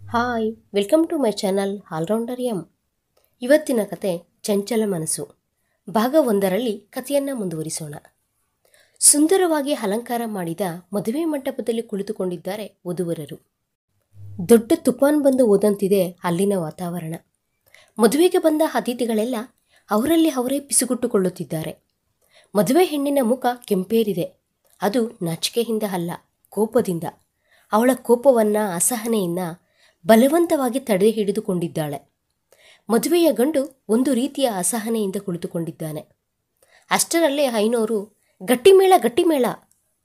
Hi welcome to my channel allrounder M. ಇವತ್ತಿನ ಕತೆ ಚಂಚಲ ಮನಸ್ಸು ಭಾಗ 1ರಲ್ಲಿ ಕಥೆಯನ್ನು ಮುಂದುವರಿಸೋಣ. ಸುಂದರವಾಗಿ ಅಲಂಕಾರ ಮಾಡಿದ ಮದುವೆ ಮಂಟಪದಲ್ಲಿ ಕುಳಿತುಕೊಂಡಿದ್ದಾರೆ ವಧುವರರು. ದೊಡ್ಡ ತುಫಾನ್ ಬಂದು ಓದಂತಿದೆ ಅಲ್ಲಿನ ವಾತಾವರಣ. ಮದುವೆಗೆ ಬಂದ ಅತಿಥಿಗಳೆಲ್ಲ ಅವರಲ್ಲಿ ಅವರೇ ಪಿಸುಗುಟ್ಟುಕೊಳ್ಳುತ್ತಿದ್ದಾರೆ. ಮದುವೆ ಹೆಣ್ಣಿನ ಮುಖ ಕೆಂಪೇರಿದೆ. ಅದು ನಾಚಿಕೆಯಿಂದ ಅಲ್ಲ, ಕೋಪದಿಂದ. ಅವಳ ಕೋಪವನ್ನು, ಅಸಹನೆಯನ್ನು ಬಲವಂತವಾಗಿ ತಡೆ ಹಿಡಿದುಕೊಂಡಿದ್ದಾಳೆ. ಮದುವೆಯ ಗಂಡು ಒಂದು ರೀತಿಯ ಅಸಹನೆಯಿಂದ ಕುಳಿತುಕೊಂಡಿದ್ದಾನೆ. ಅಷ್ಟರಲ್ಲೇ ಐನೋರು ಗಟ್ಟಿಮೇಳ ಗಟ್ಟಿಮೇಳ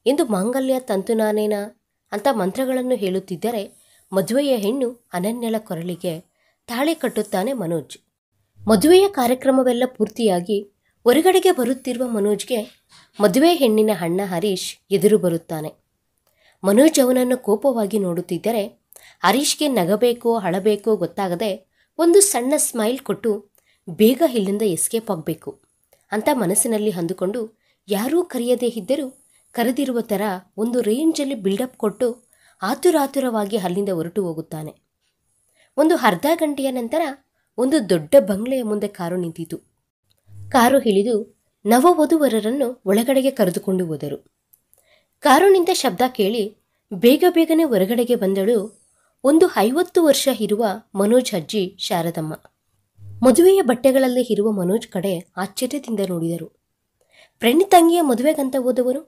ಎಂದು ಮಾಂಗಲ್ಯ ತಂತುನಾನೇನ ಅಂತ ಮಂತ್ರಗಳನ್ನು ಹೇಳುತ್ತಿದ್ದರೆ ಮದುವೆಯ ಹೆಣ್ಣು ಅನನ್ಯಳ ಕೊರಳಿಗೆ ತಾಳಿ ಕಟ್ಟುತ್ತಾನೆ ಮನೋಜ್. ಮದುವೆಯ ಕಾರ್ಯಕ್ರಮವೆಲ್ಲ ಪೂರ್ತಿಯಾಗಿ ಹೊರಗಡೆಗೆ ಬರುತ್ತಿರುವ ಮನೋಜ್ಗೆ ಮದುವೆ ಹೆಣ್ಣಿನ ಅಣ್ಣ ಹರೀಶ್ ಎದುರು ಬರುತ್ತಾನೆ. ಮನೋಜ್ ಅವನನ್ನು ಕೋಪವಾಗಿ ನೋಡುತ್ತಿದ್ದರೆ ಹರೀಶ್ಗೆ ನಗಬೇಕೋ ಅಳಬೇಕೋ ಗೊತ್ತಾಗದೆ ಒಂದು ಸಣ್ಣ ಸ್ಮೈಲ್ ಕೊಟ್ಟು ಬೇಗ ಇಲ್ಲಿಂದ ಎಸ್ಕೇಪ್ ಆಗಬೇಕು ಅಂತ ಮನಸ್ಸಿನಲ್ಲಿ ಅಂದುಕೊಂಡು ಯಾರೂ ಕರೆಯದೇ ಇದ್ದರೂ ಕರೆದಿರುವ ಥರ ಒಂದು ರೇಂಜಲ್ಲಿ ಬಿಲ್ಡಪ್ ಕೊಟ್ಟು ಆತುರಾತುರವಾಗಿ ಅಲ್ಲಿಂದ ಹೊರಟು ಹೋಗುತ್ತಾನೆ. ಒಂದು ಅರ್ಧ ಗಂಟೆಯ ನಂತರ ಒಂದು ದೊಡ್ಡ ಬಂಗ್ಲೆಯ ಮುಂದೆ ಕಾರು ನಿಂತಿತು. ಕಾರು ಇಳಿದು ನವವಧುವರರನ್ನು ಒಳಗಡೆಗೆ ಕರೆದುಕೊಂಡು ಹೋದರು. ಕಾರು ನಿಂತ ಶಬ್ದ ಕೇಳಿ ಬೇಗ ಬೇಗನೆ ಹೊರಗಡೆಗೆ ಬಂದಳು ಒಂದು 50 ವರ್ಷ ಇರುವ ಮನೋಜ್ ಅಜ್ಜಿ ಶಾರದಮ್ಮ. ಮದುವೆಯ ಬಟ್ಟೆಗಳಲ್ಲೇ ಇರುವ ಮನೋಜ್ ಕಡೆ ಆಶ್ಚರ್ಯದಿಂದ ನೋಡಿದರು. ಫ್ರೆಂಡ್ ತಂಗಿಯ ಮದುವೆಗಂತ ಹೋದವನು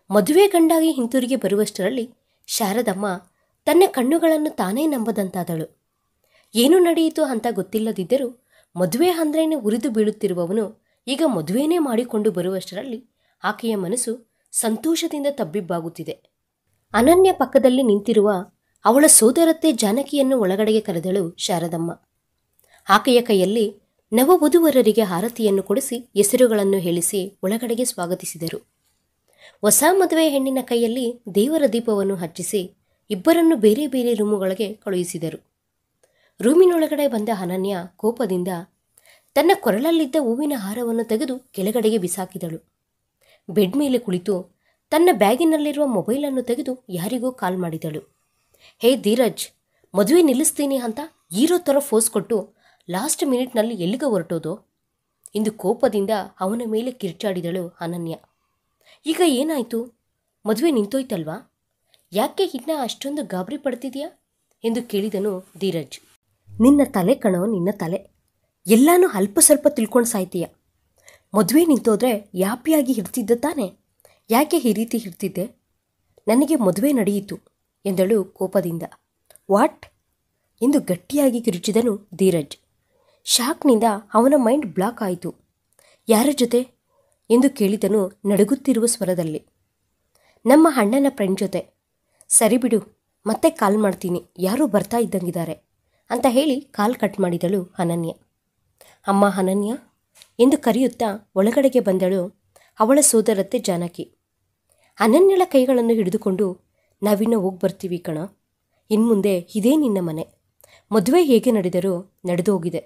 ಮದುವೆ ಗಂಡಾಗಿ ಹಿಂತಿರುಗಿ ಬರುವಷ್ಟರಲ್ಲಿ ಶಾರದಮ್ಮ ತನ್ನ ಕಣ್ಣುಗಳನ್ನು ತಾನೇ ನಂಬದಂತಾದಳು. ಏನು ನಡೆಯಿತು ಅಂತ ಗೊತ್ತಿಲ್ಲದಿದ್ದರೂ ಮದುವೆ ಅಂದ್ರೇನೆ ಉರಿದು ಬೀಳುತ್ತಿರುವವನು ಈಗ ಮದುವೆನೇ ಮಾಡಿಕೊಂಡು ಬರುವಷ್ಟರಲ್ಲಿ ಆಕೆಯ ಮನಸ್ಸು ಸಂತೋಷದಿಂದ ತಬ್ಬಿಬ್ಬಾಗುತ್ತಿದೆ. ಅನನ್ಯ ಪಕ್ಕದಲ್ಲಿ ನಿಂತಿರುವ ಅವಳ ಸೋದರತ್ತೆ ಜಾನಕಿಯನ್ನು ಒಳಗಡೆಗೆ ಕರೆದಳು ಶಾರದಮ್ಮ. ಆಕೆಯ ಕೈಯಲ್ಲಿ ನವವಧುವರರಿಗೆ ಆರತಿಯನ್ನು ಕೊಡಿಸಿ ಹೆಸರುಗಳನ್ನು ಹೇಳಿಸಿ ಒಳಗಡೆಗೆ ಸ್ವಾಗತಿಸಿದರು. ಹೊಸ ಮದುವೆ ಹೆಣ್ಣಿನ ಕೈಯಲ್ಲಿ ದೇವರ ದೀಪವನ್ನು ಹಚ್ಚಿಸಿ ಇಬ್ಬರನ್ನು ಬೇರೆ ಬೇರೆ ರೂಮುಗಳಿಗೆ ಕಳುಹಿಸಿದರು. ರೂಮಿನೊಳಗಡೆ ಬಂದ ಅನನ್ಯ ಕೋಪದಿಂದ ತನ್ನ ಕೊರಳಲ್ಲಿದ್ದ ಹೂವಿನ ಹಾರವನ್ನು ತೆಗೆದು ಕೆಳಗಡೆಗೆ ಬಿಸಾಕಿದಳು. ಬೆಡ್ ಮೇಲೆ ಕುಳಿತು ತನ್ನ ಬ್ಯಾಗಿನಲ್ಲಿರುವ ಮೊಬೈಲನ್ನು ತೆಗೆದು ಯಾರಿಗೋ ಕಾಲ್ ಮಾಡಿದಳು. ಹೇ ಧೀರಜ್, ಮದುವೆ ನಿಲ್ಲಿಸ್ತೀನಿ ಅಂತ ಹೀರೋ ಥರ ಫೋರ್ಸ್ ಕೊಟ್ಟು ಲಾಸ್ಟ್ ಮಿನಿಟ್ನಲ್ಲಿ ಎಲ್ಲಿಗೆ ಹೊರಟೋದು ಎಂದು ಕೋಪದಿಂದ ಅವನ ಮೇಲೆ ಕಿರ್ಚಾಡಿದಳು ಅನನ್ಯ. ಈಗ ಏನಾಯಿತು? ಮದುವೆ ನಿಂತೋಯ್ತಲ್ವಾ? ಯಾಕೆ ಇನ್ನೂ ಅಷ್ಟೊಂದು ಗಾಬರಿ ಪಡ್ತಿದೆಯಾ ಎಂದು ಕೇಳಿದನು ಧೀರಜ್. ನಿನ್ನ ತಲೆ ಕಣೋ, ನಿನ್ನ ತಲೆ. ಎಲ್ಲಾನು ಅಲ್ಪ ಸ್ವಲ್ಪ ತಿಳ್ಕೊಂಡು ಸಾಯ್ತೀಯ. ಮದುವೆ ನಿಂತೋದ್ರೆ ಯಾಪಿಯಾಗಿ ಇರ್ತಿದ್ದ ತಾನೆ, ಯಾಕೆ ಈ ರೀತಿ ಇರ್ತಿದ್ದೆ? ನನಗೆ ಮದುವೆ ನಡೆಯಿತು ಎಂದಳು ಕೋಪದಿಂದ. ವಾಟ್ ಎಂದು ಗಟ್ಟಿಯಾಗಿ ಕಿರುಚಿದನು ಧೀರಜ್. ಶಾಕ್ನಿಂದ ಅವನ ಮೈಂಡ್ ಬ್ಲಾಕ್ ಆಯಿತು. ಯಾರ ಜೊತೆ ಎಂದು ಕೇಳಿದನು ನಡುಗುತ್ತಿರುವ ಸ್ವರದಲ್ಲಿ. ನಮ್ಮ ಅಣ್ಣನ ಫ್ರೆಂಡ್ ಜೊತೆ. ಸರಿ ಬಿಡು, ಮತ್ತೆ ಕಾಲ್ ಮಾಡ್ತೀನಿ, ಯಾರೂ ಬರ್ತಾ ಇದ್ದಂಗಿದ್ದಾರೆ ಅಂತ ಹೇಳಿ ಕಾಲ್ ಕಟ್ ಮಾಡಿದಳು ಅನನ್ಯ. ಅಮ್ಮ ಅನನ್ಯ ಎಂದು ಕರೆಯುತ್ತಾ ಒಳಗಡೆಗೆ ಬಂದಳು ಅವಳ ಸೋದರತ್ತೆ ಜಾನಕಿ. ಅನನ್ಯಳ ಕೈಗಳನ್ನು ಹಿಡಿದುಕೊಂಡು ನಾವಿನ್ನು ಹೋಗಿ ಬರ್ತೀವಿ ಕಣ, ಇನ್ಮುಂದೆ ಇದೇ ನಿನ್ನ ಮನೆ. ಮದುವೆ ಹೇಗೆ ನಡೆದರೂ ನಡೆದು ಹೋಗಿದೆ.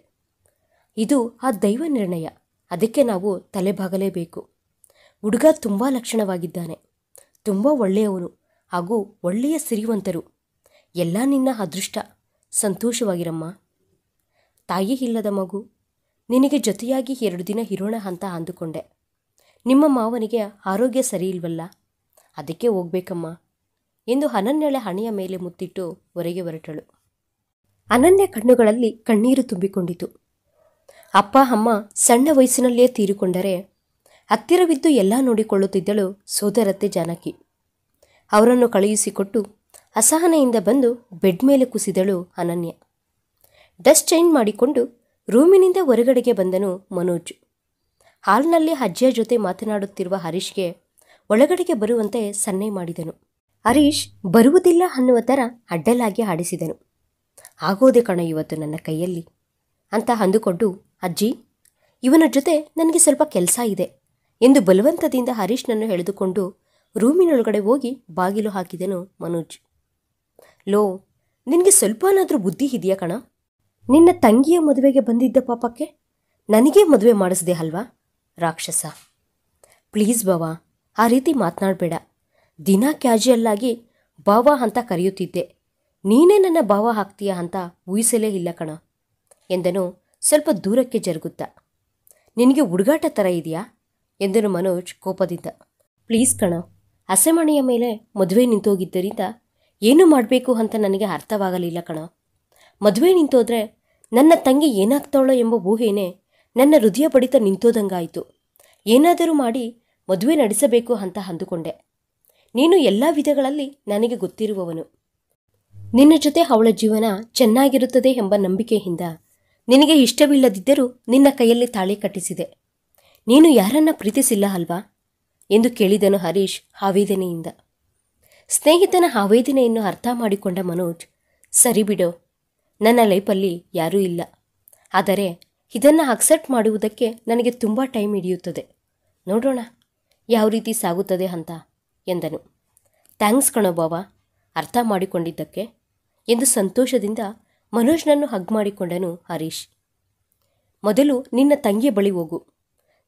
ಇದು ಆ ದೈವ ನಿರ್ಣಯ, ಅದಕ್ಕೆ ನಾವು ತಲೆಬಾಗಲೇಬೇಕು. ಹುಡುಗ ತುಂಬ ಲಕ್ಷಣವಾಗಿದ್ದಾನೆ, ತುಂಬ ಒಳ್ಳೆಯವನು ಹಾಗೂ ಒಳ್ಳೆಯ ಸಿರಿವಂತರು. ಎಲ್ಲ ನಿನ್ನ ಅದೃಷ್ಟ. ಸಂತೋಷವಾಗಿರಮ್ಮ. ತಾಯಿ ಇಲ್ಲದ ಮಗು, ನಿನಗೆ ಜೊತೆಯಾಗಿ 2 ದಿನ ಇರೋಣ ಅಂತ ಅಂದುಕೊಂಡೆ. ನಿಮ್ಮ ಮಾವನಿಗೆ ಆರೋಗ್ಯ ಸರಿ ಇಲ್ವಲ್ಲ, ಅದಕ್ಕೆ ಹೋಗ್ಬೇಕಮ್ಮ ಎಂದು ಅನನ್ಯಳ ಹಣೆಯ ಮೇಲೆ ಮುತ್ತಿಟ್ಟು ಹೊರಗೆ ಹೊರಟಳು. ಅನನ್ಯ ಕಣ್ಣುಗಳಲ್ಲಿ ಕಣ್ಣೀರು ತುಂಬಿಕೊಂಡಿತು. ಅಪ್ಪ ಅಮ್ಮ ಸಣ್ಣ ವಯಸ್ಸಿನಲ್ಲೇ ತೀರಿಕೊಂಡರೆ ಹತ್ತಿರವಿದ್ದು ಎಲ್ಲ ನೋಡಿಕೊಳ್ಳುತ್ತಿದ್ದಳು ಸೋದರತ್ತೆ ಜಾನಕಿ. ಅವರನ್ನು ಕಳುಹಿಸಿಕೊಟ್ಟು ಅಸಹನೆಯಿಂದ ಬಂದು ಬೆಡ್ ಮೇಲೆ ಕುಸಿದಳು ಅನನ್ಯ. ಡ್ರೆಸ್ ಚೇಂಜ್ ಮಾಡಿಕೊಂಡು ರೂಮಿನಿಂದ ಹೊರಗಡೆಗೆ ಬಂದನು ಮನೋಜ್. ಹಾಲ್ನಲ್ಲಿ ಅಜ್ಜಿಯ ಜೊತೆ ಮಾತನಾಡುತ್ತಿರುವ ಹರೀಶ್ಗೆ ಒಳಗಡೆಗೆ ಬರುವಂತೆ ಸನ್ನೆ ಮಾಡಿದನು. ಹರೀಶ್ ಬರುವುದಿಲ್ಲ ಅನ್ನುವ ಥರ ಅಡ್ಡಲಾಗಿ ಆಡಿಸಿದನು. ಆಗೋದೆ ಕಣ ಇವತ್ತು ನನ್ನ ಕೈಯಲ್ಲಿ ಅಂತ ಅಂದುಕೊಂಡು, ಅಜ್ಜಿ ಇವನ ಜೊತೆ ನನಗೆ ಸ್ವಲ್ಪ ಕೆಲಸ ಇದೆ ಎಂದು ಬಲವಂತದಿಂದ ಹರೀಶ್ನನ್ನು ಎಳೆದುಕೊಂಡು ರೂಮಿನೊಳಗಡೆ ಹೋಗಿ ಬಾಗಿಲು ಹಾಕಿದನು ಮನೋಜ್. ಲೋ, ನಿನಗೆ ಸ್ವಲ್ಪನಾದರೂ ಬುದ್ಧಿ ಇದೆಯಾ ಕಣ? ನಿನ್ನ ತಂಗಿಯ ಮದುವೆಗೆ ಬಂದಿದ್ದ ಪಾಪಕ್ಕೆ ನನಗೇ ಮದುವೆ ಮಾಡಿಸ್ದೆ ಅಲ್ವಾ ರಾಕ್ಷಸ. ಪ್ಲೀಸ್ ಬಾವಾ, ಆ ರೀತಿ ಮಾತನಾಡಬೇಡ. ದಿನ ಕ್ಯಾಜುಯಲ್ಲಾಗಿ ಬಾವಾ ಅಂತ ಕರೆಯುತ್ತಿದ್ದೆ. ನೀನೇ ನನ್ನ ಭಾವ ಹಾಕ್ತೀಯ ಅಂತ ಊಹಿಸಲೇ ಇಲ್ಲ ಕಣ ಎಂದನು ಸ್ವಲ್ಪ ದೂರಕ್ಕೆ ಜರುಗುತ್ತಾ. ನಿನಗೆ ಹುಡುಗಾಟ ಥರ ಇದೆಯಾ ಎಂದನು ಮನೋಜ್ ಕೋಪದಿಂದ. ಪ್ಲೀಸ್ ಕಣ, ಹಸೆಮಣೆಯ ಮೇಲೆ ಮದುವೆ ನಿಂತೋಗಿದ್ದರಿಂದ ಏನು ಮಾಡಬೇಕು ಅಂತ ನನಗೆ ಅರ್ಥವಾಗಲಿಲ್ಲ ಕಣ. ಮದುವೆ ನಿಂತೋದ್ರೆ ನನ್ನ ತಂಗಿ ಏನಾಗ್ತಾಳೋ ಎಂಬ ಊಹೆನೇ ನನ್ನ ಹೃದಯ ಬಡಿತ ನಿಂತೋದಂಗಾಯಿತು. ಏನಾದರೂ ಮಾಡಿ ಮದುವೆ ನಡೆಸಬೇಕು ಅಂತ ಅಂದುಕೊಂಡೆ. ನೀನು ಎಲ್ಲ ವಿಧಗಳಲ್ಲಿ ನನಗೆ ಗೊತ್ತಿರುವವನು. ನಿನ್ನ ಜೊತೆ ಅವಳ ಜೀವನ ಚೆನ್ನಾಗಿರುತ್ತದೆ ಎಂಬ ನಂಬಿಕೆಯಿಂದ ನಿನಗೆ ಇಷ್ಟವಿಲ್ಲದಿದ್ದರೂ ನಿನ್ನ ಕೈಯಲ್ಲಿ ತಾಳಿ ಕಟ್ಟಿಸಿದೆ. ನೀನು ಯಾರನ್ನ ಪ್ರೀತಿಸಿಲ್ಲ ಅಲ್ವಾ ಎಂದು ಕೇಳಿದನು ಹರೀಶ್ ಆವೇದನೆಯಿಂದ. ಸ್ನೇಹಿತನ ಆವೇದನೆಯನ್ನು ಅರ್ಥ ಮಾಡಿಕೊಂಡ ಮನೋಜ್, ಸರಿ ಬಿಡೋ, ನನ್ನ ಲೈಫಲ್ಲಿ ಯಾರೂ ಇಲ್ಲ. ಆದರೆ ಇದನ್ನು ಅಕ್ಸೆಪ್ಟ್ ಮಾಡುವುದಕ್ಕೆ ನನಗೆ ತುಂಬ ಟೈಮ್ ಹಿಡಿಯುತ್ತದೆ. ನೋಡೋಣ ಯಾವ ರೀತಿ ಸಾಗುತ್ತದೆ ಅಂತ ಎಂದನು. ಥ್ಯಾಂಕ್ಸ್ ಕಣೋ ಬಾವಾ, ಅರ್ಥ ಮಾಡಿಕೊಂಡಿದ್ದಕ್ಕೆ ಎಂದು ಸಂತೋಷದಿಂದ ಮನೋಜ್ನನ್ನು ಹಗ್ ಮಾಡಿಕೊಂಡನು ಹರೀಶ್. ಮೊದಲು ನಿನ್ನ ತಂಗಿಯ ಬಳಿ ಹೋಗು.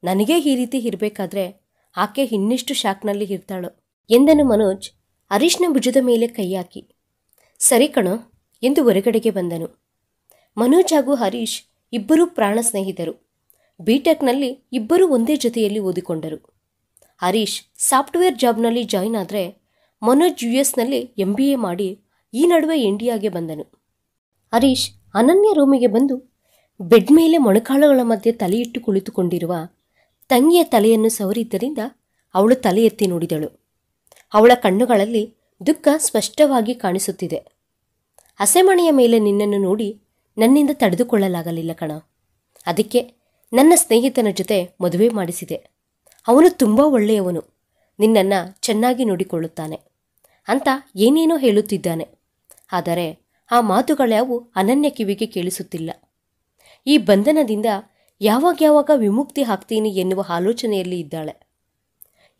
ನನಗೇ ಈ ರೀತಿ ಇರಬೇಕಾದ್ರೆ ಆಕೆ ಇನ್ನೆಷ್ಟು ಶಾಕ್ನಲ್ಲಿ ಇರ್ತಾಳೋ ಎಂದನು ಮನೋಜ್ ಹರೀಶ್ನ ಭುಜದ ಮೇಲೆ ಕೈ ಹಾಕಿ. ಸರಿ ಕಣೋ ಎಂದು ಹೊರಗಡೆಗೆ ಬಂದನು. ಮನೋಜ್ ಹಾಗೂ ಹರೀಶ್ ಇಬ್ಬರೂ ಪ್ರಾಣ ಸ್ನೇಹಿತರು. ಬಿಟೆಕ್ನಲ್ಲಿ ಇಬ್ಬರೂ ಒಂದೇ ಜೊತೆಯಲ್ಲಿ ಓದಿಕೊಂಡರು. ಹರೀಶ್ ಸಾಫ್ಟ್ವೇರ್ ಜಾಬ್ನಲ್ಲಿ ಜಾಯ್ನ್ ಆದರೆ ಮನೋಜ್ US MBA ಮಾಡಿ ಈ ನಡುವೆ ಇಂಡಿಯಾಗೆ ಬಂದನು. ಹರೀಶ್ ಅನನ್ಯ ರೂಮಿಗೆ ಬಂದು ಬೆಡ್ ಮೇಲೆ ಮೊಣಕಾಲುಗಳ ಮಧ್ಯೆ ತಲೆಯಿಟ್ಟು ಕುಳಿತುಕೊಂಡಿರುವ ತಂಗಿಯ ತಲೆಯನ್ನು ಸವರಿದ್ದರಿಂದ ಅವಳು ತಲೆ ಎತ್ತಿ ನೋಡಿದಳು. ಅವಳ ಕಣ್ಣುಗಳಲ್ಲಿ ದುಃಖ ಸ್ಪಷ್ಟವಾಗಿ ಕಾಣಿಸುತ್ತಿದೆ. ಹಸೆಮಣೆಯ ಮೇಲೆ ನಿನ್ನನ್ನು ನೋಡಿ ನನ್ನಿಂದ ತಡೆದುಕೊಳ್ಳಲಾಗಲಿಲ್ಲ ಕಣ. ಅದಕ್ಕೆ ನನ್ನ ಸ್ನೇಹಿತನ ಜೊತೆ ಮದುವೆ ಮಾಡಿಸಿದೆ. ಅವನು ತುಂಬ ಒಳ್ಳೆಯವನು, ನಿನ್ನನ್ನು ಚೆನ್ನಾಗಿ ನೋಡಿಕೊಳ್ಳುತ್ತಾನೆ ಅಂತ ಏನೇನೋ ಹೇಳುತ್ತಿದ್ದಾನೆ. ಆದರೆ ಆ ಮಾತುಗಳ್ಯಾವು ಅನನ್ಯ ಕಿವಿಗೆ ಕೇಳಿಸುತ್ತಿಲ್ಲ. ಈ ಬಂಧನದಿಂದ ಯಾವಾಗ ವಿಮುಕ್ತಿ ಆಗ್ತೀನಿ ಎನ್ನುವ ಆಲೋಚನೆಯಲ್ಲಿ ಇದ್ದಾಳೆ.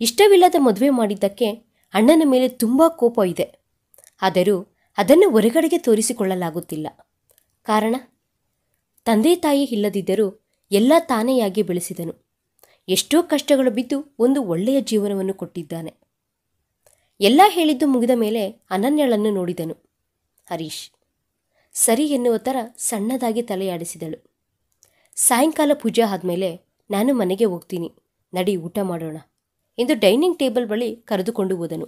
ಇಷ್ಟವಿಲ್ಲದ ಮದುವೆ ಮಾಡಿದ್ದಕ್ಕೆ ಅಣ್ಣನ ಮೇಲೆ ತುಂಬ ಕೋಪ ಇದೆ. ಆದರೂ ಅದನ್ನು ಹೊರಗಡೆಗೆ ತೋರಿಸಿಕೊಳ್ಳಲಾಗುತ್ತಿಲ್ಲ. ಕಾರಣ, ತಂದೆ ತಾಯಿ ಇಲ್ಲದಿದ್ದರೂ ಎಲ್ಲ ತಾನೆಯಾಗಿ ಬೆಳೆಸಿದನು. ಎಷ್ಟೋ ಕಷ್ಟಗಳು ಬಿದ್ದು ಒಂದು ಒಳ್ಳೆಯ ಜೀವನವನ್ನು ಕೊಟ್ಟಿದ್ದಾನೆ. ಎಲ್ಲ ಹೇಳಿದ್ದು ಮುಗಿದ ಮೇಲೆ ಅನನ್ಯಳನ್ನು ನೋಡಿದನು ಹರೀಶ್. ಸರಿ ಎನ್ನುವ ಥರ ಸಣ್ಣದಾಗಿ ತಲೆಯಾಡಿಸಿದಳು. ಸಾಯಂಕಾಲ ಪೂಜೆ ಆದಮೇಲೆ ನಾನು ಮನೆಗೆ ಹೋಗ್ತೀನಿ, ನಡಿ ಊಟ ಮಾಡೋಣ ಎಂದು ಡೈನಿಂಗ್ ಟೇಬಲ್ ಬಳಿ ಕರೆದುಕೊಂಡು ಹೋದನು.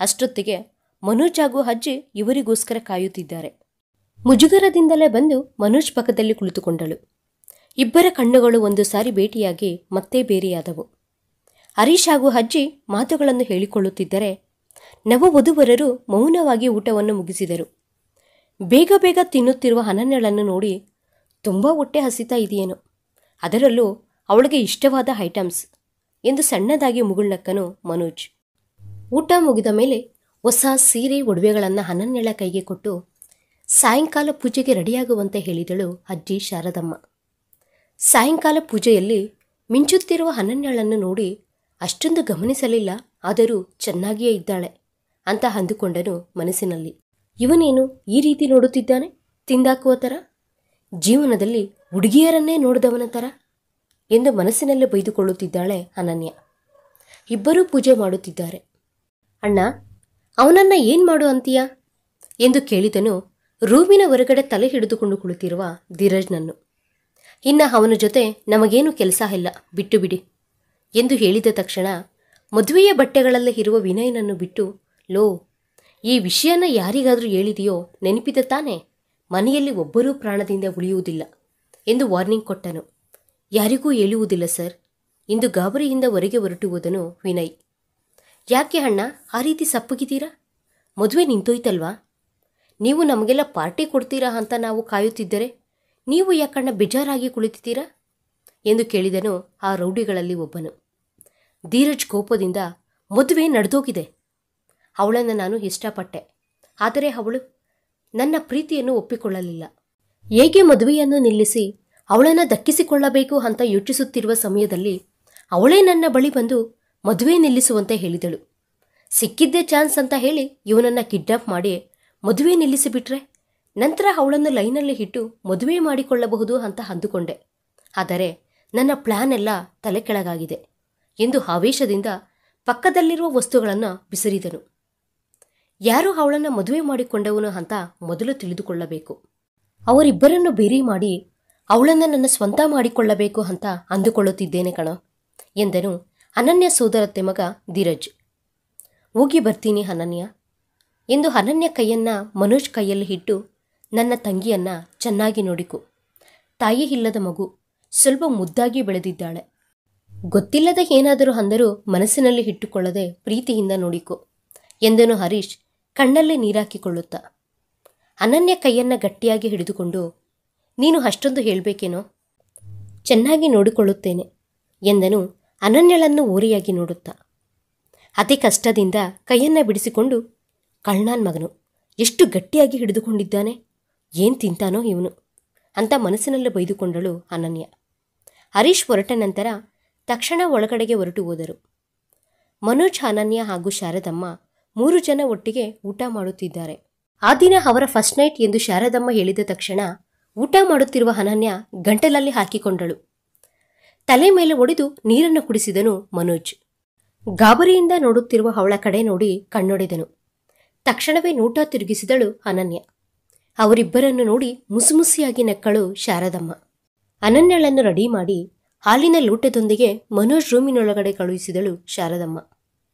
ಅಷ್ಟೊತ್ತಿಗೆ ಮನೋಜ್ ಹಾಗೂ ಅಜ್ಜಿ ಇವರಿಗೋಸ್ಕರ ಕಾಯುತ್ತಿದ್ದಾರೆ. ಮುಜುಗರದಿಂದಲೇ ಬಂದು ಮನೋಜ್ ಪಕ್ಕದಲ್ಲಿ ಕುಳಿತುಕೊಂಡಳು. ಇಬ್ಬರ ಕಣ್ಣುಗಳು ಒಂದು ಸಾರಿ ಭೇಟಿಯಾಗಿ ಮತ್ತೆ ಬೇರೆಯಾದವು. ಹರೀಶ್ ಹಾಗೂ ಅಜ್ಜಿ ಮಾತುಗಳನ್ನು ಹೇಳಿಕೊಳ್ಳುತ್ತಿದ್ದರೆ ನವವಧುವರರು ಮೌನವಾಗಿ ಊಟವನ್ನು ಮುಗಿಸಿದರು. ಬೇಗ ಬೇಗ ತಿನ್ನುತ್ತಿರುವ ಅನನ್ಯಳನ್ನು ನೋಡಿ ತುಂಬ ಹೊಟ್ಟೆ ಹಸಿತಾ ಇದೆಯೇನೋ, ಅದರಲ್ಲೂ ಅವಳಿಗೆ ಇಷ್ಟವಾದ ಐಟಮ್ಸ್ ಎಂದು ಸಣ್ಣದಾಗಿ ಮುಗುಳ್ನಕ್ಕನು ಮನೋಜ್. ಊಟ ಮುಗಿದ ಮೇಲೆ ಹೊಸ ಸೀರೆ ಒಡವೆಗಳನ್ನು ಅನನ್ಯಳ ಕೈಗೆ ಕೊಟ್ಟು ಸಾಯಂಕಾಲ ಪೂಜೆಗೆ ರೆಡಿಯಾಗುವಂತೆ ಹೇಳಿದಳು ಅಜ್ಜಿ ಶಾರದಮ್ಮ. ಸಾಯಂಕಾಲ ಪೂಜೆಯಲ್ಲಿ ಮಿಂಚುತ್ತಿರುವ ಅನನ್ಯಳನ್ನು ನೋಡಿ ಅಷ್ಟೊಂದು ಗಮನಿಸಲಿಲ್ಲ, ಆದರೂ ಚೆನ್ನಾಗಿಯೇ ಇದ್ದಾಳೆ ಅಂತ ಅಂದುಕೊಂಡನು ಮನಸ್ಸಿನಲ್ಲಿ. ಇವನೇನು ಈ ರೀತಿ ನೋಡುತ್ತಿದ್ದಾನೆ, ತಿಂದಾಕುವ ಥರ, ಜೀವನದಲ್ಲಿ ಹುಡುಗಿಯರನ್ನೇ ನೋಡಿದವನ ಥರ ಎಂದು ಮನಸ್ಸಿನಲ್ಲೇ ಬೈದುಕೊಳ್ಳುತ್ತಿದ್ದಾಳೆ ಅನನ್ಯ. ಇಬ್ಬರೂ ಪೂಜೆ ಮಾಡುತ್ತಿದ್ದಾರೆ. ಅಣ್ಣ, ಅವನನ್ನು ಏನು ಮಾಡು ಅಂತೀಯಾ ಎಂದು ಕೇಳಿದನು ರೂಮಿನ ಹೊರಗಡೆ ತಲೆ ಹಿಡಿದುಕೊಂಡು ಕುಳಿತಿರುವ ಧೀರಜ್ನನ್ನು. ಇನ್ನು ಅವನ ಜೊತೆ ನಮಗೇನು ಕೆಲಸ ಇಲ್ಲ, ಬಿಟ್ಟು ಬಿಡಿ ಎಂದು ಹೇಳಿದ ತಕ್ಷಣ ಮದುವೆಯ ಬಟ್ಟೆಗಳಲ್ಲೇ ಇರುವ ವಿನಯನನ್ನು ಬಿಟ್ಟು, ಲೋ, ಈ ವಿಷಯನ ಯಾರಿಗಾದರೂ ಹೇಳಿದೆಯೋ ನೆನಪಿದೆ ತಾನೇ, ಮನೆಯಲ್ಲಿ ಒಬ್ಬರೂ ಪ್ರಾಣದಿಂದ ಉಳಿಯುವುದಿಲ್ಲ ಎಂದು ವಾರ್ನಿಂಗ್ ಕೊಟ್ಟನು. ಯಾರಿಗೂ ಹೇಳುವುದಿಲ್ಲ ಸರ್ ಎಂದು ಗಾಬರಿಯಿಂದ ಹೊರಗೆ ಹೊರಟು ಹೋದನು ವಿನಯ್. ಯಾಕೆ ಅಣ್ಣ ಆ ರೀತಿ ಸಪ್ಪಗಿದ್ದೀರಾ? ಮದುವೆ ನಿಂತೋಯ್ತಲ್ವಾ? ನೀವು ನಮಗೆಲ್ಲ ಪಾರ್ಟಿ ಕೊಡ್ತೀರಾ ಅಂತ ನಾವು ಕಾಯುತ್ತಿದ್ದರೆ ನೀವು ಯಾಕಣ್ಣ ಬೇಜಾರಾಗಿ ಕುಳಿತಿದ್ದೀರಾ ಎಂದು ಕೇಳಿದನು ಆ ರೌಡಿಗಳಲ್ಲಿ ಒಬ್ಬನು. ಧೀರಜ್ ಕೋಪದಿಂದ, ಮದುವೆ ನಡೆದೋಗಿದೆ. ಅವಳನ್ನು ನಾನು ಇಷ್ಟಪಟ್ಟೆ, ಆದರೆ ಅವಳು ನನ್ನ ಪ್ರೀತಿಯನ್ನು ಒಪ್ಪಿಕೊಳ್ಳಲಿಲ್ಲ. ಹೇಗೆ ಮದುವೆಯನ್ನು ನಿಲ್ಲಿಸಿ ಅವಳನ್ನು ದಕ್ಕಿಸಿಕೊಳ್ಳಬೇಕು ಅಂತ ಯೋಚಿಸುತ್ತಿರುವ ಸಮಯದಲ್ಲಿ ಅವಳೇ ನನ್ನ ಬಳಿ ಬಂದು ಮದುವೆ ನಿಲ್ಲಿಸುವಂತೆ ಹೇಳಿದಳು. ಸಿಕ್ಕಿದ್ದೇ ಚಾನ್ಸ್ ಅಂತ ಹೇಳಿ ಇವನನ್ನು ಕಿಡ್ನಾಪ್ ಮಾಡಿ ಮದುವೆ ನಿಲ್ಲಿಸಿಬಿಟ್ರೆ ನಂತರ ಅವಳನ್ನು ಲೈನಲ್ಲಿ ಇಟ್ಟು ಮದುವೆ ಮಾಡಿಕೊಳ್ಳಬಹುದು ಅಂತ ಅಂದುಕೊಂಡೆ. ಆದರೆ ನನ್ನ ಪ್ಲ್ಯಾನ್ ಎಲ್ಲ ತಲೆ ಕೆಳಗಾಗಿದೆ ಎಂದು ಆವೇಶದಿಂದ ಪಕ್ಕದಲ್ಲಿರುವ ವಸ್ತುಗಳನ್ನು ಬಿಸಿರಿದನು. ಯಾರು ಅವಳನ್ನು ಮದುವೆ ಮಾಡಿಕೊಂಡವನು ಅಂತ ಮೊದಲು ತಿಳಿದುಕೊಳ್ಳಬೇಕು. ಅವರಿಬ್ಬರನ್ನು ಬೇರೆ ಮಾಡಿ ಅವಳನ್ನು ನನ್ನ ಸ್ವಂತ ಮಾಡಿಕೊಳ್ಳಬೇಕು ಅಂತ ಅಂದುಕೊಳ್ಳುತ್ತಿದ್ದೇನೆ ಕಣ ಎಂದನು ಅನನ್ಯ ಸೋದರತ್ತೆ ಮಗ ಧೀರಜ್. ಹೋಗಿ ಬರ್ತೀನಿ ಅನನ್ಯ ಎಂದು ಅನನ್ಯ ಕೈಯನ್ನ ಮನೋಜ್ ಕೈಯಲ್ಲಿ ಇಟ್ಟು, ನನ್ನ ತಂಗಿಯನ್ನ ಚೆನ್ನಾಗಿ ನೋಡಿಕೊ. ತಾಯಿ ಇಲ್ಲದ ಮಗು, ಸ್ವಲ್ಪ ಮುದ್ದಾಗಿ ಬೆಳೆದಿದ್ದಾಳೆ. ಗೊತ್ತಿಲ್ಲದ ಏನಾದರೂ ಅಂದರೂ ಮನಸ್ಸಿನಲ್ಲಿ ಇಟ್ಟುಕೊಳ್ಳದೆ ಪ್ರೀತಿಯಿಂದ ನೋಡಿಕೊ ಎಂದನು ಹರೀಶ್ ಕಣ್ಣಲ್ಲೇ ನೀರಾಕಿಕೊಳ್ಳುತ್ತಾ. ಅನನ್ಯ ಕೈಯನ್ನ ಗಟ್ಟಿಯಾಗಿ ಹಿಡಿದುಕೊಂಡು, ನೀನು ಅಷ್ಟೊಂದು ಹೇಳಬೇಕೇನೋ? ಚೆನ್ನಾಗಿ ನೋಡಿಕೊಳ್ಳುತ್ತೇನೆ ಎಂದನು ಅನನ್ಯಳನ್ನು ಓರೆಯಾಗಿ ನೋಡುತ್ತಾ. ಅತಿ ಕಷ್ಟದಿಂದ ಕೈಯನ್ನ ಬಿಡಿಸಿಕೊಂಡು, ಕಳ್ಳಾನ್ ಮಗನು ಎಷ್ಟು ಗಟ್ಟಿಯಾಗಿ ಹಿಡಿದುಕೊಂಡಿದ್ದಾನೆ, ಏನು ತಿಂತಾನೋ ಇವನು ಅಂತ ಮನಸ್ಸಿನಲ್ಲೇ ಬೈದುಕೊಂಡಳು ಅನನ್ಯ. ಹರೀಶ್ ಹೊರಟ ನಂತರ ತಕ್ಷಣ ಒಳಗಡೆಗೆ ಹೊರಟು ಹೋದರು. ಮನೋಜ್, ಅನನ್ಯ ಹಾಗೂ ಶಾರದಮ್ಮ 3 ಜನ ಒಟ್ಟಿಗೆ ಊಟ ಮಾಡುತ್ತಿದ್ದಾರೆ. ಆ ದಿನ ಅವರ ಫಸ್ಟ್ ನೈಟ್ ಎಂದು ಶಾರದಮ್ಮ ಹೇಳಿದ ತಕ್ಷಣ ಊಟ ಮಾಡುತ್ತಿರುವ ಅನನ್ಯ ಗಂಟಲಲ್ಲಿ ಹಾಕಿಕೊಂಡಳು. ತಲೆ ಮೇಲೆ ಒಡೆದು ನೀರನ್ನು ಕುಡಿಸಿದನು ಮನೋಜ್. ಗಾಬರಿಯಿಂದ ನೋಡುತ್ತಿರುವ ಅವಳ ಕಡೆ ನೋಡಿ ಕಣ್ಣೊಡೆದನು. ತಕ್ಷಣವೇ ನೋಟ ತಿರುಗಿಸಿದಳು ಅನನ್ಯ. ಅವರಿಬ್ಬರನ್ನು ನೋಡಿ ಮುಸುಮುಸಿಯಾಗಿ ನಕ್ಕಳು ಶಾರದಮ್ಮ. ಅನನ್ಯಳನ್ನು ರೆಡಿ ಮಾಡಿ ಹಾಲಿನ ಲೋಟದೊಂದಿಗೆ ಮನೋಜ್ ರೂಮಿನೊಳಗಡೆ ಕಳುಹಿಸಿದಳು ಶಾರದಮ್ಮ.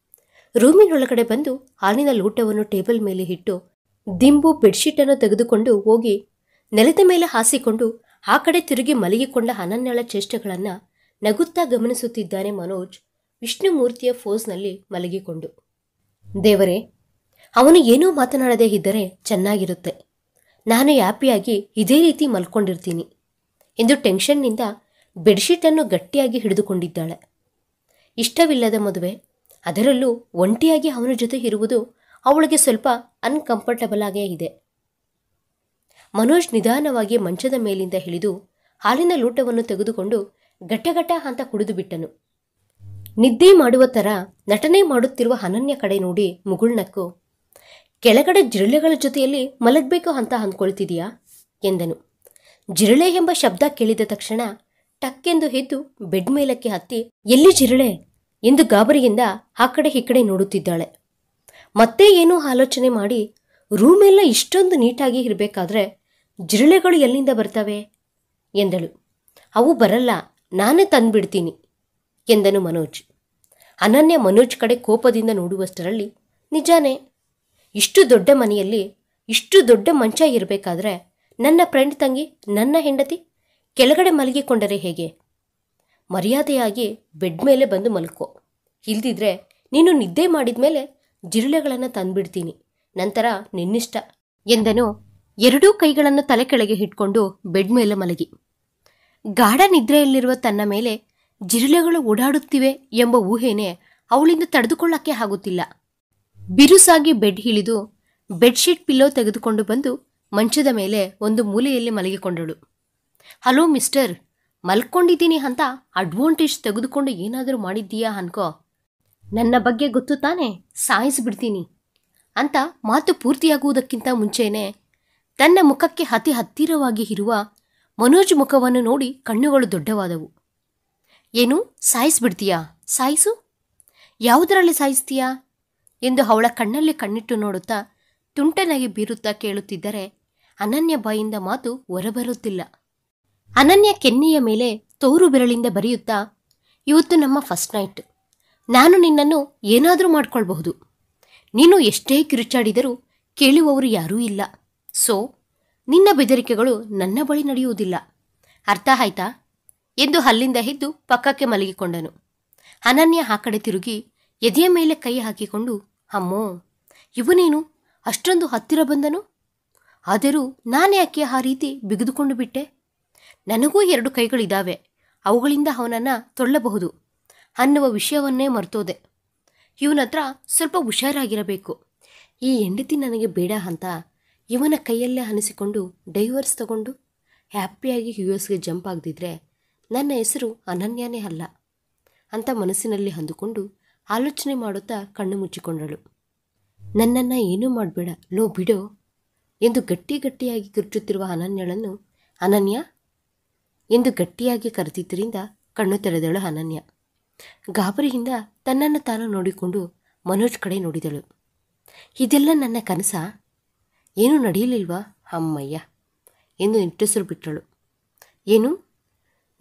ರೂಮಿನೊಳಗಡೆ ಬಂದು ಹಾಲಿನ ಲೋಟವನ್ನು ಟೇಬಲ್ ಮೇಲೆ ಇಟ್ಟು ದಿಂಬು ಬೆಡ್ಶೀಟನ್ನು ತೆಗೆದುಕೊಂಡು ಹೋಗಿ ನೆಲದ ಮೇಲೆ ಹಾಸಿಕೊಂಡು ಆ ಕಡೆ ತಿರುಗಿ ಮಲಗಿಕೊಂಡ ಅನನ್ಯಳ ಚೇಷ್ಟೆಗಳನ್ನು ನಗುತ್ತಾ ಗಮನಿಸುತ್ತಿದ್ದಾನೆ ಮನೋಜ್ ವಿಷ್ಣುಮೂರ್ತಿಯ ಫೋಸ್ನಲ್ಲಿ ಮಲಗಿಕೊಂಡು. ದೇವರೇ, ಅವನು ಏನೂ ಮಾತನಾಡದೇ ಇದ್ದರೆ ಚೆನ್ನಾಗಿರುತ್ತೆ, ನಾನು ಹ್ಯಾಪಿಯಾಗಿ ಇದೇ ರೀತಿ ಮಲ್ಕೊಂಡಿರ್ತೀನಿ ಎಂದು ಟೆನ್ಷನ್ನಿಂದ ಬೆಡ್ಶೀಟನ್ನು ಗಟ್ಟಿಯಾಗಿ ಹಿಡಿದುಕೊಂಡಿದ್ದಾಳೆ. ಇಷ್ಟವಿಲ್ಲದ ಮದುವೆ, ಅದರಲ್ಲೂ ಒಂಟಿಯಾಗಿ ಅವನ ಜೊತೆ ಇರುವುದು ಅವಳಿಗೆ ಸ್ವಲ್ಪ ಅನ್ಕಂಫರ್ಟಬಲ್ ಆಗೇ ಇದೆ. ಮನೋಜ್ ನಿಧಾನವಾಗಿ ಮಂಚದ ಮೇಲಿಂದ ಇಳಿದು ಹಾಲಿನ ಲೋಟವನ್ನು ತೆಗೆದುಕೊಂಡು ಗಟಗಟ ಅಂತ ಕುಡಿದು ಬಿಟ್ಟನು. ನಿದ್ದೆ ಮಾಡುವ ಥರ ನಟನೆ ಮಾಡುತ್ತಿರುವ ಅನನ್ಯ ಕಡೆ ನೋಡಿ ಮುಗುಳ್ನಕ್ಕು, ಕೆಳಗಡೆ ಜಿರಳೆಗಳ ಜೊತೆಯಲ್ಲಿ ಮಲಗಬೇಕು ಅಂತ ಅಂದ್ಕೊಳ್ತಿದೀಯಾ ಎಂದನು. ಜಿರಳೆ ಎಂಬ ಶಬ್ದ ಕೇಳಿದ ತಕ್ಷಣ ಟಕ್ಕೆಂದು ಎದ್ದು ಬೆಡ್ ಮೇಲಕ್ಕೆ ಹತ್ತಿ, ಎಲ್ಲಿ ಜಿರಳೆ ಎಂದು ಗಾಬರಿಯಿಂದ ಆ ಕಡೆ ಈ ಕಡೆ ನೋಡುತ್ತಿದ್ದಾಳೆ. ಮತ್ತೆ ಏನೋ ಆಲೋಚನೆ ಮಾಡಿ, ರೂಮೆಲ್ಲ ಇಷ್ಟೊಂದು ನೀಟಾಗಿ ಇರಬೇಕಾದ್ರೆ ಜಿರಳೆಗಳು ಎಲ್ಲಿಂದ ಬರ್ತವೆ ಎಂದಳು. ಅವು ಬರಲ್ಲ, ನಾನೇ ತಂದುಬಿಡ್ತೀನಿ ಎಂದನು ಮನೋಜ್. ಅನನ್ಯ ಮನೋಜ್ ಕಡೆ ಕೋಪದಿಂದ ನೋಡುವಷ್ಟರಲ್ಲಿ, ನಿಜಾನೇ, ಇಷ್ಟು ದೊಡ್ಡ ಮನೆಯಲ್ಲಿ ಇಷ್ಟು ದೊಡ್ಡ ಮಂಚ ಇರಬೇಕಾದ್ರೆ ನನ್ನ ಫ್ರೆಂಡ್ ತಂಗಿ, ನನ್ನ ಹೆಂಡತಿ ಕೆಳಗಡೆ ಮಲಗಿಕೊಂಡರೆ ಹೇಗೆ? ಮರ್ಯಾದೆಯಾಗಿ ಬೆಡ್ ಮೇಲೆ ಬಂದು ಮಲ್ಕೋ, ಇಲ್ದಿದ್ರೆ ನೀನು ನಿದ್ದೆ ಮಾಡಿದ ಮೇಲೆ ಜಿರಳೆಗಳನ್ನು ತಂದುಬಿಡ್ತೀನಿ, ನಂತರ ನಿನ್ನಿಷ್ಟ ಎಂದನು ಎರಡೂ ಕೈಗಳನ್ನು ತಲೆ ಕೆಳಗೆ ಇಟ್ಕೊಂಡು ಬೆಡ್ ಮೇಲೆ ಮಲಗಿ. ಗಾಢ ನಿದ್ರೆಯಲ್ಲಿರುವ ತನ್ನ ಮೇಲೆ ಜಿರಳೆಗಳು ಓಡಾಡುತ್ತಿವೆ ಎಂಬ ಊಹೆನೇ ಅವಳಿಂದ ತಡೆದುಕೊಳ್ಳಕ್ಕೆ ಆಗುತ್ತಿಲ್ಲ. ಬಿರುಸಾಗಿ ಬೆಡ್ ಇಳಿದು ಬೆಡ್ಶೀಟ್ ಪಿಲ್ಲೋ ತೆಗೆದುಕೊಂಡು ಬಂದು ಮಂಚದ ಮೇಲೆ ಒಂದು ಮೂಲೆಯಲ್ಲಿ ಮಲಗಿಕೊಂಡಳು. ಹಲೋ ಮಿಸ್ಟರ್, ಮಲ್ಕೊಂಡಿದ್ದೀನಿ ಅಂತ ಅಡ್ವಾಂಟೇಜ್ ತೆಗೆದುಕೊಂಡು ಏನಾದರೂ ಮಾಡಿದ್ದೀಯಾ ಅನ್ಕೋ, ನನ್ನ ಬಗ್ಗೆ ಗೊತ್ತು ತಾನೇ, ಸಾಯಿಸಿಬಿಡ್ತೀನಿ ಅಂತ ಮಾತು ಪೂರ್ತಿಯಾಗುವುದಕ್ಕಿಂತ ಮುಂಚೆನೇ ತನ್ನ ಮುಖಕ್ಕೆ ಅತಿ ಹತ್ತಿರವಾಗಿ ಇರುವ ಮನೋಜ್ ಮುಖವನ್ನು ನೋಡಿ ಕಣ್ಣುಗಳು ದೊಡ್ಡವಾದವು. ಏನು ಸಾಯಿಸ್ಬಿಡ್ತೀಯಾ? ಸಾಯಿಸು, ಯಾವುದರಲ್ಲಿ ಸಾಯಿಸ್ತೀಯಾ ಎಂದು ಅವಳ ಕಣ್ಣಲ್ಲಿ ಕಣ್ಣಿಟ್ಟು ನೋಡುತ್ತಾ ತುಂಟನಾಗಿ ಬೀರುತ್ತಾ ಕೇಳುತ್ತಿದ್ದರೆ ಅನನ್ಯ ಬಾಯಿಂದ ಮಾತು ಹೊರಬರುತ್ತಿಲ್ಲ. ಅನನ್ಯ ಕೆನ್ನೆಯ ಮೇಲೆ ತೋರು ಬೆರಳಿಂದ ಬರೆಯುತ್ತಾ, ಇವತ್ತು ನಮ್ಮ ಫಸ್ಟ್ ನೈಟ್, ನಾನು ನಿನ್ನನ್ನು ಏನಾದರೂ ಮಾಡ್ಕೊಳ್ಬಹುದು, ನೀನು ಎಷ್ಟೇ ಕಿರುಚಾಡಿದರೂ ಕೇಳುವವರು ಯಾರೂ ಇಲ್ಲ, ಸೊ ನಿನ್ನ ಬೆದರಿಕೆಗಳು ನನ್ನ ಬಳಿ ನಡೆಯುವುದಿಲ್ಲ, ಅರ್ಥ ಆಯ್ತಾ ಎಂದು ಅಲ್ಲಿಂದ ಎದ್ದು ಪಕ್ಕಕ್ಕೆ ಮಲಗಿಕೊಂಡನು. ಅನನ್ಯ ಆ ಕಡೆ ತಿರುಗಿ ಎದೆಯ ಮೇಲೆ ಕೈ ಹಾಕಿಕೊಂಡು, ಅಮ್ಮೋ, ಇವನೇನು ಅಷ್ಟೊಂದು ಹತ್ತಿರ ಬಂದನು? ಆದರೂ ನಾನು ಯಾಕೆ ಆ ರೀತಿ ಬಿಗಿದುಕೊಂಡು ಬಿಟ್ಟೆ? ನನಗೂ 2 ಕೈಗಳಿದ್ದಾವೆ, ಅವುಗಳಿಂದ ಅವನನ್ನು ತೊಳ್ಳಬಹುದು ಅನ್ನುವ ವಿಷಯವನ್ನೇ ಮರ್ತೋದೆ. ಇವನ ಹತ್ರ ಸ್ವಲ್ಪ ಹುಷಾರಾಗಿರಬೇಕು. ಈ ಹೆಂಡತಿ ನನಗೆ ಬೇಡ ಅಂತ ಇವನ ಕೈಯಲ್ಲೇ ಅನಿಸಿಕೊಂಡು ಡೈವರ್ಸ್ ತಗೊಂಡು ಹ್ಯಾಪಿಯಾಗಿ US ಗೆ ಜಂಪ್ ಆಗದಿದ್ರೆ ನನ್ನ ಹೆಸರು ಅನನ್ಯನೇ ಅಲ್ಲ ಅಂತ ಮನಸ್ಸಿನಲ್ಲಿ ಅಂದುಕೊಂಡು ಆಲೋಚನೆ ಮಾಡುತ್ತಾ ಕಣ್ಣು ಮುಚ್ಚಿಕೊಂಡಳು. ನನ್ನನ್ನು ಏನೂ ಮಾಡಬೇಡ, ಲೋ ಬಿಡೋ ಎಂದು ಗಟ್ಟಿಯಾಗಿ ಕಿರುಚುತ್ತಿರುವ ಅನನ್ಯಳನ್ನು ಅನನ್ಯ ಎಂದು ಗಟ್ಟಿಯಾಗಿ ಕರೆದಿದ್ದರಿಂದ ಕಣ್ಣು ತೆರೆದಳು ಅನನ್ಯ. ಗಾಬರಿಯಿಂದ ತನ್ನನ್ನು ತಾನು ನೋಡಿಕೊಂಡು ಮನೋಜ್ ಕಡೆ ನೋಡಿದಳು. ಇದೆಲ್ಲ ನನ್ನ ಕನಸಾ? ಏನೂ ನಡೆಯಲಿಲ್ವಾ? ಅಮ್ಮಯ್ಯ ಎಂದು ನಿಟ್ಟುಸಿರು ಬಿಟ್ಟಳು. ಏನು,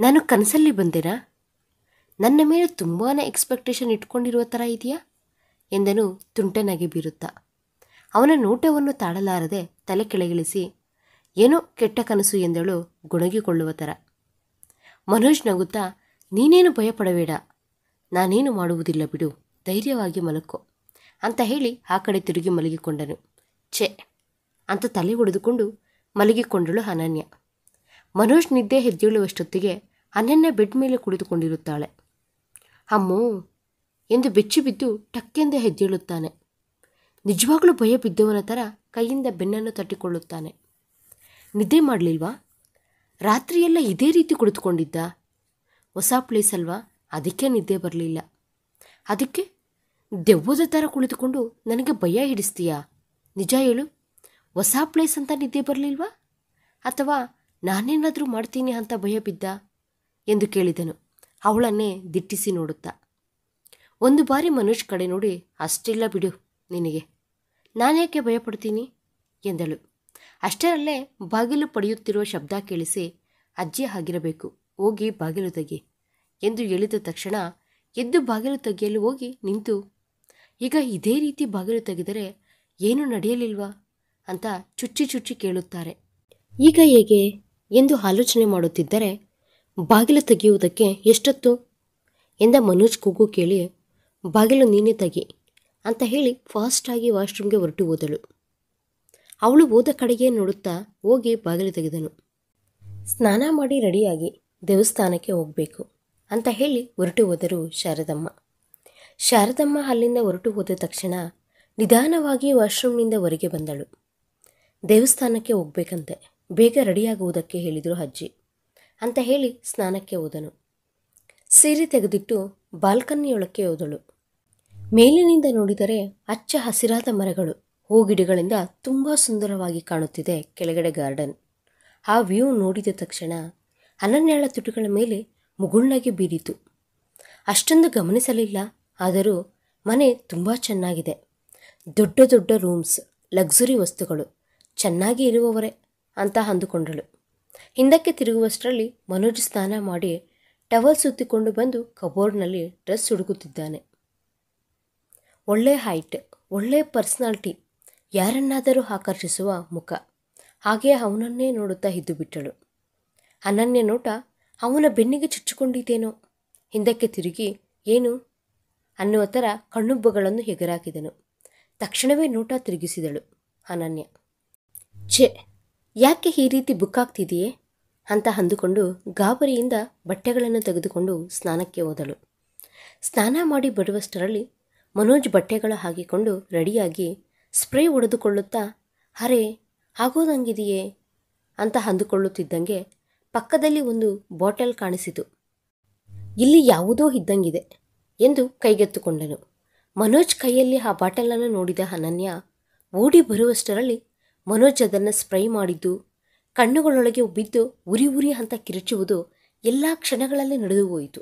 ನಾನು ಕನಸಲ್ಲಿ ಬಂದೆನಾ? ನನ್ನ ಮೇಲೆ ತುಂಬಾ ಎಕ್ಸ್ಪೆಕ್ಟೇಷನ್ ಇಟ್ಕೊಂಡಿರುವ ಥರ ಇದೆಯಾ ಎಂದನು ತುಂಟನಾಗಿ ಬೀರುತ್ತಾ. ಅವನ ನೋಟವನ್ನು ತಾಳಲಾರದೆ ತಲೆ ಕೆಳಗಿಳಿಸಿ, ಏನೋ ಕೆಟ್ಟ ಕನಸು ಎಂದಳು ಗೊಣಗಿಕೊಳ್ಳುವ ಥರ. ಮನೋಜ್ ನಗುತ್ತಾ, ನೀನೇನು ಭಯಪಡಬೇಡ, ನಾನೇನು ಮಾಡುವುದಿಲ್ಲ ಬಿಡು, ಧೈರ್ಯವಾಗಿ ಮಲಕ್ಕೋ ಅಂತ ಹೇಳಿ ಆ ಕಡೆ ತಿರುಗಿ ಮಲಗಿಕೊಂಡನು. ಛೆ ಅಂತ ತಲೆ ಹೊಡೆದುಕೊಂಡು ಮಲಗಿಕೊಂಡಳು ಅನನ್ಯ. ಮನೋಜ್ ನಿದ್ದೆ ಎದ್ದೇಳುವಷ್ಟೊತ್ತಿಗೆ ಅನನ್ಯ ಬೆಡ್ ಮೇಲೆ ಕುಳಿತುಕೊಂಡಿರುತ್ತಾಳೆ. ಅಮ್ಮೋ ಎಂದು ಬೆಚ್ಚಿ ಬಿದ್ದು ಟಕ್ಕೆಂದು ಎದ್ದೇಳುತ್ತಾನೆ. ನಿಜವಾಗ್ಲೂ ಭಯ ಬಿದ್ದವನ ಥರ ಕೈಯಿಂದ ಬೆನ್ನನ್ನು ತಟ್ಟಿಕೊಳ್ಳುತ್ತಾನೆ. ನಿದ್ದೆ ಮಾಡಲಿಲ್ವಾ? ರಾತ್ರಿಯೆಲ್ಲ ಇದೇ ರೀತಿ ಕುಳಿತುಕೊಂಡಿದ್ದ? ಹೊಸ ಪ್ಲೇಸ್ ಅಲ್ವಾ, ಅದಕ್ಕೆ ನಿದ್ದೆ ಬರಲಿಲ್ಲ. ಅದಕ್ಕೆ ದೆವ್ವದ ಥರ ಕುಳಿತುಕೊಂಡು ನನಗೆ ಭಯ ಹಿಡಿಸ್ತೀಯಾ? ನಿಜ ಹೇಳು, ಹೊಸ ಪ್ಲೇಸ್ ಅಂತ ನಿದ್ದೆ ಬರಲಿಲ್ವಾ, ಅಥವಾ ನಾನೇನಾದರೂ ಮಾಡ್ತೀನಿ ಅಂತ ಭಯ ಬಿದ್ದ ಎಂದು ಕೇಳಿದನು ಅವಳನ್ನೇ ದಿಟ್ಟಿಸಿ ನೋಡುತ್ತಾ. ಒಂದು ಬಾರಿ ಮನೋಜ್ ಕಡೆ ನೋಡಿ, ಅಷ್ಟಿಲ್ಲ ಬಿಡು ನಿನಗೆ, ನಾನೇಕೆ ಭಯಪಡ್ತೀನಿ ಎಂದಳು. ಅಷ್ಟರಲ್ಲೇ ಬಾಗಿಲು ಪಡೆಯುತ್ತಿರುವ ಶಬ್ದ ಕೇಳಿಸಿ, ಅಜ್ಜಿ ಆಗಿರಬೇಕು, ಹೋಗಿ ಬಾಗಿಲು ತೆಗಿ ಎಂದು ಹೇಳಿದ ತಕ್ಷಣ ಎದ್ದು ಬಾಗಿಲು ತೆಗೆಯಲು ಹೋಗಿ ನಿಂತು, ಈಗ ಇದೇ ರೀತಿ ಬಾಗಿಲು ತೆಗೆದರೆ ಏನು ನಡೆಯಲಿಲ್ವಾ ಅಂತ ಚುಚ್ಚಿ ಚುಚ್ಚಿ ಕೇಳುತ್ತಾರೆ. ಈಗ ಹೇಗೆ ಎಂದು ಆಲೋಚನೆ ಮಾಡುತ್ತಿದ್ದರೆ, ಬಾಗಿಲು ತೆಗೆಯುವುದಕ್ಕೆ ಎಷ್ಟೊತ್ತು ಎಂದ ಮನೋಜ್ ಕೂಗು ಕೇಳಿ, ಬಾಗಿಲು ನೀನೇ ತೆಗಿ ಅಂತ ಹೇಳಿ ಫಾಸ್ಟಾಗಿ ವಾಶ್ರೂಮ್ಗೆ ಹೊರಟು ಹೋದಳು. ಅವಳು ಹೋದ ಕಡೆಗೆ ನೋಡುತ್ತಾ ಹೋಗಿ ಬಾಗಿಲು ತೆಗೆದನು. ಸ್ನಾನ ಮಾಡಿ ರೆಡಿಯಾಗಿ ದೇವಸ್ಥಾನಕ್ಕೆ ಹೋಗಬೇಕು ಅಂತ ಹೇಳಿ ಹೊರಟು ಹೋದರು ಶಾರದಮ್ಮ. ಶಾರದಮ್ಮ ಅಲ್ಲಿಂದ ಹೊರಟು ಹೋದ ತಕ್ಷಣ ನಿಧಾನವಾಗಿ ವಾಶ್ರೂಮ್ನಿಂದ ಹೊರಗೆ ಬಂದಳು. ದೇವಸ್ಥಾನಕ್ಕೆ ಹೋಗ್ಬೇಕಂತೆ, ಬೇಗ ರೆಡಿಯಾಗುವುದಕ್ಕೆ ಹೇಳಿದರು ಅಜ್ಜಿ ಅಂತ ಹೇಳಿ ಸ್ನಾನಕ್ಕೆ ಹೋದನು. ಸೀರೆ ತೆಗೆದಿಟ್ಟು ಬಾಲ್ಕನಿಯೊಳಕ್ಕೆ ಹೋದಳು. ಮೇಲಿನಿಂದ ನೋಡಿದರೆ ಹಚ್ಚ ಹಸಿರಾದ ಮರಗಳು, ಹೂಗಿಡಗಳಿಂದ ತುಂಬ ಸುಂದರವಾಗಿ ಕಾಣುತ್ತಿದೆ ಕೆಳಗಡೆ ಗಾರ್ಡನ್. ಆ ವ್ಯೂ ನೋಡಿದ ತಕ್ಷಣ ಅನನ್ಯಾಳ ತುಟಿಗಳ ಮೇಲೆ ಮುಗುಳ್ನಾಗಿ ಬೀರಿತು. ಅಷ್ಟೊಂದು ಗಮನಿಸಲಿಲ್ಲ, ಆದರೂ ಮನೆ ತುಂಬ ಚೆನ್ನಾಗಿದೆ. ದೊಡ್ಡ ದೊಡ್ಡ ರೂಮ್ಸ್, ಲಕ್ಸುರಿ ವಸ್ತುಗಳು, ಚೆನ್ನಾಗಿ ಇರುವವರೇ ಅಂತ ಅಂದುಕೊಂಡಳು. ಹಿಂದಕ್ಕೆ ತಿರುಗುವಷ್ಟರಲ್ಲಿ ಮನೋಜ್ ಸ್ನಾನ ಮಾಡಿ ಟವಲ್ ಸುತ್ತಿಕೊಂಡು ಬಂದು ಕಬೋರ್ಡ್ನಲ್ಲಿ ಡ್ರೆಸ್ ಹುಡುಕುತ್ತಿದ್ದಾನೆ. ಒಳ್ಳೆ ಹೈಟ್, ಒಳ್ಳೆ ಪರ್ಸ್ನಾಲಿಟಿ, ಯಾರನ್ನಾದರೂ ಆಕರ್ಷಿಸುವ ಮುಖ. ಹಾಗೆ ಅವನನ್ನೇ ನೋಡುತ್ತಾ ಇದ್ದು ಬಿಟ್ಟಳು. ಅನನ್ಯ ನೋಟ ಅವನ ಬೆನ್ನಿಗೆ ಚುಚ್ಚಿಕೊಂಡಿದ್ದೇನೋ. ಹಿಂದಕ್ಕೆ ತಿರುಗಿ ಏನು ಅನ್ನುವ ಥರ ಕಣ್ಣುಬ್ಬಗಳನ್ನು ಎಗರಾಕಿದನು. ತಕ್ಷಣವೇ ನೋಟ ತಿರುಗಿಸಿದಳು ಅನನ್ಯ. ಛೆ, ಯಾಕೆ ಈ ರೀತಿ ಬುಕ್ಕಾಗ್ತಿದೆಯೇ ಅಂತ ಅಂದುಕೊಂಡು ಗಾಬರಿಯಿಂದ ಬಟ್ಟೆಗಳನ್ನು ತೆಗೆದುಕೊಂಡು ಸ್ನಾನಕ್ಕೆ ಹೋದಳು. ಸ್ನಾನ ಮಾಡಿ ಬರುವಷ್ಟರಲ್ಲಿ ಮನೋಜ್ ಬಟ್ಟೆಗಳ ಹಾಕಿಕೊಂಡು ರೆಡಿಯಾಗಿ ಸ್ಪ್ರೇ ಹೊಡೆದುಕೊಳ್ಳುತ್ತಾ, ಅರೆ ಆಗೋದಂಗಿದೆಯೇ ಅಂತ ಅಂದುಕೊಳ್ಳುತ್ತಿದ್ದಂಗೆ ಪಕ್ಕದಲ್ಲಿ ಒಂದು ಬಾಟಲ್ ಕಾಣಿಸಿತು. ಇಲ್ಲಿ ಯಾವುದೋ ಇದ್ದಂಗಿದೆ ಎಂದು ಕೈಗೆತ್ತುಕೊಂಡನು. ಮನೋಜ್ ಕೈಯಲ್ಲಿ ಆ ಬಾಟಲನ್ನು ನೋಡಿದ ಅನನ್ಯ ಓಡಿ ಬರುವಷ್ಟರಲ್ಲಿ ಮನೋಜ್ ಅದನ್ನು ಸ್ಪ್ರೈ ಮಾಡಿದ್ದು, ಕಣ್ಣುಗಳೊಳಗೆ ಬಿದ್ದು ಉರಿ ಉರಿ ಅಂತ ಕಿರುಚುವುದು ಎಲ್ಲ ಕ್ಷಣಗಳಲ್ಲಿ ನಡೆದು ಹೋಯಿತು.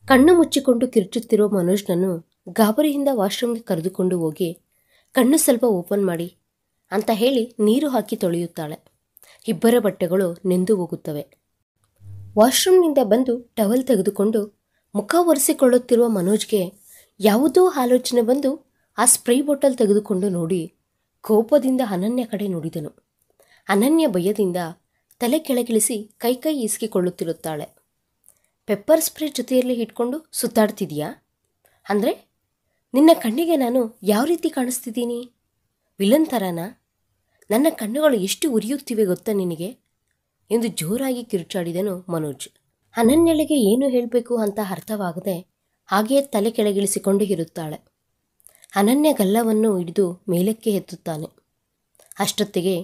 ಕಣ್ಣು ಮುಚ್ಚಿಕೊಂಡು ಕಿರುಚುತ್ತಿರುವ ಮನೋಜ್ನನ್ನು ಗಾಬರಿಯಿಂದ ವಾಶ್ರೂಮ್ಗೆ ಕರೆದುಕೊಂಡು ಹೋಗಿ, ಕಣ್ಣು ಸ್ವಲ್ಪ ಓಪನ್ ಮಾಡಿ ಅಂತ ಹೇಳಿ ನೀರು ಹಾಕಿ ತೊಳೆಯುತ್ತಾಳೆ. ಇಬ್ಬರ ಬಟ್ಟೆಗಳು ನೆಂದು ಹೋಗುತ್ತವೆ. ವಾಶ್ರೂಮ್ನಿಂದ ಬಂದು ಟವಲ್ ತೆಗೆದುಕೊಂಡು ಮುಖ ಒರೆಸಿಕೊಳ್ಳುತ್ತಿರುವ ಮನೋಜ್ಗೆ ಯಾವುದೋ ಆಲೋಚನೆ ಬಂದು ಆ ಸ್ಪ್ರೇ ಬಾಟಲ್ ತೆಗೆದುಕೊಂಡು ನೋಡಿ ಕೋಪದಿಂದ ಅನನ್ಯ ಕಡೆ ನೋಡಿದನು. ಅನನ್ಯ ಭಯದಿಂದ ತಲೆ ಕೆಳಗಿಳಿಸಿ ಕೈ ಈಸ್ಕಿಕೊಳ್ಳುತ್ತಿರುತ್ತಾಳೆ. ಪೆಪ್ಪರ್ ಸ್ಪ್ರೇ ಜೊತೆಯಲ್ಲಿ ಇಟ್ಕೊಂಡು ಸುತ್ತಾಡ್ತಿದೀಯಾ? ಅಂದರೆ ನಿನ್ನ ಕಣ್ಣಿಗೆ ನಾನು ಯಾವ ರೀತಿ ಕಾಣಿಸ್ತಿದ್ದೀನಿ? ವಿಲನ್ ಥರನಾ? ನನ್ನ ಕಣ್ಣುಗಳು ಎಷ್ಟು ಉರಿಯುತ್ತಿವೆ ಗೊತ್ತಾ ನಿನಗೆ ಎಂದು ಜೋರಾಗಿ ಕಿರುಚಾಡಿದನು ಮನೋಜ್. ಅನನ್ಯಳಿಗೆ ಏನು ಹೇಳಬೇಕು ಅಂತ ಅರ್ಥವಾಗದೆ ಹಾಗೆಯೇ ತಲೆ ಕೆಳಗಿಳಿಸಿಕೊಂಡು ಇರುತ್ತಾಳೆ. ಅನನ್ಯ ಗಲ್ಲವನ್ನು ಹಿಡಿದು ಮೇಲಕ್ಕೆ ಎತ್ತುತ್ತಾನೆ. ಅಷ್ಟೊತ್ತಿಗೆ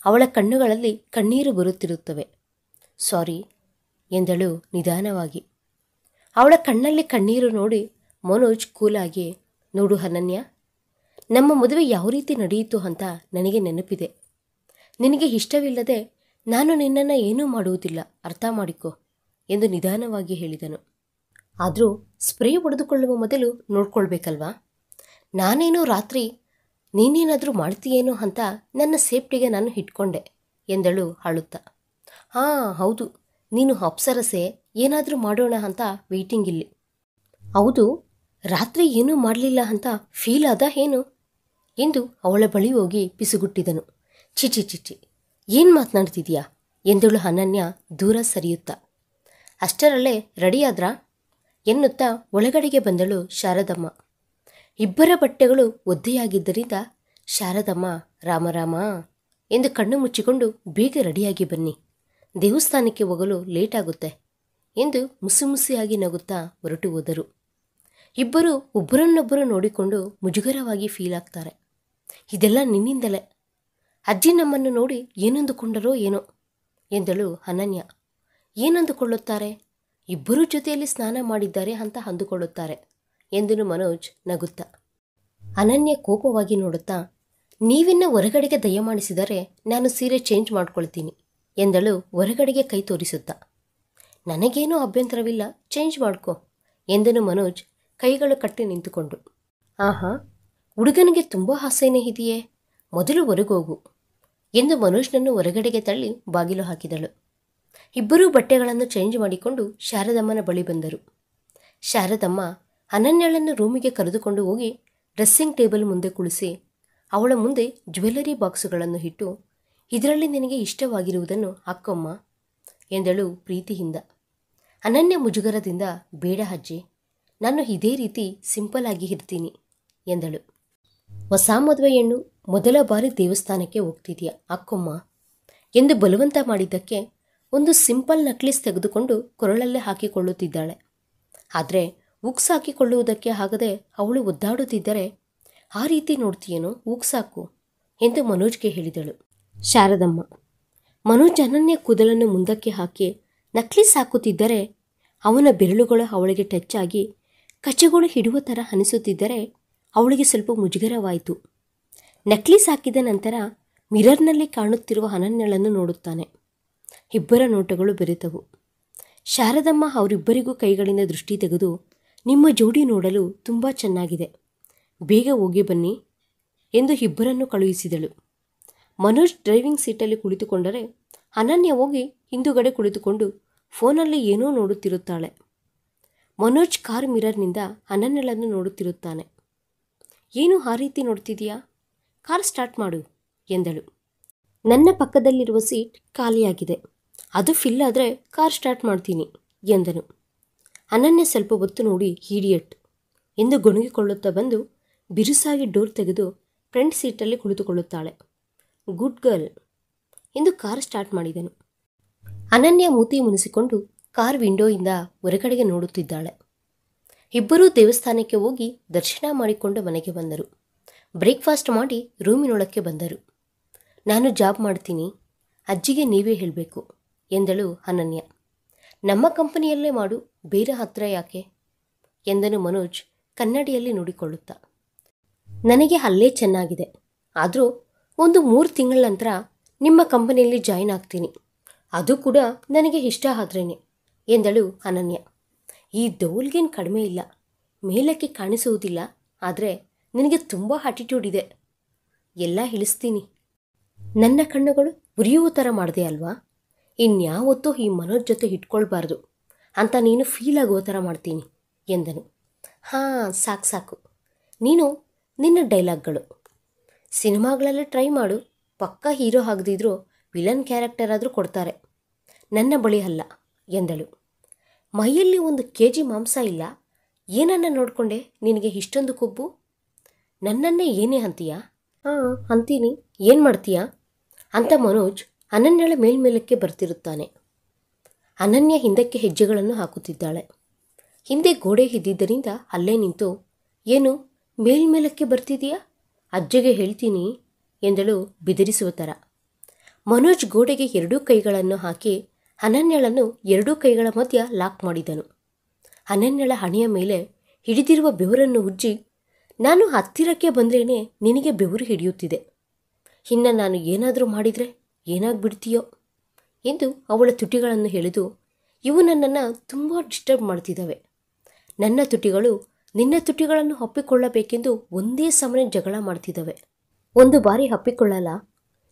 ಅವಳ ಕಣ್ಣುಗಳಲ್ಲಿ ಕಣ್ಣೀರು ಬರುತ್ತಿರುತ್ತವೆ. ಸಾರಿ ಎಂದಳು ನಿಧಾನವಾಗಿ. ಅವಳ ಕಣ್ಣಲ್ಲಿ ಕಣ್ಣೀರು ನೋಡಿ ಮನೋಜ್ ಕೂಲಾಗಿ, ನೋಡು ಅನನ್ಯ, ನಮ್ಮ ಮದುವೆ ಯಾವ ರೀತಿ ನಡೆಯಿತು ಅಂತ ನನಗೆ ನೆನಪಿದೆ. ನಿನಗೆ ಇಷ್ಟವಿಲ್ಲದೆ ನಾನು ನಿನ್ನನ್ನು ಏನೂ ಮಾಡುವುದಿಲ್ಲ, ಅರ್ಥ ಮಾಡಿಕೊ ಎಂದು ನಿಧಾನವಾಗಿ ಹೇಳಿದನು. ಆದರೂ ಸ್ಪ್ರೇ ಹೊಡೆದುಕೊಳ್ಳುವ ಮೊದಲು ನೋಡ್ಕೊಳ್ಬೇಕಲ್ವಾ? ನಾನೇನೋ ರಾತ್ರಿ ನೀನೇನಾದರೂ ಮಾಡ್ತೀಯೇನೋ ಅಂತ ನನ್ನ ಸೇಫ್ಟಿಗೆ ನಾನು ಇಟ್ಕೊಂಡೆ ಎಂದಳು ಅಳುತ್ತಾ. ಹಾಂ ಹೌದು, ನೀನು ಅಪ್ಸರಸೆ, ಏನಾದರೂ ಮಾಡೋಣ ಅಂತ ವೆಯ್ಟಿಂಗ್ ಇಲ್ಲಿ. ಹೌದು, ರಾತ್ರಿ ಏನೂ ಮಾಡಲಿಲ್ಲ ಅಂತ ಫೀಲ್ ಆದ ಏನು ಎಂದು ಅವಳ ಬಳಿ ಹೋಗಿ ಪಿಸುಗುಟ್ಟಿದನು. ಚಿಚಿ ಚಿಚಿ, ಏನು ಮಾತನಾಡ್ತಿದ್ಯಾ ಎಂದಳು ಅನನ್ಯ ದೂರ ಸರಿಯುತ್ತಾ. ಅಷ್ಟರಲ್ಲೇ ರೆಡಿಯಾದ್ರಾ ಎನ್ನುತ್ತಾ ಒಳಗಡೆಗೆ ಬಂದಳು ಶಾರದಮ್ಮ. ಇಬ್ಬರ ಬಟ್ಟೆಗಳು ಒದ್ದೆಯಾಗಿದ್ದರಿಂದ ಶಾರದಮ್ಮ ರಾಮರಾಮ ಎಂದು ಕಣ್ಣು ಮುಚ್ಚಿಕೊಂಡು ಬೇಗ ರೆಡಿಯಾಗಿ ಬನ್ನಿ, ದೇವಸ್ಥಾನಕ್ಕೆ ಹೋಗಲು ಲೇಟಾಗುತ್ತೆ ಎಂದು ಮುಸಿಯಾಗಿ ನಗುತ್ತಾ ಹೊರಟು ಹೋದರು. ಇಬ್ಬರು ಒಬ್ಬರನ್ನೊಬ್ಬರು ನೋಡಿಕೊಂಡು ಮುಜುಗರವಾಗಿ ಫೀಲ್ ಆಗ್ತಾರೆ. ಇದೆಲ್ಲ ನಿನ್ನಿಂದಲೇ, ಅಜ್ಜಿ ನಮ್ಮನ್ನು ನೋಡಿ ಏನಂದುಕೊಂಡರೋ ಏನೋ ಎಂದಳು ಅನನ್ಯ. ಏನಂದುಕೊಳ್ಳುತ್ತಾರೆ? ಇಬ್ಬರೂ ಜೊತೆಯಲ್ಲಿ ಸ್ನಾನ ಮಾಡಿದ್ದಾರೆ ಅಂತ ಅಂದುಕೊಳ್ಳುತ್ತಾರೆ ಎಂದನು ಮನೋಜ್ ನಗುತ್ತಾ. ಅನನ್ಯ ಕೋಪವಾಗಿ ನೋಡುತ್ತಾ, ನೀವಿನ್ನ ಹೊರಗಡೆಗೆ ದಯಮಾಡಿಸಿದರೆ ನಾನು ಸೀರೆ ಚೇಂಜ್ ಮಾಡ್ಕೊಳ್ತೀನಿ ಎಂದಳು ಹೊರಗಡೆಗೆ ಕೈ ತೋರಿಸುತ್ತಾ. ನನಗೇನೂ ಅಭ್ಯಂತರವಿಲ್ಲ, ಚೇಂಜ್ ಮಾಡ್ಕೊ ಎಂದನು ಮನೋಜ್ ಕೈಗಳು ಕಟ್ಟಿ ನಿಂತುಕೊಂಡು. ಆಹಾ, ಹುಡುಗನಿಗೆ ತುಂಬ ಆಸೆನೇ ಇದೆಯೇ, ಮೊದಲು ಹೊರಗೋಗು ಎಂದು ಮನೋಜ್ನನ್ನು ಹೊರಗಡೆಗೆ ತಳ್ಳಿ ಬಾಗಿಲು ಹಾಕಿದಳು. ಇಬ್ಬರೂ ಬಟ್ಟೆಗಳನ್ನು ಚೇಂಜ್ ಮಾಡಿಕೊಂಡು ಶಾರದಮ್ಮನ ಬಳಿ ಬಂದರು. ಶಾರದಮ್ಮ ಅನನ್ಯಳನ್ನು ರೂಮಿಗೆ ಕರೆದುಕೊಂಡು ಹೋಗಿ ಡ್ರೆಸ್ಸಿಂಗ್ ಟೇಬಲ್ ಮುಂದೆ ಕುಳಿಸಿ ಅವಳ ಮುಂದೆ ಜ್ಯುವೆಲ್ಲರಿ ಬಾಕ್ಸುಗಳನ್ನು ಇಟ್ಟು, ಇದರಲ್ಲಿ ನಿನಗೆ ಇಷ್ಟವಾಗಿರುವುದನ್ನು ಹಾಕೊಮ್ಮ ಎಂದಳು ಪ್ರೀತಿಯಿಂದ. ಅನನ್ಯ ಮುಜುಗರದಿಂದ, ಬೇಡ ಅಜ್ಜಿ, ನಾನು ಇದೇ ರೀತಿ ಸಿಂಪಲ್ ಆಗಿ ಇರ್ತೀನಿ ಎಂದಳು. ಹೊಸ ಮದುವೆ ಹೆಣ್ಣು ಮೊದಲ ಬಾರಿ ದೇವಸ್ಥಾನಕ್ಕೆ ಹೋಗ್ತಿದೆಯಾ, ಹಾಕೊಮ್ಮ ಎಂದು ಬಲವಂತ ಮಾಡಿದ್ದಕ್ಕೆ ಒಂದು ಸಿಂಪಲ್ ನಕ್ಲಿಸ್ ತೆಗೆದುಕೊಂಡು ಕೊರಳಲ್ಲೇ ಹಾಕಿಕೊಳ್ಳುತ್ತಿದ್ದಾಳೆ. ಆದರೆ ಉಕ್ಸ್ ಹಾಕಿಕೊಳ್ಳುವುದಕ್ಕೆ ಆಗದೆ ಅವಳು ಒದ್ದಾಡುತ್ತಿದ್ದರೆ, ಆ ರೀತಿ ನೋಡ್ತೀಯೇನೋ, ಉಕ್ಸಾಕು ಎಂದು ಮನೋಜ್ಗೆ ಹೇಳಿದಳು. ಶಾರದಮ್ಮ ಮನೋಜ್ ಅನನ್ಯ ಕೂದಲನ್ನು ಮುಂದಕ್ಕೆ ಹಾಕಿ ನಕ್ಲಿಸ್ ಹಾಕುತ್ತಿದ್ದರೆ ಅವನ ಬೆರಳುಗಳು ಅವಳಿಗೆ ಟಚ್ ಆಗಿ ಕಚ್ಚೆಗಳು ಹಿಡುವ ಥರ ಅನಿಸುತ್ತಿದ್ದರೆ ಅವಳಿಗೆ ಸ್ವಲ್ಪ ಮುಜುಗರವಾಯಿತು. ನಕ್ಲಿಸ್ ಹಾಕಿದ ನಂತರ ಮಿರರ್ನಲ್ಲಿ ಕಾಣುತ್ತಿರುವ ಅನನ್ಯಳನ್ನು ನೋಡುತ್ತಾನೆ. ಇಬ್ಬರ ನೋಟಗಳು ಬೆರೆತವು. ಶಾರದಮ್ಮ ಅವರಿಬ್ಬರಿಗೂ ಕೈಗಳಿಂದ ದೃಷ್ಟಿ ತೆಗೆದು, ನಿಮ್ಮ ಜೋಡಿ ನೋಡಲು ತುಂಬ ಚೆನ್ನಾಗಿದೆ, ಬೇಗ ಹೋಗಿ ಬನ್ನಿ ಎಂದು ಇಬ್ಬರನ್ನು ಕಳುಹಿಸಿದಳು. ಮನೋಜ್ ಡ್ರೈವಿಂಗ್ ಸೀಟಲ್ಲಿ ಕುಳಿತುಕೊಂಡರೆ ಅನನ್ಯ ಹೋಗಿ ಹಿಂದುಗಡೆ ಕುಳಿತುಕೊಂಡು ಫೋನಲ್ಲಿ ಏನೋ ನೋಡುತ್ತಿರುತ್ತಾಳೆ. ಮನೋಜ್ ಕಾರ್ ಮಿರರ್ನಿಂದ ಅನನ್ಯಳನ್ನು ನೋಡುತ್ತಿರುತ್ತಾನೆ. ಏನು ಆ ರೀತಿ ನೋಡ್ತಿದೀಯಾ, ಕಾರ್ ಸ್ಟಾರ್ಟ್ ಮಾಡು ಎಂದಳು. ನನ್ನ ಪಕ್ಕದಲ್ಲಿರುವ ಸೀಟ್ ಖಾಲಿಯಾಗಿದೆ, ಅದು ಫಿಲ್ ಆದರೆ ಕಾರ್ ಸ್ಟಾರ್ಟ್ ಮಾಡ್ತೀನಿ ಎಂದನು. ಅನನ್ಯ ಸ್ವಲ್ಪ ಹೊತ್ತು ನೋಡಿ ಈಡಿಯಟ್ ಎಂದು ಗೊಣಗಿಕೊಳ್ಳುತ್ತಾ ಬಂದು ಬಿರುಸಾಗಿ ಡೋರ್ ತೆಗೆದು ಫ್ರಂಟ್ ಸೀಟಲ್ಲಿ ಕುಳಿತುಕೊಳ್ಳುತ್ತಾಳೆ. ಗುಡ್ ಗರ್ಲ್ ಎಂದು ಕಾರ್ ಸ್ಟಾರ್ಟ್ ಮಾಡಿದನು. ಅನನ್ಯ ಮೂತಿ ಮುನಿಸಿಕೊಂಡು ಕಾರ್ ವಿಂಡೋಯಿಂದ ಹೊರಗಡೆಗೆ ನೋಡುತ್ತಿದ್ದಾಳೆ. ಇಬ್ಬರೂ ದೇವಸ್ಥಾನಕ್ಕೆ ಹೋಗಿ ದರ್ಶನ ಮಾಡಿಕೊಂಡು ಮನೆಗೆ ಬಂದರು. ಬ್ರೇಕ್ಫಾಸ್ಟ್ ಮಾಡಿ ರೂಮಿನೊಳಕ್ಕೆ ಬಂದರು. ನಾನು ಜಾಬ್ ಮಾಡ್ತೀನಿ, ಅಜ್ಜಿಗೆ ನೀವೇ ಹೇಳಬೇಕು ಎಂದಳು ಅನನ್ಯ. ನಮ್ಮ ಕಂಪನಿಯಲ್ಲೇ ಮಾಡು, ಬೇರೆ ಹತ್ರ ಯಾಕೆ ಎಂದನು ಮನೋಜ್ ಕನ್ನಡಿಯಲ್ಲಿ ನೋಡಿಕೊಳ್ಳುತ್ತಾ. ನನಗೆ ಅಲ್ಲೇ ಚೆನ್ನಾಗಿದೆ, ಆದರೂ ಒಂದು 3 ತಿಂಗಳ ನಂತರ ನಿಮ್ಮ ಕಂಪನಿಯಲ್ಲಿ ಜಾಯಿನ್ ಆಗ್ತೀನಿ, ಅದು ಕೂಡ ನನಗೆ ಇಷ್ಟ ಆದ್ರೇನೆ ಎಂದಳು ಅನನ್ಯ. ಈ ದೌಲ್ಗೇನು ಕಡಿಮೆ ಇಲ್ಲ, ಮೇಲಕ್ಕೆ ಕಾಣಿಸುವುದಿಲ್ಲ, ಆದರೆ ನಿನಗೆ ತುಂಬ ಆಟಿಟ್ಯೂಡ್ ಇದೆ, ಎಲ್ಲ ಇಳಿಸ್ತೀನಿ. ನನ್ನ ಕಣ್ಣುಗಳು ಉರಿಯುವ ಥರ ಮಾಡಿದೆ ಅಲ್ವಾ, ಇನ್ಯಾವತ್ತೂ ಈ ಮನೋಜ್ ಜೊತೆ ಇಟ್ಕೊಳ್ಬಾರ್ದು ಅಂತ ನೀನು ಫೀಲ್ ಆಗುವ ಥರ ಮಾಡ್ತೀನಿ ಎಂದನು. ಹಾಂ ಸಾಕು, ನೀನು ನಿನ್ನ ಡೈಲಾಗ್ಗಳು ಸಿನಿಮಾಗಳಲ್ಲಿ ಟ್ರೈ ಮಾಡು, ಪಕ್ಕಾ ಹೀರೋ ಆಗದಿದ್ರೂ ವಿಲನ್ ಕ್ಯಾರೆಕ್ಟರ್ ಆದರೂ ಕೊಡ್ತಾರೆ, ನನ್ನ ಬಳಿ ಅಲ್ಲ ಎಂದಳು. ಮೈಯಲ್ಲಿ 1 kg ಮಾಂಸ ಇಲ್ಲ, ಏನನ್ನ ನೋಡಿಕೊಂಡೆ ನಿನಗೆ ಇಷ್ಟೊಂದು ಕೊಬ್ಬು, ನನ್ನನ್ನೇ ಏನೇ ಅಂತೀಯಾ? ಹಾಂ ಅಂತೀನಿ, ಏನು ಮಾಡ್ತೀಯಾ ಅಂತ ಮನೋಜ್ ಅನನ್ಯಳ ಮೇಲ್ಮೇಲಕ್ಕೆ ಬರ್ತಿರುತ್ತಾನೆ. ಅನನ್ಯ ಹಿಂದಕ್ಕೆ ಹೆಜ್ಜೆಗಳನ್ನು ಹಾಕುತ್ತಿದ್ದಾಳೆ. ಹಿಂದೆ ಗೋಡೆ ಇದ್ದಿದ್ದರಿಂದ ಅಲ್ಲೇ ನಿಂತು, ಏನು ಮೇಲ್ಮೇಲಕ್ಕೆ ಬರ್ತಿದೀಯಾ, ಅಜ್ಜಗೆ ಹೇಳ್ತೀನಿ ಎಂದಳು ಬೆದರಿಸುವ ಥರ. ಮನೋಜ್ ಗೋಡೆಗೆ 2 ಕೈಗಳನ್ನು ಹಾಕಿ ಅನನ್ಯಳನ್ನು 2 ಕೈಗಳ ಮಧ್ಯ ಲಾಕ್ ಮಾಡಿದನು. ಅನನ್ಯಳ ಹಣೆಯ ಮೇಲೆ ಹಿಡಿದಿರುವ ಬೆವರನ್ನು ಉಜ್ಜಿ, ನಾನು ಹತ್ತಿರಕ್ಕೆ ಬಂದ್ರೇ ನಿನಗೆ ಬೆವರು ಹಿಡಿಯುತ್ತಿದೆ, ಇನ್ನು ನಾನು ಏನಾದರೂ ಮಾಡಿದರೆ ಏನಾಗ್ಬಿಡ್ತೀಯೋ ಎಂದು ಅವಳ ತುಟಿಗಳನ್ನು ಎಳೆದು, ಇವು ನನ್ನನ್ನು ತುಂಬ ಡಿಸ್ಟರ್ಬ್ ಮಾಡ್ತಿದ್ದಾವೆ, ನನ್ನ ತುಟಿಗಳು ನಿನ್ನ ತುಟಿಗಳನ್ನು ಒಪ್ಪಿಕೊಳ್ಳಬೇಕೆಂದು ಒಂದೇ ಸಮನೆ ಜಗಳ ಮಾಡ್ತಿದ್ದಾವೆ ಒಂದು ಬಾರಿ ಅಪ್ಪಿಕೊಳ್ಳಲ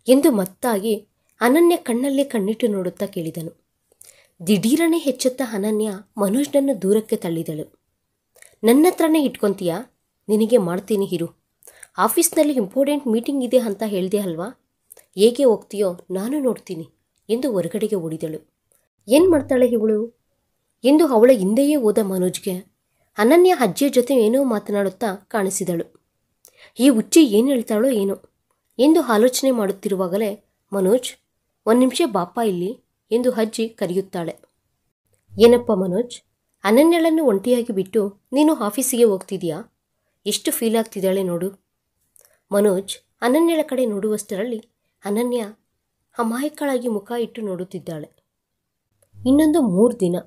ಎಂದು ಮತ್ತಾಗಿ ಅನನ್ಯ ಕಣ್ಣಲ್ಲೇ ಕಣ್ಣಿಟ್ಟು ನೋಡುತ್ತಾ ಕೇಳಿದನು. ದಿಢೀರನೆ ಹೆಚ್ಚುತ್ತ ಅನನ್ಯ ಮನೋಜ್ನನ್ನು ದೂರಕ್ಕೆ ತಳ್ಳಿದಳು. ನನ್ನ ಹತ್ರನೇ ಇಟ್ಕೊತೀಯಾ? ನಿನಗೆ ಮಾಡ್ತೀನಿ ಇರು. ಆಫೀಸ್ನಲ್ಲಿ ಇಂಪಾರ್ಟೆಂಟ್ ಮೀಟಿಂಗ್ ಇದೆ ಅಂತ ಹೇಳಿದೆ ಅಲ್ವಾ? ಹೇಗೆ ಹೋಗ್ತೀಯೋ ನಾನು ನೋಡ್ತೀನಿ ಎಂದು ಹೊರಗಡೆಗೆ ಓಡಿದಳು. ಏನು ಮಾಡ್ತಾಳೆ ಇವಳು ಎಂದು ಅವಳ ಹಿಂದೆಯೇ ಹೋದ ಮನೋಜ್ಗೆ ಅನನ್ಯ ಅಜ್ಜಿಯ ಜೊತೆ ಏನೋ ಮಾತನಾಡುತ್ತಾ ಕಾಣಿಸಿದಳು. ಈ ಹುಚ್ಚಿ ಏನು ಹೇಳ್ತಾಳೋ ಏನೋ ಎಂದು ಆಲೋಚನೆ ಮಾಡುತ್ತಿರುವಾಗಲೇ ಮನೋಜ್, ಒಂದು ನಿಮಿಷ ಬಾಪ ಇಲ್ಲಿ ಎಂದು ಅಜ್ಜಿ ಕರೆಯುತ್ತಾಳೆ. ಏನಪ್ಪ ಮನೋಜ್, ಅನನ್ಯಳನ್ನು ಒಂಟಿಯಾಗಿ ಬಿಟ್ಟು ನೀನು ಆಫೀಸಿಗೆ ಹೋಗ್ತಿದೀಯಾ? ಎಷ್ಟು ಫೀಲ್ ಆಗ್ತಿದ್ದಾಳೆ ನೋಡು. ಮನೋಜ್ ಅನನ್ಯಳ ಕಡೆ ನೋಡುವಷ್ಟರಲ್ಲಿ ಅನನ್ಯ ಅಮಾಯಕಳಾಗಿ ಮುಖ ಇಟ್ಟು ನೋಡುತ್ತಿದ್ದಾಳೆ. ಇನ್ನೊಂದು 3 ದಿನ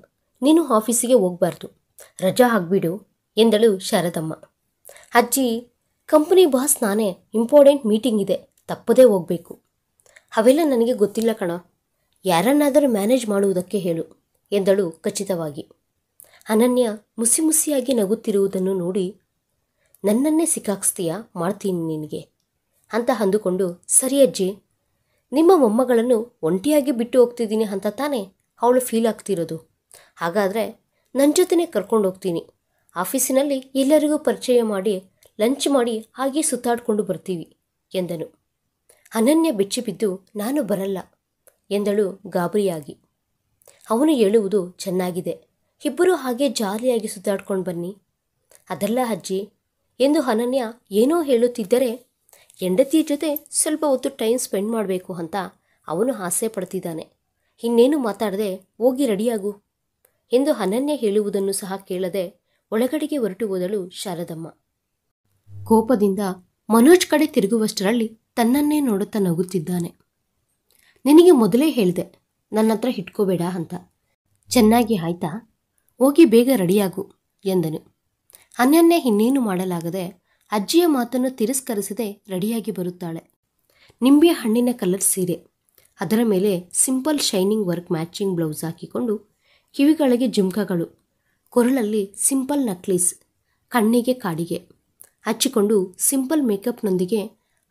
ನೀನು ಆಫೀಸಿಗೆ ಹೋಗಬಾರ್ದು, ರಜಾ ಹಾಕ್ಬಿಡು ಎಂದಳು ಶಾರದಮ್ಮ. ಅಜ್ಜಿ, ಕಂಪನಿ ಬಾಸ್ ನಾನೇ, ಇಂಪಾರ್ಟೆಂಟ್ ಮೀಟಿಂಗ್ ಇದೆ, ತಪ್ಪದೇ ಹೋಗಬೇಕು. ಅವೆಲ್ಲ ನನಗೆ ಗೊತ್ತಿಲ್ಲ ಕಣ, ಯಾರನ್ನಾದರೂ ಮ್ಯಾನೇಜ್ ಮಾಡುವುದಕ್ಕೆ ಹೇಳು ಎಂದಳು ಖಚಿತವಾಗಿ. ಅನನ್ಯ ಮುಸಿ ಮುಸಿಯಾಗಿ ನಗುತ್ತಿರುವುದನ್ನು ನೋಡಿ, ನನ್ನನ್ನೇ ಸಿಕ್ಕಾಕ್ಸ್ತೀಯಾ, ಮಾಡ್ತೀನಿ ನಿನಗೆ ಅಂತ ಅಂದುಕೊಂಡು, ಸರಿ ಅಜ್ಜಿ, ನಿಮ್ಮ ಮೊಮ್ಮಗಳನ್ನು ಒಂಟಿಯಾಗಿ ಬಿಟ್ಟು ಹೋಗ್ತಿದ್ದೀನಿ ಅಂತ ತಾನೇ ಅವಳು ಫೀಲ್ ಆಗ್ತಿರೋದು. ಹಾಗಾದರೆ ನನ್ನ ಜೊತೆನೇ ಕರ್ಕೊಂಡು ಹೋಗ್ತೀನಿ. ಆಫೀಸಿನಲ್ಲಿ ಎಲ್ಲರಿಗೂ ಪರಿಚಯ ಮಾಡಿ ಲಂಚ್ ಮಾಡಿ ಹಾಗೆ ಸುತ್ತಾಡಿಕೊಂಡು ಬರ್ತೀವಿ ಎಂದನು. ಅನನ್ಯ ಬೆಚ್ಚಿಬಿದ್ದು, ನಾನು ಬರಲ್ಲ ಎಂದಳು ಗಾಬರಿಯಾಗಿ. ಅವನು ಹೇಳುವುದು ಚೆನ್ನಾಗಿದೆ, ಇಬ್ಬರೂ ಹಾಗೆ ಜಾಲಿಯಾಗಿ ಸುತ್ತಾಡ್ಕೊಂಡು ಬನ್ನಿ. ಅದಲ್ಲ ಅಜ್ಜಿ ಎಂದು ಅನನ್ಯ ಏನೋ ಹೇಳುತ್ತಿದ್ದರೆ, ಹೆಂಡತಿಯ ಜೊತೆ ಸ್ವಲ್ಪ ಹೊತ್ತು ಟೈಮ್ ಸ್ಪೆಂಡ್ ಮಾಡಬೇಕು ಅಂತ ಅವನು ಆಸೆ ಪಡ್ತಿದ್ದಾನೆ. ಇನ್ನೇನು ಮಾತಾಡದೆ ಹೋಗಿ ರೆಡಿಯಾಗು ಎಂದು ಅನನ್ಯ ಹೇಳುವುದನ್ನು ಸಹ ಕೇಳದೆ ಒಳಗಡೆಗೆ ಹೊರಟು ಹೋದಳು ಶಾರದಮ್ಮ. ಕೋಪದಿಂದ ಮನೋಜ್ ಕಡೆ ತಿರುಗುವಷ್ಟರಲ್ಲಿ ತನ್ನನ್ನೇ ನೋಡುತ್ತಾ ನಗುತ್ತಿದ್ದಾನೆ. ನಿನಗೆ ಮೊದಲೇ ಹೇಳಿದೆ ನನ್ನ ಹತ್ರ ಇಟ್ಕೋಬೇಡ ಅಂತ, ಚೆನ್ನಾಗಿ ಆಯ್ತಾ? ಹೋಗಿ ಬೇಗ ರೆಡಿಯಾಗು ಎಂದನು. ಅನನ್ಯ ಇನ್ನೇನು ಮಾಡಲಾಗದೆ ಅಜ್ಜಿಯ ಮಾತನ್ನು ತಿರಸ್ಕರಿಸದೆ ರೆಡಿಯಾಗಿ ಬರುತ್ತಾಳೆ. ನಿಂಬೆ ಹಣ್ಣಿನ ಕಲರ್ ಸೀರೆ, ಅದರ ಮೇಲೆ simple shining work matching blouse ಹಾಕಿಕೊಂಡು, ಕಿವಿಗಳಿಗೆ ಜುಮ್ಕಗಳು, ಕೊರಳಲ್ಲಿ ಸಿಂಪಲ್ ನಕ್ಲೀಸ್, ಕಣ್ಣಿಗೆ ಕಾಡಿಗೆ ಹಚ್ಚಿಕೊಂಡು, ಸಿಂಪಲ್ ಮೇಕಪ್ನೊಂದಿಗೆ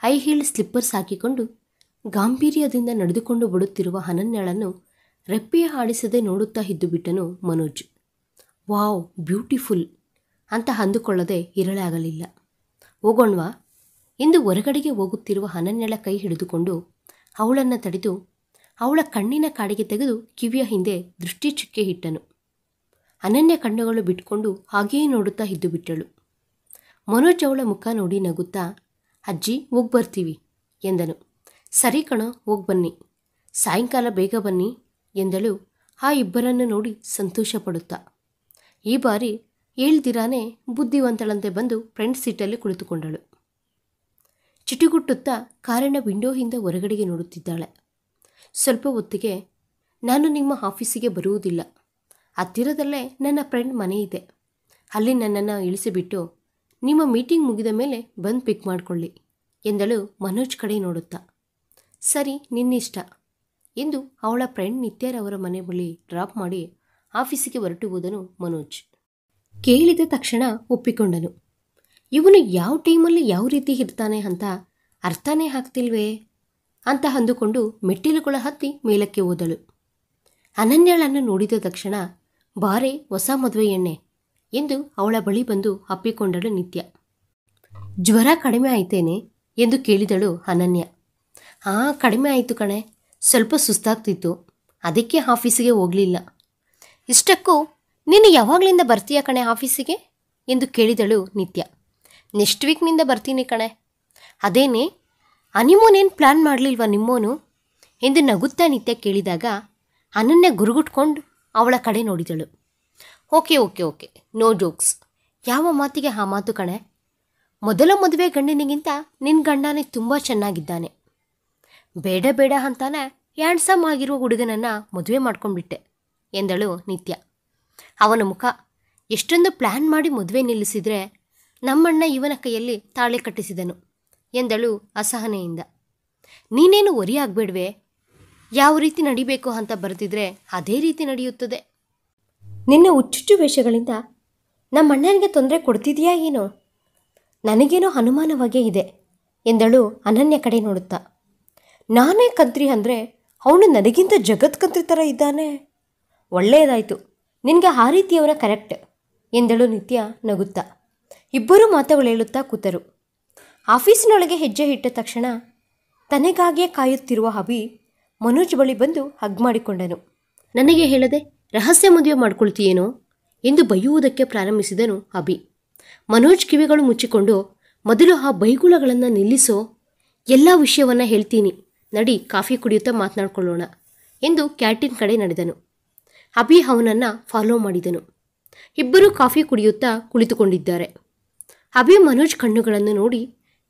ಹೈ ಹೀಲ್ ಸ್ಲಿಪ್ಪರ್ಸ್ ಹಾಕಿಕೊಂಡು ಗಾಂಭೀರ್ಯದಿಂದ ನಡೆದುಕೊಂಡು ಬಿಡುತ್ತಿರುವ ಅನನ್ಯಳನ್ನು ರೆಪ್ಪೆಯ ಆಡಿಸದೆ ನೋಡುತ್ತಾ ಇದ್ದು ಬಿಟ್ಟನು ಮನೋಜ್. ವಾವ್, ಬ್ಯೂಟಿಫುಲ್ ಅಂತ ಅಂದುಕೊಳ್ಳದೆ ಇರಲಾಗಲಿಲ್ಲ. ಹೋಗೋಣವಾ ಎಂದು ಹೊರಗಡೆಗೆ ಹೋಗುತ್ತಿರುವ ಅನನ್ಯಳ ಕೈ ಹಿಡಿದುಕೊಂಡು ಅವಳನ್ನು ತಡೆದು ಅವಳ ಕಣ್ಣಿನ ಕಾಡಿಗೆ ತೆಗೆದು ಕಿವಿಯ ಹಿಂದೆ ದೃಷ್ಟಿ ಚುಕ್ಕೆ ಇಟ್ಟನು. ಅನನ್ಯ ಕಣ್ಣುಗಳು ಬಿಟ್ಕೊಂಡು ಹಾಗೆಯೇ ನೋಡುತ್ತಾ ಇದ್ದು ಬಿಟ್ಟಳು. ಮನೋಜ್ ಅವಳ ಮುಖ ನೋಡಿ ನಗುತ್ತಾ, ಅಜ್ಜಿ ಹೋಗಿ ಬರ್ತೀವಿ ಎಂದನು. ಸರಿ ಕಣೋ, ಹೋಗಿ ಬನ್ನಿ, ಸಾಯಂಕಾಲ ಬೇಗ ಬನ್ನಿ ಎಂದಳು ಆ ಇಬ್ಬರನ್ನು ನೋಡಿ ಸಂತೋಷ ಪಡುತ್ತಾ. ಈ ಬಾರಿ ಹೇಳ್ದಿರಾನೆ ಬುದ್ಧಿವಂತಳಂತೆ ಬಂದು ಫ್ರಂಟ್ ಸೀಟಲ್ಲಿ ಕುಳಿತುಕೊಂಡಳು. ಚಿಟುಗುಟ್ಟುತ್ತಾ ಕಾರಿನ ವಿಂಡೋಯಿಂದ ಹೊರಗಡೆಗೆ ನೋಡುತ್ತಿದ್ದಾಳೆ. ಸ್ವಲ್ಪ ಹೊತ್ತಿಗೆ, ನಾನು ನಿಮ್ಮ ಆಫೀಸಿಗೆ ಬರುವುದಿಲ್ಲ, ಹತ್ತಿರದಲ್ಲೇ ನನ್ನ ಫ್ರೆಂಡ್ ಮನೆ ಇದೆ, ಅಲ್ಲಿ ನನ್ನನ್ನು ಇಳಿಸಿಬಿಟ್ಟು ನಿಮ್ಮ ಮೀಟಿಂಗ್ ಮುಗಿದ ಮೇಲೆ ಬಂದು ಪಿಕ್ ಮಾಡಿಕೊಳ್ಳಿ ಎಂದಳು ಮನೋಜ್ ಕಡೆ ನೋಡುತ್ತಾ. ಸರಿ, ನಿನ್ನಿಷ್ಟ ಎಂದು ಅವಳ ಫ್ರೆಂಡ್ ನಿತ್ಯರವರ ಮನೆ ಬಳಿ ಡ್ರಾಪ್ ಮಾಡಿ ಆಫೀಸಿಗೆ ಹೊರಟು ಹೋದನು ಮನೋಜ್. ಕೇಳಿದ ತಕ್ಷಣ ಒಪ್ಪಿಕೊಂಡನು. ಇವನು ಯಾವ ಟೈಮಲ್ಲಿ ಯಾವ ರೀತಿ ಇರ್ತಾನೆ ಅಂತ ಅರ್ಥನೇ ಆಗ್ತಿಲ್ವೇ ಅಂತ ಅಂದುಕೊಂಡು ಮೆಟ್ಟಿಲುಗಳ ಹತ್ತಿ ಮೇಲಕ್ಕೆ ಹೋದಳು. ಅನನ್ಯಳನ್ನು ನೋಡಿದ ತಕ್ಷಣ, ಬಾರೆ ಹೊಸ ಮದುವೆ ಎಣ್ಣೆ ಎಂದು ಅವಳ ಬಳಿ ಬಂದು ಅಪ್ಪಿಕೊಂಡಳು ನಿತ್ಯ. ಜ್ವರ ಕಡಿಮೆ ಆಯ್ತೇನೆ ಎಂದು ಕೇಳಿದಳು ಅನನ್ಯ. ಕಡಿಮೆ ಆಯಿತು ಕಣೆ, ಸ್ವಲ್ಪ ಸುಸ್ತಾಗ್ತಿತ್ತು, ಅದಕ್ಕೆ ಆಫೀಸಿಗೆ ಹೋಗಲಿಲ್ಲ. ಇಷ್ಟಕ್ಕೂ ನೀನು ಯಾವಾಗಲಿಂದ ಬರ್ತೀಯ ಕಣೆ ಆಫೀಸಿಗೆ ಎಂದು ಕೇಳಿದಳು ನಿತ್ಯ. ನೆಕ್ಸ್ಟ್ ವೀಕ್ನಿಂದ ಬರ್ತೀನಿ ಕಣೆ. ಅದೇನೇ, ಹನಿಮೂನ್ ಏನು ಪ್ಲ್ಯಾನ್ ಮಾಡಲಿಲ್ವಾ ನಿಮ್ಮೋನು ಎಂದು ನಗುತ್ತಾ ನಿತ್ಯ ಕೇಳಿದಾಗ ಅನನ್ಯ ಗುರುಗುಟ್ಕೊಂಡು ಅವಳ ಕಡೆ ನೋಡಿದಳು. Okay okay okay no jokes, ಯಾವ ಮಾತಿಗೆ ಆ ಮಾತು ಕಣೆ. ಮೊದಲ ಮದುವೆ ಗಂಡನಿಗಿಂತ ನಿನ್ನ ಗಂಡನೇ ತುಂಬ ಚೆನ್ನಾಗಿದ್ದಾನೆ. ಬೇಡ ಬೇಡ ಅಂತಾನೆ ಹ್ಯಾಂಡ್ಸಮ್ ಆಗಿರುವ ಹುಡುಗನನ್ನು ಮದುವೆ ಮಾಡ್ಕೊಂಡ್ಬಿಟ್ಟೆ ಎಂದಳು ನಿತ್ಯ. ಅವನ ಮುಖ, ಎಷ್ಟೊಂದು ಪ್ಲ್ಯಾನ್ ಮಾಡಿ ಮದುವೆ ನಿಲ್ಲಿಸಿದರೆ ನಮ್ಮಣ್ಣ ಇವನ ಕೈಯಲ್ಲಿ ತಾಳಿ ಕಟ್ಟಿಸಿದನು ಎಂದಳು ಅಸಹನೆಯಿಂದ. ನೀನೇನು ವರಿ ಆಗಬೇಡ್ವೆ, ಯಾವ ರೀತಿ ನಡಿಬೇಕು ಅಂತ ಬರೆದಿದ್ರೆ ಅದೇ ರೀತಿ ನಡೆಯುತ್ತದೆ. ನಿನ್ನ ಹುಚ್ಚುಚ್ಚು ವೇಷಗಳಿಂದ ನಮ್ಮಣ್ಣನಿಗೆ ತೊಂದರೆ ಕೊಡ್ತಿದೆಯಾ ಏನೋ? ನನಗೇನೋ ಅನುಮಾನವಾಗೇ ಇದೆ ಎಂದಳು ಅನನ್ಯ ಕಡೆ ನೋಡುತ್ತಾ. ನಾನೇ ಕಂತ್ರಿ ಅಂದರೆ ಅವನು ನನಗಿಂತ ಜಗತ್ಕಂತ್ರಿ ಥರ ಇದ್ದಾನೆ. ಒಳ್ಳೆಯದಾಯಿತು, ನಿನಗೆ ಆ ರೀತಿಯವರ ಕರೆಕ್ಟ್ ಎಂದಳು ನಿತ್ಯ ನಗುತ್ತಾ. ಇಬ್ಬರೂ ಮಾತುಗಳು ಹೇಳುತ್ತಾ ಕೂತರು. ಆಫೀಸಿನೊಳಗೆ ಹೆಜ್ಜೆ ಇಟ್ಟ ತಕ್ಷಣ ತನಗಾಗಿಯೇ ಕಾಯುತ್ತಿರುವ ಅಭಿ ಮನೋಜ್ ಬಳಿ ಬಂದು ಹಗ್ ಮಾಡಿಕೊಂಡನು. ನನಗೆ ಹೇಳದೆ ರಹಸ್ಯ ಮದುವೆ ಮಾಡ್ಕೊಳ್ತೀಯೇನೋ ಎಂದು ಬೈಯುವುದಕ್ಕೆ ಪ್ರಾರಂಭಿಸಿದನು ಅಭಿ. ಮನೋಜ್ ಕಿವಿಗಳು ಮುಚ್ಚಿಕೊಂಡು, ಮೊದಲು ಆ ಬೈಗುಳಗಳನ್ನು ನಿಲ್ಲಿಸೋ, ಎಲ್ಲ ವಿಷಯವನ್ನು ಹೇಳ್ತೀನಿ, ನಡಿ ಕಾಫಿ ಕುಡಿಯುತ್ತಾ ಮಾತನಾಡ್ಕೊಳ್ಳೋಣ ಎಂದು ಕ್ಯಾಂಟೀನ್ ಕಡೆ ನಡೆದನು. ಅಭಿ ಅವನನ್ನು ಫಾಲೋ ಮಾಡಿದನು. ಇಬ್ಬರೂ ಕಾಫಿ ಕುಡಿಯುತ್ತಾ ಕುಳಿತುಕೊಂಡಿದ್ದಾರೆ. ಅಭಿ ಮನೋಜ್ ಕಣ್ಣುಗಳನ್ನು ನೋಡಿ,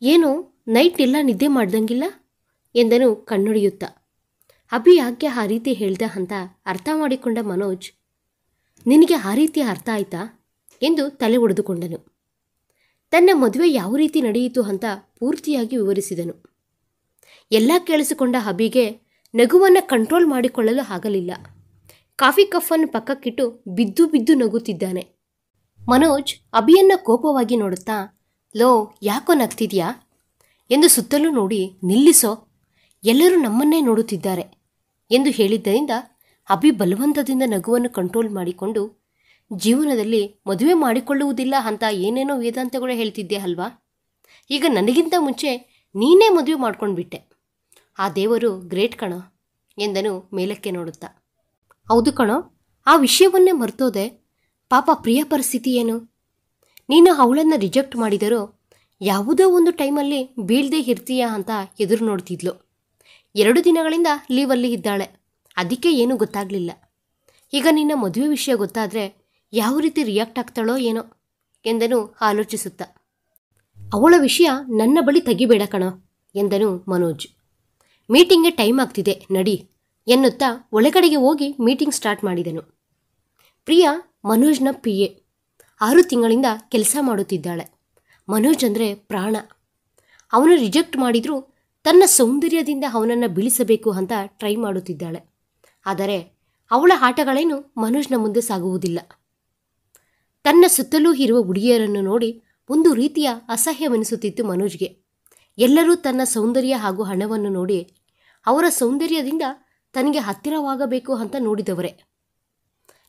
ಏನೋ ನೈಟ್ ಎಲ್ಲ ನಿದ್ದೆ ಮಾಡ್ದಂಗಿಲ್ಲ ಎಂದನು ಕಣ್ಣೊಡೆಯುತ್ತಾ. ಅಭಿ ಯಾಕೆ ಆ ರೀತಿ ಹೇಳ್ದ ಅಂತ ಅರ್ಥ ಮಾಡಿಕೊಂಡ ಮನೋಜ್, ನಿನಗೆ ಆ ರೀತಿ ಅರ್ಥ ಆಯ್ತಾ ಎಂದು ತಲೆ ಒಡೆದುಕೊಂಡನು. ತನ್ನ ಮದುವೆ ಯಾವ ರೀತಿ ನಡೆಯಿತು ಅಂತ ಪೂರ್ತಿಯಾಗಿ ವಿವರಿಸಿದನು. ಎಲ್ಲ ಕೇಳಿಸಿಕೊಂಡ ಅಭಿಗೆ ನಗುವನ್ನು ಕಂಟ್ರೋಲ್ ಮಾಡಿಕೊಳ್ಳಲು ಆಗಲಿಲ್ಲ. ಕಾಫಿ ಕಫನ್ನು ಪಕ್ಕಕ್ಕಿಟ್ಟು ಬಿದ್ದು ಬಿದ್ದು ನಗುತ್ತಿದ್ದಾನೆ. ಮನೋಜ್ ಅಭಿಯನ್ನು ಕೋಪವಾಗಿ ನೋಡುತ್ತಾ, ಲೋ ಯಾಕೋ ನಗ್ತಿದ್ಯಾ ಎಂದು ಸುತ್ತಲೂ ನೋಡಿ, ನಿಲ್ಲಿಸೋ, ಎಲ್ಲರೂ ನಮ್ಮನ್ನೇ ನೋಡುತ್ತಿದ್ದಾರೆ ಎಂದು ಹೇಳಿದ್ದರಿಂದ ಅಭಿ ಬಲವಂತದಿಂದ ನಗುವನ್ನು ಕಂಟ್ರೋಲ್ ಮಾಡಿಕೊಂಡು, ಜೀವನದಲ್ಲಿ ಮದುವೆ ಮಾಡಿಕೊಳ್ಳುವುದಿಲ್ಲ ಅಂತ ಏನೇನೋ ವೇದಾಂತಗಳು ಹೇಳ್ತಿದ್ದೆ ಅಲ್ವಾ, ಈಗ ನನಗಿಂತ ಮುಂಚೆ ನೀನೇ ಮದುವೆ ಮಾಡ್ಕೊಂಡ್ಬಿಟ್ಟೆ, ಆ ದೇವರು ಗ್ರೇಟ್ ಕಣೋ ಎಂದನು ಮೇಲಕ್ಕೆ ನೋಡುತ್ತಾ. ಹೌದು ಕಣೋ, ಆ ವಿಷಯವನ್ನೇ ಮರ್ತೋದೆ. ಪಾಪ ಪ್ರಿಯ ಪರಿಸ್ಥಿತಿ ಏನು, ನೀನು ಅವಳನ್ನು ರಿಜೆಕ್ಟ್ ಮಾಡಿದರೋ ಯಾವುದೋ ಒಂದು ಟೈಮಲ್ಲಿ ಬೀಳ್ದೇ ಇರ್ತೀಯಾ ಅಂತ ಎದುರು ನೋಡ್ತಿದ್ಲು. 2 ದಿನಗಳಿಂದ ಲೀವಲ್ಲಿ ಇದ್ದಾಳೆ, ಅದಕ್ಕೆ ಏನೂ ಗೊತ್ತಾಗಲಿಲ್ಲ. ಈಗ ನಿನ್ನ ಮದುವೆ ವಿಷಯ ಗೊತ್ತಾದರೆ ಯಾವ ರೀತಿ ರಿಯಾಕ್ಟ್ ಆಗ್ತಾಳೋ ಏನೋ ಎಂದನು ಆಲೋಚಿಸುತ್ತಾ. ಅವಳ ವಿಷಯ ನನ್ನ ಬಳಿ ತೆಗಿಬೇಡ ಕಣೋ ಎಂದನು ಮನೋಜ್. ಮೀಟಿಂಗ್ಗೆ ಟೈಮ್ ಆಗ್ತಿದೆ ನಡಿ ಎನ್ನುತ್ತಾ ಒಳಗಡೆಗೆ ಹೋಗಿ ಮೀಟಿಂಗ್ ಸ್ಟಾರ್ಟ್ ಮಾಡಿದನು. ಪ್ರಿಯಾ ಮನೋಜ್ನ PA, 6 ತಿಂಗಳಿಂದ ಕೆಲಸ ಮಾಡುತ್ತಿದ್ದಾಳೆ. ಮನೋಜ್ ಅಂದರೆ ಪ್ರಾಣ. ಅವನು ರಿಜೆಕ್ಟ್ ಮಾಡಿದರೂ ತನ್ನ ಸೌಂದರ್ಯದಿಂದ ಅವನನ್ನು ಬೀಳಿಸಬೇಕು ಅಂತ ಟ್ರೈ ಮಾಡುತ್ತಿದ್ದಾಳೆ. ಆದರೆ ಅವಳ ಆಟಗಳೇನು ಮನೋಜ್ನ ಮುಂದೆ ಸಾಗುವುದಿಲ್ಲ. ತನ್ನ ಸುತ್ತಲೂ ಇರುವ ಹುಡುಗಿಯರನ್ನು ನೋಡಿ ಒಂದು ರೀತಿಯ ಅಸಹ್ಯವೆನಿಸುತ್ತಿತ್ತು ಮನೋಜ್ಗೆ. ಎಲ್ಲರೂ ತನ್ನ ಸೌಂದರ್ಯ ಹಾಗೂ ಹಣವನ್ನು ನೋಡಿ ಅವರ ಸೌಂದರ್ಯದಿಂದ ತನಗೆ ಹತ್ತಿರವಾಗಬೇಕು ಅಂತ ನೋಡಿದವರೇ.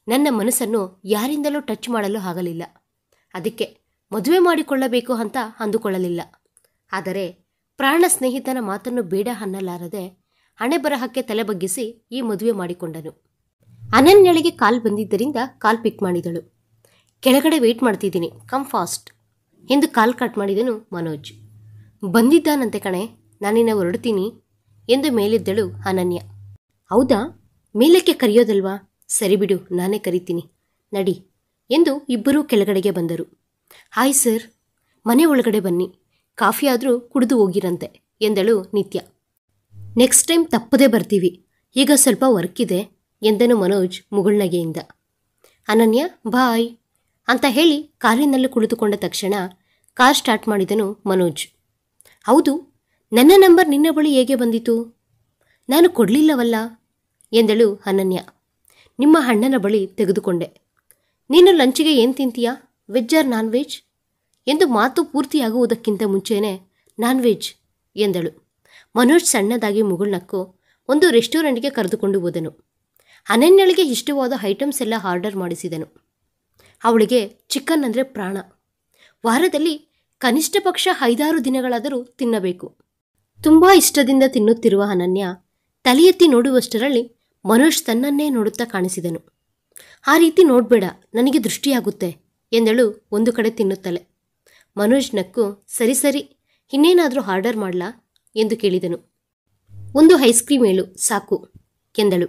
ನನ್ನ ಮನಸ್ಸನ್ನು ಯಾರಿಂದಲೂ ಟಚ್ ಮಾಡಲು ಆಗಲಿಲ್ಲ. ಅದಕ್ಕೆ ಮದುವೆ ಮಾಡಿಕೊಳ್ಳಬೇಕು ಅಂತ ಅಂದುಕೊಳ್ಳಲಿಲ್ಲ. ಆದರೆ ಪ್ರಾಣ ಸ್ನೇಹಿತನ ಮಾತನ್ನು ಬೇಡ ಅನ್ನಲಾರದೆ ಹಣೆ ಬರಹಕ್ಕೆ ತಲೆ ಬಗ್ಗಿಸಿ ಈ ಮದುವೆ ಮಾಡಿಕೊಂಡನು. ಅನನ್ಯಳಿಗೆ ಕಾಲ್ ಬಂದಿದ್ದರಿಂದ ಕಾಲ್ ಪಿಕ್ ಮಾಡಿದಳು. ಕೆಳಗಡೆ ವೆಯ್ಟ್ ಮಾಡ್ತಿದ್ದೀನಿ, ಕಮ್ ಫಾಸ್ಟ್ ಎಂದು ಕಾಲ್ ಕಟ್ ಮಾಡಿದನು ಮನೋಜ್. ಬಂದಿದ್ದಾನಂತೆ ಕಣೆ, ನಾನಿನ್ನ ಹೊರಡ್ತೀನಿ ಎಂದು ಮೇಲಿದ್ದಳು ಅನನ್ಯ. ಹೌದಾ, ಮೇಲಕ್ಕೆ ಕರೆಯೋದಲ್ವಾ, ಸರಿ ಬಿಡು ನಾನೇ ಕರಿತೀನಿ ನಡಿ ಎಂದು ಇಬ್ಬರೂ ಕೆಳಗಡೆಗೆ ಬಂದರು. ಹಾಯ್ ಸರ್, ಮನೆ ಒಳಗಡೆ ಬನ್ನಿ, ಕಾಫಿ ಆದರೂ ಕುಡಿದು ಹೋಗಿರಂತೆ ಎಂದಳು ನಿತ್ಯ. ನೆಕ್ಸ್ಟ್ ಟೈಮ್ ತಪ್ಪದೇ ಬರ್ತೀವಿ, ಈಗ ಸ್ವಲ್ಪ ವರ್ಕ್ ಇದೆ ಎಂದನು ಮನೋಜ್ ಮುಗುಳ್ನಗೆಯಿಂದ. ಅನನ್ಯ ಬಾಯ್ ಅಂತ ಹೇಳಿ ಕಾರಿನಲ್ಲಿ ಕುಳಿತುಕೊಂಡ ತಕ್ಷಣ ಕಾರ್ ಸ್ಟಾರ್ಟ್ ಮಾಡಿದನು ಮನೋಜ್. ಹೌದು, ನನ್ನ ನಂಬರ್ ನಿನ್ನ ಬಳಿ ಹೇಗೆ ಬಂದಿತು? ನಾನು ಕೊಡಲಿಲ್ಲವಲ್ಲ ಎಂದಳು ಅನನ್ಯ. ನಿಮ್ಮ ಅಣ್ಣನ ಬಳಿ ತೆಗೆದುಕೊಂಡೆ. ನೀನು ಲಂಚಿಗೆ ಏನು ತಿಂತೀಯಾ, ವೆಜ್ ಆರ್ ನಾನ್ ವೆಜ್ ಎಂದು ಮಾತು ಪೂರ್ತಿಯಾಗುವುದಕ್ಕಿಂತ ಮುಂಚೆನೇ ನಾನ್ ವೆಜ್ ಎಂದಳು. ಮನೋಜ್ ಸಣ್ಣದಾಗಿ ಮುಗುಳ್ನಕ್ಕು ಒಂದು ರೆಸ್ಟೋರೆಂಟ್ಗೆ ಕರೆದುಕೊಂಡು ಹೋದನು. ಅನನ್ಯಳಿಗೆ ಇಷ್ಟವಾದ ಐಟಮ್ಸ್ ಎಲ್ಲ ಆರ್ಡರ್ ಮಾಡಿಸಿದನು. ಅವಳಿಗೆ ಚಿಕನ್ ಅಂದರೆ ಪ್ರಾಣ. ವಾರದಲ್ಲಿ ಕನಿಷ್ಠ ಪಕ್ಷ 5-6 ದಿನಗಳಾದರೂ ತಿನ್ನಬೇಕು. ತುಂಬ ಇಷ್ಟದಿಂದ ತಿನ್ನುತ್ತಿರುವ ಅನನ್ಯ ತಲೆ ಎತ್ತಿ ನೋಡುವಷ್ಟರಲ್ಲಿ ಮನೋಜ್ ತನ್ನನ್ನೇ ನೋಡುತ್ತಾ ಕಾಣಿಸಿದನು. ಆ ರೀತಿ ನೋಡಬೇಡ, ನನಗೆ ದೃಷ್ಟಿಯಾಗುತ್ತೆ ಎಂದಳು ಒಂದು ಕಡೆ ತಿನ್ನುತ್ತಲೆ. ಮನೋಜ್ ನಕ್ಕು, ಸರಿ ಸರಿ, ಇನ್ನೇನಾದರೂ ಆರ್ಡರ್ ಮಾಡಲಾ ಎಂದು ಕೇಳಿದನು. ಒಂದು ಐಸ್ ಕ್ರೀಮ್ ಹೇಳು ಸಾಕು ಎಂದಳು.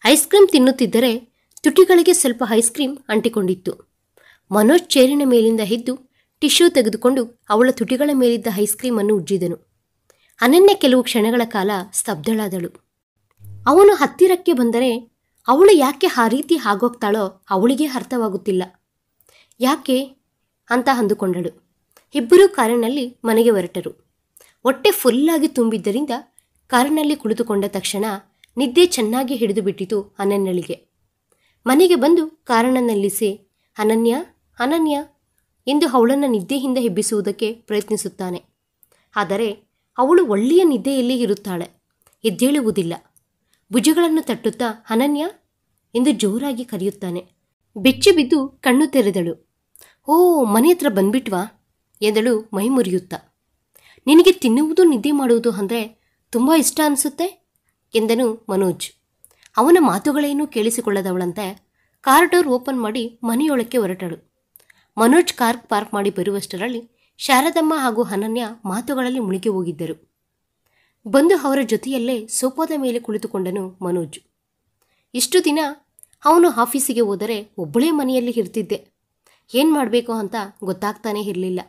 ಐಸ್ ಕ್ರೀಮ್ ತಿನ್ನುತ್ತಿದ್ದರೆ ತುಟಿಗಳಿಗೆ ಸ್ವಲ್ಪ ಐಸ್ ಕ್ರೀಮ್ ಅಂಟಿಕೊಂಡಿತ್ತು. ಮನೋಜ್ ಚೇರಿನ ಮೇಲಿಂದ ಎದ್ದು ಟಿಶ್ಯೂ ತೆಗೆದುಕೊಂಡು ಅವಳ ತುಟಿಗಳ ಮೇಲಿದ್ದ ಐಸ್ ಕ್ರೀಮನ್ನು ಉಜ್ಜಿದನು. ಅನನ್ಯ ಕೆಲವು ಕ್ಷಣಗಳ ಕಾಲ ಸ್ತಬ್ಧಳಾದಳು. ಅವನು ಹತ್ತಿರಕ್ಕೆ ಬಂದರೆ ಅವಳು ಯಾಕೆ ಆ ರೀತಿ ಆಗೋಗ್ತಾಳೋ ಅವಳಿಗೆ ಅರ್ಥವಾಗುತ್ತಿಲ್ಲ. ಯಾಕೆ ಅಂತ ಅಂದುಕೊಂಡಳು. ಇಬ್ಬರೂ ಕಾರಿನಲ್ಲಿ ಮನೆಗೆ ಹೊರಟರು. ಹೊಟ್ಟೆ ಫುಲ್ಲಾಗಿ ತುಂಬಿದ್ದರಿಂದ ಕಾರಿನಲ್ಲಿ ಕುಳಿತುಕೊಂಡ ತಕ್ಷಣ ನಿದ್ದೆ ಚೆನ್ನಾಗಿ ಹಿಡಿದು ಬಿಟ್ಟಿತು ಅನನ್ಯಳಿಗೆ. ಮನೆಗೆ ಬಂದು ಕಾರನ್ನು ನಿಲ್ಲಿಸಿ ಅನನ್ಯ ಅನನ್ಯ ಎಂದು ಅವಳನ್ನು ನಿದ್ದೆಯಿಂದ ಎಬ್ಬಿಸುವುದಕ್ಕೆ ಪ್ರಯತ್ನಿಸುತ್ತಾನೆ. ಆದರೆ ಅವಳು ಒಳ್ಳೆಯ ನಿದ್ದೆಯಲ್ಲಿ ಇರುತ್ತಾಳೆ. ಎದ್ದೇಳುವುದಿಲ್ಲ. ಭುಜಗಳನ್ನು ತಟ್ಟುತ್ತಾ ಅನನ್ಯ ಎಂದು ಜೋರಾಗಿ ಕರೆಯುತ್ತಾನೆ. ಬೆಚ್ಚಿ ಬಿದ್ದು ಕಣ್ಣು ತೆರೆದಳು. ಓ, ಮನೆ ಹತ್ರ ಬಂದ್ಬಿಟ್ವಾ ಎಂದಳು ಮೈ ಮುರಿಯುತ್ತಾ. ನಿನಗೆ ತಿನ್ನುವುದು ನಿದ್ದೆ ಮಾಡುವುದು ಅಂದರೆ ತುಂಬ ಇಷ್ಟ ಅನಿಸುತ್ತೆ ಎಂದನು ಮನೋಜ್. ಅವನ ಮಾತುಗಳೇನೂ ಕೇಳಿಸಿಕೊಳ್ಳದವಳಂತೆ ಕಾರ್ ಡೋರ್ ಓಪನ್ ಮಾಡಿ ಮನೆಯೊಳಕ್ಕೆ ಹೊರಟಳು. ಮನೋಜ್ ಕಾರ್ ಪಾರ್ಕ್ ಮಾಡಿ ಬರುವಷ್ಟರಲ್ಲಿ ಶಾರದಮ್ಮ ಹಾಗೂ ಅನನ್ಯ ಮಾತುಗಳಲ್ಲಿ ಮುಳುಗಿ ಹೋಗಿದ್ದರು. ಬಂದು ಅವರ ಜೊತೆಯಲ್ಲೇ ಸೋಫಾದ ಮೇಲೆ ಕುಳಿತುಕೊಂಡನು ಮನೋಜ್. ಇಷ್ಟು ದಿನ ಅವನು ಆಫೀಸಿಗೆ ಹೋದರೆ ಒಬ್ಬಳೇ ಮನೆಯಲ್ಲಿ ಇರ್ತಿದ್ದೆ. ಏನು ಮಾಡಬೇಕು ಅಂತ ಗೊತ್ತಾಗ್ತಾನೇ ಇರಲಿಲ್ಲ.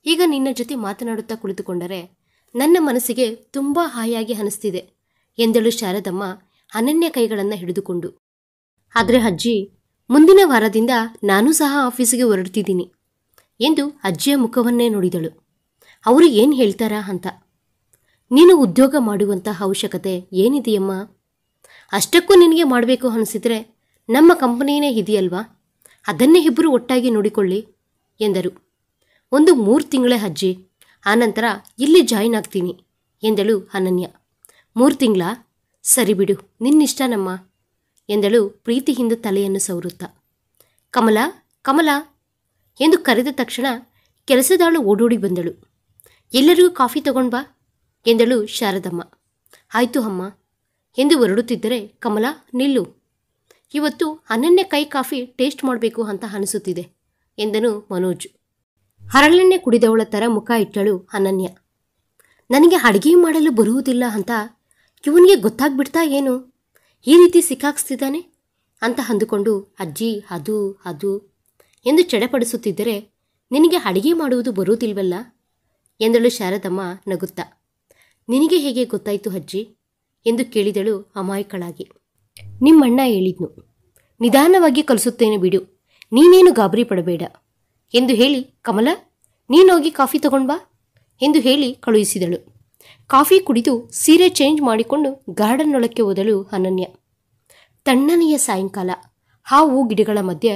ಈಗ ನಿನ್ನ ಜೊತೆ ಮಾತನಾಡುತ್ತಾ ಕುಳಿತುಕೊಂಡರೆ ನನ್ನ ಮನಸ್ಸಿಗೆ ತುಂಬ ಹಾಯಾಗಿ ಅನಿಸ್ತಿದೆ ಎಂದಳು ಶಾರದಮ್ಮ ಅನನ್ಯ ಕೈಗಳನ್ನು ಹಿಡಿದುಕೊಂಡು. ಆದರೆ ಅಜ್ಜಿ, ಮುಂದಿನ ವಾರದಿಂದ ನಾನೂ ಸಹ ಆಫೀಸಿಗೆ ಹೊರಡ್ತಿದ್ದೀನಿ ಎಂದು ಅಜ್ಜಿಯ ಮುಖವನ್ನೇ ನೋಡಿದಳು. ಅವರು ಏನು ಹೇಳ್ತಾರಾ ಅಂತ. ನೀನು ಉದ್ಯೋಗ ಮಾಡುವಂತಹ ಅವಶ್ಯಕತೆ ಏನಿದೆಯಮ್ಮ? ಅಷ್ಟಕ್ಕೂ ನಿನಗೆ ಮಾಡಬೇಕು ಅನಿಸಿದರೆ ನಮ್ಮ ಕಂಪನಿಯೇ ಇದೆಯಲ್ವಾ, ಅದನ್ನೇ ಇಬ್ಬರು ಒಟ್ಟಾಗಿ ನೋಡಿಕೊಳ್ಳಿ ಎಂದರು. ಒಂದು 3 ತಿಂಗಳೇ ಅಜ್ಜಿ, ಆನಂತರ ಇಲ್ಲಿ ಜಾಯಿನ್ ಆಗ್ತೀನಿ ಎಂದಳು ಅನನ್ಯ. 3 ತಿಂಗಳಾ? ಸರಿ ಬಿಡು, ನಿನ್ನಿಷ್ಟನಮ್ಮ ಎಂದಳು ಪ್ರೀತಿಯಿಂದ ತಲೆಯನ್ನು ಸವರುತ್ತಾ. ಕಮಲಾ, ಕಮಲಾ ಎಂದು ಕರೆದ ತಕ್ಷಣ ಕೆಲಸದಾಳು ಓಡೋಡಿ ಬಂದಳು. ಎಲ್ಲರಿಗೂ ಕಾಫಿ ತಗೊಂಡ್ಬಾ ಎಂದಳು ಶಾರದಮ್ಮ. ಆಯಿತು ಅಮ್ಮ ಎಂದು ಹೊರಡುತ್ತಿದ್ದರೆ, ಕಮಲಾ ನಿಲ್ಲು, ಇವತ್ತು ಅನನ್ಯ ಕೈ ಕಾಫಿ ಟೇಸ್ಟ್ ಮಾಡಬೇಕು ಅಂತ ಅನಿಸುತ್ತಿದೆ ಎಂದನು ಮನೋಜ್. ಹರಳೆಣ್ಣೆ ಕುಡಿದವಳ ಥರ ಮುಖ ಇಟ್ಟಳು ಅನನ್ಯ. ನನಗೆ ಅಡುಗೆ ಮಾಡಲು ಬರುವುದಿಲ್ಲ ಅಂತ ಇವನಿಗೆ ಗೊತ್ತಾಗ್ಬಿಡ್ತಾ ಏನು, ಈ ರೀತಿ ಸಿಕ್ಕಾಕ್ಸ್ತಿದ್ದಾನೆ ಅಂತ ಅಂದುಕೊಂಡು ಅಜ್ಜಿ ಅದು ಎಂದು ಚಡಪಡಿಸುತ್ತಿದ್ದರೆ, ನಿನಗೆ ಅಡುಗೆ ಮಾಡುವುದು ಬರುವುದಿಲ್ವಲ್ಲ ಎಂದಳು ಶಾರದಮ್ಮ ನಗುತ್ತಾ. ನಿನಗೆ ಹೇಗೆ ಗೊತ್ತಾಯಿತು ಅಜ್ಜಿ ಎಂದು ಕೇಳಿದಳು ಅಮಾಯಕಳಾಗಿ. ನಿಮ್ಮಣ್ಣ ಹೇಳಿದ್ನು, ನಿಧಾನವಾಗಿ ಕಲಿಸುತ್ತೇನೆ ಬಿಡು, ನೀನೇನು ಗಾಬರಿ ಪಡಬೇಡ ಎಂದು ಹೇಳಿ, ಕಮಲಾ ನೀನೋಗಿ ಕಾಫಿ ತಗೊಂಡ್ಬಾ ಎಂದು ಹೇಳಿ ಕಳುಹಿಸಿದಳು. ಕಾಫಿ ಕುಡಿದು ಸೀರೆ ಚೇಂಜ್ ಮಾಡಿಕೊಂಡು ಗಾರ್ಡನ್ನೊಳಕ್ಕೆ ಹೋದಳು ಅನನ್ಯ. ತಣ್ಣನೆಯ ಸಾಯಂಕಾಲ ಆ ಹೂ ಗಿಡಗಳ ಮಧ್ಯೆ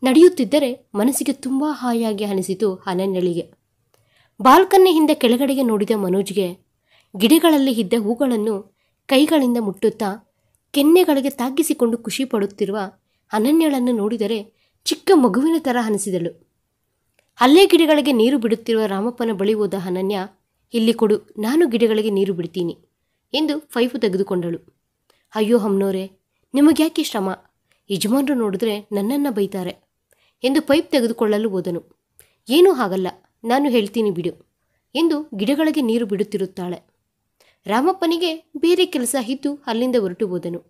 ನಡೆಯುತ್ತಿದ್ದರೆ ಮನಸ್ಸಿಗೆ ತುಂಬ ಹಾಯಾಗಿ ಅನಿಸಿತು ಅನನ್ಯಳಿಗೆ. ಬಾಲ್ಕನ್ನಿಯಿಂದ ಕೆಳಗಡೆಗೆ ನೋಡಿದ ಮನೋಜ್ಗೆ ಗಿಡಗಳಲ್ಲಿ ಇದ್ದ ಹೂಗಳನ್ನು ಕೈಗಳಿಂದ ಮುಟ್ಟುತ್ತಾ ಕೆನ್ನೆಗಳಿಗೆ ತಾಗಿಸಿಕೊಂಡು ಖುಷಿ ಪಡುತ್ತಿರುವ ಅನನ್ಯಳನ್ನು ನೋಡಿದರೆ ಚಿಕ್ಕ ಮಗುವಿನ ಥರ ಅನಿಸಿದಳು. ಅಲ್ಲೇ ಗಿಡಗಳಿಗೆ ನೀರು ಬಿಡುತ್ತಿರುವ ರಾಮಪ್ಪನ ಬಳಿ ಹೋದ ಅನನ್ಯ, ಇಲ್ಲಿ ಕೊಡು, ನಾನು ಗಿಡಗಳಿಗೆ ನೀರು ಬಿಡ್ತೀನಿ ಎಂದು ಪೈಪು ತೆಗೆದುಕೊಂಡಳು. ಅಯ್ಯೋ ಅಮ್ಮನೋರೇ, ನಿಮಗ್ಯಾಕೆ ಶ್ರಮ, ಯಜಮಾನರು ನೋಡಿದ್ರೆ ನನ್ನನ್ನು ಬೈತಾರೆ ಎಂದು ಪೈಪ್ ತೆಗೆದುಕೊಳ್ಳಲು ಹೋದನು. ಏನೂ ಆಗಲ್ಲ, ನಾನು ಹೇಳ್ತೀನಿ ಬಿಡು ಎಂದು ಗಿಡಗಳಿಗೆ ನೀರು ಬಿಡುತ್ತಿರುತ್ತಾಳೆ. ರಾಮಪ್ಪನಿಗೆ ಬೇರೆ ಕೆಲಸ ಇದ್ದು ಅಲ್ಲಿಂದ ಹೊರಟು ಹೋದನು.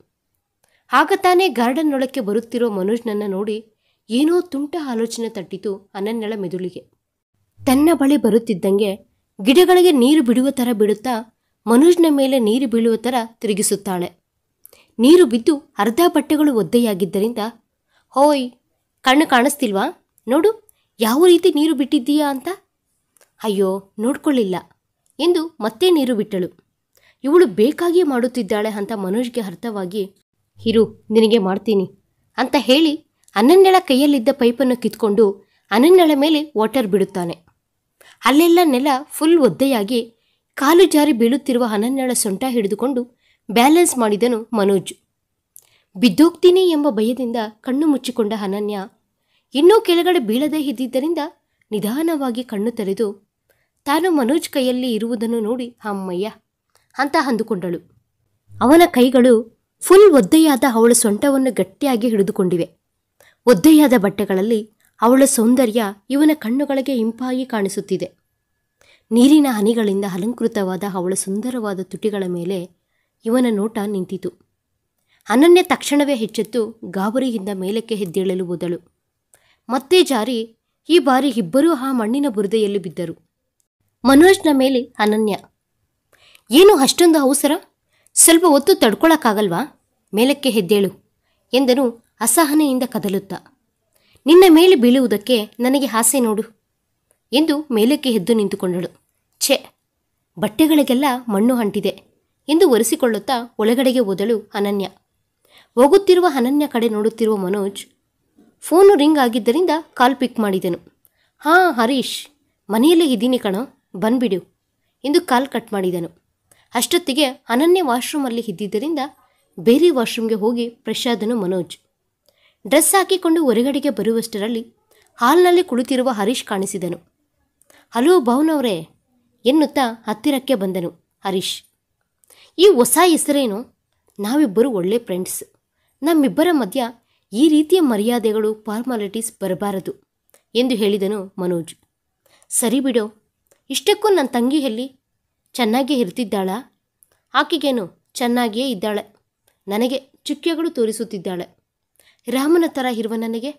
ಆಗ ತಾನೇ ಗಾರ್ಡನ್ನೊಳಕ್ಕೆ ಬರುತ್ತಿರೋ ಮನೋಜ್ನನ್ನು ನೋಡಿ ಏನೋ ತುಂಟ ಆಲೋಚನೆ ತಟ್ಟಿತು ಅನನ್ಯಳ ಮೆದುಳಿಗೆ. ತನ್ನ ಬಳಿ ಬರುತ್ತಿದ್ದಂಗೆ ಗಿಡಗಳಿಗೆ ನೀರು ಬಿಡುವ ಥರ ಬಿಡುತ್ತಾ ಮನೋಜ್ನ ಮೇಲೆ ನೀರು ಬೀಳುವ ಥರ ತಿರುಗಿಸುತ್ತಾಳೆ. ನೀರು ಬಿದ್ದು ಅರ್ಧ ಬಟ್ಟೆಗಳು ಒದ್ದೆಯಾಗಿದ್ದರಿಂದ, ಹೋಯ್ ಕಣ್ಣು ಕಾಣಿಸ್ತಿಲ್ವಾ, ನೋಡು ಯಾವ ರೀತಿ ನೀರು ಬಿಟ್ಟಿದ್ದೀಯಾ ಅಂತ. ಅಯ್ಯೋ ನೋಡ್ಕೊಳ್ಳಿಲ್ಲ ಎಂದು ಮತ್ತೆ ನೀರು ಬಿಟ್ಟಳು. ಇವಳು ಬೇಕಾಗಿ ಮಾಡುತ್ತಿದ್ದಾಳೆ ಅಂತ ಮನೋಜ್ಗೆ ಅರ್ಥವಾಗಿ, ಇರು ನಿನಗೆ ಮಾಡ್ತೀನಿ ಅಂತ ಹೇಳಿ ಅನನ್ಯಳ ಕೈಯಲ್ಲಿದ್ದ ಪೈಪನ್ನು ಕಿತ್ಕೊಂಡು ಅನನ್ಯಳ ಮೇಲೆ ವಾಟರ್ ಬಿಡುತ್ತಾನೆ. ಅಲ್ಲೆಲ್ಲ ನೆಲ ಫುಲ್ ಒದ್ದೆಯಾಗಿ ಕಾಲು ಜಾರಿ ಬೀಳುತ್ತಿರುವ ಅನನ್ಯಳ ಸೊಂಟ ಹಿಡಿದುಕೊಂಡು ಬ್ಯಾಲೆನ್ಸ್ ಮಾಡಿದನು ಮನೋಜ್. ಬಿದ್ದೋಗ್ತೀನಿ ಎಂಬ ಭಯದಿಂದ ಕಣ್ಣು ಮುಚ್ಚಿಕೊಂಡ ಅನನ್ಯ ಇನ್ನೂ ಕೆಳಗಡೆ ಬೀಳದೇ ಇದ್ದಿದ್ದರಿಂದ ನಿಧಾನವಾಗಿ ಕಣ್ಣು ತೆರೆದು ತಾನು ಮನೋಜ್ ಕೈಯಲ್ಲಿ ಇರುವುದನ್ನು ನೋಡಿ ಅಮ್ಮಯ್ಯ ಅಂತ ಅಂದುಕೊಂಡಳು. ಅವನ ಕೈಗಳು ಫುಲ್ ಒದ್ದೆಯಾದ ಅವಳ ಸೊಂಟವನ್ನು ಗಟ್ಟಿಯಾಗಿ ಹಿಡಿದುಕೊಂಡಿವೆ. ಒದ್ದೆಯಾದ ಬಟ್ಟೆಗಳಲ್ಲಿ ಅವಳ ಸೌಂದರ್ಯ ಇವನ ಕಣ್ಣುಗಳಿಗೆ ಇಂಪಾಗಿ ಕಾಣಿಸುತ್ತಿದೆ. ನೀರಿನ ಹನಿಗಳಿಂದ ಅಲಂಕೃತವಾದ ಅವಳ ಸುಂದರವಾದ ತುಟಿಗಳ ಮೇಲೆ ಇವನ ನೋಟ ನಿಂತಿತು. ಅನನ್ಯ ತಕ್ಷಣವೇ ಹೆಚ್ಚೆತ್ತು ಗಾಬರಿಯಿಂದ ಮೇಲಕ್ಕೆ ಎದ್ದೇಳಲು ಹೋದಳು. ಮತ್ತೆ ಜಾರಿ ಈ ಬಾರಿ ಇಬ್ಬರೂ ಆ ಮಣ್ಣಿನ ಬುರದೆಯಲ್ಲಿ ಬಿದ್ದರು. ಮನೋಜ್ನ ಮೇಲೆ ಅನನ್ಯ, ಏನು ಅಷ್ಟೊಂದು ಅವಸರ, ಸ್ವಲ್ಪ ಹೊತ್ತು ತಡ್ಕೊಳಕ್ಕಾಗಲ್ವಾ, ಮೇಲಕ್ಕೆ ಎದ್ದೇಳು ಎಂದನು ಅಸಹನೆಯಿಂದ ಕದಲುತ್ತಾ. ನಿನ್ನ ಮೇಲೆ ಬೀಳುವುದಕ್ಕೆ ನನಗೆ ಆಸೆ ನೋಡು ಎಂದು ಮೇಲಕ್ಕೆ ಎದ್ದು ನಿಂತುಕೊಂಡಳು. ಛೆ, ಬಟ್ಟೆಗಳಿಗೆಲ್ಲ ಮಣ್ಣು ಅಂಟಿದೆ ಎಂದು ಒರೆಸಿಕೊಳ್ಳುತ್ತಾ ಒಳಗಡೆಗೆ ಹೋದಳು ಅನನ್ಯ. ಹೋಗುತ್ತಿರುವ ಅನನ್ಯ ಕಡೆ ನೋಡುತ್ತಿರುವ ಮನೋಜ್ ಫೋನು ರಿಂಗ್ ಆಗಿದ್ದರಿಂದ ಕಾಲ್ ಪಿಕ್ ಮಾಡಿದನು. ಹಾಂ ಹರೀಶ್, ಮನೆಯಲ್ಲೇ ಇದ್ದೀನಿ ಕಣೋ, ಬಂದ್ಬಿಡು ಎಂದು ಕಾಲ್ ಕಟ್ ಮಾಡಿದನು. ಅಷ್ಟೊತ್ತಿಗೆ ಅನನ್ಯ ವಾಶ್ರೂಮಲ್ಲಿ ಇದ್ದಿದ್ದರಿಂದ ಬೇರೆ ವಾಶ್ರೂಮ್ಗೆ ಹೋಗಿ ಫ್ರೆಶ್ ಆದನು ಮನೋಜ್. ಡ್ರೆಸ್ ಹಾಕಿಕೊಂಡು ಹೊರಗಡೆಗೆ ಬರುವಷ್ಟರಲ್ಲಿ ಹಾಲ್ನಲ್ಲಿ ಕುಳಿತಿರುವ ಹರೀಶ್ ಕಾಣಿಸಿದನು. ಹಲೋ ಭಾವನವರೇ ಎನ್ನುತ್ತಾ ಹತ್ತಿರಕ್ಕೆ ಬಂದನು ಹರೀಶ್. ಈ ಹೊಸ ಹೆಸರೇನು? ನಾವಿಬ್ಬರು ಒಳ್ಳೆ ಫ್ರೆಂಡ್ಸ್. ನಮ್ಮಿಬ್ಬರ ಮಧ್ಯ ಈ ರೀತಿಯ ಮರ್ಯಾದೆಗಳು ಫಾರ್ಮಾಲಿಟೀಸ್ ಬರಬಾರದು ಎಂದು ಹೇಳಿದನು ಮನೋಜ್. ಸರಿ ಬಿಡೋ, ಇಷ್ಟಕ್ಕೂ ನನ್ನ ತಂಗಿ ಎಲ್ಲಿ? ಚೆನ್ನಾಗೇ ಇರ್ತಿದ್ದಾಳಾ? ಆಕೆಗೇನು ಚೆನ್ನಾಗಿಯೇ ಇದ್ದಾಳೆ. ನನಗೆ ಚುಕ್ಕೆಗಳು ತೋರಿಸುತ್ತಿದ್ದಾಳೆ. ರಾಮನ ಥರ ಇರುವ ನನಗೆ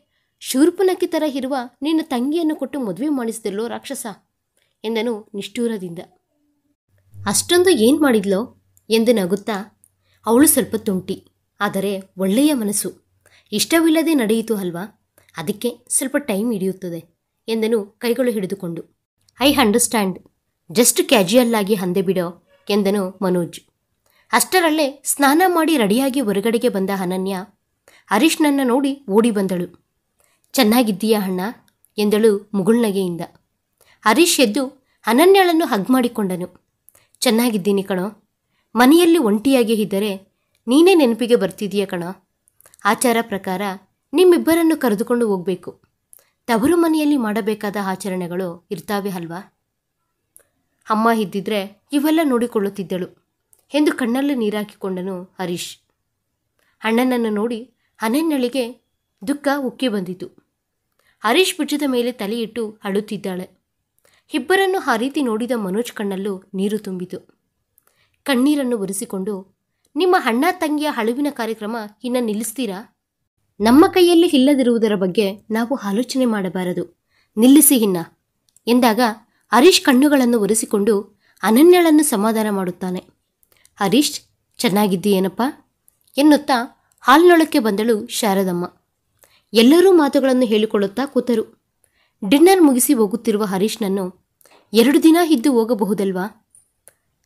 ಶೂರ್ಪನಖಿ ಥರ ಇರುವ ನಿನ್ನ ತಂಗಿಯನ್ನು ಕೊಟ್ಟು ಮದುವೆ ಮಾಡಿಸಿದಲ್ಲೋ ರಾಕ್ಷಸ ಎಂದನು ನಿಷ್ಠೂರದಿಂದ. ಅಷ್ಟೊಂದು ಏನು ಮಾಡಿದ್ಲೋ ಎಂದು ನಗುತ್ತಾ, ಅವಳು ಸ್ವಲ್ಪ ತುಂಟಿ, ಆದರೆ ಒಳ್ಳೆಯ ಮನಸ್ಸು. ಇಷ್ಟವಿಲ್ಲದೆ ನಡೆಯಿತು ಅಲ್ವಾ, ಅದಕ್ಕೆ ಸ್ವಲ್ಪ ಟೈಮ್ ಹಿಡಿಯುತ್ತದೆ ಎಂದನು ಕೈಗಳು ಹಿಡಿದುಕೊಂಡು. ಐ ಅಂಡರ್ಸ್ಟ್ಯಾಂಡ್, ಜಸ್ಟ್ ಕ್ಯಾಜುಯಲ್ ಆಗಿ ಅಂದೆ ಬಿಡೋ ಎಂದನು ಮನೋಜ್. ಅಷ್ಟರಲ್ಲೇ ಸ್ನಾನ ಮಾಡಿ ರೆಡಿಯಾಗಿ ಹೊರಗಡೆಗೆ ಬಂದ ಅನನ್ಯ ಹರೀಶ್ನನ್ನ ನೋಡಿ ಓಡಿ ಬಂದಳು. ಚೆನ್ನಾಗಿದ್ದೀಯಾ ಅಣ್ಣ ಎಂದಳು ಮುಗುಳ್ನಗೆಯಿಂದ. ಹರೀಶ್ ಎದ್ದು ಅನನ್ಯಳನ್ನು ಹಗ್ ಮಾಡಿಕೊಂಡನು. ಚೆನ್ನಾಗಿದ್ದೀನಿ ಕಣೋ. ಮನೆಯಲ್ಲಿ ಒಂಟಿಯಾಗಿ ಇದ್ದರೆ ನೀನೇ ನೆನಪಿಗೆ ಬರ್ತಿದೀಯ ಕಣೋ. ಆಚಾರ ಪ್ರಕಾರ ನಿಮ್ಮಿಬ್ಬರನ್ನು ಕರೆದುಕೊಂಡು ಹೋಗಬೇಕು. ತವರು ಮನೆಯಲ್ಲಿ ಮಾಡಬೇಕಾದ ಆಚರಣೆಗಳು ಇರ್ತಾವೆ ಅಲ್ವಾ? ಅಮ್ಮ ಇದ್ದಿದ್ರೆ ಇವೆಲ್ಲ ನೋಡಿಕೊಳ್ಳುತ್ತಿದ್ದಳು ಎಂದು ಕಣ್ಣಲ್ಲಿ ನೀರಾಕಿಕೊಂಡನು ಹರೀಶ್. ಅಣ್ಣನನ್ನು ನೋಡಿ ಅನನ್ಯಳಿಗೆ ದುಃಖ ಉಕ್ಕಿ ಬಂದಿತು. ಹರೀಶ್ ಭುಜದ ಮೇಲೆ ತಲೆಯಿಟ್ಟು ಅಳುತ್ತಿದ್ದಾಳೆ. ಇಬ್ಬರನ್ನು ಆ ರೀತಿ ನೋಡಿದ ಮನೋಜ್ ಕಣ್ಣಲ್ಲೂ ನೀರು ತುಂಬಿತು. ಕಣ್ಣೀರನ್ನು ಒರೆಸಿಕೊಂಡು, ನಿಮ್ಮ ಅಣ್ಣ ತಂಗಿಯ ಅಳುವಿನ ಕಾರ್ಯಕ್ರಮ ಇನ್ನು ನಿಲ್ಲಿಸ್ತೀರಾ? ನಮ್ಮ ಕೈಯಲ್ಲಿ ಇಲ್ಲದಿರುವುದರ ಬಗ್ಗೆ ನಾವು ಆಲೋಚನೆ ಮಾಡಬಾರದು, ನಿಲ್ಲಿಸಿ ಇನ್ನ ಎಂದಾಗ ಹರೀಶ್ ಕಣ್ಣುಗಳನ್ನು ಒರೆಸಿಕೊಂಡು ಅನನ್ಯಳನ್ನು ಸಮಾಧಾನ ಮಾಡುತ್ತಾನೆ. ಹರೀಶ್ ಚೆನ್ನಾಗಿದ್ದೀಯೇನಪ್ಪ ಎನ್ನುತ್ತಾ ಹಾಲ್ನೊಳಕ್ಕೆ ಬಂದಳು ಶಾರದಮ್ಮ. ಎಲ್ಲರೂ ಮಾತುಗಳನ್ನು ಹೇಳಿಕೊಳ್ಳುತ್ತಾ ಕೂತರು. ಡಿನ್ನರ್ ಮುಗಿಸಿ ಹೋಗುತ್ತಿರುವ ಹರೀಶ್ನನ್ನು 2 ದಿನ ಇದ್ದು ಹೋಗಬಹುದಲ್ವಾ?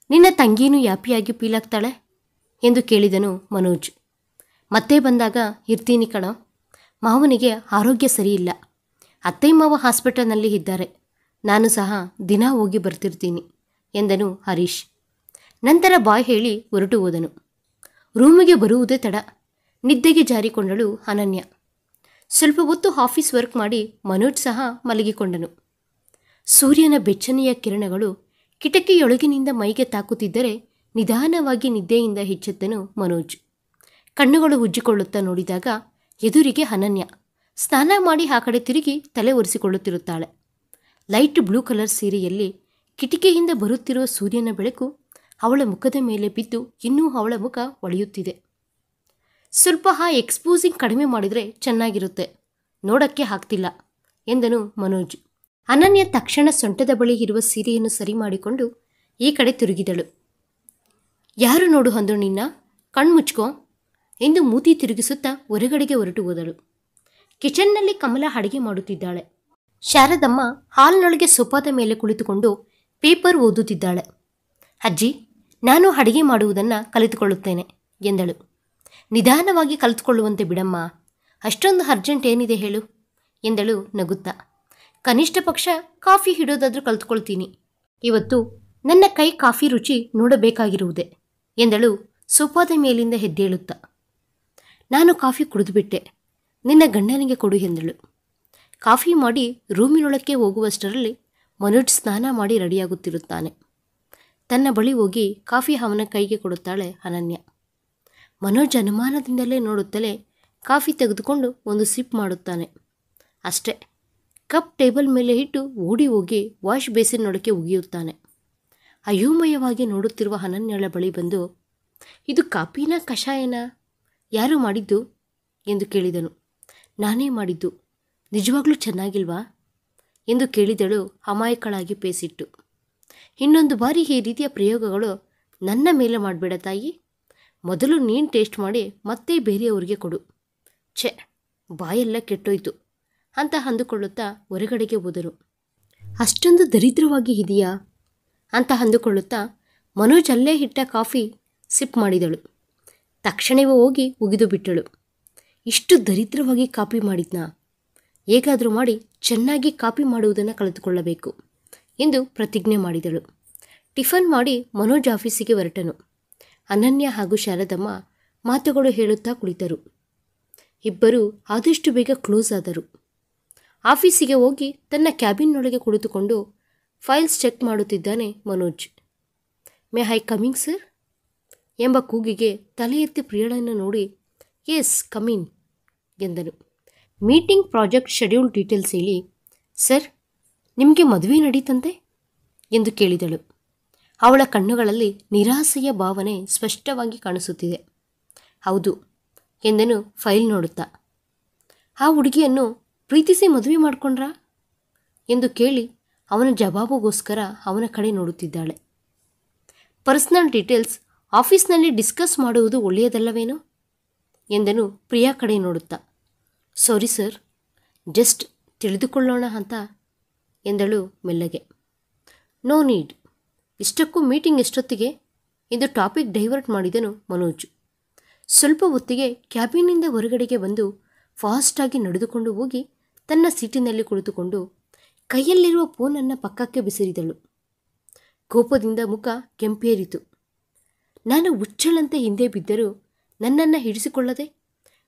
ನಿನ್ನ ತಂಗೀನೂ ಹ್ಯಾಪಿಯಾಗಿ ಫೀಲಾಗ್ತಾಳೆ ಎಂದು ಕೇಳಿದನು ಮನೋಜ್. ಮತ್ತೆ ಬಂದಾಗ ಇರ್ತೀನಿ ಕಣೋ. ಮಾವನಿಗೆ ಆರೋಗ್ಯ ಸರಿಯಿಲ್ಲ. ಅತ್ತೆ ಮಾವ ಹಾಸ್ಪಿಟಲ್ನಲ್ಲಿ ಇದ್ದಾರೆ. ನಾನು ಸಹ ದಿನ ಹೋಗಿ ಬರ್ತಿರ್ತೀನಿ ಎಂದನು ಹರೀಶ್. ನಂತರ ಬಾಯ್ ಹೇಳಿ ಹೊರಟು ಹೋದನು. ರೂಮಿಗೆ ಬರುವುದೇ ತಡ. ನಿದ್ದೆಗೆ ಜಾರಿಕೊಂಡಳು ಅನನ್ಯ. ಸ್ವಲ್ಪ ಹೊತ್ತು ಆಫೀಸ್ ವರ್ಕ್ ಮಾಡಿ ಮನೋಜ್ ಸಹ ಮಲಗಿಕೊಂಡನು. ಸೂರ್ಯನ ಬೆಚ್ಚನೆಯ ಕಿರಣಗಳು ಕಿಟಕಿಯೊಳಗಿನಿಂದ ಮೈಗೆ ತಾಕುತ್ತಿದ್ದರೆ ನಿಧಾನವಾಗಿ ನಿದ್ದೆಯಿಂದ ಎಚ್ಚೆತ್ತನು ಮನೋಜ್. ಕಣ್ಣುಗಳು ಉಜ್ಜಿಕೊಳ್ಳುತ್ತಾ ನೋಡಿದಾಗ ಎದುರಿಗೆ ಅನನ್ಯ ಸ್ನಾನ ಮಾಡಿ ಆ ಕಡೆ ತಿರುಗಿ ತಲೆ ಒರೆಸಿಕೊಳ್ಳುತ್ತಿರುತ್ತಾಳೆ. ಲೈಟ್ ಬ್ಲೂ ಕಲರ್ ಸೀರೆಯಲ್ಲಿ ಕಿಟಕಿಯಿಂದ ಬರುತ್ತಿರುವ ಸೂರ್ಯನ ಬೆಳಕು ಅವಳ ಮುಖದ ಮೇಲೆ ಬಿದ್ದು ಇನ್ನೂ ಅವಳ ಮುಖ ಹೊಳೆಯುತ್ತಿದೆ. ಸ್ವಲ್ಪ ಎಕ್ಸ್ಪೋಸಿಂಗ್ ಕಡಿಮೆ ಮಾಡಿದರೆ ಚೆನ್ನಾಗಿರುತ್ತೆ, ನೋಡಕ್ಕೆ ಆಗ್ತಿಲ್ಲ ಎಂದನು ಮನೋಜ್. ಅನನ್ಯ ತಕ್ಷಣ ಸೊಂಟದ ಬಳಿ ಇರುವ ಸೀರೆಯನ್ನು ಸರಿ ಮಾಡಿಕೊಂಡು ಈ ಕಡೆ ತಿರುಗಿದಳು. ಯಾರು ನೋಡು ಅಂದು ನಿನ್ನ, ಕಣ್ಮುಚ್ಕೋ ಎಂದು ಮೂತಿ ತಿರುಗಿಸುತ್ತಾ ಹೊರಗಡೆಗೆ ಹೊರಟು ಹೋದಳು. ಕಿಚನ್ನಲ್ಲಿ ಕಮಲ ಅಡಿಗೆ ಮಾಡುತ್ತಿದ್ದಾಳೆ. ಶಾರದಮ್ಮ ಹಾಲ್ನೊಳಗೆ ಸೋಫಾದ ಮೇಲೆ ಕುಳಿತುಕೊಂಡು ಪೇಪರ್ ಓದುತ್ತಿದ್ದಾಳೆ. ಅಜ್ಜಿ, ನಾನು ಅಡಿಗೆ ಮಾಡುವುದನ್ನು ಕಲಿತುಕೊಳ್ಳುತ್ತೇನೆ ಎಂದಳು. ನಿಧಾನವಾಗಿ ಕಲಿತುಕೊಳ್ಳುವಂತೆ ಬಿಡಮ್ಮ, ಅಷ್ಟೊಂದು ಅರ್ಜೆಂಟ್ ಏನಿದೆ ಹೇಳು ಎಂದಳು ನಗುತ್ತಾ. ಕನಿಷ್ಠ ಪಕ್ಷ ಕಾಫಿ ಹಿಡೋದಾದರೂ ಕಲಿತುಕೊಳ್ತೀನಿ. ಇವತ್ತು ನನ್ನ ಕೈ ಕಾಫಿ ರುಚಿ ನೋಡಬೇಕಾಗಿರುವುದೇ ಎಂದಳು ಸೋಫಾದ ಮೇಲಿಂದ ಎದ್ದೇಳುತ್ತಾ. ನಾನು ಕಾಫಿ ಕುಡಿದುಬಿಟ್ಟೆ, ನಿನ್ನ ಗಂಡನಿಗೆ ಕೊಡು ಎಂದಳು. ಕಾಫಿ ಮಾಡಿ ರೂಮಿನೊಳಕ್ಕೆ ಹೋಗುವಷ್ಟರಲ್ಲಿ ಮನೋಜ್ ಸ್ನಾನ ಮಾಡಿ ರೆಡಿಯಾಗುತ್ತಿರುತ್ತಾನೆ. ತನ್ನ ಬಳಿ ಹೋಗಿ ಕಾಫಿ ಅವನ ಕೈಗೆ ಕೊಡುತ್ತಾಳೆ ಅನನ್ಯ. ಮನೋಜ್ ಅನುಮಾನದಿಂದಲೇ ನೋಡುತ್ತಲೇ ಕಾಫಿ ತೆಗೆದುಕೊಂಡು ಒಂದು ಸಿಪ್ ಮಾಡುತ್ತಾನೆ. ಅಷ್ಟೇ, ಕಪ್ ಟೇಬಲ್ ಮೇಲೆ ಇಟ್ಟು ಓಡಿ ಹೋಗಿ ವಾಶ್ ಬೇಸಿನ್ನೊಳಕ್ಕೆ ಉಗಿಯುತ್ತಾನೆ. ಅಯೋಮಯವಾಗಿ ನೋಡುತ್ತಿರುವ ಅನನ್ಯಳ ಬಳಿ ಬಂದು, ಇದು ಕಾಫಿನಾ ಕಷಾಯನಾ? ಯಾರು ಮಾಡಿದ್ದು ಎಂದು ಕೇಳಿದನು. ನಾನೇ ಮಾಡಿದ್ದು. ನಿಜವಾಗ್ಲೂ ಚೆನ್ನಾಗಿಲ್ವಾ ಎಂದು ಕೇಳಿದಳು ಅಮಾಯಕಳಾಗಿ ಪೇಸಿಟ್ಟು. ಇನ್ನೊಂದು ಬಾರಿ ಈ ರೀತಿಯ ಪ್ರಯೋಗಗಳು ನನ್ನ ಮೇಲೆ ಮಾಡಬೇಡ ತಾಯಿ. ಮೊದಲು ನೀನು ಟೇಸ್ಟ್ ಮಾಡಿ ಮತ್ತೆ ಬೇರೆಯವರಿಗೆ ಕೊಡು. ಛೆ, ಬಾಯೆಲ್ಲ ಕೆಟ್ಟೋಯ್ತು ಅಂತ ಅಂದುಕೊಳ್ಳುತ್ತಾ ಹೊರಗಡೆಗೆ ಹೋದರು. ಅಷ್ಟೊಂದು ದರಿದ್ರವಾಗಿ ಇದೆಯಾ ಅಂತ ಅಂದುಕೊಳ್ಳುತ್ತಾ ಮನೋಜ್ ಅಲ್ಲೇ ಇಟ್ಟ ಕಾಫಿ ಸಿಪ್ ಮಾಡಿದಳು. ತಕ್ಷಣವೇ ಹೋಗಿ ಉಗಿದು ಬಿಟ್ಟಳು. ಇಷ್ಟು ದರಿದ್ರವಾಗಿ ಕಾಪಿ ಮಾಡಿದ್ನಾ? ಹೇಗಾದರೂ ಮಾಡಿ ಚೆನ್ನಾಗಿ ಕಾಪಿ ಮಾಡುವುದನ್ನು ಕಲಿತುಕೊಳ್ಳಬೇಕು ಎಂದು ಪ್ರತಿಜ್ಞೆ ಮಾಡಿದಳು. ಟಿಫನ್ ಮಾಡಿ ಮನೋಜ್ ಆಫೀಸಿಗೆ ಹೊರಟನು. ಅನನ್ಯ ಹಾಗೂ ಶಾರದಮ್ಮ ಮಾತುಗಳು ಹೇಳುತ್ತಾ ಕುಳಿತರು. ಇಬ್ಬರು ಆದಷ್ಟು ಬೇಗ ಕ್ಲೋಸ್ ಆದರು. ಆಫೀಸಿಗೆ ಹೋಗಿ ತನ್ನ ಕ್ಯಾಬಿನ್ನೊಳಗೆ ಕುಳಿತುಕೊಂಡು ಫೈಲ್ಸ್ ಚೆಕ್ ಮಾಡುತ್ತಿದ್ದಾನೆ Manoj. May I coming sir ಎಂಬ ಕೂಗಿಗೆ ತಲೆ ಎತ್ತಿ ಪ್ರಿಯಳನ್ನು ನೋಡಿ ಎಸ್ ಕಮಿನ್ ಎಂದನು. ಮೀಟಿಂಗ್ ಪ್ರಾಜೆಕ್ಟ್ ಶೆಡ್ಯೂಲ್ ಡೀಟೇಲ್ಸ್ ಹೇಳಿ. ಸರ್, ನಿಮಗೆ ಮದುವೆ ನಡೀತಂತೆ ಎಂದು ಕೇಳಿದಳು. ಅವಳ ಕಣ್ಣುಗಳಲ್ಲಿ ನಿರಾಸೆಯ ಭಾವನೆ ಸ್ಪಷ್ಟವಾಗಿ ಕಾಣಿಸುತ್ತಿದೆ. ಹೌದು ಎಂದನು ಫೈಲ್ ನೋಡುತ್ತಾ. ಆ ಹುಡುಗಿಯನ್ನು ಪ್ರೀತಿಸಿ ಮದುವೆ ಮಾಡಿಕೊಂಡ್ರಾ ಎಂದು ಕೇಳಿ ಅವನ ಜವಾಬುಗೋಸ್ಕರ ಅವನ ಕಡೆ ನೋಡುತ್ತಿದ್ದಾಳೆ. ಪರ್ಸನಲ್ ಡೀಟೇಲ್ಸ್ ಆಫೀಸ್ನಲ್ಲಿ ಡಿಸ್ಕಸ್ ಮಾಡುವುದು ಒಳ್ಳೆಯದಲ್ಲವೇನೋ ಎಂದನು ಪ್ರಿಯಾ ಕಡೆ ನೋಡುತ್ತಾ. ಸಾರಿ ಸರ್, ಜಸ್ಟ್ ತಿಳಿದುಕೊಳ್ಳೋಣ ಅಂತ ಎಂದಳು ಮೆಲ್ಲಗೆ. No need. ಇಷ್ಟಕ್ಕೂ ಮೀಟಿಂಗ್ ಎಷ್ಟೊತ್ತಿಗೆ ಎಂದು ಟಾಪಿಕ್ ಡೈವರ್ಟ್ ಮಾಡಿದನು ಮನೋಜ್. ಸ್ವಲ್ಪ ಹೊತ್ತಿಗೆ ಕ್ಯಾಬಿನಿಂದ ಹೊರಗಡೆಗೆ ಬಂದು ಫಾಸ್ಟಾಗಿ ನಡೆದುಕೊಂಡು ಹೋಗಿ ತನ್ನ ಸೀಟಿನಲ್ಲಿ ಕುಳಿತುಕೊಂಡು ಕೈಯಲ್ಲಿರುವ ಫೋನನ್ನು ಪಕ್ಕಕ್ಕೆ ಬಿಸಿರಿದಳು. ಕೋಪದಿಂದ ಮುಖ ಕೆಂಪೇರಿತು. ನಾನು ಹುಚ್ಚಳಂತೆ ಹಿಂದೆ ಬಿದ್ದರೂ ನನ್ನನ್ನು ಹಿಡಿಸಿಕೊಳ್ಳದೆ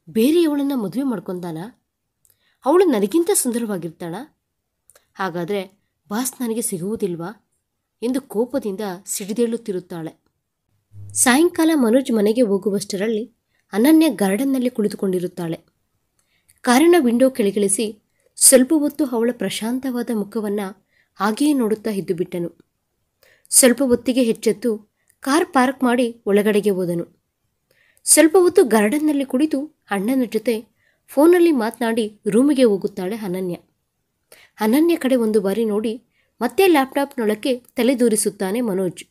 ಬೇರೆಯವಳನ್ನು ಮದುವೆ ಮಾಡ್ಕೊಂತಾನಾ? ಅವಳು ನನಗಿಂತ ಸುಂದರವಾಗಿರ್ತಾಳ? ಹಾಗಾದರೆ ಬಾಸ್ ನನಗೆ ಸಿಗುವುದಿಲ್ವಾ ಎಂದು ಕೋಪದಿಂದ ಸಿಡಿದೇಳುತ್ತಿರುತ್ತಾಳೆ. ಸಾಯಂಕಾಲ ಮನೋಜ್ ಮನೆಗೆ ಹೋಗುವಷ್ಟರಲ್ಲಿ ಅನನ್ಯ ಗಾರ್ಡನ್ನಲ್ಲಿ ಕುಳಿತುಕೊಂಡಿರುತ್ತಾಳೆ. ಕಾರಿನ ವಿಂಡೋ ಕೆಳಗಿಳಿಸಿ ಸ್ವಲ್ಪ ಹೊತ್ತು ಅವಳ ಪ್ರಶಾಂತವಾದ ಮುಖವನ್ನು ಹಾಗೆಯೇ ನೋಡುತ್ತಾ ಇದ್ದು ಬಿಟ್ಟನು. ಸ್ವಲ್ಪ ಹೊತ್ತಿಗೆ ಎಚ್ಚೆತ್ತು ಕಾರ್ ಪಾರ್ಕ್ ಮಾಡಿ ಒಳಗಡೆಗೆ ಹೋದನು. ಸ್ವಲ್ಪ ಹೊತ್ತು ಗಾರ್ಡನ್ನಲ್ಲಿ ಕುಳಿತು ಅಣ್ಣನ ಜೊತೆ ಫೋನಲ್ಲಿ ಮಾತನಾಡಿ ರೂಮಿಗೆ ಹೋಗುತ್ತಾಳೆ ಅನನ್ಯ. ಅನನ್ಯ ಕಡೆ ಒಂದು ಬಾರಿ ನೋಡಿ ಮತ್ತೆ ಲ್ಯಾಪ್ಟಾಪ್ನೊಳಕ್ಕೆ ತಲೆದೂರಿಸುತ್ತಾನೆ ಮನೋಜ್.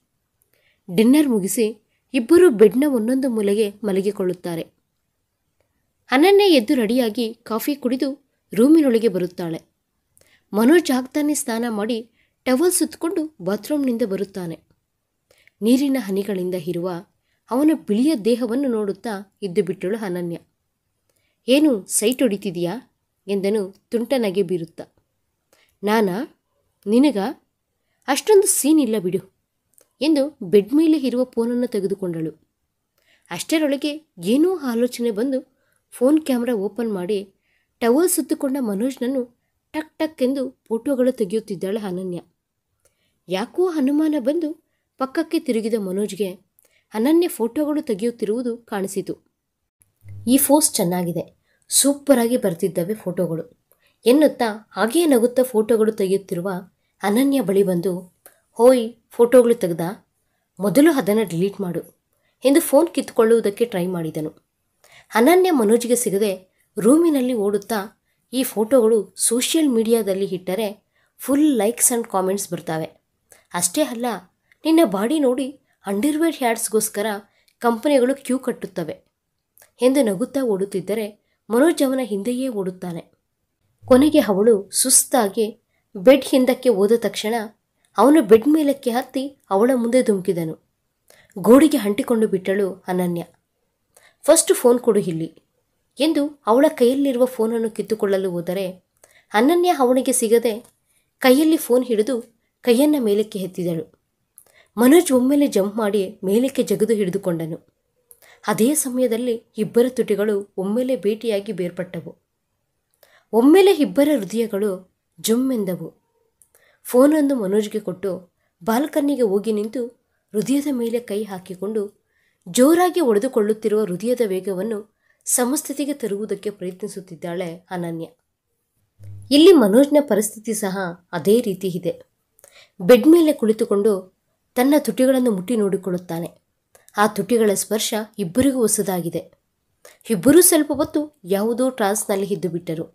ಡಿನ್ನರ್ ಮುಗಿಸಿ ಇಬ್ಬರು ಬೆಡ್ನ ಒಂದೊಂದು ಮೂಲೆಗೆ ಮಲಗಿಕೊಳ್ಳುತ್ತಾರೆ. ಅನನ್ಯ ಎದ್ದು ರೆಡಿಯಾಗಿ ಕಾಫಿ ಕುಡಿದು ರೂಮಿನೊಳಗೆ ಬರುತ್ತಾಳೆ. ಮನೋಜ್ ಆಗ್ತಾನೆ ಸ್ನಾನ ಮಾಡಿ ಟವಲ್ ಸುತ್ತಕೊಂಡು ಬಾತ್ರೂಮ್ನಿಂದ ಬರುತ್ತಾನೆ. ನೀರಿನ ಹನಿಗಳಿಂದ ಇರುವ ಅವನ ಬಿಳಿಯ ದೇಹವನ್ನು ನೋಡುತ್ತಾ ಇದ್ದು ಬಿಟ್ಟಳು ಅನನ್ಯ. ಏನು ಸೈಟ್ ಹೊಡಿತಿದೆಯಾ ಎಂದನು ತುಂಟ ನಗೆ ಬೀರುತ್ತಾ. ನಾನಾ? ನಿನಗ? ಅಷ್ಟೊಂದು ಸೀನ್ ಇಲ್ಲ ಬಿಡು ಎಂದು ಬೆಡ್ ಮೇಲೆ ಇರುವ ಫೋನನ್ನು ತೆಗೆದುಕೊಂಡಳು. ಅಷ್ಟರೊಳಗೆ ಏನೋ ಆಲೋಚನೆ ಬಂದು ಫೋನ್ ಕ್ಯಾಮ್ರಾ ಓಪನ್ ಮಾಡಿ ಟವಲ್ ಸುತ್ತುಕೊಂಡ ಮನೋಜ್ನನ್ನು ಟಕ್ ಟಕ್ ಎಂದು ಫೋಟೋಗಳು ತೆಗೆಯುತ್ತಿದ್ದಾಳೆ ಅನನ್ಯ. ಯಾಕೋ ಅನುಮಾನ ಬಂದು ಪಕ್ಕಕ್ಕೆ ತಿರುಗಿದ ಮನೋಜ್ಗೆ ಅನನ್ಯ ಫೋಟೋಗಳು ತೆಗೆಯುತ್ತಿರುವುದು ಕಾಣಿಸಿತು. ಈ ಫೋಸ್ ಚೆನ್ನಾಗಿದೆ, ಸೂಪರಾಗಿ ಬರ್ತಿದ್ದಾವೆ ಫೋಟೋಗಳು ಎನ್ನುತ್ತಾ ಹಾಗೆಯೇ ನಗುತ್ತಾ ಫೋಟೋಗಳು ತೆಗೆಯುತ್ತಿರುವ ಅನನ್ಯ ಬಳಿ ಬಂದು, ಹೋಯ್, ಫೋಟೋಗಳು ತೆಗೆದಾ? ಮೊದಲು ಅದನ್ನು ಡಿಲೀಟ್ ಮಾಡು ಎಂದು ಫೋನ್ ಕಿತ್ತುಕೊಳ್ಳುವುದಕ್ಕೆ ಟ್ರೈ ಮಾಡಿದನು. ಅನನ್ಯ ಮನೋಜ್ಗೆ ಸಿಗದೆ ರೂಮಿನಲ್ಲಿ ಓಡುತ್ತಾ, ಈ ಫೋಟೋಗಳು ಸೋಷಿಯಲ್ ಮೀಡಿಯಾದಲ್ಲಿ ಇಟ್ಟರೆ ಫುಲ್ ಲೈಕ್ಸ್ ಆ್ಯಂಡ್ ಕಾಮೆಂಟ್ಸ್ ಬರ್ತಾವೆ. ಅಷ್ಟೇ ಅಲ್ಲ, ನಿನ್ನ ಬಾಡಿ ನೋಡಿ ಅಂಡರ್ವೇರ್ ಹ್ಯಾಡ್ಸ್ಗೋಸ್ಕರ ಕಂಪನಿಗಳು ಕ್ಯೂ ಕಟ್ಟುತ್ತವೆ ಎಂದು ನಗುತ್ತಾ ಓಡುತ್ತಿದ್ದರೆ ಮನೋಜ್ ಅವನ ಹಿಂದೆಯೇ ಓಡುತ್ತಾನೆ. ಕೊನೆಗೆ ಅವಳು ಸುಸ್ತಾಗಿ ಬೆಡ್ ಹಿಂದಕ್ಕೆ ಹೋದ ತಕ್ಷಣ ಅವನು ಬೆಡ್ ಮೇಲಕ್ಕೆ ಹತ್ತಿ ಅವಳ ಮುಂದೆ ಧುಮುಕಿದನು. ಗೋಡೆಗೆ ಅಂಟಿಕೊಂಡು ಬಿಟ್ಟಳು ಅನನ್ಯ. ಫಸ್ಟ್ ಫೋನ್ ಕೊಡು ಇಲ್ಲಿ ಎಂದು ಅವಳ ಕೈಯಲ್ಲಿರುವ ಫೋನನ್ನು ಕಿತ್ತುಕೊಳ್ಳಲು ಹೋದರೆ ಅನನ್ಯ ಅವನಿಗೆ ಸಿಗದೆ ಕೈಯಲ್ಲಿ ಫೋನ್ ಹಿಡಿದು ಕೈಯನ್ನು ಮೇಲಕ್ಕೆ ಎತ್ತಿದಳು. ಮನೋಜ್ ಒಮ್ಮೆಲೆ ಜಂಪ್ ಮಾಡಿ ಮೇಲಕ್ಕೆ ಜಗದು ಹಿಡಿದುಕೊಂಡನು. ಅದೇ ಸಮಯದಲ್ಲಿ ಇಬ್ಬರ ತುಟಿಗಳು ಒಮ್ಮೆಲೆ ಭೇಟಿಯಾಗಿ ಬೇರ್ಪಟ್ಟವು. ಒಮ್ಮೆಲೆ ಇಬ್ಬರ ಹೃದಯಗಳು ಜುಮ್ಮೆಂದವು. ಫೋನನ್ನು ಮನೋಜ್ಗೆ ಕೊಟ್ಟು ಬಾಲ್ಕನ್ನಿಗೆ ಹೋಗಿ ನಿಂತು ಹೃದಯದ ಮೇಲೆ ಕೈ ಹಾಕಿಕೊಂಡು ಜೋರಾಗಿ ಹೊಡೆದುಕೊಳ್ಳುತ್ತಿರುವ ಹೃದಯದ ವೇಗವನ್ನು ಸಮಸ್ಥಿತಿಗೆ ತರುವುದಕ್ಕೆ ಪ್ರಯತ್ನಿಸುತ್ತಿದ್ದಾಳೆ ಅನನ್ಯ. ಇಲ್ಲಿ ಮನೋಜ್ನ ಪರಿಸ್ಥಿತಿ ಸಹ ಅದೇ ರೀತಿ ಇದೆ. ಬೆಡ್ ಮೇಲೆ ಕುಳಿತುಕೊಂಡು ತನ್ನ ತುಟಿಗಳನ್ನು ಮುಟ್ಟಿ ನೋಡಿಕೊಳ್ಳುತ್ತಾನೆ. ಆ ತುಟಿಗಳ ಸ್ಪರ್ಶ ಇಬ್ಬರಿಗೂ ಹೊಸದಾಗಿದೆ. ಇಬ್ಬರೂ ಸ್ವಲ್ಪ ಹೊತ್ತು ಯಾವುದೋ ಟ್ರಾನ್ಸ್ನಲ್ಲಿ ಇದ್ದು ಬಿಟ್ಟರು.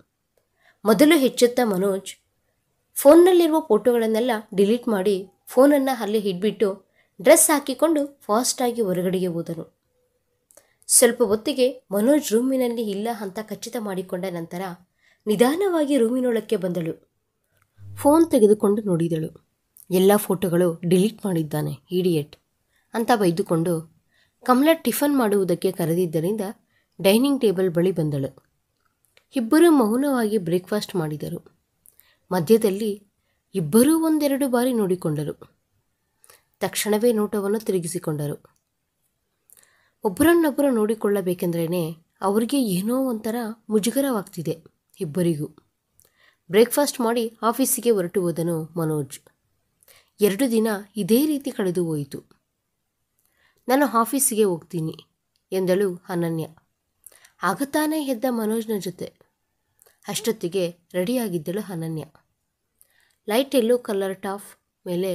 ಮೊದಲು ಎಚ್ಚೆತ್ತ ಮನೋಜ್ ಫೋನ್ನಲ್ಲಿರುವ ಫೋಟೋಗಳನ್ನೆಲ್ಲ ಡಿಲೀಟ್ ಮಾಡಿ ಫೋನನ್ನು ಅಲ್ಲೇ ಇಟ್ಬಿಟ್ಟು ಡ್ರೆಸ್ ಹಾಕಿಕೊಂಡು ಫಾಸ್ಟಾಗಿ ಹೊರಗಡೆಗೆ ಹೋದನು. ಸ್ವಲ್ಪ ಹೊತ್ತಿಗೆ ಮನೋಜ್ ರೂಮಿನಲ್ಲಿ ಇಲ್ಲ ಅಂತ ಖಚಿತ ಮಾಡಿಕೊಂಡ ನಂತರ ನಿಧಾನವಾಗಿ ರೂಮಿನೊಳಕ್ಕೆ ಬಂದಳು. ಫೋನ್ ತೆಗೆದುಕೊಂಡು ನೋಡಿದಳು. ಎಲ್ಲ ಫೋಟೋಗಳು ಡಿಲೀಟ್ ಮಾಡಿದ್ದಾನೆ, ಇಡಿಯಟ್ ಅಂತ ಬೈದುಕೊಂಡು ಕಮಲಾ ಟಿಫನ್ ಮಾಡುವುದಕ್ಕೆ ಕರೆದಿದ್ದರಿಂದ ಡೈನಿಂಗ್ ಟೇಬಲ್ ಬಳಿ ಬಂದಳು. ಇಬ್ಬರೂ ಮೌನವಾಗಿ ಬ್ರೇಕ್ಫಾಸ್ಟ್ ಮಾಡಿದರು. ಮಧ್ಯದಲ್ಲಿ ಇಬ್ಬರೂ ಒಂದೆರಡು ಬಾರಿ ನೋಡಿಕೊಂಡರು. ತಕ್ಷಣವೇ ನೋಟವನ್ನು ತಿರುಗಿಸಿಕೊಂಡರು. ಒಬ್ಬರನ್ನೊಬ್ಬರು ನೋಡಿಕೊಳ್ಳಬೇಕೆಂದ್ರೇ ಅವರಿಗೆ ಏನೋ ಒಂಥರ ಮುಜುಗರವಾಗ್ತಿದೆ ಇಬ್ಬರಿಗೂ. ಬ್ರೇಕ್ಫಾಸ್ಟ್ ಮಾಡಿ ಆಫೀಸಿಗೆ ಹೊರಟು ಹೋದನು ಮನೋಜ್. 2 ದಿನ ಇದೇ ರೀತಿ ಕಳೆದು ಹೋಯಿತು. ನಾನು ಆಫೀಸಿಗೆ ಹೋಗ್ತೀನಿ ಎಂದಳು ಅನನ್ಯ. ಆಗ ತಾನೇ ಎದ್ದ ಮನೋಜ್ನ ಜೊತೆ. ಅಷ್ಟೊತ್ತಿಗೆ ರೆಡಿಯಾಗಿದ್ದಳು Ananya. Light yellow colour top ಮೇಲೆ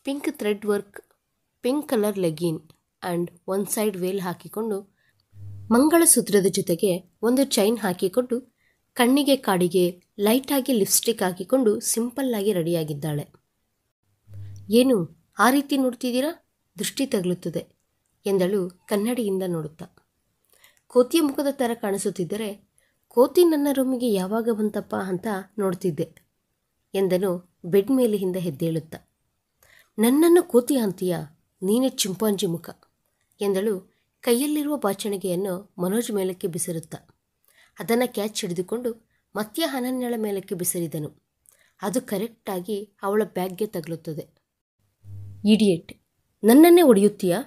pink thread work, pink colour legging and one side veil ಹಾಕಿಕೊಂಡು, ಮಂಗಳಸೂತ್ರದ ಜೊತೆಗೆ ಒಂದು ಚೈನ್ ಹಾಕಿಕೊಂಡು, ಕಣ್ಣಿಗೆ ಕಾಡಿಗೆ ಲೈಟಾಗಿ ಲಿಪ್ಸ್ಟಿಕ್ ಹಾಕಿಕೊಂಡು ಸಿಂಪಲ್ಲಾಗಿ ರೆಡಿಯಾಗಿದ್ದಾಳೆ. ಏನು ಆ ರೀತಿ ನೋಡ್ತಿದ್ದೀರಾ? ದೃಷ್ಟಿ ತಗಲುತ್ತದೆ ಎಂದಳು ಕನ್ನಡಿಯಿಂದ ನೋಡುತ್ತಾ. ಕೋತಿಯ ಮುಖದ ಥರ ಕಾಣಿಸುತ್ತಿದ್ದರೆ ಕೋತಿ ನನ್ನ ರೂಮಿಗೆ ಯಾವಾಗ ಬಂತಪ್ಪ ಅಂತ ನೋಡ್ತಿದ್ದೆ ಎಂದನು ಬೆಡ್ ಮೇಲಿಂದ ಎದ್ದೇಳುತ್ತಾ. ನನ್ನನ್ನು ಕೋತಿ ಅಂತೀಯ? ನೀನೇ ಚಿಂಪಾಂಜಿ ಮುಖ ಎಂದಳು ಕೈಯಲ್ಲಿರುವ ಬಾಚಣಿಗೆಯನ್ನು ಮನೋಜ್ ಮೇಲಕ್ಕೆ ಬಿಸಿರುತ್ತಾ. ಅದನ್ನು ಕ್ಯಾಚ್ ಹಿಡಿದುಕೊಂಡು ಮತ್ತೆ ಅನನ್ಯಳ ಮೇಲಕ್ಕೆ ಬಿಸಿರಿದನು. ಅದು ಕರೆಕ್ಟಾಗಿ ಅವಳ ಬ್ಯಾಗ್ಗೆ ತಗಲುತ್ತದೆ. ಇಡಿಯೇಟ್, ನನ್ನನ್ನೇ ಹೊಡೆಯುತ್ತೀಯಾ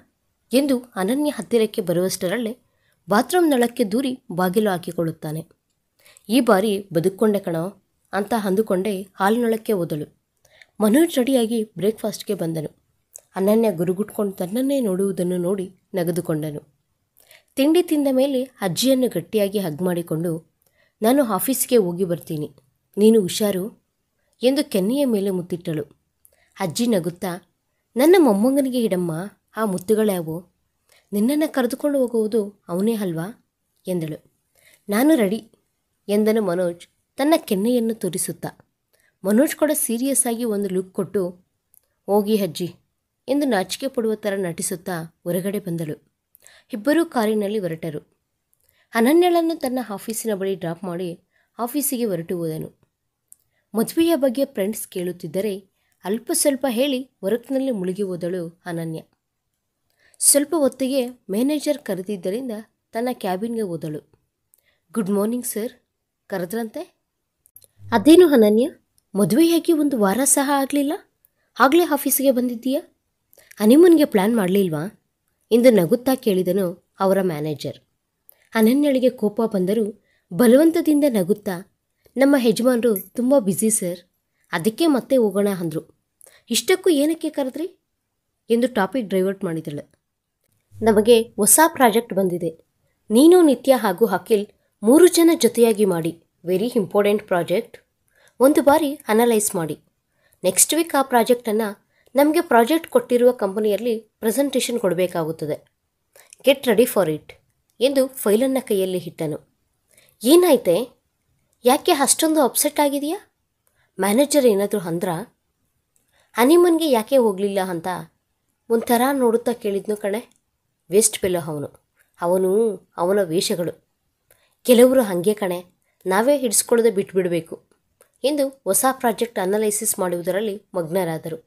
ಎಂದು ಅನನ್ಯ ಹತ್ತಿರಕ್ಕೆ ಬರುವಷ್ಟರಲ್ಲೇ ಬಾತ್ರೂಮ್ ನಳಕ್ಕೆ ದೂರಿ ಬಾಗಿಲು ಹಾಕಿಕೊಳ್ಳುತ್ತಾನೆ. ಈ ಬಾರಿ ಬದುಕೊಂಡೆ ಕಣೋ ಅಂತ ಅಂದುಕೊಂಡೇ ಹಾಲಿನೊಳಕ್ಕೆ ಹೋದಳು. ಮನೋಜ್ ರೆಡಿಯಾಗಿ ಬ್ರೇಕ್ಫಾಸ್ಟ್ಗೆ ಬಂದನು. ಅನನ್ಯ ಗುರುಗುಟ್ಕೊಂಡು ತನ್ನನ್ನೇ ನೋಡುವುದನ್ನು ನೋಡಿ ನಗೆದುಕೊಂಡನು. ತಿಂಡಿ ತಿಂದ ಮೇಲೆ ಅಜ್ಜಿಯನ್ನು ಗಟ್ಟಿಯಾಗಿ ಹಗ್ ಮಾಡಿಕೊಂಡು, ನಾನು ಆಫೀಸ್ಗೆ ಹೋಗಿ ಬರ್ತೀನಿ, ನೀನು ಹುಷಾರು ಎಂದು ಕೆನ್ನೆಯ ಮೇಲೆ ಮುತ್ತಿಟ್ಟಳು. ಅಜ್ಜಿ ನಗುತ್ತಾ, ನನ್ನ ಮೊಮ್ಮಗನಿಗೆ ಇಡಮ್ಮ ಆ ಮುತ್ತುಗಳ್ಯಾವು? ನಿನ್ನನ್ನು ಕರೆದುಕೊಂಡು ಹೋಗುವುದು ಅವನೇ ಅಲ್ವಾ ಎಂದಳು. ನಾನು ರೆಡಿ ಎಂದನು ಮನೋಜ್ ತನ್ನ ಕೆನ್ನೆಯನ್ನು ತೋರಿಸುತ್ತಾ. ಮನೋಜ್ ಕೂಡ ಸೀರಿಯಸ್ ಆಗಿ ಒಂದು ಲುಕ್ ಕೊಟ್ಟು, ಹೋಗಿ ಅಜ್ಜಿ ಎಂದು ನಾಚಿಕೆ ಪಡುವ ಥರ ನಟಿಸುತ್ತಾ ಹೊರಗಡೆ ಬಂದಳು. ಇಬ್ಬರೂ ಕಾರಿನಲ್ಲಿ ಹೊರಟರು. ಅನನ್ಯಳನ್ನು ತನ್ನ ಆಫೀಸಿನ ಬಳಿ ಡ್ರಾಪ್ ಮಾಡಿ ಆಫೀಸಿಗೆ ಹೊರಟು ಹೋದನು. ಮದುವೆಯ ಬಗ್ಗೆ ಫ್ರೆಂಡ್ಸ್ ಕೇಳುತ್ತಿದ್ದರೆ ಅಲ್ಪ ಸ್ವಲ್ಪ ಹೇಳಿ ವರ್ಕ್ನಲ್ಲಿ ಮುಳುಗಿ ಹೋದಳು ಅನನ್ಯ. ಸ್ವಲ್ಪ ಹೊತ್ತಿಗೆ ಮ್ಯಾನೇಜರ್ ಕರೆದಿದ್ದರಿಂದ ತನ್ನ ಕ್ಯಾಬಿನ್ಗೆ ಹೋದಳು. ಗುಡ್ ಮಾರ್ನಿಂಗ್ ಸರ್, ಕರೆದ್ರಂತೆ? ಅದೇನು ಅನನ್ಯ, ಮದುವೆಯಾಗಿ 1 ವಾರ ಸಹ ಆಗಲಿಲ್ಲ, ಆಗಲೇ ಆಫೀಸಿಗೆ ಬಂದಿದ್ದೀಯಾ? ಹನಿಮೂನ್ಗೆ ಪ್ಲ್ಯಾನ್ ಮಾಡಲಿಲ್ವಾ ಎಂದು ನಗುತ್ತಾ ಕೇಳಿದನು ಅವರ ಮ್ಯಾನೇಜರ್. ಅನನ್ಯಳಿಗೆ ಕೋಪ ಬಂದರೂ ಬಲವಂತದಿಂದ ನಗುತ್ತಾ, ನಮ್ಮ ಯಜಮಾನರು ತುಂಬ ಬ್ಯುಸಿ ಸರ್, ಅದಕ್ಕೆ ಮತ್ತೆ ಹೋಗೋಣ ಅಂದರು. ಇಷ್ಟಕ್ಕೂ ಏನಕ್ಕೆ ಕರೆದ್ರಿ ಎಂದು ಟಾಪಿಕ್ ಡೈವರ್ಟ್ ಮಾಡಿದಳು. ನಮಗೆ ಹೊಸ ಪ್ರಾಜೆಕ್ಟ್ ಬಂದಿದೆ, ನೀನು ನಿತ್ಯ ಹಾಗೂ ಅಖಿಲ್ 3 ಜನ ಜೊತೆಯಾಗಿ ಮಾಡಿ, ವೆರಿ ಇಂಪಾರ್ಟೆಂಟ್ ಪ್ರಾಜೆಕ್ಟ್. ಒಂದು ಬಾರಿ ಅನಲೈಸ್ ಮಾಡಿ, ನೆಕ್ಸ್ಟ್ ವೀಕ್ ಆ ಪ್ರಾಜೆಕ್ಟನ್ನು ನಮಗೆ ಪ್ರಾಜೆಕ್ಟ್ ಕೊಟ್ಟಿರುವ ಕಂಪನಿಯಲ್ಲಿ ಪ್ರೆಸೆಂಟೇಷನ್ ಕೊಡಬೇಕಾಗುತ್ತದೆ. ಗೆಟ್ ರೆಡಿ ಫಾರ್ ಇಟ್ ಎಂದು ಫೈಲನ್ನು ಕೈಯಲ್ಲಿ ಇಟ್ಟನು. ಏನಾಯ್ತೆ, ಯಾಕೆ ಅಷ್ಟೊಂದು ಅಪ್ಸೆಟ್ ಆಗಿದೆಯಾ? ಮ್ಯಾನೇಜರ್ ಏನಾದರೂ ಅಂದ್ರಾ? ಹನಿಮೂನ್ಗೆ ಯಾಕೆ ಹೋಗಲಿಲ್ಲ ಅಂತ ಒಂಥರ ನೋಡುತ್ತಾ ಕೇಳಿದ್ನು ಕಣೆ. ವೇಸ್ಟ್ ಫೆಲೋ ಅವನ ವೇಷಗಳು. ಕೆಲವರು ಹಾಗೆ ಕಣೆ, ನಾವೇ ಹಿಡಿಸ್ಕೊಳ್ಳದೆ ಬಿಟ್ಬಿಡಬೇಕು ಎಂದು ಹೊಸ ಪ್ರಾಜೆಕ್ಟ್ ಅನಲೈಸಿಸ್ ಮಾಡುವುದರಲ್ಲಿ ಮಗ್ನರಾದರು.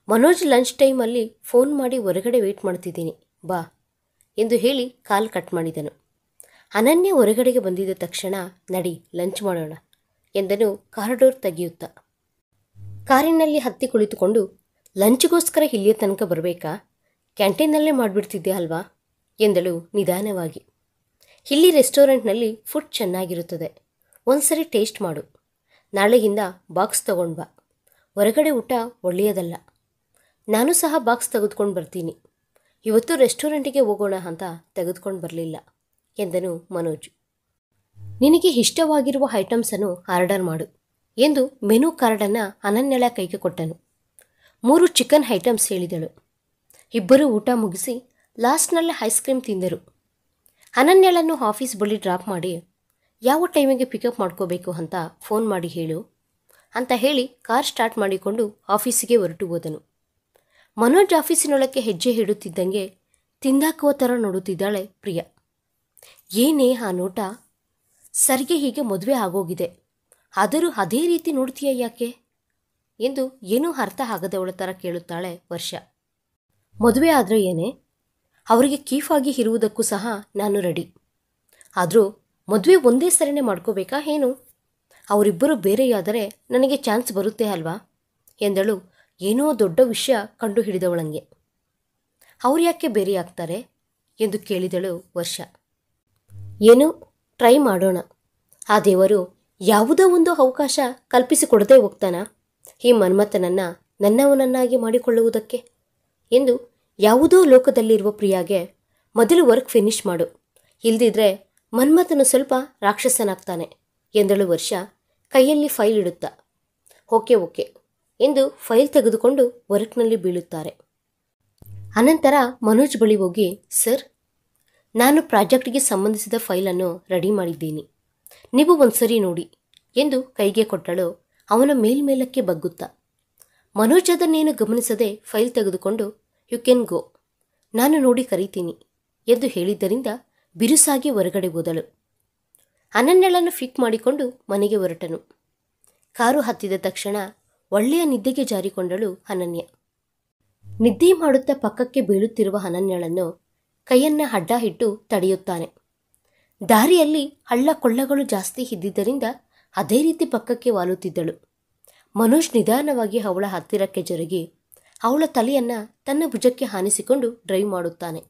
ಮನೋಜ್ ಲಂಚ್ ಟೈಮಲ್ಲಿ ಫೋನ್ ಮಾಡಿ ಹೊರಗಡೆ ವೆಯ್ಟ್ ಮಾಡ್ತಿದ್ದೀನಿ ಬಾ ಎಂದು ಹೇಳಿ ಕಾಲ್ ಕಟ್ ಮಾಡಿದನು. ಅನನ್ಯ ಹೊರಗಡೆಗೆ ಬಂದಿದ್ದ ತಕ್ಷಣ ನಡಿ ಲಂಚ್ ಮಾಡೋಣ ಎಂದನು ಕಾರಿಡೋರ್ ತೆಗೆಯುತ್ತಾ. ಕಾರಿನಲ್ಲಿ ಹತ್ತಿ ಕುಳಿತುಕೊಂಡು, ಲಂಚ್ಗೋಸ್ಕರ ಇಲ್ಲಿಯ ತನಕ ಬರಬೇಕಾ? ಕ್ಯಾಂಟೀನಲ್ಲೇ ಮಾಡಿಬಿಡ್ತಿದ್ದೆ ಅಲ್ವಾ ಎಂದಳು ನಿಧಾನವಾಗಿ. ಇಲ್ಲಿ ರೆಸ್ಟೋರೆಂಟ್ನಲ್ಲಿ ಫುಡ್ ಚೆನ್ನಾಗಿರುತ್ತದೆ, ಒಂದ್ಸರಿ ಟೇಸ್ಟ್ ಮಾಡು. ನಾಳೆಯಿಂದ ಬಾಕ್ಸ್ ತಗೊಂಡು ಬಾ, ಹೊರಗಡೆ ಊಟ ಒಳ್ಳೆಯದಲ್ಲ. ನಾನು ಸಹ ಬಾಕ್ಸ್ ತೆಗೆದುಕೊಂಡು ಬರ್ತೀನಿ. ಇವತ್ತು ರೆಸ್ಟೋರೆಂಟಿಗೆ ಹೋಗೋಣ ಅಂತ ತೆಗೆದುಕೊಂಡು ಬರಲಿಲ್ಲ ಎಂದನು ಮನೋಜ್. ನಿನಗೆ ಇಷ್ಟವಾಗಿರುವ ಐಟಮ್ಸನ್ನು ಆರ್ಡರ್ ಮಾಡು ಎಂದು ಮೆನು ಕಾರ್ಡನ್ನು ಅನನ್ಯಳ ಕೈಗೆ ಕೊಟ್ಟನು. 3 ಚಿಕನ್ ಐಟಮ್ಸ್ ಹೇಳಿದಳು. ಇಬ್ಬರೂ ಊಟ ಮುಗಿಸಿ ಲಾಸ್ಟ್ನಲ್ಲಿ ಐಸ್ ಕ್ರೀಮ್ ತಿಂದರು. ಅನನ್ಯಳನ್ನು ಆಫೀಸ್ ಬಳಿ ಡ್ರಾಪ್ ಮಾಡಿ, ಯಾವ ಟೈಮಿಗೆ ಪಿಕಪ್ ಮಾಡ್ಕೋಬೇಕು ಅಂತ ಫೋನ್ ಮಾಡಿ ಹೇಳು ಅಂತ ಹೇಳಿ ಕಾರ್ ಸ್ಟಾರ್ಟ್ ಮಾಡಿಕೊಂಡು ಆಫೀಸಿಗೆ ಹೊರಟು ಹೋದನು. ಮನೋಜ್ ಆಫೀಸಿನೊಳಕ್ಕೆ ಹೆಜ್ಜೆ ಇಡುತ್ತಿದ್ದಂಗೆ ತಿಂದಾಕುವ ಥರ ನೋಡುತ್ತಿದ್ದಾಳೆ ಪ್ರಿಯಾ. ಏನೇ ಆ ನೋಟ? ಸರ್ಗೆ ಹೀಗೆ ಮದುವೆ ಆಗೋಗಿದೆ, ಆದರೂ ಅದೇ ರೀತಿ ನೋಡ್ತೀಯ ಯಾಕೆ ಎಂದು ಏನೂ ಅರ್ಥ ಆಗದವಳ ಥರ ಕೇಳುತ್ತಾಳೆ ವರ್ಷ. ಮದುವೆ ಆದರೆ ಏನೇ, ಅವರಿಗೆ ಕೀಫಾಗಿ ಇರುವುದಕ್ಕೂ ಸಹ ನಾನು ರೆಡಿ. ಆದರೂ ಮದುವೆ ಒಂದೇ ಸರಿನೇ ಮಾಡ್ಕೋಬೇಕಾ ಏನು? ಅವರಿಬ್ಬರು ಬೇರೆಯಾದರೆ ನನಗೆ ಚಾನ್ಸ್ ಬರುತ್ತೆ ಅಲ್ವಾ ಎಂದಳು ಏನೋ ದೊಡ್ಡ ವಿಷಯ ಕಂಡು ಹಿಡಿದವಳಂಗೆ. ಅವ್ರು ಯಾಕೆ ಬೇರೆ ಆಗ್ತಾರೆ ಎಂದು ಕೇಳಿದಳು ವರ್ಷ. ಏನೋ ಟ್ರೈ ಮಾಡೋಣ. ಆ ದೇವರು ಯಾವುದೋ ಒಂದು ಅವಕಾಶ ಕಲ್ಪಿಸಿಕೊಡದೆ ಹೋಗ್ತಾನಾ ಈ ಮನ್ಮಥನನ್ನು ನನ್ನವನನ್ನಾಗಿ ಮಾಡಿಕೊಳ್ಳುವುದಕ್ಕೆ ಎಂದು ಯಾವುದೋ ಲೋಕದಲ್ಲಿರುವ ಪ್ರಿಯಾಗೆ ಮೊದಲು ವರ್ಕ್ ಫಿನಿಷ್ ಮಾಡು, ಇಲ್ದಿದ್ರೆ ಮನ್ಮಥನು ಸ್ವಲ್ಪ ರಾಕ್ಷಸನಾಗ್ತಾನೆ ಎಂದಳು ವರ್ಷ ಕೈಯಲ್ಲಿ ಫೈಲ್ ಇಡುತ್ತಾ. ಓಕೆ ಓಕೆ ಎಂದು ಫೈಲ್ ತೆಗೆದುಕೊಂಡು ವರ್ಕ್ನಲ್ಲಿ ಬೀಳುತ್ತಾರೆ. ಅನಂತರ ಮನೋಜ್ ಬಳಿ ಹೋಗಿ, ಸರ್, ನಾನು ಪ್ರಾಜೆಕ್ಟ್ಗೆ ಸಂಬಂಧಿಸಿದ ಫೈಲನ್ನು ರೆಡಿ ಮಾಡಿದ್ದೀನಿ, ನೀವು ಒಂದ್ಸರಿ ನೋಡಿ ಎಂದು ಕೈಗೆ ಕೊಟ್ಟಳು ಅವನ ಮೇಲ್ಮೇಲಕ್ಕೆ ಬಗ್ಗುತ್ತಾ. ಮನೋಜ್ ಅದನ್ನೇನು ಗಮನಿಸದೆ ಫೈಲ್ ತೆಗೆದುಕೊಂಡು, ಯು ಕ್ಯಾನ್ ಗೋ, ನಾನು ನೋಡಿ ಕರೀತೀನಿ ಎಂದು ಹೇಳಿದ್ದರಿಂದ ಬಿರುಸಾಗಿ ಹೊರಗಡೆ ಹೋದಳು. ಅನನ್ಯಳನ್ನು ಫಿಕ್ ಮಾಡಿಕೊಂಡು ಮನೆಗೆ ಹೊರಟನು. ಕಾರು ಹತ್ತಿದ ತಕ್ಷಣ ಒಳ್ಳೆಯ ನಿದ್ದೆಗೆ ಜಾರಿಕೊಂಡಳು ಅನನ್ಯ. ನಿದ್ದೆ ಮಾಡುತ್ತಾ ಪಕ್ಕಕ್ಕೆ ಬೀಳುತ್ತಿರುವ ಅನನ್ಯಳನ್ನು ಕೈಯನ್ನ ಅಡ್ಡ ಇಟ್ಟು ತಡೆಯುತ್ತಾನೆ. ದಾರಿಯಲ್ಲಿ ಹಳ್ಳ ಕೊಳ್ಳಗಳು ಜಾಸ್ತಿ ಇದ್ದಿದ್ದರಿಂದ ಅದೇ ರೀತಿ ಪಕ್ಕಕ್ಕೆ ವಾಲುತ್ತಿದ್ದಳು. ಮನೋಜ್ ನಿಧಾನವಾಗಿ ಅವಳ ಹತ್ತಿರಕ್ಕೆ ಜರುಗಿ ಅವಳ ತಲೆಯನ್ನು ತನ್ನ ಭುಜಕ್ಕೆ ಹಾನಿಸಿಕೊಂಡು ಡ್ರೈವ್ ಮಾಡುತ್ತಾನೆ.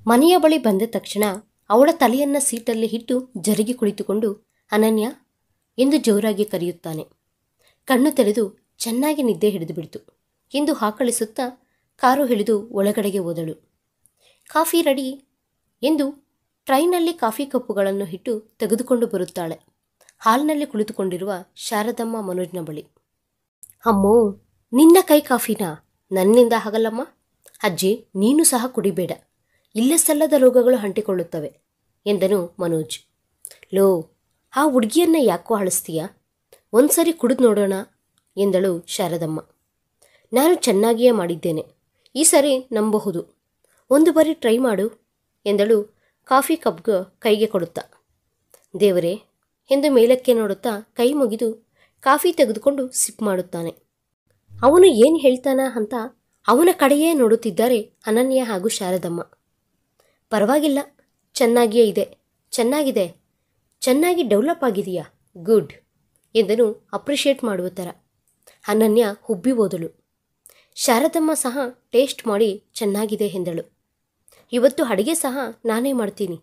ಮನೆಯ ಬಳಿ ಬಂದ ತಕ್ಷಣ ಅವಳ ತಲೆಯನ್ನು ಸೀಟಲ್ಲಿ ಇಟ್ಟು ಜರುಗಿ ಕುಳಿತುಕೊಂಡು ಅನನ್ಯ ಎಂದು ಜೋರಾಗಿ ಕರೆಯುತ್ತಾನೆ. ಕಣ್ಣು ತೆರೆದು ಚೆನ್ನಾಗಿ ನಿದ್ದೆ ಹಿಡಿದುಬಿಡ್ತು ಎಂದು ಹಾಕಳಿಸುತ್ತಾ ಕಾರು ಹಿಡಿದು ಒಳಗಡೆಗೆ ಹೋದಳು. ಕಾಫಿ ರೆಡಿ ಎಂದು ಟ್ರೈನಲ್ಲಿ ಕಾಫಿ ಕಪ್ಪುಗಳನ್ನು ಇಟ್ಟು ತೆಗೆದುಕೊಂಡು ಬರುತ್ತಾಳೆ. ಹಾಲ್ನಲ್ಲಿ ಕುಳಿತುಕೊಂಡಿರುವ ಶಾರದಮ್ಮ ಮನೋಜ್ನ ಬಳಿ. ಅಮ್ಮೋ, ನಿನ್ನ ಕೈ ಕಾಫಿನಾ? ನನ್ನಿಂದ ಆಗಲ್ಲಮ್ಮ. ಅಜ್ಜಿ, ನೀನು ಸಹ ಕುಡಿಬೇಡ, ಇಲ್ಲ ಸಲ್ಲದ ರೋಗಗಳು ಅಂಟಿಕೊಳ್ಳುತ್ತವೆ ಎಂದನು ಮನೋಜ್. ಲೋ, ಆ ಹುಡುಗಿಯನ್ನ ಯಾಕೋ ಅಳಿಸ್ತೀಯಾ? ಒಂದ್ಸರಿ ಕುಡಿದು ನೋಡೋಣ ಎಂದಳು ಶಾರದಮ್ಮ. ನಾನು ಚೆನ್ನಾಗಿಯೇ ಮಾಡಿದ್ದೇನೆ, ಈ ಸರಿ ನಂಬಬಹುದು, ಒಂದು ಬಾರಿ ಟ್ರೈ ಮಾಡು ಎಂದಳು ಕಾಫಿ ಕಪ್ಗೆ ಕೈಗೆ ಕೊಡುತ್ತಾ. ದೇವರೇ ಎಂದು ಮೇಲಕ್ಕೆ ನೋಡುತ್ತಾ ಕೈ ಮುಗಿದು ಕಾಫಿ ತೆಗೆದುಕೊಂಡು ಸಿಪ್ ಮಾಡುತ್ತಾನೆ. ಅವನು ಏನು ಹೇಳ್ತಾನ ಅಂತ ಅವನ ಕಡೆಯೇ ನೋಡುತ್ತಿದ್ದಾರೆ ಅನನ್ಯ ಹಾಗೂ ಶಾರದಮ್ಮ. ಪರವಾಗಿಲ್ಲ, ಚೆನ್ನಾಗಿಯೇ ಇದೆ, ಚೆನ್ನಾಗಿದೆ, ಚೆನ್ನಾಗಿ ಡೆವಲಪ್ ಆಗಿದೆಯಾ, ಗುಡ್ ಎಂದನು ಅಪ್ರಿಷಿಯೇಟ್ ಮಾಡುವ ಥರ. ಅನನ್ಯ ಹುಬ್ಬಿ ಹೋದಳು. ಶಾರದಮ್ಮ ಸಹ ಟೇಸ್ಟ್ ಮಾಡಿ ಚೆನ್ನಾಗಿದೆ ಎಂದಳು. ಇವತ್ತು ಅಡುಗೆ ಸಹ ನಾನೇ ಮಾಡ್ತೀನಿ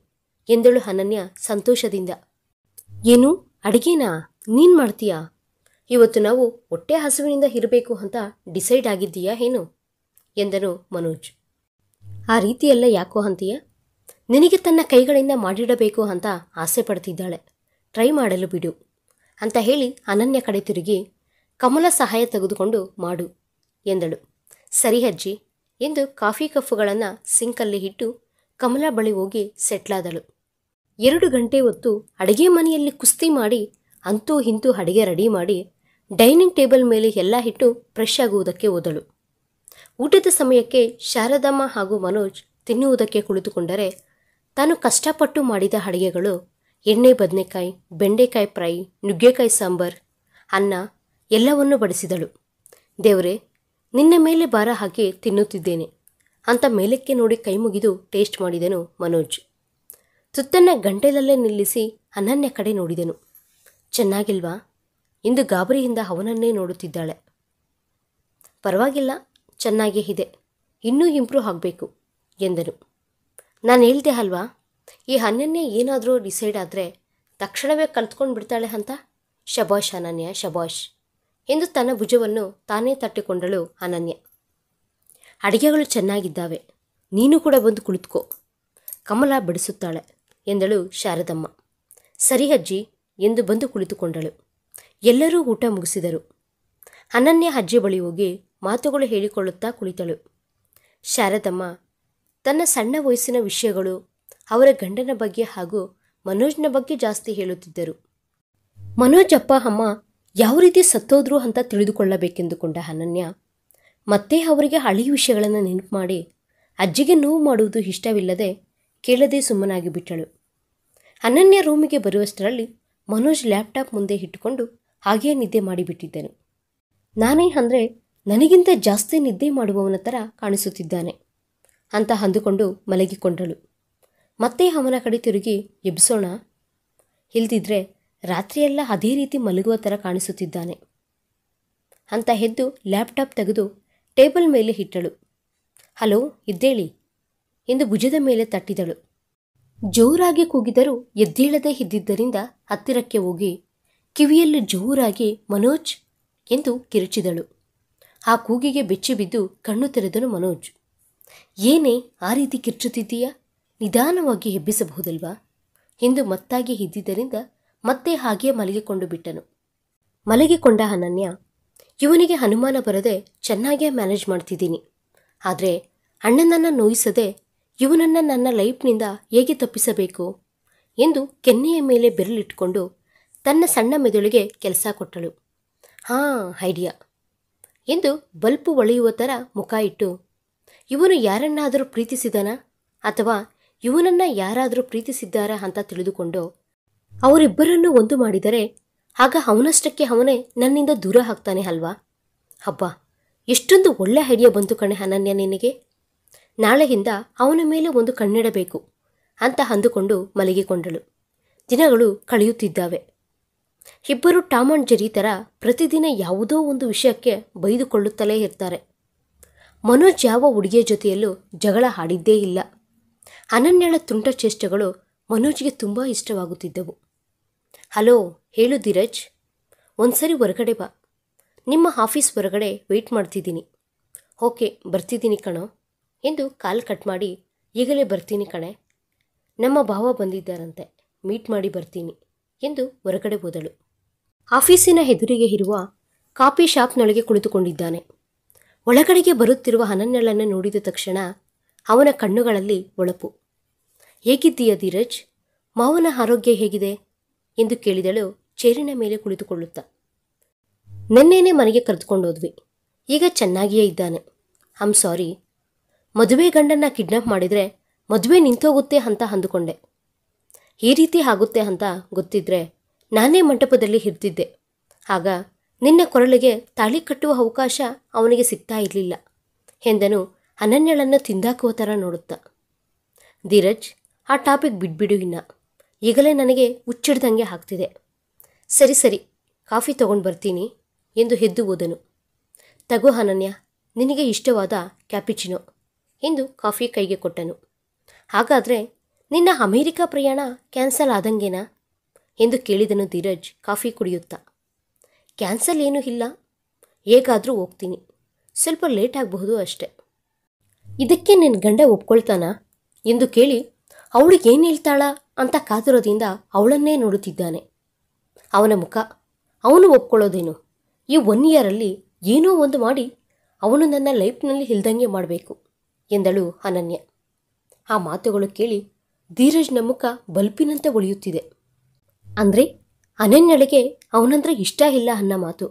ಎಂದಳು ಅನನ್ಯ ಸಂತೋಷದಿಂದ. ಏನು, ಅಡುಗೆನಾ ನೀನು ಮಾಡ್ತೀಯಾ? ಇವತ್ತು ನಾವು ಹೊಟ್ಟೆ ಹಸುವಿನಿಂದ ಇರಬೇಕು ಅಂತ ಡಿಸೈಡ್ ಆಗಿದ್ದೀಯಾ ಏನು ಎಂದನು ಮನೋಜ್. ಆ ರೀತಿಯೆಲ್ಲ ಯಾಕೋ ಅಂತೀಯ? ನಿನಗೆ ತನ್ನ ಕೈಗಳಿಂದ ಮಾಡಿಡಬೇಕು ಅಂತ ಆಸೆ ಪಡ್ತಿದ್ದಾಳೆ, ಟ್ರೈ ಮಾಡಲು ಬಿಡು ಅಂತ ಹೇಳಿ ಅನನ್ಯ ಕಡೆ ತಿರುಗಿ ಕಮಲ ಸಹಾಯ ತೆಗೆದುಕೊಂಡು ಮಾಡು ಎಂದಳು. ಸರಿ ಅಜ್ಜಿ ಎಂದು ಕಾಫಿ ಕಪ್ಪುಗಳನ್ನು ಸಿಂಕಲ್ಲಿ ಇಟ್ಟು ಕಮಲ ಬಳಿ ಹೋಗಿ ಸೆಟ್ಲಾದಳು. 2 ಗಂಟೆ ಹೊತ್ತು ಅಡುಗೆ ಮನೆಯಲ್ಲಿ ಕುಸ್ತಿ ಮಾಡಿ ಅಂತೂ ಇಂತೂ ಅಡುಗೆ ರೆಡಿ ಮಾಡಿ ಡೈನಿಂಗ್ ಟೇಬಲ್ ಮೇಲೆ ಎಲ್ಲ ಇಟ್ಟು ಫ್ರೆಶ್ ಆಗುವುದಕ್ಕೆ ಹೋದಳು. ಊಟದ ಸಮಯಕ್ಕೆ ಶಾರದಮ್ಮ ಹಾಗೂ ಮನೋಜ್ ತಿನ್ನುವುದಕ್ಕೆ ಕುಳಿತುಕೊಂಡರೆ ತಾನು ಕಷ್ಟಪಟ್ಟು ಮಾಡಿದ ಅಡುಗೆಗಳು ಎಣ್ಣೆ ಬದನೆಕಾಯಿ, ಬೆಂಡೆಕಾಯಿ ಫ್ರೈ, ನುಗ್ಗೆಕಾಯಿ ಸಾಂಬಾರ್, ಅನ್ನ ಎಲ್ಲವನ್ನೂ ಬಡಿಸಿದಳು. ದೇವರೇ, ನಿನ್ನ ಮೇಲೆ ಭಾರ ಹಾಕಿ ತಿನ್ನುತ್ತಿದ್ದೇನೆ ಅಂತ ಮೇಲಕ್ಕೆ ನೋಡಿ ಕೈ ಮುಗಿದು ಟೇಸ್ಟ್ ಮಾಡಿದನು ಮನೋಜ್. ತುತ್ತನ್ನು ಗಂಟೆಲಲ್ಲೇ ನಿಲ್ಲಿಸಿ ಅನನ್ಯ ಕಡೆ ನೋಡಿದನು. ಚೆನ್ನಾಗಿಲ್ವಾ ಎಂದು ಗಾಬರಿಯಿಂದ ಅವನನ್ನೇ ನೋಡುತ್ತಿದ್ದಾಳೆ. ಪರವಾಗಿಲ್ಲ, ಚೆನ್ನಾಗೇ ಇದೆ, ಇನ್ನೂ ಇಂಪ್ರೂವ್ ಆಗಬೇಕು ಎಂದನು. ನಾನು ಹೇಳ್ದೆ ಅಲ್ವಾ, ಈ ಅನನ್ಯ ಏನಾದರೂ ಡಿಸೈಡ್ ಆದರೆ ತಕ್ಷಣವೇ ಕಲ್ತ್ಕೊಂಡು ಬಿಡ್ತಾಳೆ ಅಂತ. ಶಬಾಷ್ ಅನನ್ಯ, ಶಬಾಷ್ ಎಂದು ತನ್ನ ಭುಜವನ್ನು ತಾನೇ ತಟ್ಟಿಕೊಂಡಳು ಅನನ್ಯ. ಅಡುಗೆಗಳು ಚೆನ್ನಾಗಿದ್ದಾವೆ, ನೀನು ಕೂಡ ಬಂದು ಕುಳಿತುಕೋ, ಕಮಲ ಬಡಿಸುತ್ತಾಳೆ ಎಂದಳು ಶಾರದಮ್ಮ. ಸರಿ ಅಜ್ಜಿ ಎಂದು ಬಂದು ಕುಳಿತುಕೊಂಡಳು. ಎಲ್ಲರೂ ಊಟ ಮುಗಿಸಿದರು. ಅನನ್ಯ ಅಜ್ಜಿ ಬಳಿ ಹೋಗಿ ಮಾತುಗಳು ಹೇಳಿಕೊಳ್ಳುತ್ತಾ ಕುಳಿತಳು. ಶಾರದಮ್ಮ ತನ್ನ ಸಣ್ಣ ವಯಸ್ಸಿನ ವಿಷಯಗಳು, ಅವರ ಗಂಡನ ಬಗ್ಗೆ ಹಾಗೂ ಮನೋಜ್ನ ಬಗ್ಗೆ ಜಾಸ್ತಿ ಹೇಳುತ್ತಿದ್ದರು. ಮನೋಜ್ ಅಪ್ಪ ಅಮ್ಮ ಯಾವ ರೀತಿ ಸತ್ತೋದ್ರು ಅಂತ ತಿಳಿದುಕೊಳ್ಳಬೇಕೆಂದುಕೊಂಡ ಅನನ್ಯ ಮತ್ತೆ ಅವರಿಗೆ ಹಳೆಯ ವಿಷಯಗಳನ್ನು ನೆನಪು ಮಾಡಿ ಅಜ್ಜಿಗೆ ನೋವು ಮಾಡುವುದು ಇಷ್ಟವಿಲ್ಲದೆ ಕೇಳದೆ ಸುಮ್ಮನಾಗಿ ಬಿಟ್ಟಳು. ಅನನ್ಯ ರೂಮಿಗೆ ಬರುವಷ್ಟರಲ್ಲಿ ಮನೋಜ್ ಲ್ಯಾಪ್ಟಾಪ್ ಮುಂದೆ ಇಟ್ಟುಕೊಂಡು ಹಾಗೇ ನಿದ್ದೆ ಮಾಡಿಬಿಟ್ಟಿದ್ದನು. ನಾನೇ ಅಂದರೆ ನನಗಿಂತ ಜಾಸ್ತಿ ನಿದ್ದೆ ಮಾಡುವವನ ಥರ ಕಾಣಿಸುತ್ತಿದ್ದಾನೆ ಅಂತ ಅಂದುಕೊಂಡು ಮಲಗಿಕೊಂಡಳು. ಮತ್ತೆ ಅವನ ಕಡೆ ತಿರುಗಿ ಎಬ್ಸೋಣ, ಇಲ್ದಿದ್ರೆ ರಾತ್ರಿಯೆಲ್ಲ ಅದೇ ರೀತಿ ಮಲಗುವ ಥರ ಕಾಣಿಸುತ್ತಿದ್ದಾನೆ ಅಂತ ಎದ್ದು ಲ್ಯಾಪ್ಟಾಪ್ ತೆಗೆದು ಟೇಬಲ್ ಮೇಲೆ ಇಟ್ಟಳು. ಹಲೋ, ಎದ್ದೇಳಿ ಎಂದು ಭುಜದ ಮೇಲೆ ತಟ್ಟಿದಳು. ಜೋರಾಗಿ ಕೂಗಿದರೂ ಎದ್ದೇಳದೇ ಇದ್ದಿದ್ದರಿಂದ ಹತ್ತಿರಕ್ಕೆ ಹೋಗಿ ಕಿವಿಯಲ್ಲಿ ಜೋರಾಗಿ ಮನೋಜ್ ಎಂದು ಕಿರುಚಿದಳು. ಆ ಕೂಗಿಗೆ ಬೆಚ್ಚಿಬಿದ್ದು ಕಣ್ಣು ತೆರೆದನು ಮನೋಜ್. ಏನೇ ಆ ರೀತಿ ಕಿರ್ಚುತ್ತಿದ್ದೀಯಾ? ನಿಧಾನವಾಗಿ ಎಬ್ಬಿಸಬಹುದಲ್ವಾ ಎಂದು ಮತ್ತಾಗಿ ಇದ್ದಿದ್ದರಿಂದ ಮತ್ತೆ ಹಾಗೆಯೇ ಮಲಗಿಕೊಂಡು ಬಿಟ್ಟನು. ಮಲಗಿಕೊಂಡ ಅನನ್ಯ, ಇವನಿಗೆ ಅನುಮಾನ ಬರದೆ ಚೆನ್ನಾಗೇ ಮ್ಯಾನೇಜ್ ಮಾಡ್ತಿದ್ದೀನಿ. ಆದರೆ ಅಣ್ಣನನ್ನು ನೋಯಿಸದೆ ಇವನನ್ನು ನನ್ನ ಲೈಫ್ನಿಂದ ಹೇಗೆ ತಪ್ಪಿಸಬೇಕು ಎಂದು ಕೆನ್ನೆಯ ಮೇಲೆ ಬೆರಳಿಟ್ಕೊಂಡು ತನ್ನ ಸಣ್ಣ ಮೆದುಳಿಗೆ ಕೆಲಸ ಕೊಟ್ಟಳು. ಐಡಿಯಾ ಎಂದು ಬಲ್ಪು ಒಳೆಯುವ ಥರ ಮುಖ ಇಟ್ಟು, ಇವನು ಯಾರನ್ನಾದರೂ ಪ್ರೀತಿಸಿದನಾ ಅಥವಾ ಇವನನ್ನು ಯಾರಾದರೂ ಪ್ರೀತಿಸಿದ್ದಾರಾ ಅಂತ ತಿಳಿದುಕೊಂಡು ಅವರಿಬ್ಬರನ್ನು ಒಂದು ಮಾಡಿದರೆ ಆಗ ಅವನಷ್ಟಕ್ಕೆ ಅವನೇ ನನ್ನಿಂದ ದೂರ ಆಗ್ತಾನೆ ಅಲ್ವಾ? ಹಬ್ಬ, ಎಷ್ಟೊಂದು ಒಳ್ಳೆ ಐಡಿಯಾ ಬಂತು ಕಣೆ ಅನನ್ಯ ನಿನಗೆ. ನಾಳೆಯಿಂದ ಅವನ ಮೇಲೆ ಒಂದು ಕಣ್ಣಿಡಬೇಕು ಅಂತ ಅಂದುಕೊಂಡು ಮಲಗಿಕೊಂಡಳು. ದಿನಗಳು ಕಳೆಯುತ್ತಿದ್ದಾವೆ. ಇಬ್ಬರು ಟಾಮ್ ಅಂಡ್ ಜೆರಿ ಥರ ಪ್ರತಿದಿನ ಯಾವುದೋ ಒಂದು ವಿಷಯಕ್ಕೆ ಬೈದುಕೊಳ್ಳುತ್ತಲೇ ಇರ್ತಾರೆ. ಮನೋಜ್ ಯಾವ ಹುಡುಗಿಯ ಜೊತೆಯಲ್ಲೂ ಜಗಳ ಆಡಿದ್ದೇ ಇಲ್ಲ. ಅನನ್ಯಳ ತುಂಟ ಚೇಷ್ಟೆಗಳು ಮನೋಜ್ಗೆ ತುಂಬ ಇಷ್ಟವಾಗುತ್ತಿದ್ದವು. ಹಲೋ, ಹೇಳು ಧೀರಜ್, ಒಂದ್ಸರಿ ಹೊರಗಡೆ ಬಾ. ನಿಮ್ಮ ಆಫೀಸ್ ಹೊರಗಡೆ ವೆಯ್ಟ್ ಮಾಡ್ತಿದ್ದೀನಿ. ಓಕೆ, ಬರ್ತಿದ್ದೀನಿ ಕಣೋ ಎಂದು ಕಾಲ್ ಕಟ್ ಮಾಡಿ, ಈಗಲೇ ಬರ್ತೀನಿ ಕಣೆ, ನಮ್ಮ ಭಾವ ಬಂದಿದ್ದಾರಂತೆ, ಮೀಟ್ ಮಾಡಿ ಬರ್ತೀನಿ ಎಂದು ಹೊರಗಡೆ ಹೋದಳು. ಆಫೀಸಿನ ಎದುರಿಗೆ ಇರುವ ಕಾಫಿ ಶಾಪ್ನೊಳಗೆ ಕುಳಿತುಕೊಂಡಿದ್ದಾನೆ. ಒಳಗಡೆಗೆ ಬರುತ್ತಿರುವ ಅನನ್ಯಳನ್ನು ನೋಡಿದ ತಕ್ಷಣ ಅವನ ಕಣ್ಣುಗಳಲ್ಲಿ ಹೊಳಪು. ಹೇಗಿದ್ದೀಯ ಧೀರಜ್? ಮಾವನ ಆರೋಗ್ಯ ಹೇಗಿದೆ ಎಂದು ಕೇಳಿದಳು ಚೇರಿನ ಮೇಲೆ ಕುಳಿತುಕೊಳ್ಳುತ್ತಾ. ನೆನ್ನೆನೇ ಮನೆಗೆ ಕರೆದುಕೊಂಡೋದ್ವಿ, ಈಗ ಚೆನ್ನಾಗಿಯೇ ಇದ್ದಾನೆ. ಐಮ್ ಸಾರಿ, ಮದುವೆ ಗಂಡನ್ನ ಕಿಡ್ನಾಪ್ ಮಾಡಿದರೆ ಮದುವೆ ನಿಂತೋಗುತ್ತೆ ಅಂತ ಅಂದುಕೊಂಡೆ. ಈ ರೀತಿ ಆಗುತ್ತೆ ಅಂತ ಗೊತ್ತಿದ್ರೆ ನಾನೇ ಮಂಟಪದಲ್ಲಿ ಇರ್ತಿದ್ದೆ. ಆಗ ನಿನ್ನ ಕೊರಳಿಗೆ ತಾಳಿ ಕಟ್ಟುವ ಅವಕಾಶ ಅವನಿಗೆ ಸಿಗ್ತಾ ಇರಲಿಲ್ಲ ಎಂದನು ಅನನ್ಯಳನ್ನು ತಿಂದಾಕುವ ಥರ ನೋಡುತ್ತಾ. ಧೀರಜ್, ಆ ಟಾಪಿಕ್ ಬಿಟ್ಬಿಡು ಇನ್ನ, ಈಗಲೇ ನನಗೆ ಹುಚ್ಚಿಡ್ದಂಗೆ ಆಗ್ತಿದೆ. ಸರಿ ಸರಿ, ಕಾಫಿ ತಗೊಂಡು ಬರ್ತೀನಿ ಎಂದು ಎದ್ದು ಹೋದನು. ತಗೋ ಅನನ್ಯ, ನಿನಗೆ ಇಷ್ಟವಾದ ಕ್ಯಾಪಿಚಿನೋ ಎಂದು ಕಾಫಿ ಕೈಗೆ ಕೊಟ್ಟನು. ಹಾಗಾದರೆ ನಿನ್ನ ಅಮೇರಿಕಾ ಪ್ರಯಾಣ ಕ್ಯಾನ್ಸಲ್ ಆದಂಗೇನಾ ಎಂದು ಕೇಳಿದನು ಧೀರಜ್ ಕಾಫಿ ಕುಡಿಯುತ್ತಾ. ಕ್ಯಾನ್ಸಲ್ ಏನೂ ಇಲ್ಲ, ಹೇಗಾದರೂ ಹೋಗ್ತೀನಿ, ಸ್ವಲ್ಪ ಲೇಟ್ ಆಗಬಹುದು ಅಷ್ಟೆ. ಇದಕ್ಕೆ ನಿನ್ನ ಗಂಡ ಒಪ್ಕೊಳ್ತಾನಾ ಎಂದು ಕೇಳಿ ಅವಳಿಗೆ ಏನು ಹೇಳ್ತಾಳಾ ಅಂತ ಕಾತುರದಿಂದ ಅವಳನ್ನೇ ನೋಡುತ್ತಿದ್ದಾನೆ. ಅವನ ಮುಖ, ಅವನು ಒಪ್ಕೊಳ್ಳೋದೇನು? ಈ 1 ಇಯರಲ್ಲಿ ಏನೋ ಒಂದು ಮಾಡಿ ಅವನು ನನ್ನ ಲೈಫ್ನಲ್ಲಿ ಇಲ್ದಂಗೆ ಮಾಡಬೇಕು ಎಂದಳು ಅನನ್ಯ. ಆ ಮಾತುಗಳು ಕೇಳಿ ಧೀರಜ್ನ ಮುಖ ಬಲ್ಪಿನಂತೆ ಒಳೆಯುತ್ತಿದೆ. ಅಂದರೆ ಅನನ್ಯಳಿಗೆ ಅವನಂದ್ರೆ ಇಷ್ಟ ಇಲ್ಲ ಅನ್ನೋ ಮಾತು.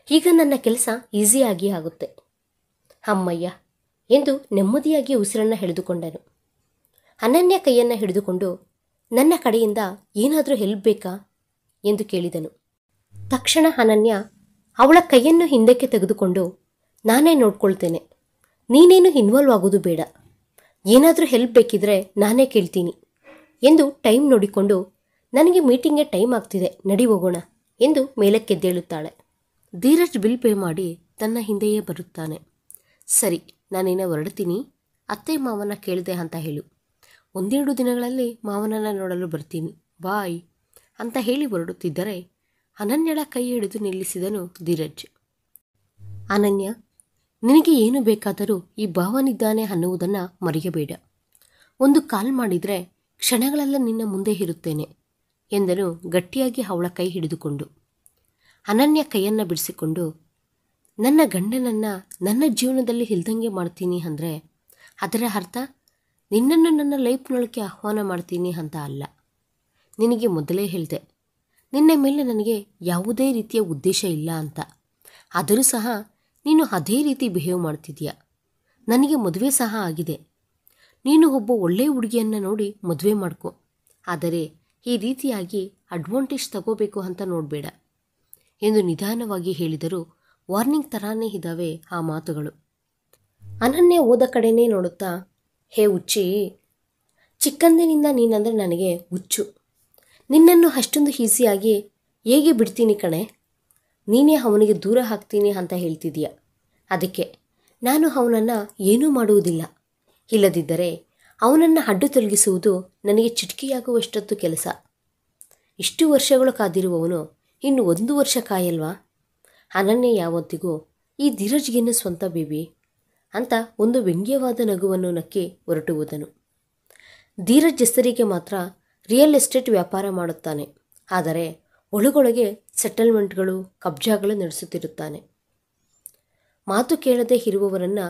ಈಗ ನನ್ನ ಕೆಲಸ ಈಸಿಯಾಗಿ ಆಗುತ್ತೆ. ಅಮ್ಮಯ್ಯ ಎಂದು ನೆಮ್ಮದಿಯಾಗಿ ಉಸಿರನ್ನು ಎಳೆದುಕೊಂಡನು. ಅನನ್ಯ ಕೈಯನ್ನು ಹಿಡಿದುಕೊಂಡು, ನನ್ನ ಕಡೆಯಿಂದ ಏನಾದರೂ ಹೆಲ್ಪ್ ಬೇಕಾ ಎಂದು ಕೇಳಿದನು. ತಕ್ಷಣ ಅನನ್ಯ ಅವಳ ಕೈಯನ್ನು ಹಿಂದಕ್ಕೆ ತೆಗೆದುಕೊಂಡು, ನಾನೇ ನೋಡ್ಕೊಳ್ತೇನೆ, ನೀನೇನು ಇನ್ವಾಲ್ವ್ ಆಗೋದು ಬೇಡ, ಏನಾದರೂ ಹೆಲ್ಪ್ ಬೇಕಿದ್ರೆ ನಾನೇ ಕೇಳ್ತೀನಿ ಎಂದು ಟೈಮ್ ನೋಡಿಕೊಂಡು, ನನಗೆ ಮೀಟಿಂಗ್ಗೆ ಟೈಮ್ ಆಗ್ತಿದೆ, ನಡಿ ಹೋಗೋಣ ಎಂದು ಮೇಲಕ್ಕೆದ್ದೇಳುತ್ತಾಳೆ. ಧೀರಜ್ ಬಿಲ್ ಪೇ ಮಾಡಿ ತನ್ನ ಹಿಂದೆಯೇ ಬರುತ್ತಾನೆ. ಸರಿ, ನಾನೇನೋ ಹೊರಡ್ತೀನಿ, ಅತ್ತೆ ಮಾವನ ಕೇಳಿದೆ ಅಂತ ಹೇಳು, 1-2 ದಿನಗಳಲ್ಲಿ ಮಾವನನ್ನು ನೋಡಲು ಬರ್ತೀನಿ, ಬಾಯ್ ಅಂತ ಹೇಳಿ ಹೊರಡುತ್ತಿದ್ದರೆ ಅನನ್ಯಳ ಕೈ ಹಿಡಿದು ನಿಲ್ಲಿಸಿದನು ಧೀರಜ್. ಅನನ್ಯ, ನಿನಗೆ ಏನು ಬೇಕಾದರೂ ಈ ಭಾವನಿದ್ದಾನೆ ಅನ್ನುವುದನ್ನು ಮರೆಯಬೇಡ. ಒಂದು ಕಾಲ್ ಮಾಡಿದರೆ ಕ್ಷಣಗಳೆಲ್ಲ ನಿನ್ನ ಮುಂದೆ ಇರುತ್ತೇನೆ ಎಂದನು ಗಟ್ಟಿಯಾಗಿ ಅವಳ ಕೈ ಹಿಡಿದುಕೊಂಡು. ಅನನ್ಯ ಕೈಯನ್ನು ಬಿಡಿಸಿಕೊಂಡು, ನನ್ನ ಗಂಡನನ್ನು ನನ್ನ ಜೀವನದಲ್ಲಿ ಇಲ್ದಂಗೆ ಮಾಡ್ತೀನಿ ಅಂದರೆ ಅದರ ಅರ್ಥ ನಿನ್ನನ್ನು ನನ್ನ ಲೈಫ್ನೊಳಗೆ ಆಹ್ವಾನ ಮಾಡ್ತೀನಿ ಅಂತ ಅಲ್ಲ. ನಿನಗೆ ಮೊದಲೇ ಹೇಳಿದೆ, ನಿನ್ನ ಮೇಲೆ ನನಗೆ ಯಾವುದೇ ರೀತಿಯ ಉದ್ದೇಶ ಇಲ್ಲ ಅಂತ. ಆದರೂ ಸಹ ನೀನು ಅದೇ ರೀತಿ ಬಿಹೇವ್ ಮಾಡ್ತಿದ್ದೀಯ. ನನಗೆ ಮದುವೆ ಸಹ ಆಗಿದೆ. ನೀನು ಒಬ್ಬ ಒಳ್ಳೆಯ ಹುಡುಗಿಯನ್ನು ನೋಡಿ ಮದುವೆ ಮಾಡ್ಕೊ, ಆದರೆ ಈ ರೀತಿಯಾಗಿ ಅಡ್ವಾಂಟೇಜ್ ತಗೋಬೇಕು ಅಂತ ನೋಡಬೇಡ ಎಂದು ನಿಧಾನವಾಗಿ ಹೇಳಿದರೂ ವಾರ್ನಿಂಗ್ ಥರಾನೇ ಇದ್ದಾವೆ ಆ ಮಾತುಗಳು. ಅನನ್ಯ ಹೋದ ಕಡೆನೇ ನೋಡುತ್ತಾ, ಹೇ ಹುಚ್ಚಿ, ಚಿಕ್ಕಂದಿನಿಂದ ನೀನಂದರೆ ನನಗೆ ಹುಚ್ಚು. ನಿನ್ನನ್ನು ಅಷ್ಟೊಂದು ಈಸಿಯಾಗಿ ಹೇಗೆ ಬಿಡ್ತೀನಿ ಕಣೆ. ನೀನೇ ಅವನಿಗೆ ದೂರ ಹಾಕ್ತೀನಿ ಅಂತ ಹೇಳ್ತಿದೀಯ. ಅದಕ್ಕೆ ನಾನು ಅವನನ್ನು ಏನೂ ಮಾಡುವುದಿಲ್ಲ. ಇಲ್ಲದಿದ್ದರೆ ಅವನನ್ನು ಅಡ್ಡು ತೊಲಗಿಸುವುದು ನನಗೆ ಚಿಟಿಕೆಯಾಗುವಷ್ಟೊತ್ತು ಕೆಲಸ. ಇಷ್ಟು ವರ್ಷಗಳು ಕಾದಿರುವವನು ಇನ್ನು 1 ವರ್ಷ ಕಾಯಲ್ವಾ? ಅನನ್ಯ ಯಾವತ್ತಿಗೂ ಈ ಧೀರಜ್ಗೇನು ಸ್ವಂತ ಬೇಬಿ ಅಂತ ಒಂದು ವ್ಯಂಗ್ಯವಾದ ನಗುವನ್ನು ನಕ್ಕಿ ಹೊರಟು ಹೋದನು. ಧೀರಜ್ ಹೆಸರಿಗೆ ಮಾತ್ರ ರಿಯಲ್ ಎಸ್ಟೇಟ್ ವ್ಯಾಪಾರ ಮಾಡುತ್ತಾನೆ. ಆದರೆ ಒಳಗೊಳಗೆ ಸೆಟಲ್ಮೆಂಟ್ಗಳು, ಕಬ್ಜಾಗಳು ನಡೆಸುತ್ತಿರುತ್ತಾನೆ. ಮಾತು ಕೇಳದೆ ಇರುವವರನ್ನು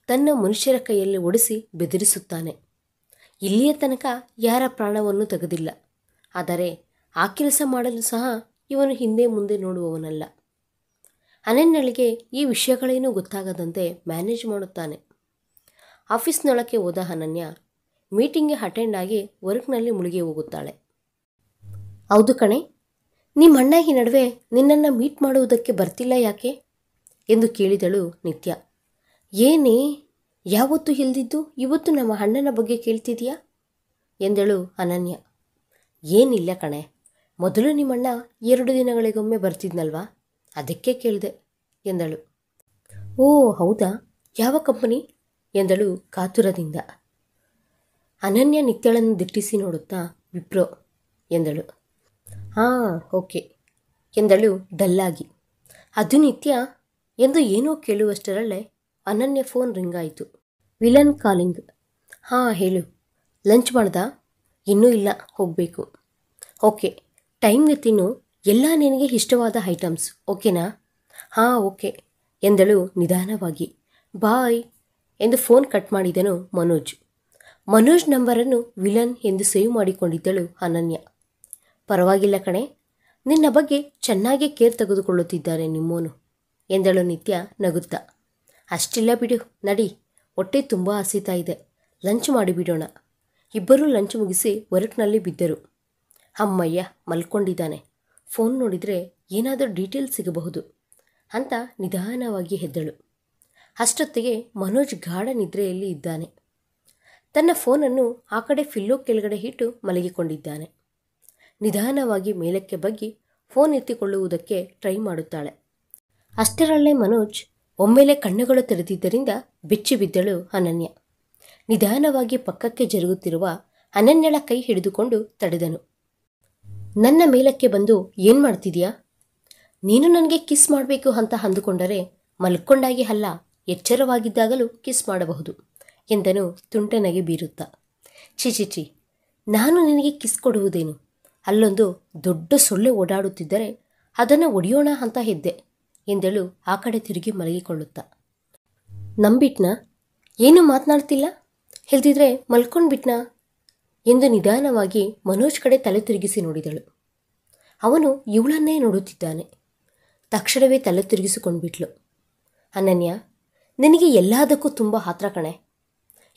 ತನ್ನ ಮನುಷ್ಯರ ಕೈಯಲ್ಲಿ ಒಡಿಸಿ ಬೆದರಿಸುತ್ತಾನೆ. ಇಲ್ಲಿಯ ತನಕ ಯಾರ ಪ್ರಾಣವನ್ನು ತೆಗೆದಿಲ್ಲ. ಆದರೆ ಆ ಕೆಲಸ ಮಾಡಲು ಸಹ ಇವನು ಹಿಂದೆ ಮುಂದೆ ನೋಡುವವನಲ್ಲ. ಅನನ್ಯಳಿಗೆ ಈ ವಿಷಯಗಳೇನೂ ಗೊತ್ತಾಗದಂತೆ ಮ್ಯಾನೇಜ್ ಮಾಡುತ್ತಾನೆ. ಆಫೀಸ್ನೊಳಕ್ಕೆ ಹೋದ ಅನನ್ಯ ಮೀಟಿಂಗ್ಗೆ ಅಟೆಂಡ್ ಆಗಿ ವರ್ಕ್ನಲ್ಲಿ ಮುಳುಗಿ ಹೋಗುತ್ತಾಳೆ. ಹೌದು ಕಣೆ, ನಿಮ್ಮ ಅಣ್ಣ ಈ ನಡುವೆ ನಿನ್ನನ್ನು ಮೀಟ್ ಮಾಡುವುದಕ್ಕೆ ಬರ್ತಿಲ್ಲ ಯಾಕೆ ಎಂದು ಕೇಳಿದಳು ನಿತ್ಯ. ಏನೇ ಯಾವತ್ತೂ ಇಲ್ದಿದ್ದು ಇವತ್ತು ನಮ್ಮ ಅಣ್ಣನ ಬಗ್ಗೆ ಕೇಳ್ತಿದೀಯಾ ಎಂದಳು ಅನನ್ಯ. ಏನಿಲ್ಲ ಕಣೆ, ಮೊದಲು ನಿಮ್ಮಣ್ಣ 2 ದಿನಗಳಿಗೊಮ್ಮೆ ಬರ್ತಿದ್ನಲ್ವಾ, ಅದಕ್ಕೆ ಕೇಳಿದೆ ಎಂದಳು. ಓ ಹೌದಾ, ಯಾವ ಕಂಪನಿ ಎಂದಳು ಕಾತುರದಿಂದ. ಅನನ್ಯ ನಿತ್ಯಳನ್ನು ದಿಟ್ಟಿಸಿ ನೋಡುತ್ತಾ ವಿಪ್ರೋ ಎಂದಳು. ಹಾಂ ಓಕೆ ಎಂದಳು ಡಲ್ಲಾಗಿ. ಅದು ನಿತ್ಯ ಎಂದು ಏನೋ ಕೇಳುವಷ್ಟರಲ್ಲೇ ಅನನ್ಯ ಫೋನ್ ರಿಂಗ್ ಆಯಿತು. Villain calling. ಹಾಂ ಹೇಳು, ಲಂಚ್ ಮಾಡ್ದಾ? ಇನ್ನೂ ಇಲ್ಲ, ಹೋಗಬೇಕು. ಓಕೆ, ಟೈಮ್ಗೆ ತಿನ್ನು, ಎಲ್ಲ ನಿನಗೆ ಇಷ್ಟವಾದ ಐಟಮ್ಸ್, ಓಕೆನಾ? ಹಾಂ ಓಕೆ ಎಂದಳು ನಿಧಾನವಾಗಿ. ಬಾಯ್ ಎಂದು ಫೋನ್ ಕಟ್ ಮಾಡಿದನು ಮನೋಜ್. ಮನೋಜ್ ನಂಬರನ್ನು ವಿಲನ್ ಎಂದು ಸೇವ್ ಮಾಡಿಕೊಂಡಿದ್ದಳು ಅನನ್ಯ. ಪರವಾಗಿಲ್ಲ ಕಣೆ, ನಿನ್ನ ಬಗ್ಗೆ ಚೆನ್ನಾಗೇ ಕೇರ್ ತೆಗೆದುಕೊಳ್ಳುತ್ತಿದ್ದಾನೆ ನಿಮ್ಮೋನು ಎಂದಳು ನಿತ್ಯ ನಗುತ್ತಾ. ಅಷ್ಟಿಲ್ಲ ಬಿಡು, ನಡಿ, ಹೊಟ್ಟೆ ತುಂಬ ಹಸಿತಾ ಇದೆ, ಲಂಚ್ ಮಾಡಿಬಿಡೋಣ. ಇಬ್ಬರೂ ಲಂಚ್ ಮುಗಿಸಿ ವರ್ಕ್ನಲ್ಲಿ ಬಿದ್ದರು. ಅಮ್ಮಯ್ಯ ಮಲ್ಕೊಂಡಿದ್ದಾನೆ, ಫೋನ್ ನೋಡಿದರೆ ಏನಾದರೂ ಡೀಟೇಲ್ಸ್ ಸಿಗಬಹುದು ಅಂತ ನಿಧಾನವಾಗಿ ಎದ್ದಳು. ಅಷ್ಟೊತ್ತಿಗೆ ಮನೋಜ್ ಗಾಢ ನಿದ್ರೆಯಲ್ಲಿ ಇದ್ದಾನೆ. ತನ್ನ ಫೋನನ್ನು ಆ ಕಡೆ ಫಿಲ್ಲೋ ಕೆಳಗಡೆ ಇಟ್ಟು ಮಲಗಿಕೊಂಡಿದ್ದಾನೆ. ನಿಧಾನವಾಗಿ ಮೇಲಕ್ಕೆ ಬಗ್ಗಿ ಫೋನ್ ಎತ್ತಿಕೊಳ್ಳುವುದಕ್ಕೆ ಟ್ರೈ ಮಾಡುತ್ತಾಳೆ. ಅಷ್ಟರಲ್ಲೇ ಮನೋಜ್ ಒಮ್ಮೆಲೆ ಕಣ್ಣುಗಳು ತೆರೆದಿದ್ದರಿಂದ ಬೆಚ್ಚಿ ಬಿದ್ದಳು ಅನನ್ಯ. ನಿಧಾನವಾಗಿ ಪಕ್ಕಕ್ಕೆ ಜರುಗುತ್ತಿರುವ ಅನನ್ಯಳ ಕೈ ಹಿಡಿದುಕೊಂಡು ತಡೆದನು. ನನ್ನ ಮೇಲಕ್ಕೆ ಬಂದು ಏನು ಮಾಡ್ತಿದ್ಯಾ? ನೀನು ನನಗೆ ಕಿಸ್ ಮಾಡಬೇಕು ಅಂತ ಅಂದುಕೊಂಡರೆ ಮಲ್ಕೊಂಡಾಗಿ ಅಲ್ಲ, ಎಚ್ಚರವಾಗಿದ್ದಾಗಲೂ ಕಿಸ್ ಮಾಡಬಹುದು ಎಂದನು ತುಂಟನಗೆ ಬೀರುತ್ತಾ. ಚಿಚಿಚಿ, ನಾನು ನಿನಗೆ ಕಿಸ್ ಕೊಡುವುದೇನು? ಅಲ್ಲೊಂದು ದೊಡ್ಡ ಸೊಳ್ಳೆ ಓಡಾಡುತ್ತಿದ್ದರೆ ಅದನ್ನು ಒಡೆಯೋಣ ಅಂತ ಎದ್ದೆ ಎಂದಳು ಆ ಕಡೆ ತಿರುಗಿ ಮಲಗಿಕೊಳ್ಳುತ್ತಾ. ನಂಬಿಟ್ನಾ? ಏನು ಮಾತನಾಡ್ತಿಲ್ಲ, ಹೇಳ್ತಿದ್ರೆ ಮಲ್ಕೊಂಡ್ಬಿಟ್ನಾ ಎಂದು ನಿಧಾನವಾಗಿ ಮನೋಜ್ ಕಡೆ ತಲೆ ತಿರುಗಿಸಿ ನೋಡಿದಳು. ಅವನು ಇವಳನ್ನೇ ನೋಡುತ್ತಿದ್ದಾನೆ. ತಕ್ಷಣವೇ ತಲೆ ತಿರುಗಿಸಿಕೊಂಡ್ಬಿಟ್ಲು. ಅನನ್ಯ, ನಿನಗೆ ಎಲ್ಲದಕ್ಕೂ ತುಂಬ ಆತ್ರ ಕಣೆ.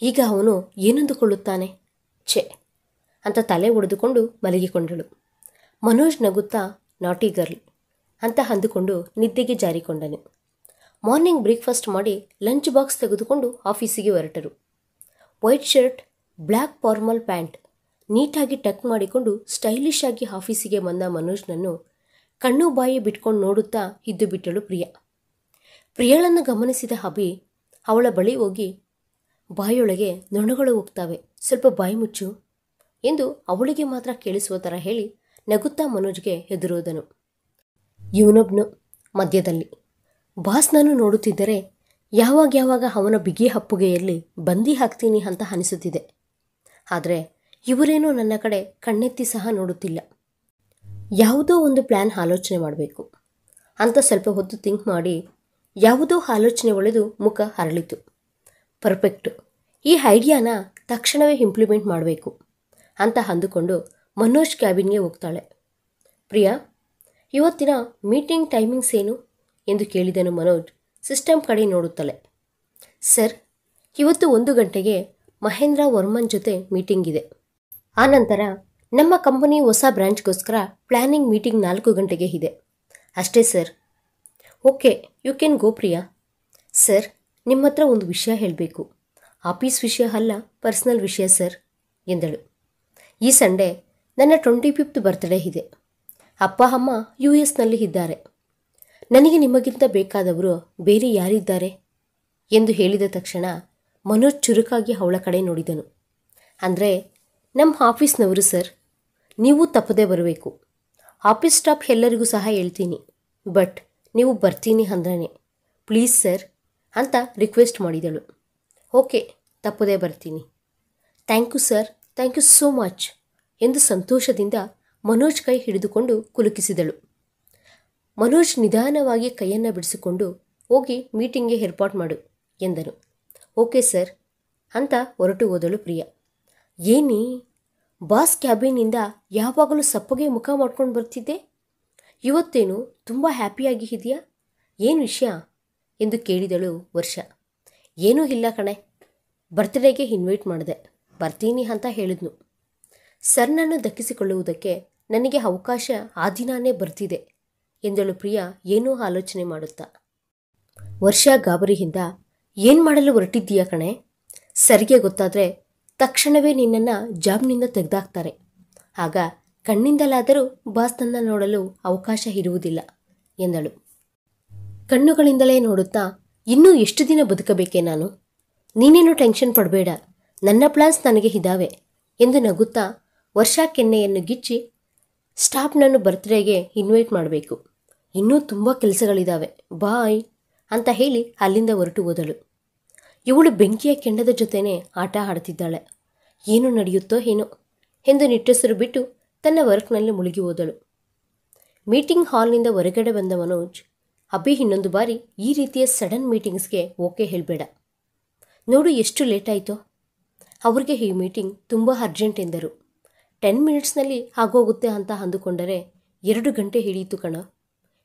ಈಗ ಅವನು ಏನಂದುಕೊಳ್ಳುತ್ತಾನೆ? ಛೆ ಅಂತ ತಲೆ ಒಡೆದುಕೊಂಡು ಮಲಗಿಕೊಂಡಳು. ಮನೋಜ್ ನಗುತ್ತಾ ನಾಟಿ ಗರ್ಲ್ ಅಂತ ಅಂದುಕೊಂಡು ನಿದ್ದೆಗೆ ಜಾರಿಕೊಂಡನು. ಮಾರ್ನಿಂಗ್ ಬ್ರೇಕ್ಫಾಸ್ಟ್ ಮಾಡಿ ಲಂಚ್ ಬಾಕ್ಸ್ ತೆಗೆದುಕೊಂಡು ಆಫೀಸಿಗೆ ಹೊರಟರು. White shirt, black formal pant ನೀಟಾಗಿ ಟಕ್ ಮಾಡಿಕೊಂಡು ಸ್ಟೈಲಿಶ್ ಆಗಿ ಆಫೀಸಿಗೆ ಬಂದ ಮನೋಜ್ನನ್ನು ಕಣ್ಣು ಬಾಯಿ ಬಿಟ್ಕೊಂಡು ನೋಡುತ್ತಾ ಇದ್ದು ಬಿಟ್ಟಳು ಪ್ರಿಯಾ. ಪ್ರಿಯಳನ್ನು ಗಮನಿಸಿದ ಅಭಿ ಅವಳ ಬಳಿ ಹೋಗಿ, ಬಾಯೊಳಗೆ ನೊಣಗಳು ಹೋಗ್ತಾವೆ, ಸ್ವಲ್ಪ ಬಾಯಿ ಮುಚ್ಚು ಎಂದು ಅವಳಿಗೆ ಮಾತ್ರ ಕೇಳಿಸುವ ಥರ ಹೇಳಿ ನಗುತ್ತಾ ಮನೋಜ್ಗೆ ಎದುರೋದನು. ಇವನೊಬ್ನು ಮಧ್ಯದಲ್ಲಿ. ಬಾಸ್ನನ್ನು ನೋಡುತ್ತಿದ್ದರೆ ಯಾವಾಗ ಅವನ ಬಿಗಿ ಹಪ್ಪುಗೆಯಲ್ಲಿ ಬಂದಿ ಹಾಕ್ತೀನಿ ಅಂತ ಅನಿಸುತ್ತಿದೆ. ಆದರೆ ಇವರೇನೋ ನನ್ನ ಕಡೆ ಕಣ್ಣೆತ್ತಿ ಸಹ ನೋಡುತ್ತಿಲ್ಲ. ಯಾವುದೋ ಒಂದು ಪ್ಲ್ಯಾನ್ ಆಲೋಚನೆ ಮಾಡಬೇಕು ಅಂತ ಸ್ವಲ್ಪ ಹೊತ್ತು ಥಿಂಕ್ ಮಾಡಿ ಯಾವುದೋ ಆಲೋಚನೆ ಒಳೆದು ಮುಖ ಅರಳಿತು. ಪರ್ಫೆಕ್ಟು, ಈ ಐಡಿಯಾನ ತಕ್ಷಣವೇ ಇಂಪ್ಲಿಮೆಂಟ್ ಮಾಡಬೇಕು ಅಂತ ಅಂದುಕೊಂಡು ಮನೋಜ್ ಕ್ಯಾಬಿನ್ಗೆ ಹೋಗ್ತಾಳೆ. ಪ್ರಿಯಾ, ಇವತ್ತಿನ ಮೀಟಿಂಗ್ ಟೈಮಿಂಗ್ಸ್ ಏನು ಎಂದು ಕೇಳಿದನು ಮನೋಜ್ ಸಿಸ್ಟಮ್ ಕಡೆ ನೋಡುತ್ತಲೇ. ಸರ್, ಇವತ್ತು 1 ಗಂಟೆಗೆ ಮಹೇಂದ್ರ ವರ್ಮನ್ ಜೊತೆ ಮೀಟಿಂಗ್ ಇದೆ. ಆನಂತರ ನಮ್ಮ ಕಂಪನಿ ಹೊಸ ಬ್ರ್ಯಾಂಚ್ಗೋಸ್ಕರ ಪ್ಲ್ಯಾನಿಂಗ್ ಮೀಟಿಂಗ್ 4 ಗಂಟೆಗೆ ಇದೆ. ಅಷ್ಟೇ sir. Okay, you can go Priya. Sir, ನಿಮ್ಮ ಹತ್ರ ಒಂದು ವಿಷಯ ಹೇಳಬೇಕು. ಆಫೀಸ್ ವಿಷಯ ಅಲ್ಲ, ಪರ್ಸ್ನಲ್ ವಿಷಯ ಸರ್ ಎಂದಳು. ಈ ಸಂಡೇ ನನ್ನ 25th ಬರ್ತ್ಡೇ ಇದೆ. ಅಪ್ಪ ಅಮ್ಮ US ನಲ್ಲಿ ಇದ್ದಾರೆ. ನನಗೆ ನಿಮಗಿಂತ ಬೇಕಾದವರು ಬೇರೆ ಯಾರಿದ್ದಾರೆ ಎಂದು ಹೇಳಿದ ತಕ್ಷಣ ಮನೋಜ್ ಚುರುಕಾಗಿ ಅವಳ ಕಡೆ ನೋಡಿದನು. ಅಂದರೆ ನಮ್ಮ ಆಫೀಸ್ನವರು ಸರ್, ನೀವು ತಪ್ಪದೇ ಬರಬೇಕು. ಆಫೀಸ್ ಸ್ಟಾಫ್ ಎಲ್ಲರಿಗೂ ಸಹ ಹೇಳ್ತೀನಿ, ಬಟ್ ನೀವು ಬರ್ತೀನಿ ಅಂದ್ರೇ ಪ್ಲೀಸ್ ಸರ್ ಅಂತ ರಿಕ್ವೆಸ್ಟ್ ಮಾಡಿದಳು. ಓಕೆ, ತಪ್ಪದೇ ಬರ್ತೀನಿ. Thank you sir, thank you so much ಎಂದು ಸಂತೋಷದಿಂದ ಮನೋಜ್ ಕೈ ಹಿಡಿದುಕೊಂಡು ಕುಲುಕಿಸಿದಳು. ಮನೋಜ್ ನಿಧಾನವಾಗಿ ಕೈಯನ್ನು ಬಿಡಿಸಿಕೊಂಡು ಹೋಗಿ ಮೀಟಿಂಗ್ಗೆ ಏರ್ಪಾಟ್ ಮಾಡು ಎಂದನು. ಓಕೆ ಸರ್ ಅಂತ ಹೊರಟು ಹೋದಳು ಪ್ರಿಯಾ. ಏನಿ ಬಾಸ್ ಕ್ಯಾಬಿನಿಂದ ಯಾವಾಗಲೂ ಸಪ್ಪಗೆ ಮುಖ ಮಾಡ್ಕೊಂಡು ಬರ್ತಿದ್ದೆ, ಇವತ್ತೇನು ತುಂಬ ಹ್ಯಾಪಿಯಾಗಿ ಇದೆಯಾ, ಏನು ವಿಷಯ ಎಂದು ಕೇಳಿದಳು ವರ್ಷ. ಏನೂ ಇಲ್ಲ ಕಣೆ, ಬರ್ತ್ಡೇಗೆ ಇನ್ವೈಟ್ ಮಾಡಿದೆ, ಬರ್ತೀನಿ ಅಂತ ಹೇಳಿದ್ನು. ಸರ್ನನ್ನು ದಕ್ಕಿಸಿಕೊಳ್ಳುವುದಕ್ಕೆ ನನಗೆ ಅವಕಾಶ ಆ ದಿನಾನೇ ಬರ್ತಿದೆ ಎಂದಳು ಪ್ರಿಯಾ ಏನೂ ಆಲೋಚನೆ ಮಾಡುತ್ತಾ. ವರ್ಷ ಗಾಬರಿಯಿಂದ ಏನು ಮಾಡಲು ಹೊರಟಿದ್ದೀಯಾ ಕಣೆ, ಸರಿಗೆ ಗೊತ್ತಾದರೆ ತಕ್ಷಣವೇ ನಿನ್ನನ್ನು ಜಾಬ್ನಿಂದ ತೆಗೆದಾಕ್ತಾರೆ, ಆಗ ಕಣ್ಣಿಂದಲಾದರೂ ಬಾಸ್ನನ್ನು ನೋಡಲು ಅವಕಾಶ ಇರುವುದಿಲ್ಲ ಎಂದಳು. ಕಣ್ಣುಗಳಿಂದಲೇ ನೋಡುತ್ತಾ, ಇನ್ನೂ ಎಷ್ಟು ದಿನ ಬದುಕಬೇಕೇ ನಾನು, ನೀನೇನು ಟೆನ್ಷನ್ ಪಡಬೇಡ, ನನ್ನ ಪ್ಲಾನ್ಸ್ ನನಗೆ ಇದ್ದಾವೆ ಎಂದು ನಗುತ್ತಾ ವರ್ಷ ಕೆನ್ನೆಯನ್ನು ಗಿಚ್ಚಿ, ಸ್ಟಾಫ್ನನ್ನು ಬರ್ತ್ಡೇಗೆ ಇನ್ವೈಟ್ ಮಾಡಬೇಕು, ಇನ್ನೂ ತುಂಬ ಕೆಲಸಗಳಿದ್ದಾವೆ, ಬಾಯ್ ಅಂತ ಹೇಳಿ ಅಲ್ಲಿಂದ ಹೊರಟು ಹೋದಳು. ಇವಳು ಬೆಂಕಿಯ ಕೆಂಡದ ಜೊತೆನೇ ಆಟ ಆಡ್ತಿದ್ದಾಳೆ, ಏನು ನಡೆಯುತ್ತೋ ಏನೋ ಎಂದು ನಿಟ್ಟುಸಿರು ಬಿಟ್ಟು ತನ್ನ ವರ್ಕ್ನಲ್ಲಿ ಮುಳುಗಿ ಹೋದಳು. ಮೀಟಿಂಗ್ ಹಾಲ್ನಿಂದ ಹೊರಗಡೆ ಬಂದ ಮನೋಜ್, ಅಭಿ ಇನ್ನೊಂದು ಬಾರಿ ಈ ರೀತಿಯ ಸಡನ್ ಮೀಟಿಂಗ್ಸ್ಗೆ ಓಕೆ ಹೇಳಬೇಡ, ನೋಡು ಎಷ್ಟು ಲೇಟ್ ಆಯಿತೋ, ಅವ್ರಿಗೆ ಈ ಮೀಟಿಂಗ್ ತುಂಬ ಅರ್ಜೆಂಟ್ ಎಂದರು. 10 ಮಿನಿಟ್ಸ್ನಲ್ಲಿ ಆಗೋಗುತ್ತೆ ಅಂತ ಅಂದುಕೊಂಡರೆ 2 ಗಂಟೆ ಹಿಡಿಯಿತು ಕಣೋ,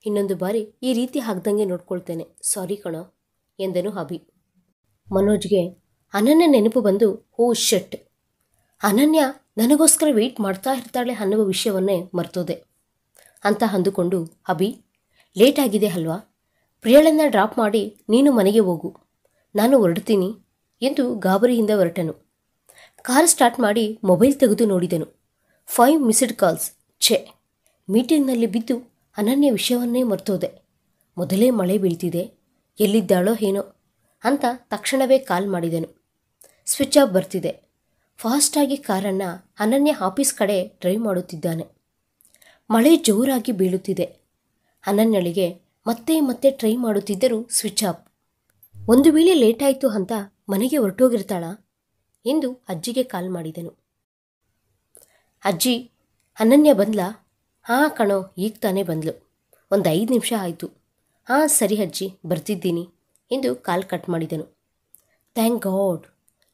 ಇನ್ನೊಂದು ಬಾರಿ ಈ ರೀತಿ ಆಗ್ದಂಗೆ ನೋಡ್ಕೊಳ್ತೇನೆ, ಸಾರಿ ಕಣೋ ಎಂದನು ಅಭಿ. ಮನೋಜ್ಗೆ ಅನನ್ಯ ನೆನಪು ಬಂದು, ಓ ಶಟ್, ಅನನ್ಯ ನನಗೋಸ್ಕರ ವೆಯ್ಟ್ ಮಾಡ್ತಾ ಇರ್ತಾಳೆ ಅನ್ನುವ ವಿಷಯವನ್ನೇ ಮರ್ತೋದೆ ಅಂತ ಅಂದುಕೊಂಡು, ಅಭಿ ಲೇಟ್ ಆಗಿದೆ ಅಲ್ವಾ, ಪ್ರಿಯಳನ್ನು ಡ್ರಾಪ್ ಮಾಡಿ ನೀನು ಮನೆಗೆ ಹೋಗು, ನಾನು ಹೊರಡ್ತೀನಿ ಎಂದು ಗಾಬರಿಯಿಂದ ಹೊರಟನು. ಕಾರ್ ಸ್ಟಾರ್ಟ್ ಮಾಡಿ ಮೊಬೈಲ್ ತೆಗೆದು ನೋಡಿದನು. 5 ಮಿಸ್ಡ್ ಕಾಲ್ಸ್. ಛೆ, ಮೀಟಿಂಗ್ನಲ್ಲಿ ಬಿದ್ದು ಅನನ್ಯ ವಿಷಯವನ್ನೇ ಮರ್ತೋದೆ, ಮೊದಲೇ ಮಳೆ ಬೀಳ್ತಿದೆ, ಎಲ್ಲಿದ್ದಾಳೋ ಏನೋ ಅಂತ ತಕ್ಷಣವೇ ಕಾಲ್ ಮಾಡಿದನು. ಸ್ವಿಚ್ ಆಫ್ ಬರ್ತಿದೆ. ಫಾಸ್ಟಾಗಿ ಕಾರನ್ನು ಅನನ್ಯ ಆಫೀಸ್ ಕಡೆ ಡ್ರೈವ್ ಮಾಡುತ್ತಿದ್ದಾನೆ. ಮಳೆ ಜೋರಾಗಿ ಬೀಳುತ್ತಿದೆ. ಅನನ್ಯಳಿಗೆ ಮತ್ತೆ ಮತ್ತೆ ಟ್ರೈ ಮಾಡುತ್ತಿದ್ದರೂ ಸ್ವಿಚ್ ಆಫ್. ಒಂದು ವೇಳೆ ಲೇಟ್ ಆಯಿತು ಅಂತ ಮನೆಗೆ ಹೊರಟೋಗಿರ್ತಾಳಾ ಎಂದು ಅಜ್ಜಿಗೆ ಕಾಲ್ ಮಾಡಿದನು. ಅಜ್ಜಿ, ಅನನ್ಯ ಬಂದ್ಲಾ? ಹಾಂ ಕಣೋ, ಈಗ ತಾನೇ ಬಂದ್ಲು, ಒಂದು 5 ನಿಮಿಷ ಆಯಿತು. ಹಾಂ ಸರಿ ಅಜ್ಜಿ, ಬರ್ತಿದ್ದೀನಿ ಎಂದು ಕಾಲ್ ಕಟ್ ಮಾಡಿದನು. ಥ್ಯಾಂಕ್ ಗಾಡ್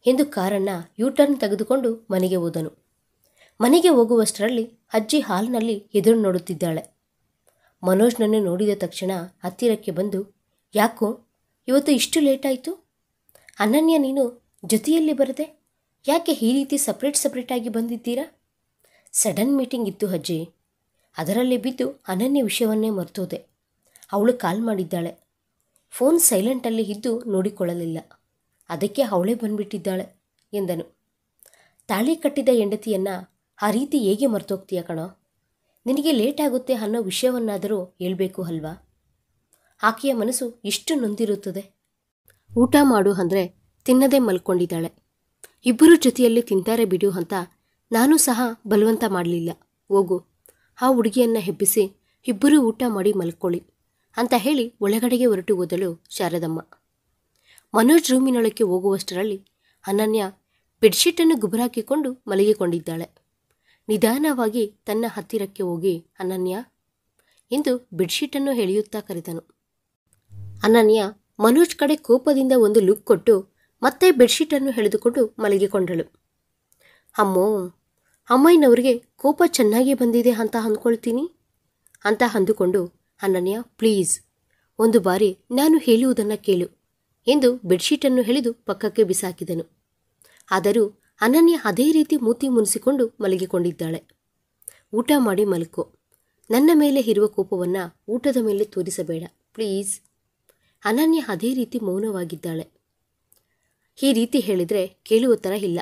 ಎಂದು ಕಾರನ್ನು ಯೂಟರ್ನ್ ತೆಗೆದುಕೊಂಡು ಮನೆಗೆ ಹೋದನು. ಮನೆಗೆ ಹೋಗುವಷ್ಟರಲ್ಲಿ ಅಜ್ಜಿ ಹಾಲ್ನಲ್ಲಿ ಎದುರು ನೋಡುತ್ತಿದ್ದಾಳೆ. ಮನೋಜ್ನನ್ನು ನೋಡಿದ ತಕ್ಷಣ ಹತ್ತಿರಕ್ಕೆ ಬಂದು, ಯಾಕೋ ಇವತ್ತು ಇಷ್ಟು ಲೇಟಾಯಿತು, ಅನನ್ಯ ನೀನು ಜೊತೆಯಲ್ಲಿ ಬರದೆ ಯಾಕೆ ಈ ರೀತಿ ಸಪ್ರೇಟಾಗಿ ಬಂದಿದ್ದೀರಾ? ಸಡನ್ ಮೀಟಿಂಗ್ ಇತ್ತು ಅಜ್ಜಿ, ಅದರಲ್ಲಿ ಬಿದ್ದು ಅನನ್ಯ ವಿಷಯವನ್ನೇ ಮರ್ತೋದೆ, ಅವಳು ಕಾಲ್ ಮಾಡಿದ್ದಾಳೆ, ಫೋನ್ ಸೈಲೆಂಟಲ್ಲಿ ಇದ್ದು ನೋಡಿಕೊಳ್ಳಲಿಲ್ಲ, ಅದಕ್ಕೆ ಅವಳೇ ಬಂದುಬಿಟ್ಟಿದ್ದಾಳೆ ಎಂದನು. ತಾಳಿ ಕಟ್ಟಿದ ಹೆಂಡತಿಯನ್ನು ಆ ರೀತಿ ಹೇಗೆ ಮರ್ತೋಗ್ತೀಯ ಕಣೋ, ನಿನಗೆ ಲೇಟ್ ಆಗುತ್ತೆ ಅನ್ನೋ ವಿಷಯವನ್ನಾದರೂ ಹೇಳಬೇಕು ಅಲ್ವಾ? ಆಕೆಯ ಮನಸ್ಸು ಎಷ್ಟು ನೊಂದಿರುತ್ತದೆ. ಊಟ ಮಾಡು ಅಂದರೆ ತಿನ್ನದೇ ಮಲ್ಕೊಂಡಿದ್ದಾಳೆ. ಇಬ್ಬರು ಜೊತೆಯಲ್ಲಿ ತಿಂತಾರೆ ಬಿಡು ಅಂತ ನಾನು ಸಹ ಬಲವಂತ ಮಾಡಲಿಲ್ಲ. ಹೋಗು, ಆ ಹುಡುಗಿಯನ್ನು ಹೆಬ್ಬಿಸಿ ಇಬ್ಬರೂ ಊಟ ಮಾಡಿ ಮಲ್ಕೊಳ್ಳಿ ಅಂತ ಹೇಳಿ ಒಳಗಡೆಗೆ ಹೊರಟು ಹೋದಳು ಶಾರದಮ್ಮ. ಮನೋಜ್ ರೂಮಿನೊಳಕ್ಕೆ ಹೋಗುವಷ್ಟರಲ್ಲಿ ಅನನ್ಯ ಬೆಡ್ಶೀಟನ್ನು ಗುಬುರಾಕಿಕೊಂಡು ಮಲಗಿಕೊಂಡಿದ್ದಾಳೆ. ನಿಧಾನವಾಗಿ ತನ್ನ ಹತ್ತಿರಕ್ಕೆ ಹೋಗಿ, ಅನನ್ಯ ಎಂದು ಬೆಡ್ಶೀಟನ್ನು ಎಳೆಯುತ್ತಾ ಕರೆದನು. ಅನನ್ಯ ಮನೋಜ್ ಕಡೆ ಕೋಪದಿಂದ ಒಂದು ಲುಕ್ ಕೊಟ್ಟು ಮತ್ತೆ ಬೆಡ್ಶೀಟನ್ನು ಎಳೆದುಕೊಂಡು ಮಲಗಿಕೊಂಡಳು. ಅಮ್ಮೋ, ಅಮ್ಮಯ್ಯನವ್ರಿಗೆ ಕೋಪ ಚೆನ್ನಾಗಿ ಬಂದಿದೆ ಅಂತ ಅಂದ್ಕೊಳ್ತೀನಿ ಅಂತ ಅಂದುಕೊಂಡು, ಅನನ್ಯ ಪ್ಲೀಸ್ ಒಂದು ಬಾರಿ ನಾನು ಹೇಳುವುದನ್ನು ಕೇಳು ಎಂದು ಬೆಡ್ಶೀಟನ್ನು ಎಳೆದು ಪಕ್ಕಕ್ಕೆ ಬಿಸಾಕಿದನು. ಆದರೂ ಅನನ್ಯ ಅದೇ ರೀತಿ ಮೂತಿ ಮುನಿಸಿಕೊಂಡು ಮಲಗಿಕೊಂಡಿದ್ದಾಳೆ. ಊಟ ಮಾಡಿ ಮಲ್ಕೋ, ನನ್ನ ಮೇಲೆ ಇರುವ ಕೋಪವನ್ನು ಊಟದ ಮೇಲೆ ತೋರಿಸಬೇಡ ಪ್ಲೀಸ್. ಅನನ್ಯ ಅದೇ ರೀತಿ ಮೌನವಾಗಿದ್ದಾಳೆ. ಈ ರೀತಿ ಹೇಳಿದರೆ ಕೇಳುವ ಥರ ಇಲ್ಲ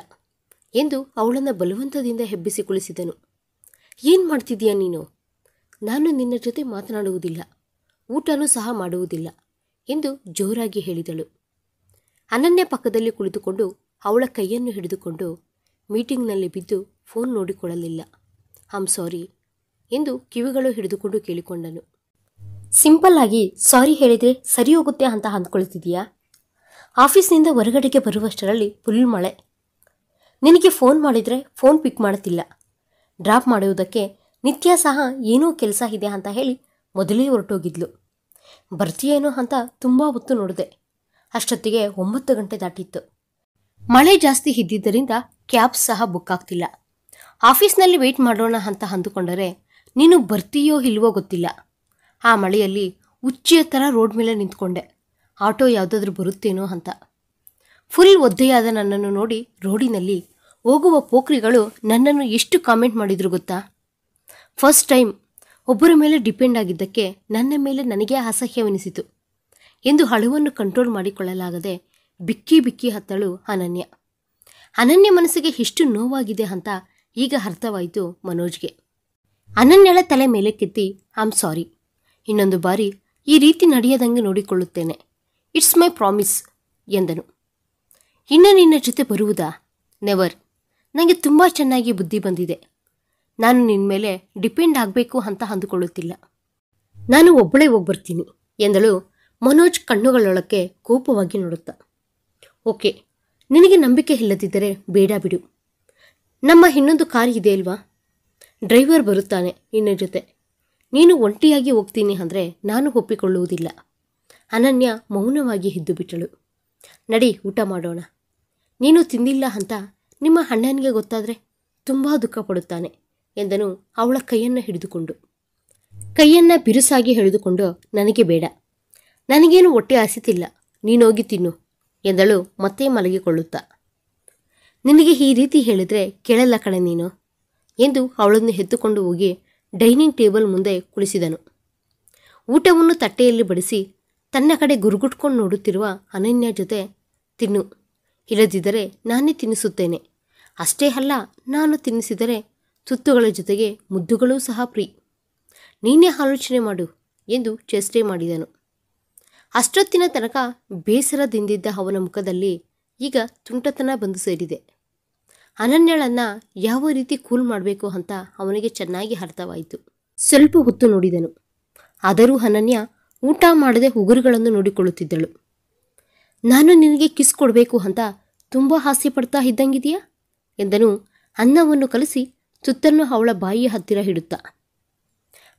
ಎಂದು ಅವಳನ್ನು ಬಲವಂತದಿಂದ ಹೆಬ್ಬಿಸಿ ಕುಳಿಸಿದನು. ಏನು ಮಾಡ್ತಿದ್ದೀಯ ನೀನು? ನಾನು ನಿನ್ನ ಜೊತೆ ಮಾತನಾಡುವುದಿಲ್ಲ, ಊಟನೂ ಸಹ ಮಾಡುವುದಿಲ್ಲ ಎಂದು ಜೋರಾಗಿ ಹೇಳಿದಳು. ಅನನ್ಯ ಪಕ್ಕದಲ್ಲಿ ಕುಳಿತುಕೊಂಡು ಅವಳ ಕೈಯನ್ನು ಹಿಡಿದುಕೊಂಡು ಮೀಟಿಂಗ್ನಲ್ಲಿ ಬಿದ್ದು ಫೋನ್ ನೋಡಿಕೊಳ್ಳಲಿಲ್ಲ. ಐಮ್ ಸಾರಿ ಎಂದು ಕಿವಿಗಳು ಹಿಡಿದುಕೊಂಡು ಕೇಳಿಕೊಂಡನು. ಸಿಂಪಲ್ ಆಗಿ ಸಾರಿ ಹೇಳಿದರೆ ಸರಿ ಹೋಗುತ್ತೆ ಅಂತ ಅಂದ್ಕೊಳ್ತಿದೀಯಾ? ಆಫೀಸ್ನಿಂದ ಹೊರಗಡೆಗೆ ಬರುವಷ್ಟರಲ್ಲಿ ಫುಲ್ ಮಳೆ. ನಿನಗೆ ಫೋನ್ ಮಾಡಿದರೆ ಫೋನ್ ಪಿಕ್ ಮಾಡುತ್ತಿಲ್ಲ. ಡ್ರಾಪ್ ಮಾಡುವುದಕ್ಕೆ ನಿತ್ಯ ಸಹ ಏನೋ ಕೆಲಸ ಇದೆ ಅಂತ ಹೇಳಿ ಮೊದಲೇ ಹೊರಟೋಗಿದ್ಲು. ಬರ್ತೀಯೇನೋ ಅಂತ ತುಂಬ ಹೊತ್ತು ನೋಡಿದೆ. ಅಷ್ಟೊತ್ತಿಗೆ 9 ಗಂಟೆ ದಾಟಿತ್ತು. ಮಳೆ ಜಾಸ್ತಿ ಇದ್ದಿದ್ದರಿಂದ ಕ್ಯಾಬ್ ಸಹ ಬುಕ್ ಆಗ್ತಿಲ್ಲ. ಆಫೀಸ್ನಲ್ಲಿ ವೆಯ್ಟ್ ಮಾಡೋಣ ಅಂತ ಅಂದುಕೊಂಡರೆ ನೀನು ಬರ್ತೀಯೋ ಇಲ್ವೋ ಗೊತ್ತಿಲ್ಲ. ಆ ಮಳೆಯಲ್ಲಿ ಹುಚ್ಚಿಯ ಥರ ರೋಡ್ ಮೇಲೆ ನಿಂತ್ಕೊಂಡೆ, ಆಟೋ ಯಾವುದಾದ್ರೂ ಬರುತ್ತೇನೋ ಅಂತ. ಫುಲ್ ಒದ್ದೆಯಾದ ನನ್ನನ್ನು ನೋಡಿ ರೋಡಿನಲ್ಲಿ ಹೋಗುವ ಪೋಖ್ರಿಗಳು ನನ್ನನ್ನು ಎಷ್ಟು ಕಾಮೆಂಟ್ ಮಾಡಿದ್ರು ಗೊತ್ತಾ? ಫಸ್ಟ್ ಟೈಮ್ ಒಬ್ಬರ ಮೇಲೆ ಡಿಪೆಂಡ್ ಆಗಿದ್ದಕ್ಕೆ ನನ್ನ ಮೇಲೆ ನನಗೇ ಅಸಹ್ಯವೆನಿಸಿತು ಎಂದು ಅಳುವನ್ನು ಕಂಟ್ರೋಲ್ ಮಾಡಿಕೊಳ್ಳಲಾಗದೆ ಬಿಕ್ಕಿ ಬಿಕ್ಕಿ ಹತ್ತಳು ಅನನ್ಯ. ಅನನ್ಯ ಮನಸ್ಸಿಗೆ ಎಷ್ಟು ನೋವಾಗಿದೆ ಅಂತ ಈಗ ಅರ್ಥವಾಯಿತು ಮನೋಜ್ಗೆ. ಅನನ್ಯಳ ತಲೆ ಮೇಲೆ ಕೆತ್ತಿ ಐಮ್ ಸಾರಿ, ಇನ್ನೊಂದು ಬಾರಿ ಈ ರೀತಿ ನಡೆಯದಂಗೆ ನೋಡಿಕೊಳ್ಳುತ್ತೇನೆ, ಇಟ್ಸ್ ಮೈ ಪ್ರಾಮಿಸ್ ಎಂದನು. ಇನ್ನು ನಿನ್ನ ಜೊತೆ ಬರುವುದಾ? ನೆವರ್. ನನಗೆ ತುಂಬ ಚೆನ್ನಾಗಿ ಬುದ್ಧಿ ಬಂದಿದೆ. ನಾನು ನಿನ್ನ ಮೇಲೆ ಡಿಪೆಂಡ್ ಆಗಬೇಕು ಅಂತ ಅಂದುಕೊಳ್ಳುತ್ತಿಲ್ಲ. ನಾನು ಒಬ್ಬಳೇ ಹೋಗ್ಬರ್ತೀನಿ ಎಂದಳು ಮನೋಜ್ ಕಣ್ಣುಗಳೊಳಕ್ಕೆ ಕೋಪವಾಗಿ ನೋಡುತ್ತಾ. ಓಕೆ, ನಿನಗೆ ನಂಬಿಕೆ ಇಲ್ಲದಿದ್ದರೆ ಬೇಡ ಬಿಡು. ನಮ್ಮ ಇನ್ನೊಂದು ಕಾರ್ ಇದೆಯಲ್ವಾ, ಡ್ರೈವರ್ ಬರುತ್ತಾನೆ ನಿನ್ನ ಜೊತೆ. ನೀನು ಒಂಟಿಯಾಗಿ ಹೋಗ್ತೀನಿ ಅಂದರೆ ನಾನು ಒಪ್ಪಿಕೊಳ್ಳುವುದಿಲ್ಲ. ಅನನ್ಯ ಮೌನವಾಗಿ ಇದ್ದು ಬಿಟ್ಟಳು. ನಡಿ, ಊಟ ಮಾಡೋಣ. ನೀನು ತಿಂದಿಲ್ಲ ಅಂತ ನಿಮ್ಮ ಅಣ್ಣನಿಗೆ ಗೊತ್ತಾದರೆ ತುಂಬ ದುಃಖ ಪಡುತ್ತಾನೆ ಎಂದನು ಅವಳ ಕೈಯನ್ನು ಹಿಡಿದುಕೊಂಡು. ಕೈಯನ್ನು ಬಿರುಸಾಗಿ ಎಳೆದುಕೊಂಡು ನನಗೆ ಬೇಡ, ನನಗೇನು ಹೊಟ್ಟೆ ಹಸಿತಿಲ್ಲ, ನೀನೋಗಿ ತಿನ್ನು ಎಂದಳು ಮತ್ತೆ ಮಲಗಿಕೊಳ್ಳುತ್ತಾ. ನಿನಗೆ ಈ ರೀತಿ ಹೇಳಿದರೆ ಕೇಳಲ್ಲ ಕಣೆ ನೀನು ಎಂದು ಅವಳನ್ನು ಎತ್ತುಕೊಂಡು ಹೋಗಿ ಡೈನಿಂಗ್ ಟೇಬಲ್ ಮುಂದೆ ಕುಳಿಸಿದನು. ಊಟವನ್ನು ತಟ್ಟೆಯಲ್ಲಿ ಬಡಿಸಿ ತನ್ನ ಕಡೆ ಗುರುಗುಟ್ಕೊಂಡು ನೋಡುತ್ತಿರುವ ಅನನ್ಯ ಜೊತೆ, ತಿನ್ನು, ಇಲ್ಲದಿದ್ದರೆ ನಾನೇ ತಿನ್ನಿಸುತ್ತೇನೆ. ಅಷ್ಟೇ ಅಲ್ಲ, ನಾನು ತಿನ್ನಿಸಿದರೆ ತುತ್ತುಗಳ ಜೊತೆಗೆ ಮುದ್ದುಗಳೂ ಸಹ ಫ್ರೀ. ನೀನೇ ಆಲೋಚನೆ ಮಾಡು ಎಂದು ಚೇಷ್ಟೆ ಮಾಡಿದನು. ಅಷ್ಟೊತ್ತಿನ ತನಕ ಬೇಸರದಿಂದಿದ್ದ ಅವನ ಮುಖದಲ್ಲಿ ಈಗ ತುಂಟತನ ಬಂದು ಸೇರಿದೆ. ಅನನ್ಯಳನ್ನು ಯಾವ ರೀತಿ ಕೂಲ್ ಮಾಡಬೇಕು ಅಂತ ಅವನಿಗೆ ಚೆನ್ನಾಗಿ ಅರ್ಥವಾಯಿತು. ಸ್ವಲ್ಪ ಹೊತ್ತು ನೋಡಿದನು. ಆದರೂ ಅನನ್ಯ ಊಟ ಮಾಡದೆ ಉಗುರುಗಳನ್ನು ನೋಡಿಕೊಳ್ಳುತ್ತಿದ್ದಳು. ನಾನು ನಿನಗೆ ಕಿಸ್ ಕೊಡಬೇಕು ಅಂತ ತುಂಬ ಆಸೆ ಪಡ್ತಾ ಇದ್ದಂಗಿದೆಯಾ ಎಂದನು ಅನ್ನವನ್ನು ಕಲಸಿ ತುತ್ತನ್ನು ಅವಳ ಬಾಯಿಯ ಹತ್ತಿರ ಇಡುತ್ತಾ.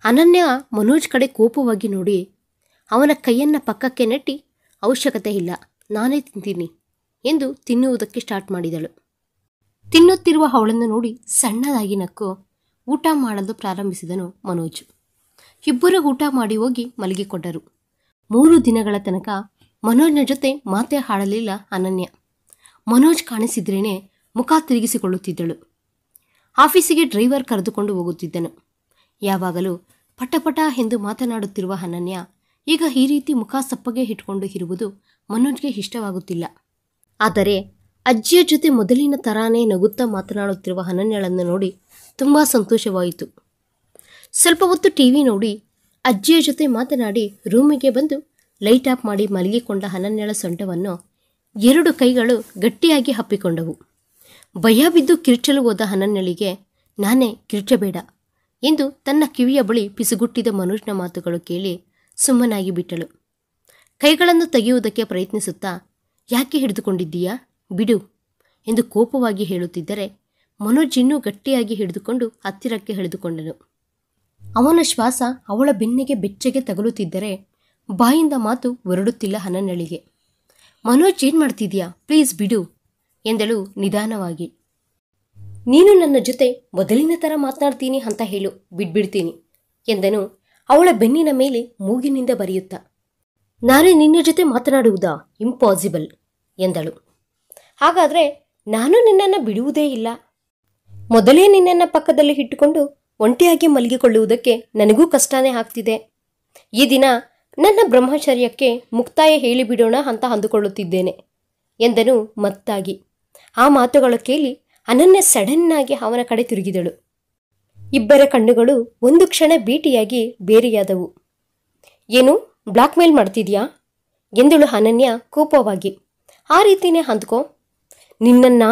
ಅನನ್ಯ ಮನೋಜ್ ಕಡೆ ಕೋಪವಾಗಿ ನೋಡಿ ಅವನ ಕೈಯನ್ನು ಪಕ್ಕಕ್ಕೆ ನೆಟ್ಟಿ, ಅವಶ್ಯಕತೆ ಇಲ್ಲ, ನಾನೇ ತಿಂತೀನಿ ಎಂದು ತಿನ್ನುವುದಕ್ಕೆ ಸ್ಟಾರ್ಟ್ ಮಾಡಿದಳು. ತಿನ್ನುತ್ತಿರುವ ಅವಳನ್ನು ನೋಡಿ ಸಣ್ಣದಾಗಿ ನಕ್ಕು ಊಟ ಮಾಡಲು ಪ್ರಾರಂಭಿಸಿದನು ಮನೋಜ್. ಇಬ್ಬರು ಊಟ ಮಾಡಿ ಹೋಗಿ ಮಲಗಿಕೊಂಡರು. 3 ದಿನಗಳ ತನಕ ಮನೋಜ್ನ ಜೊತೆ ಮಾತೇ ಆಡಲಿಲ್ಲ ಅನನ್ಯ. ಮನೋಜ್ ಕಾಣಿಸಿದ್ರೇನೆ ಮುಖ ತಿರುಗಿಸಿಕೊಳ್ಳುತ್ತಿದ್ದಳು. ಆಫೀಸಿಗೆ ಡ್ರೈವರ್ ಕರೆದುಕೊಂಡು ಹೋಗುತ್ತಿದ್ದನು. ಯಾವಾಗಲೂ ಪಟಪಟ ಎಂದು ಮಾತನಾಡುತ್ತಿರುವ ಅನನ್ಯ ಈಗ ಈ ರೀತಿ ಮುಖ ಸಪ್ಪಗೆ ಇಟ್ಕೊಂಡು ಇರುವುದು ಮನೋಜ್ಗೆ ಇಷ್ಟವಾಗುತ್ತಿಲ್ಲ. ಆದರೆ ಅಜ್ಜಿಯ ಜೊತೆ ಮೊದಲಿನ ತರಾನೇ ನಗುತ್ತಾ ಮಾತನಾಡುತ್ತಿರುವ ಅನನ್ಯಳನ್ನು ನೋಡಿ ತುಂಬ ಸಂತೋಷವಾಯಿತು. ಸ್ವಲ್ಪ ಹೊತ್ತು ಟಿವಿ ನೋಡಿ ಅಜ್ಜಿಯ ಜೊತೆ ಮಾತನಾಡಿ ರೂಮಿಗೆ ಬಂದು ಲೈಟ್ ಆಫ್ ಮಾಡಿ ಮಲಗಿಕೊಂಡ ಅನನ್ಯಳ ಸೊಂಟವನ್ನು 2 ಕೈಗಳು ಗಟ್ಟಿಯಾಗಿ ಹಪ್ಪಿಕೊಂಡವು. ಭಯ ಬಿದ್ದು ಕಿರ್ಚಲು ಹೋದ ಅನನ್ಯಳಿಗೆ ನಾನೇ ಕಿರ್ಚಬೇಡ ಎಂದು ತನ್ನ ಕಿವಿಯ ಬಳಿ ಪಿಸುಗುಟ್ಟಿದ ಮನೋಜ್ನ ಮಾತುಗಳು ಕೇಳಿ ಸುಮ್ಮನಾಗಿ ಬಿಟ್ಟಳು. ಕೈಗಳನ್ನು ತೆಗೆಯುವುದಕ್ಕೆ ಪ್ರಯತ್ನಿಸುತ್ತಾ, ಯಾಕೆ ಹಿಡಿದುಕೊಂಡಿದ್ದೀಯಾ, ಬಿಡು ಎಂದು ಕೋಪವಾಗಿ ಹೇಳುತ್ತಿದ್ದರೆ ಮನೋಜ್ ಇನ್ನೂ ಗಟ್ಟಿಯಾಗಿ ಹಿಡಿದುಕೊಂಡು ಹತ್ತಿರಕ್ಕೆ ಎಳೆದುಕೊಂಡನು. ಅವನ ಶ್ವಾಸ ಅವಳ ಬೆನ್ನಿಗೆ ಬೆಚ್ಚಗೆ ತಗುಲುತ್ತಿದ್ದರೆ ಬಾಯಿಂದ ಮಾತು ಹೊರಡುತ್ತಿಲ್ಲ ಅನನ್ಯಳಿಗೆ. ಮನೋಜ್, ಏನು ಮಾಡ್ತಿದ್ಯಾ, ಪ್ಲೀಸ್ ಬಿಡು ಎಂದಳು ನಿಧಾನವಾಗಿ. ನೀನು ನನ್ನ ಜೊತೆ ಮೊದಲಿನ ಥರ ಮಾತನಾಡ್ತೀನಿ ಅಂತ ಹೇಳು, ಬಿಡ್ಬಿಡ್ತೀನಿ ಎಂದನು ಅವಳ ಬೆನ್ನಿನ ಮೇಲೆ ಮೂಗಿನಿಂದ ಬರೆಯುತ್ತಾ. ನಾನೇ ನಿನ್ನ ಜೊತೆ ಮಾತನಾಡುವುದಾ, ಇಂಪಾಸಿಬಲ್ ಎಂದಳು. ಹಾಗಾದರೆ ನಾನು ನಿನ್ನನ್ನು ಬಿಡುವುದೇ ಇಲ್ಲ. ಮೊದಲೇ ನಿನ್ನನ್ನು ಪಕ್ಕದಲ್ಲಿ ಇಟ್ಟುಕೊಂಡು ಒಂಟಿಯಾಗಿ ಮಲಗಿಕೊಳ್ಳುವುದಕ್ಕೆ ನನಗೂ ಕಷ್ಟನೇ ಆಗ್ತಿದೆ. ಈ ದಿನ ನನ್ನ ಬ್ರಹ್ಮಚರ್ಯಕ್ಕೆ ಮುಕ್ತಾಯ ಹೇಳಿಬಿಡೋಣ ಅಂತ ಅಂದುಕೊಳ್ಳುತ್ತಿದ್ದೇನೆ ಎಂದನು ಮತ್ತಾಗಿ. ಆ ಮಾತುಗಳ ಕೇಳಿ ಅನನ್ಯ ಸಡನ್ನಾಗಿ ಅವನ ಕಡೆ ತಿರುಗಿದಳು. ಇಬ್ಬರ ಕಣ್ಣುಗಳು ಒಂದು ಕ್ಷಣ ಭೇಟಿಯಾಗಿ ಬೇರೆಯಾದವು. ಏನು ಬ್ಲಾಕ್ ಮೇಲ್ ಮಾಡ್ತಿದ್ಯಾ ಎಂದಳು ಅನನ್ಯ ಕೋಪವಾಗಿ. ಆ ರೀತಿನೇ ಅಂದ್ಕೋ. ನಿನ್ನನ್ನ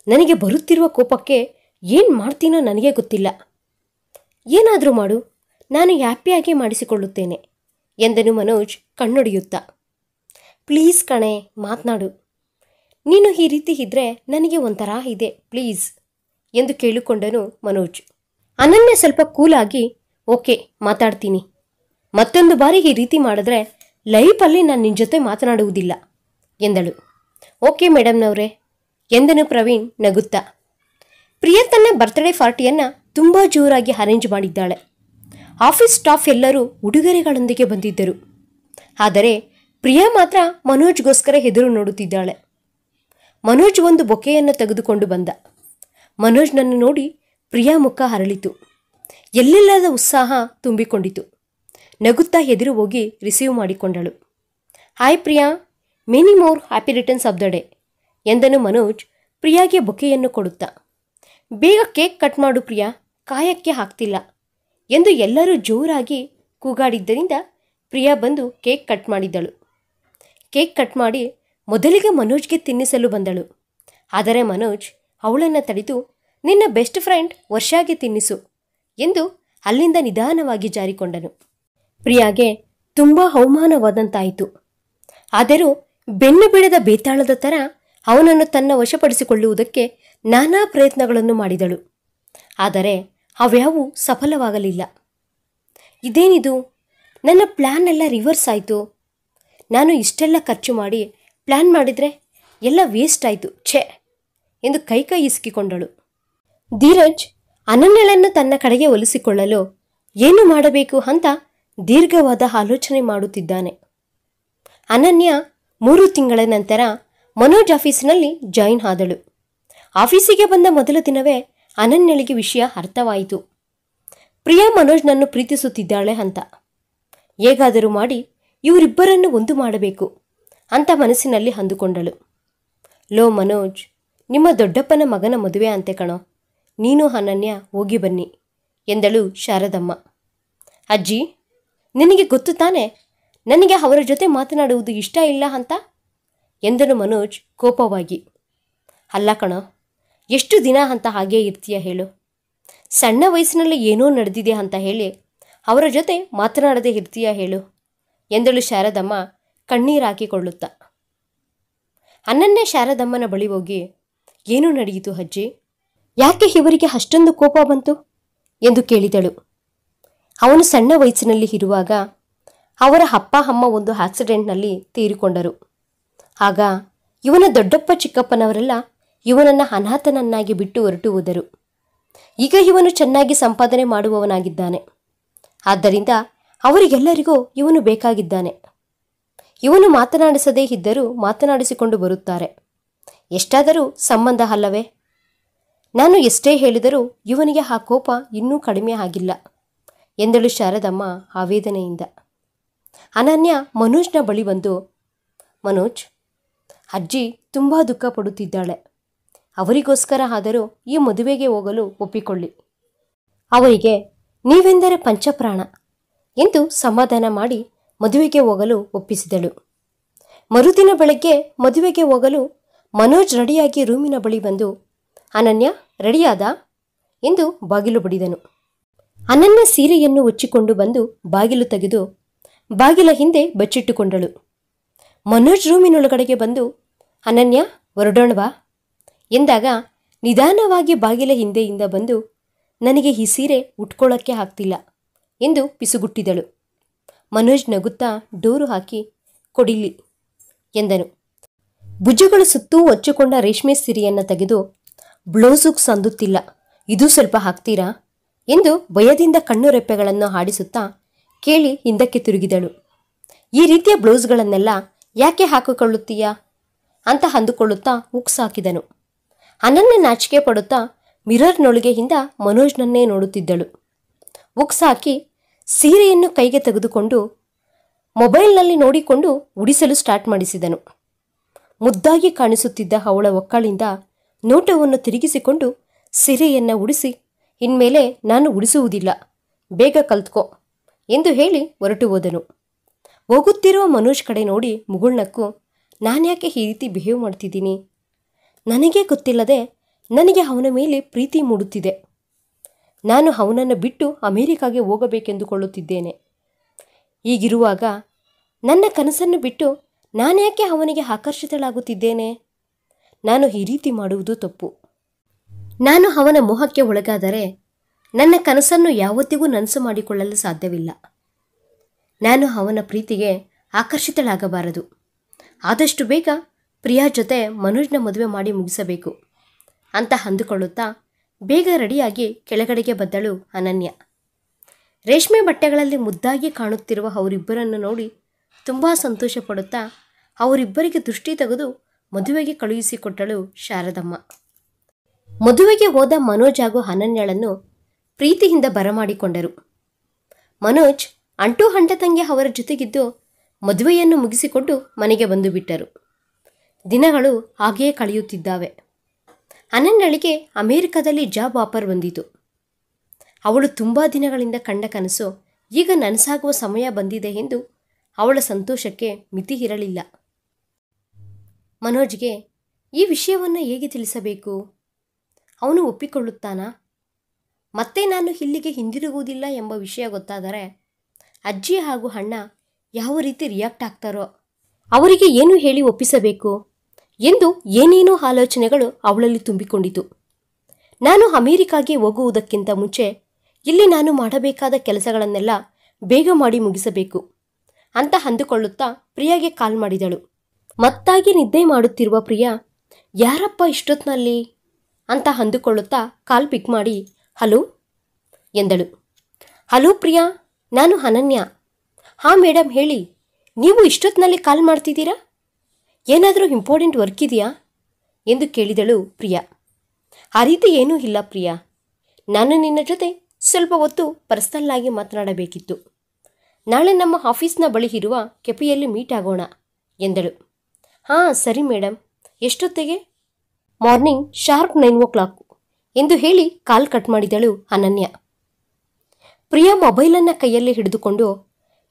ನನಗೆ ಬರುತ್ತಿರುವ ಕೋಪಕ್ಕೆ ಏನು ಮಾಡ್ತೀನೋ ನನಗೆ ಗೊತ್ತಿಲ್ಲ. ಏನಾದರೂ ಮಾಡು, ನಾನು ಹ್ಯಾಪಿಯಾಗಿ ಮಾಡಿಸಿಕೊಳ್ಳುತ್ತೇನೆ ಎಂದನು ಮನೋಜ್ ಕಣ್ಣೊಡೆಯುತ್ತಾ. ಪ್ಲೀಸ್ ಕಣೆ, ಮಾತನಾಡು. ನೀನು ಈ ರೀತಿ ಇದ್ದರೆ ನನಗೆ ಒಂಥರ ಇದೆ, ಪ್ಲೀಸ್ ಎಂದು ಕೇಳಿಕೊಂಡನು ಮನೋಜ್. ಅನನ್ಯ ಸ್ವಲ್ಪ ಕೂಲಾಗಿ, ಓಕೆ ಮಾತಾಡ್ತೀನಿ. ಮತ್ತೊಂದು ಬಾರಿ ಈ ರೀತಿ ಮಾಡಿದ್ರೆ ಲೈಫಲ್ಲಿ ನಾನು ನಿನ್ನ ಜೊತೆ ಮಾತನಾಡುವುದಿಲ್ಲ ಎಂದಳು. ಓಕೆ ಮೇಡಮ್ನವರೇ ಎಂದನು ಪ್ರವೀಣ್ ನಗುತ್ತಾ. ಪ್ರಿಯಾ ತನ್ನ ಬರ್ತ್ಡೇ ಪಾರ್ಟಿಯನ್ನು ತುಂಬ ಜೋರಾಗಿ ಅರೇಂಜ್ ಮಾಡಿದ್ದಾಳೆ. ಆಫೀಸ್ ಸ್ಟಾಫ್ ಎಲ್ಲರೂ ಉಡುಗೊರೆಗಳೊಂದಿಗೆ ಬಂದಿದ್ದರು. ಆದರೆ ಪ್ರಿಯಾ ಮಾತ್ರ ಮನೋಜ್ಗೋಸ್ಕರ ಎದುರು ನೋಡುತ್ತಿದ್ದಾಳೆ. ಮನೋಜ್ ಒಂದು ಬೊಕೆಯನ್ನು ತೆಗೆದುಕೊಂಡು ಬಂದ. ಮನೋಜ್ನನ್ನು ನೋಡಿ ಪ್ರಿಯಾ ಮುಖ ಹರಳಿತು. ಎಲ್ಲೆಲ್ಲದ ಉತ್ಸಾಹ ತುಂಬಿಕೊಂಡಿತು. ನಗುತ್ತಾ ಎದುರು ಹೋಗಿ ರಿಸೀವ್ ಮಾಡಿಕೊಂಡಳು. Hi Priya, many more happy returns of the day ಎಂದನು ಮನೋಜ್ ಪ್ರಿಯಾಗೆ ಬೊಕೆಯನ್ನು ಕೊಡುತ್ತಾ. ಬೇಗ ಕೇಕ್ ಕಟ್ ಮಾಡು ಪ್ರಿಯಾ, ಕಾಯಕ್ಕೆ ಆಗ್ತಿಲ್ಲ ಎಂದು ಎಲ್ಲರೂ ಜೋರಾಗಿ ಕೂಗಾಡಿದ್ದರಿಂದ ಪ್ರಿಯಾ ಬಂದು ಕೇಕ್ ಕಟ್ ಮಾಡಿದ್ದಳು. ಕೇಕ್ ಕಟ್ ಮಾಡಿ ಮೊದಲಿಗೆ ಮನೋಜ್ಗೆ ತಿನ್ನಿಸಲು ಬಂದಳು. ಆದರೆ ಮನೋಜ್ ಅವಳನ್ನು ತಡೆದು ನಿನ್ನ ಬೆಸ್ಟ್ ಫ್ರೆಂಡ್ ವರ್ಷಾಗೆ ತಿನ್ನಿಸು ಎಂದು ಅಲ್ಲಿಂದ ನಿಧಾನವಾಗಿ ಜಾರಿಕೊಂಡನು. ಪ್ರಿಯಾಗೆ ತುಂಬ ಅವಮಾನವಾದಂತಾಯಿತು. ಆದರೂ ಬೆನ್ನು ಬಿಡದ ಬೇತಾಳದ ಥರ ಅವನನ್ನು ತನ್ನ ವಶಪಡಿಸಿಕೊಳ್ಳುವುದಕ್ಕೆ ನಾನಾ ಪ್ರಯತ್ನಗಳನ್ನು ಮಾಡಿದಳು. ಆದರೆ ಅವ್ಯಾವೂ ಸಫಲವಾಗಲಿಲ್ಲ. ಇದೇನಿದು, ನನ್ನ ಪ್ಲ್ಯಾನ್ ಎಲ್ಲ ರಿವರ್ಸ್ ಆಯಿತು. ನಾನು ಇಷ್ಟೆಲ್ಲ ಖರ್ಚು ಮಾಡಿ ಪ್ಲ್ಯಾನ್ ಮಾಡಿದರೆ ಎಲ್ಲ ವೇಸ್ಟ್ ಆಯಿತು, ಛೇ ಎಂದು ಕೈ ಇಸ್ಕಿಕೊಂಡಳು. ಧೀರಜ್ ಅನನ್ಯಳನ್ನು ತನ್ನ ಕಡೆಗೆ ಒಲಿಸಿಕೊಳ್ಳಲು ಏನು ಮಾಡಬೇಕು ಅಂತ ದೀರ್ಘವಾದ ಆಲೋಚನೆ ಮಾಡುತ್ತಿದ್ದಾನೆ. ಅನನ್ಯ 3 ತಿಂಗಳ ನಂತರ ಮನೋಜ್ ಆಫೀಸಿನಲ್ಲಿ ಜಾಯಿನ್ ಆದಳು. ಆಫೀಸಿಗೆ ಬಂದ ಮೊದಲ ದಿನವೇ ಅನನ್ಯಳಿಗೆ ವಿಷಯ ಅರ್ಥವಾಯಿತು. ಪ್ರಿಯಾ ಮನೋಜ್ನನ್ನು ಪ್ರೀತಿಸುತ್ತಿದ್ದಾಳೆ ಅಂತ. ಹೇಗಾದರೂ ಮಾಡಿ ಇವರಿಬ್ಬರನ್ನು ಒಂದು ಮಾಡಬೇಕು ಅಂತ ಮನಸ್ಸಿನಲ್ಲಿ ಅಂದುಕೊಂಡಳು. ಲೋ ಮನೋಜ್, ನಿಮ್ಮ ದೊಡ್ಡಪ್ಪನ ಮಗನ ಮದುವೆ ಅಂತೆ ಕಣೋ, ನೀನು ಅನನ್ಯ ಹೋಗಿ ಬನ್ನಿ ಎಂದಳು ಶಾರದಮ್ಮ. ಅಜ್ಜಿ, ನಿನಗೆ ಗೊತ್ತು ತಾನೆ ನನಗೆ ಅವರ ಜೊತೆ ಮಾತನಾಡುವುದು ಇಷ್ಟ ಇಲ್ಲ ಅಂತ ಎಂದನು ಮನೋಜ್ ಕೋಪವಾಗಿ. ಅಲ್ಲ ಕಣೋ, ಎಷ್ಟು ದಿನ ಅಂತ ಹಾಗೇ ಇರ್ತೀಯ ಹೇಳು. ಸಣ್ಣ ವಯಸ್ಸಿನಲ್ಲಿ ಏನೋ ನಡೆದಿದೆ ಅಂತ ಹೇಳಿ ಅವರ ಜೊತೆ ಮಾತನಾಡದೇ ಇರ್ತೀಯ ಹೇಳು ಎಂದಳು ಶಾರದಮ್ಮ ಕಣ್ಣೀರು ಹಾಕಿಕೊಳ್ಳುತ್ತಾ. ಅನನ್ಯ ಶಾರದಮ್ಮನ ಬಳಿ ಹೋಗಿ, ಏನು ನಡೆಯಿತು ಅಜ್ಜಿ, ಯಾಕೆ ಇವರಿಗೆ ಅಷ್ಟೊಂದು ಕೋಪ ಬಂತು ಎಂದು ಕೇಳಿದಳು. ಅವನು ಸಣ್ಣ ವಯಸ್ಸಿನಲ್ಲಿ ಇರುವಾಗ ಅವರ ಅಪ್ಪ ಅಮ್ಮ ಒಂದು ಆಕ್ಸಿಡೆಂಟ್ನಲ್ಲಿ ತೀರಿಕೊಂಡರು. ಆಗ ಇವನ ದೊಡ್ಡಪ್ಪ ಚಿಕ್ಕಪ್ಪನವರೆಲ್ಲ ಇವನನ್ನು ಅನಾಥನನ್ನಾಗಿ ಬಿಟ್ಟು ಹೊರಟು ಹೋದರು. ಈಗ ಇವನು ಚೆನ್ನಾಗಿ ಸಂಪಾದನೆ ಮಾಡುವವನಾಗಿದ್ದಾನೆ. ಆದ್ದರಿಂದ ಅವರಿಗೆಲ್ಲರಿಗೂ ಇವನು ಬೇಕಾಗಿದ್ದಾನೆ. ಇವನು ಮಾತನಾಡಿಸದೇ ಇದ್ದರೂ ಮಾತನಾಡಿಸಿಕೊಂಡು ಬರುತ್ತಾರೆ. ಎಷ್ಟಾದರೂ ಸಂಬಂಧ ಅಲ್ಲವೇ? ನಾನು ಎಷ್ಟೇ ಹೇಳಿದರೂ ಇವನಿಗೆ ಆ ಕೋಪ ಇನ್ನೂ ಕಡಿಮೆ ಆಗಿಲ್ಲ ಎಂದಳು ಶಾರದಮ್ಮ ಆವೇದನೆಯಿಂದ. ಅನನ್ಯ ಮನೋಜ್ನ ಬಳಿ ಬಂದು, ಮನೋಜ್, ಅಜ್ಜಿ ತುಂಬ ದುಃಖ ಪಡುತ್ತಿದ್ದಾಳೆ. ಅವರಿಗೋಸ್ಕರ ಆದರೂ ಈ ಮದುವೆಗೆ ಹೋಗಲು ಒಪ್ಪಿಕೊಳ್ಳಿ. ಅವರಿಗೆ ನೀವೆಂದರೆ ಪಂಚಪ್ರಾಣ ಎಂದು ಸಮಾಧಾನ ಮಾಡಿ ಮದುವೆಗೆ ಹೋಗಲು ಒಪ್ಪಿಸಿದಳು. ಮರುದಿನ ಬೆಳಗ್ಗೆ ಮದುವೆಗೆ ಹೋಗಲು ಮನೋಜ್ ರೆಡಿಯಾಗಿ ರೂಮಿನ ಬಳಿ ಬಂದು, ಅನನ್ಯ ರೆಡಿಯಾದ ಎಂದು ಬಾಗಿಲು ಬಡಿದನು. ಅನನ್ಯ ಸೀರೆಯನ್ನು ಹೊಚ್ಚಿಕೊಂಡು ಬಂದು ಬಾಗಿಲು ತೆಗೆದು ಬಾಗಿಲ ಹಿಂದೆ ಬಚ್ಚಿಟ್ಟುಕೊಂಡಳು. ಮನೋಜ್ ರೂಮಿನೊಳಗಡೆಗೆ ಬಂದು, ಅನನ್ಯ ಹೊರಡೋಣವಾ ಎಂದಾಗ ನಿಧಾನವಾಗಿ ಬಾಗಿಲ ಹಿಂದೆಯಿಂದ ಬಂದು, ನನಗೆ ಈ ಸೀರೆ ಉಟ್ಕೊಳ್ಳೋಕ್ಕೆ ಆಗ್ತಿಲ್ಲ ಎಂದು ಪಿಸುಗುಟ್ಟಿದಳು. ಮನೋಜ್ ನಗುತ್ತಾ ಡೋರು ಹಾಕಿ, ಕೊಡಿಲಿ ಎಂದನು. ಭುಜಗಳ ಸುತ್ತೂ ಹೊಚ್ಚಿಕೊಂಡ ರೇಷ್ಮೆ ಸೀರೆಯನ್ನು ತೆಗೆದು, ಬ್ಲೌಸಿಗೆ ಸಂದುತ್ತಿಲ್ಲ, ಇದು ಸ್ವಲ್ಪ ಹಾಕ್ತೀರಾ ಎಂದು ಭಯದಿಂದ ಕಣ್ಣು ರೆಪ್ಪೆಗಳನ್ನು ಆಡಿಸುತ್ತಾ ಕೇಳಿ ಹಿಂದಕ್ಕೆ ತಿರುಗಿದಳು. ಈ ರೀತಿಯ ಬ್ಲೌಸ್ಗಳನ್ನೆಲ್ಲ ಯಾಕೆ ಹಾಕಿಕೊಳ್ಳುತ್ತೀಯಾ ಅಂತ ಅಂದುಕೊಳ್ಳುತ್ತಾ ಉಕ್ಸಾಕಿದನು. ಅನನ್ಯ ನಾಚಿಕೆ ಪಡುತ್ತಾ ಮಿರರ್ನೊಳಗೆಯಿಂದ ಮನೋಜ್ನನ್ನೇ ನೋಡುತ್ತಿದ್ದಳು. ಉಕ್ಸಾಕಿ ಸೀರೆಯನ್ನು ಕೈಗೆ ತೆಗೆದುಕೊಂಡು ಮೊಬೈಲ್ನಲ್ಲಿ ನೋಡಿಕೊಂಡು ಉಡಿಸಲು ಸ್ಟಾರ್ಟ್ ಮಾಡಿಸಿದನು. ಮುದ್ದಾಗಿ ಕಾಣಿಸುತ್ತಿದ್ದ ಅವಳ ಒಕ್ಕಳಿಂದ ನೋಟವನ್ನು ತಿರುಗಿಸಿಕೊಂಡು ಸೀರೆಯನ್ನು ಉಡಿಸಿ, ಇನ್ಮೇಲೆ ನಾನು ಉಡಿಸುವುದಿಲ್ಲ, ಬೇಗ ಕಲ್ತ್ಕೋ ಎಂದು ಹೇಳಿ ಹೊರಟು ಹೋದನು. ಹೋಗುತ್ತಿರುವ ಮನೋಜ್ ಕಡೆ ನೋಡಿ ಮುಗುಳ್ನಕ್ಕು, ನಾನ್ಯಾಕೆ ಈ ರೀತಿ ಬಿಹೇವ್ ಮಾಡ್ತಿದ್ದೀನಿ? ನನಗೇ ಗೊತ್ತಿಲ್ಲದೆ ನನಗೆ ಅವನ ಮೇಲೆ ಪ್ರೀತಿ ಮೂಡುತ್ತಿದೆ. ನಾನು ಅವನನ್ನು ಬಿಟ್ಟು ಅಮೇರಿಕಾಗೆ ಹೋಗಬೇಕೆಂದುಕೊಳ್ಳುತ್ತಿದ್ದೇನೆ. ಹೀಗಿರುವಾಗ ನನ್ನ ಕನಸನ್ನು ಬಿಟ್ಟು ನಾನ್ಯಾಕೆ ಅವನಿಗೆ ಆಕರ್ಷಿತಳಾಗುತ್ತಿದ್ದೇನೆ? ನಾನು ಈ ರೀತಿ ಮಾಡುವುದು ತಪ್ಪು. ನಾನು ಅವನ ಮೋಹಕ್ಕೆ ಒಳಗಾದರೆ ನನ್ನ ಕನಸನ್ನು ಯಾವತ್ತಿಗೂ ನನಸು ಮಾಡಿಕೊಳ್ಳಲು ಸಾಧ್ಯವಿಲ್ಲ. ನಾನು ಅವನ ಪ್ರೀತಿಗೆ ಆಕರ್ಷಿತಳಾಗಬಾರದು. ಆದಷ್ಟು ಬೇಗ ಪ್ರಿಯಾ ಜೊತೆ ಮನೋಜ್ನ ಮದುವೆ ಮಾಡಿ ಮುಗಿಸಬೇಕು ಅಂತ ಅಂದುಕೊಳ್ಳುತ್ತಾ ಬೇಗ ರೆಡಿಯಾಗಿ ಕೆಳಗಡೆಗೆ ಬಂದಳು ಅನನ್ಯ. ರೇಷ್ಮೆ ಬಟ್ಟೆಗಳಲ್ಲಿ ಮುದ್ದಾಗಿ ಕಾಣುತ್ತಿರುವ ಅವರಿಬ್ಬರನ್ನು ನೋಡಿ ತುಂಬ ಸಂತೋಷ ಪಡುತ್ತಾ ಅವರಿಬ್ಬರಿಗೆ ದೃಷ್ಟಿ ತೆಗೆದು ಮದುವೆಗೆ ಕಳುಹಿಸಿಕೊಟ್ಟಳು ಶಾರದಮ್ಮ. ಮದುವೆಗೆ ಹೋದ ಮನೋಜ್ ಹಾಗೂ ಅನನ್ಯಳನ್ನು ಪ್ರೀತಿಯಿಂದ ಬರಮಾಡಿಕೊಂಡರು. ಮನೋಜ್ ಅಂಟು ಹಂಟತಂಗಿ ಅವರ ಜೊತೆಗಿದ್ದು ಮದುವೆಯನ್ನು ಮುಗಿಸಿಕೊಂಡು ಮನೆಗೆ ಬಂದು ಬಿಟ್ಟರು. ದಿನಗಳು ಹಾಗೆಯೇ ಕಳೆಯುತ್ತಿದ್ದಾವೆ. ಅನನ್ಯಳಿಗೆ ಅಮೇರಿಕಾದಲ್ಲಿ ಜಾಬ್ ಆಫರ್ ಬಂದಿತು. ಅವಳು ತುಂಬ ದಿನಗಳಿಂದ ಕಂಡ ಕನಸು ಈಗ ನನಸಾಗುವ ಸಮಯ ಬಂದಿದೆ ಎಂದು ಅವಳ ಸಂತೋಷಕ್ಕೆ ಮಿತಿ ಇರಲಿಲ್ಲ. ಮನೋಜ್ಗೆ ಈ ವಿಷಯವನ್ನು ಹೇಗೆ ತಿಳಿಸಬೇಕು? ಅವನು ಒಪ್ಪಿಕೊಳ್ಳುತ್ತಾನಾ? ಮತ್ತೆ ನಾನು ಇಲ್ಲಿಗೆ ಹಿಂದಿರುಗುವುದಿಲ್ಲ ಎಂಬ ವಿಷಯ ಗೊತ್ತಾದರೆ ಅಜ್ಜಿ ಹಾಗೂ ಅಣ್ಣ ಯಾವ ರೀತಿ ರಿಯಾಕ್ಟ್ ಆಗ್ತಾರೋ, ಅವರಿಗೆ ಏನು ಹೇಳಿ ಒಪ್ಪಿಸಬೇಕು ಎಂದು ಏನೇನೋ ಆಲೋಚನೆಗಳು ಅವಳಲ್ಲಿ ತುಂಬಿಕೊಂಡಿತು. ನಾನು ಅಮೇರಿಕಾಗೆ ಹೋಗುವುದಕ್ಕಿಂತ ಮುಂಚೆ ಇಲ್ಲಿ ನಾನು ಮಾಡಬೇಕಾದ ಕೆಲಸಗಳನ್ನೆಲ್ಲ ಬೇಗ ಮಾಡಿ ಮುಗಿಸಬೇಕು ಅಂತ ಅಂದುಕೊಳ್ಳುತ್ತಾ ಪ್ರಿಯಾಗೆ ಕಾಲ್ ಮಾಡಿದಳು. ಮತ್ತಾಗಿ ನಿದ್ದೆ ಮಾಡುತ್ತಿರುವ ಪ್ರಿಯಾ, ಯಾರಪ್ಪ ಇಷ್ಟೊತ್ತಿನಲ್ಲಿ ಅಂತ ಅಂದುಕೊಳ್ಳುತ್ತಾ ಕಾಲ್ ಪಿಕ್ ಮಾಡಿ ಹಲೋ ಎಂದಳು. ಹಲೋ ಪ್ರಿಯಾ, ನಾನು ಅನನ್ಯ. ಹಾಂ ಮೇಡಮ್ ಹೇಳಿ, ನೀವು ಇಷ್ಟೊತ್ತಿನಲ್ಲಿ ಕಾಲ್ ಮಾಡ್ತಿದ್ದೀರಾ? ಏನಾದರೂ ಇಂಪಾರ್ಟೆಂಟ್ ವರ್ಕ್ ಇದೆಯಾ ಎಂದು ಕೇಳಿದಳು ಪ್ರಿಯಾ. ಆ ರೀತಿ ಏನೂ ಇಲ್ಲ ಪ್ರಿಯಾ, ನಾನು ನಿನ್ನ ಜೊತೆ ಸ್ವಲ್ಪ ಹೊತ್ತು ಪರ್ಸನಲ್ ಆಗಿ ಮಾತನಾಡಬೇಕಿತ್ತು. ನಾಳೆ ನಮ್ಮ ಆಫೀಸ್ನ ಬಳಿ ಇರುವ ಕೆಫೆಯಲ್ಲಿ ಮೀಟ್ ಆಗೋಣ ಎಂದಳು. ಹಾಂ ಸರಿ ಮೇಡಮ್, ಎಷ್ಟೊತ್ತಿಗೆ? ಮಾರ್ನಿಂಗ್ ಶಾರ್ಪ್ 9 o'clock ಎಂದು ಹೇಳಿ ಕಾಲ್ ಕಟ್ ಮಾಡಿದಳು ಅನನ್ಯ. ಪ್ರಿಯಾ ಮೊಬೈಲನ್ನು ಕೈಯಲ್ಲಿ ಹಿಡಿದುಕೊಂಡು,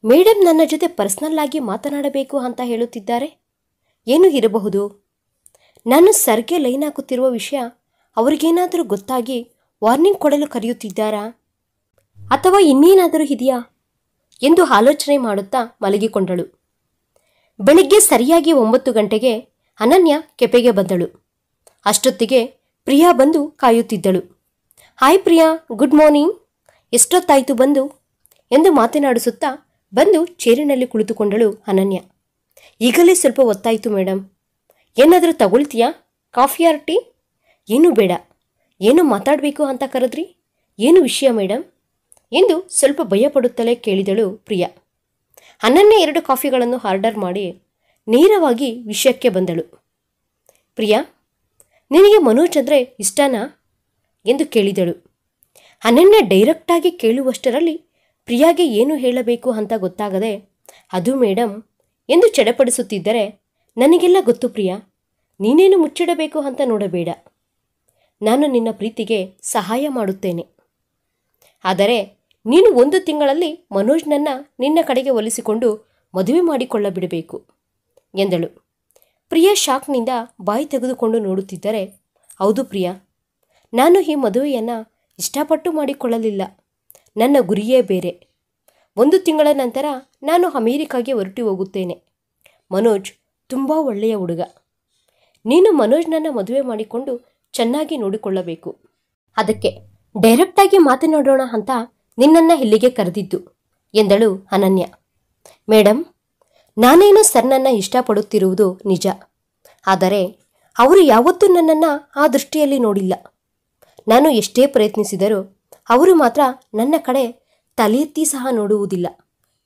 ಮೇಡಮ್ ನನ್ನ ಜೊತೆ ಪರ್ಸನಲ್ ಆಗಿ ಮಾತನಾಡಬೇಕು ಅಂತ ಹೇಳುತ್ತಿದ್ದಾರೆ, ಏನು ಇರಬಹುದು? ನಾನು ಸರ್ಗೆ ಲೈನ್ ಹಾಕುತ್ತಿರುವ ವಿಷಯ ಅವರಿಗೇನಾದರೂ ಗೊತ್ತಾಗಿ ವಾರ್ನಿಂಗ್ ಕೊಡಲು ಕರೆಯುತ್ತಿದ್ದಾರಾ ಅಥವಾ ಇನ್ನೇನಾದರೂ ಇದೆಯಾ ಎಂದು ಆಲೋಚನೆ ಮಾಡುತ್ತಾ ಮಲಗಿಕೊಂಡಳು. ಬೆಳಿಗ್ಗೆ ಸರಿಯಾಗಿ 9 ಗಂಟೆಗೆ ಅನನ್ಯ ಕೆಫೆಗೆ ಬಂದಳು. ಅಷ್ಟೊತ್ತಿಗೆ ಪ್ರಿಯಾ ಬಂದು ಕಾಯುತ್ತಿದ್ದಳು. ಹಾಯ್ ಪ್ರಿಯಾ, ಗುಡ್ ಮಾರ್ನಿಂಗ್, ಎಷ್ಟೊತ್ತಾಯಿತು ಬಂದು ಎಂದು ಮಾತನಾಡಿಸುತ್ತಾ ಬಂದು ಚೇರಿನಲ್ಲಿ ಕುಳಿತುಕೊಂಡಳು ಅನನ್ಯ. ಈಗಲೇ ಸ್ವಲ್ಪ ಹೊತ್ತಾಯಿತು ಮೇಡಮ್, ಏನಾದರೂ ತಗೊಳ್ತೀಯಾ? Coffee or tea? ಏನೂ ಬೇಡ. ಏನು ಮಾತಾಡಬೇಕು ಅಂತ ಕರೆದ್ರಿ? ಏನು ವಿಷಯ ಮೇಡಮ್ ಎಂದು ಸ್ವಲ್ಪ ಭಯಪಡುತ್ತಲೇ ಕೇಳಿದಳು ಪ್ರಿಯಾ. ಅನನ್ಯ 2 ಕಾಫಿಗಳನ್ನು ಆರ್ಡರ್ ಮಾಡಿ ನೇರವಾಗಿ ವಿಷಯಕ್ಕೆ ಬಂದಳು. ಪ್ರಿಯಾ, ನಿನಗೆ ಮನೋಜ್ ಅಂದರೆ ಇಷ್ಟನಾ ಎಂದು ಕೇಳಿದಳು. ಅನನ್ಯ ಡೈರೆಕ್ಟಾಗಿ ಕೇಳುವಷ್ಟರಲ್ಲಿ ಪ್ರಿಯಾಗೆ ಏನು ಹೇಳಬೇಕು ಅಂತ ಗೊತ್ತಾಗದೆ, ಅದು ಮೇಡಮ್ ಎಂದು ಚಡಪಡಿಸುತ್ತಿದ್ದರೆ, ನನಗೆಲ್ಲ ಗೊತ್ತು ಪ್ರಿಯಾ, ನೀನೇನು ಮುಚ್ಚಿಡಬೇಕು ಅಂತ ನೋಡಬೇಡ. ನಾನು ನಿನ್ನ ಪ್ರೀತಿಗೆ ಸಹಾಯ ಮಾಡುತ್ತೇನೆ. ಆದರೆ ನೀನು 1 ತಿಂಗಳಲ್ಲಿ ಮನೋಜ್ನನ್ನು ನಿನ್ನ ಕಡೆಗೆ ಒಲಿಸಿಕೊಂಡು ಮದುವೆ ಮಾಡಿಕೊಳ್ಳಬಿಡಬೇಕು ಎಂದಳು. ಪ್ರಿಯಾ ಶಾಕ್ನಿಂದ ಬಾಯಿ ತೆಗೆದುಕೊಂಡು ನೋಡುತ್ತಿದ್ದರೆ, ಹೌದು ಪ್ರಿಯಾ, ನಾನು ಈ ಮದುವೆಯನ್ನು ಇಷ್ಟಪಟ್ಟು ಮಾಡಿಕೊಳ್ಳಲಿಲ್ಲ. ನನ್ನ ಗುರಿಯೇ ಬೇರೆ. 1 ತಿಂಗಳ ನಂತರ ನಾನು ಅಮೇರಿಕಾಗೆ ಹೊರಟು ಹೋಗುತ್ತೇನೆ. ಮನೋಜ್ ತುಂಬ ಒಳ್ಳೆಯ ಹುಡುಗ. ನೀನು ಮನೋಜ್ನನ್ನು ಮದುವೆ ಮಾಡಿಕೊಂಡು ಚೆನ್ನಾಗಿ ನೋಡಿಕೊಳ್ಳಬೇಕು. ಅದಕ್ಕೆ ಡೈರೆಕ್ಟಾಗಿ ಮಾತನಾಡೋಣ ಅಂತ ನಿನ್ನನ್ನು ಇಲ್ಲಿಗೆ ಕರೆದಿದ್ದು ಎಂದಳು ಅನನ್ಯ. ಮೇಡಮ್, ನಾನೇನು ಸರ್ನನ್ನು ಇಷ್ಟಪಡುತ್ತಿರುವುದು ನಿಜ. ಆದರೆ ಅವರು ಯಾವತ್ತೂ ನನ್ನನ್ನು ಆ ದೃಷ್ಟಿಯಲ್ಲಿ ನೋಡಿಲ್ಲ. ನಾನು ಎಷ್ಟೇ ಪ್ರಯತ್ನಿಸಿದರೂ ಅವರು ಮಾತ್ರ ನನ್ನ ಕಡೆ ತಲೆ ಎತ್ತಿ ಸಹ ನೋಡುವುದಿಲ್ಲ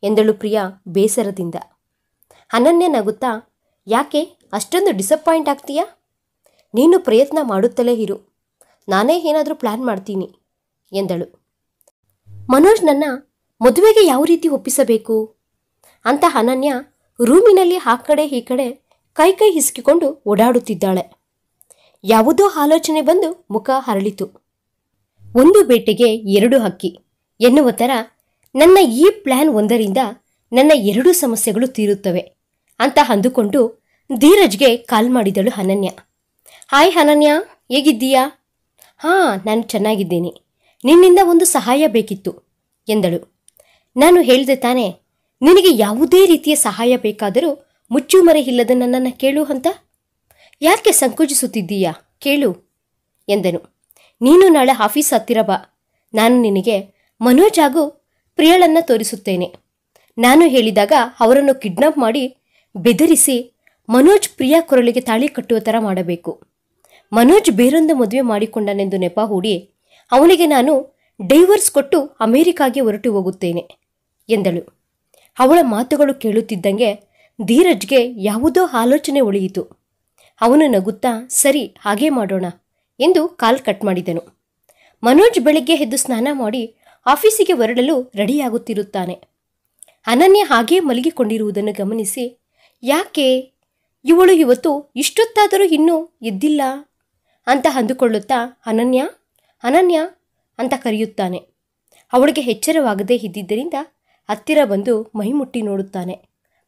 ಎಂದಳು ಪ್ರಿಯಾ ಬೇಸರದಿಂದ. ಅನನ್ಯ ನಗುತ್ತಾ, ಯಾಕೆ ಅಷ್ಟೊಂದು ಡಿಸಪಾಯಿಂಟ್ ಆಗ್ತೀಯಾ? ನೀನು ಪ್ರಯತ್ನ ಮಾಡುತ್ತಲೇ ಇರು, ನಾನೇ ಏನಾದರೂ ಪ್ಲ್ಯಾನ್ ಮಾಡ್ತೀನಿ ಎಂದಳು. ಮನೋಜ್ ನನ್ನ ಮದುವೆಗೆ ಯಾವ ರೀತಿ ಒಪ್ಪಿಸಬೇಕು ಅಂತ ಅನನ್ಯ ರೂಮಿನಲ್ಲಿ ಆ ಕಡೆ ಈ ಕಡೆ ಕೈ ಹಿಸುಕಿಕೊಂಡು ಓಡಾಡುತ್ತಿದ್ದಾಳೆ. ಯಾವುದೋ ಆಲೋಚನೆ ಬಂದು ಮುಖ ಹರಳಿತು. 1 ಬೇಟೆಗೆ 2 ಹಕ್ಕಿ ಎನ್ನುವ ಥರ ನನ್ನ ಈ ಪ್ಲಾನ್ ಒಂದರಿಂದ ನನ್ನ 2 ಸಮಸ್ಯೆಗಳು ತೀರುತ್ತವೆ ಅಂತ ಅಂದುಕೊಂಡು ಧೀರಜ್ಗೆ ಕಾಲ್ ಮಾಡಿದಳು ಅನನ್ಯ. ಹಾಯ್ ಅನನ್ಯ, ಹೇಗಿದ್ದೀಯಾ? ಹಾಂ, ನಾನು ಚೆನ್ನಾಗಿದ್ದೀನಿ. ನಿನ್ನಿಂದ ಒಂದು ಸಹಾಯ ಬೇಕಿತ್ತು ಎಂದಳು. ನಾನು ಹೇಳಿದೆ ತಾನೇ, ನಿನಗೆ ಯಾವುದೇ ರೀತಿಯ ಸಹಾಯ ಬೇಕಾದರೂ ಮುಚ್ಚುಮರೆ ಇಲ್ಲದ ನನ್ನನ್ನು ಕೇಳು ಅಂತ. ಯಾಕೆ ಸಂಕೋಚಿಸುತ್ತಿದ್ದೀಯಾ? ಕೇಳು ಎಂದನು. ನೀನು ನಾಳೆ ಆಫೀಸ್ ಹತ್ತಿರ ಬಾ. ನಾನು ನಿನಗೆ ಮನೋಜ್ ಹಾಗೂ ಪ್ರಿಯಳನ್ನು ತೋರಿಸುತ್ತೇನೆ. ನಾನು ಹೇಳಿದಾಗ ಅವರನ್ನು ಕಿಡ್ನಾಪ್ ಮಾಡಿ ಬೆದರಿಸಿ ಮನೋಜ್ ಪ್ರಿಯಾ ಕೊರಳಿಗೆ ತಾಳಿ ಕಟ್ಟುವ ಥರ ಮಾಡಬೇಕು. ಮನೋಜ್ ಬೇರೊಂದು ಮದುವೆ ಮಾಡಿಕೊಂಡನೆಂದು ನೆಪ ಹೂಡಿ ಅವನಿಗೆ ನಾನು ಡೈವರ್ಸ್ ಕೊಟ್ಟು ಅಮೆರಿಕಾಗೆ ಹೊರಟು ಹೋಗುತ್ತೇನೆ ಎಂದಳು. ಅವಳ ಮಾತುಗಳು ಕೇಳುತ್ತಿದ್ದಂಗೆ ಧೀರಜ್ಗೆ ಯಾವುದೋ ಆಲೋಚನೆ ಉಳಿಯಿತು. ಅವನು ನಗುತ್ತಾ ಸರಿ, ಹಾಗೇ ಮಾಡೋಣ ಎಂದು ಕಾಲ್ ಕಟ್ ಮಾಡಿದನು. ಮನೋಜ್ ಬೆಳಗ್ಗೆ ಎದ್ದು ಸ್ನಾನ ಮಾಡಿ ಆಫೀಸಿಗೆ ಹೊರಡಲು ರೆಡಿಯಾಗುತ್ತಿರುತ್ತಾನೆ. ಅನನ್ಯ ಹಾಗೇ ಮಲಗಿಕೊಂಡಿರುವುದನ್ನು ಗಮನಿಸಿ, ಯಾಕೆ ಇವಳು ಇವತ್ತು ಇಷ್ಟೊತ್ತಾದರೂ ಇನ್ನೂ ಎದ್ದಿಲ್ಲ ಅಂತ ಅಂದುಕೊಳ್ಳುತ್ತಾ ಅನನ್ಯ ಅನನ್ಯ ಅಂತ ಕರೆಯುತ್ತಾನೆ. ಅವಳಿಗೆ ಎಚ್ಚರವಾಗದೇ ಇದ್ದಿದ್ದರಿಂದ ಹತ್ತಿರ ಬಂದು ಮೈ ಮುಟ್ಟಿ ನೋಡುತ್ತಾನೆ.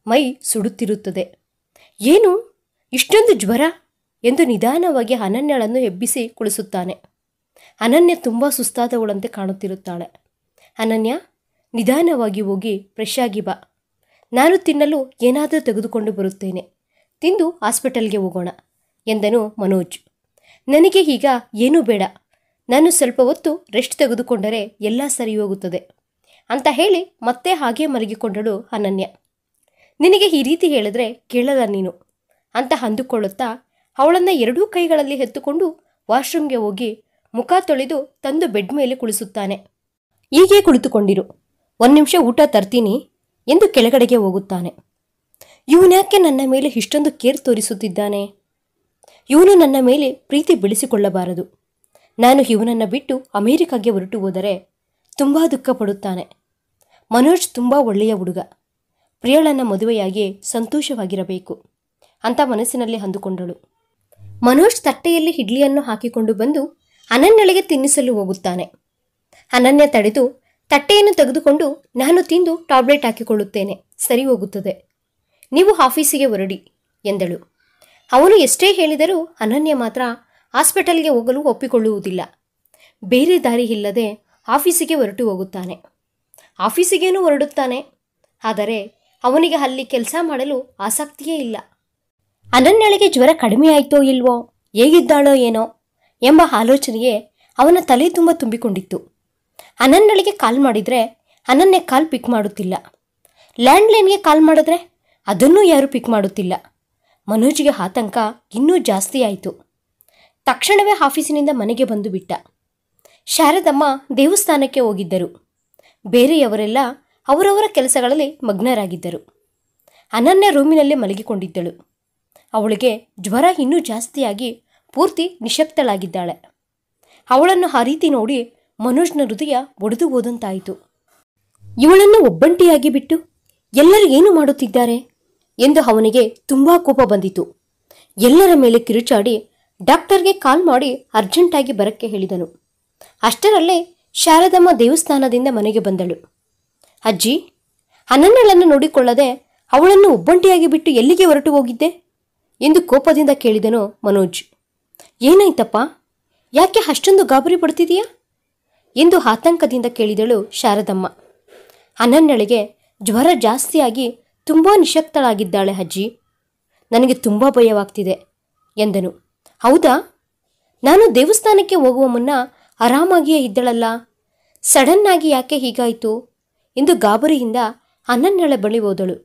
ಮೈ ಸುಡುತ್ತಿರುತ್ತದೆ. ಏನು ಇಷ್ಟೊಂದು ಜ್ವರ ಎಂದು ನಿಧಾನವಾಗಿ ಅನನ್ಯಳನ್ನು ಎಬ್ಬಿಸಿ ಕುಳಿಸುತ್ತಾನೆ. ಅನನ್ಯ ತುಂಬ ಸುಸ್ತಾದವಳಂತೆ ಕಾಣುತ್ತಿರುತ್ತಾಳೆ. ಅನನ್ಯ, ನಿಧಾನವಾಗಿ ಹೋಗಿ ಫ್ರೆಶ್ ಆಗಿ ಬಾ. ನಾನು ತಿನ್ನಲು ಏನಾದರೂ ತೆಗೆದುಕೊಂಡು ಬರುತ್ತೇನೆ. ತಿಂದು ಹಾಸ್ಪಿಟಲ್ಗೆ ಹೋಗೋಣ ಎಂದನು ಮನೋಜ್. ನನಗೆ ಈಗ ಏನೂ ಬೇಡ, ನಾನು ಸ್ವಲ್ಪ ಹೊತ್ತು ರೆಸ್ಟ್ ತೆಗೆದುಕೊಂಡರೆ ಎಲ್ಲ ಸರಿ ಹೋಗುತ್ತದೆ ಅಂತ ಹೇಳಿ ಮತ್ತೆ ಹಾಗೇ ಮಲಗಿಕೊಂಡಳು ಅನನ್ಯ. ನಿನಗೆ ಈ ರೀತಿ ಹೇಳಿದ್ರೆ ಕೇಳಲ್ಲ ನೀನು ಅಂತ ಅಂದುಕೊಳ್ಳುತ್ತಾ ಅವಳನ್ನು 2 ಕೈಗಳಲ್ಲಿ ಎತ್ತುಕೊಂಡು ವಾಶ್ರೂಮ್ಗೆ ಹೋಗಿ ಮುಖ ತೊಳೆದು ತಂದು ಬೆಡ್ ಮೇಲೆ ಕುಳಿಸುತ್ತಾನೆ. ಹೀಗೆ ಕುಳಿತುಕೊಂಡಿರು, 1 ನಿಮಿಷ ಊಟ ತರ್ತೀನಿ ಎಂದು ಕೆಳಗಡೆಗೆ ಹೋಗುತ್ತಾನೆ. ಇವನ್ಯಾಕೆ ನನ್ನ ಮೇಲೆ ಇಷ್ಟೊಂದು ಕೇರ್ ತೋರಿಸುತ್ತಿದ್ದಾನೆ? ಇವನು ನನ್ನ ಮೇಲೆ ಪ್ರೀತಿ ಬೆಳೆಸಿಕೊಳ್ಳಬಾರದು. ನಾನು ಇವನನ್ನು ಬಿಟ್ಟು ಅಮೆರಿಕಾಗೆ ಹೊರಟು ಹೋದರೆ ತುಂಬ ದುಃಖ ಪಡುತ್ತಾನೆ. ಮನೋಜ್ ತುಂಬ ಒಳ್ಳೆಯ ಹುಡುಗ, ಪ್ರಿಯಳನ್ನು ಮದುವೆಯಾಗಿ ಸಂತೋಷವಾಗಿರಬೇಕು ಅಂತ ಮನಸ್ಸಿನಲ್ಲಿ ಅಂದುಕೊಂಡಳು. ಮನೋಜ್ ತಟ್ಟೆಯಲ್ಲಿ ಇಡ್ಲಿಯನ್ನು ಹಾಕಿಕೊಂಡು ಬಂದು ಅನನ್ಯಳಿಗೆ ತಿನ್ನಿಸಲು ಹೋಗುತ್ತಾನೆ. ಅನನ್ಯ ತಡೆದು ತಟ್ಟೆಯನ್ನು ತೆಗೆದುಕೊಂಡು ನಾನು ತಿಂದು ಟ್ಯಾಬ್ಲೆಟ್ ಹಾಕಿಕೊಳ್ಳುತ್ತೇನೆ, ಸರಿ ಹೋಗುತ್ತದೆ, ನೀವು ಆಫೀಸಿಗೆ ಹೊರಡಿ ಎಂದಳು. ಅವನು ಎಷ್ಟೇ ಹೇಳಿದರೂ ಅನನ್ಯ ಮಾತ್ರ ಹಾಸ್ಪಿಟಲ್ಗೆ ಹೋಗಲು ಒಪ್ಪಿಕೊಳ್ಳುವುದಿಲ್ಲ. ಬೇರೆ ದಾರಿ ಇಲ್ಲದೆ ಆಫೀಸಿಗೆ ಹೊರಟು ಹೋಗುತ್ತಾನೆ. ಆಫೀಸಿಗೇನೂ ಹೊರಡುತ್ತಾನೆ, ಆದರೆ ಅವನಿಗೆ ಅಲ್ಲಿ ಕೆಲಸ ಮಾಡಲು ಆಸಕ್ತಿಯೇ ಇಲ್ಲ. ಅನನ್ಯಳಿಗೆ ಜ್ವರ ಕಡಿಮೆಯಾಯಿತೋ ಇಲ್ವೋ, ಹೇಗಿದ್ದಾಳೋ ಏನೋ ಎಂಬ ಆಲೋಚನೆಯೇ ಅವನ ತಲೆ ತುಂಬ ತುಂಬಿಕೊಂಡಿತ್ತು. ಅನನ್ಯಳಿಗೆ ಕಾಲ್ ಮಾಡಿದರೆ ಅನನ್ಯ ಕಾಲ್ ಪಿಕ್ ಮಾಡುತ್ತಿಲ್ಲ. ಲ್ಯಾಂಡ್ಲೈನ್ಗೆ ಕಾಲ್ ಮಾಡಿದ್ರೆ ಅದನ್ನೂ ಯಾರೂ ಪಿಕ್ ಮಾಡುತ್ತಿಲ್ಲ. ಮನೋಜ್ಗೆ ಆತಂಕ ಇನ್ನೂ ಜಾಸ್ತಿ ಆಯಿತು. ತಕ್ಷಣವೇ ಆಫೀಸಿನಿಂದ ಮನೆಗೆ ಬಂದು ಬಿಟ್ಟ. ಶಾರದಮ್ಮ ದೇವಸ್ಥಾನಕ್ಕೆ ಹೋಗಿದ್ದರು. ಬೇರೆಯವರೆಲ್ಲ ಅವರವರ ಕೆಲಸಗಳಲ್ಲಿ ಮಗ್ನರಾಗಿದ್ದರು. ಅನನ್ಯ ರೂಮಿನಲ್ಲಿ ಮಲಗಿಕೊಂಡಿದ್ದಳು. ಅವಳಿಗೆ ಜ್ವರ ಇನ್ನೂ ಜಾಸ್ತಿಯಾಗಿ ಪೂರ್ತಿ ನಿಶಕ್ತಳಾಗಿದ್ದಾಳೆ. ಅವಳನ್ನು ಆ ರೀತಿ ನೋಡಿ ಮನೋಜ್ನ ಹೃದಯ ಒಡೆದು ಹೋದಂತಾಯಿತು. ಇವಳನ್ನು ಒಬ್ಬಂಟಿಯಾಗಿ ಬಿಟ್ಟು ಎಲ್ಲರೂ ಏನು ಮಾಡುತ್ತಿದ್ದಾರೆ ಎಂದು ಅವನಿಗೆ ತುಂಬ ಕೋಪ ಬಂದಿತು. ಎಲ್ಲರ ಮೇಲೆ ಕಿರುಚಾಡಿ ಡಾಕ್ಟರ್ಗೆ ಕಾಲ್ ಮಾಡಿ ಅರ್ಜೆಂಟಾಗಿ ಬರಕ್ಕೆ ಹೇಳಿದನು. ಅಷ್ಟರಲ್ಲೇ ಶಾರದಮ್ಮ ದೇವಸ್ಥಾನದಿಂದ ಮನೆಗೆ ಬಂದಳು. ಅಜ್ಜಿ, ಅನನ್ಯಳನ್ನು ನೋಡಿಕೊಳ್ಳದೆ ಅವಳನ್ನು ಒಬ್ಬಂಟಿಯಾಗಿ ಬಿಟ್ಟು ಎಲ್ಲಿಗೆ ಹೊರಟು ಹೋಗಿದ್ದೆ ಎಂದು ಕೋಪದಿಂದ ಕೇಳಿದನು ಮನೋಜ್. ಏನಾಯ್ತಪ್ಪ, ಯಾಕೆ ಅಷ್ಟೊಂದು ಗಾಬರಿ ಪಡ್ತಿದೀಯಾ ಎಂದು ಆತಂಕದಿಂದ ಕೇಳಿದಳು ಶಾರದಮ್ಮ. ಅನನ್ಯಳಿಗೆ ಜ್ವರ ಜಾಸ್ತಿಯಾಗಿ ತುಂಬ ನಿಶಕ್ತಳಾಗಿದ್ದಾಳೆ ಅಜ್ಜಿ, ನನಗೆ ತುಂಬ ಭಯವಾಗ್ತಿದೆ ಎಂದನು. ಹೌದಾ? ನಾನು ದೇವಸ್ಥಾನಕ್ಕೆ ಹೋಗುವ ಮುನ್ನ ಆರಾಮಾಗಿಯೇ ಇದ್ದಳಲ್ಲ, ಸಡನ್ನಾಗಿ ಯಾಕೆ ಹೀಗಾಯಿತು ಎಂದು ಗಾಬರಿಯಿಂದ ಅನನ್ಯಳ ಬಳಿ ಹೋದಳು.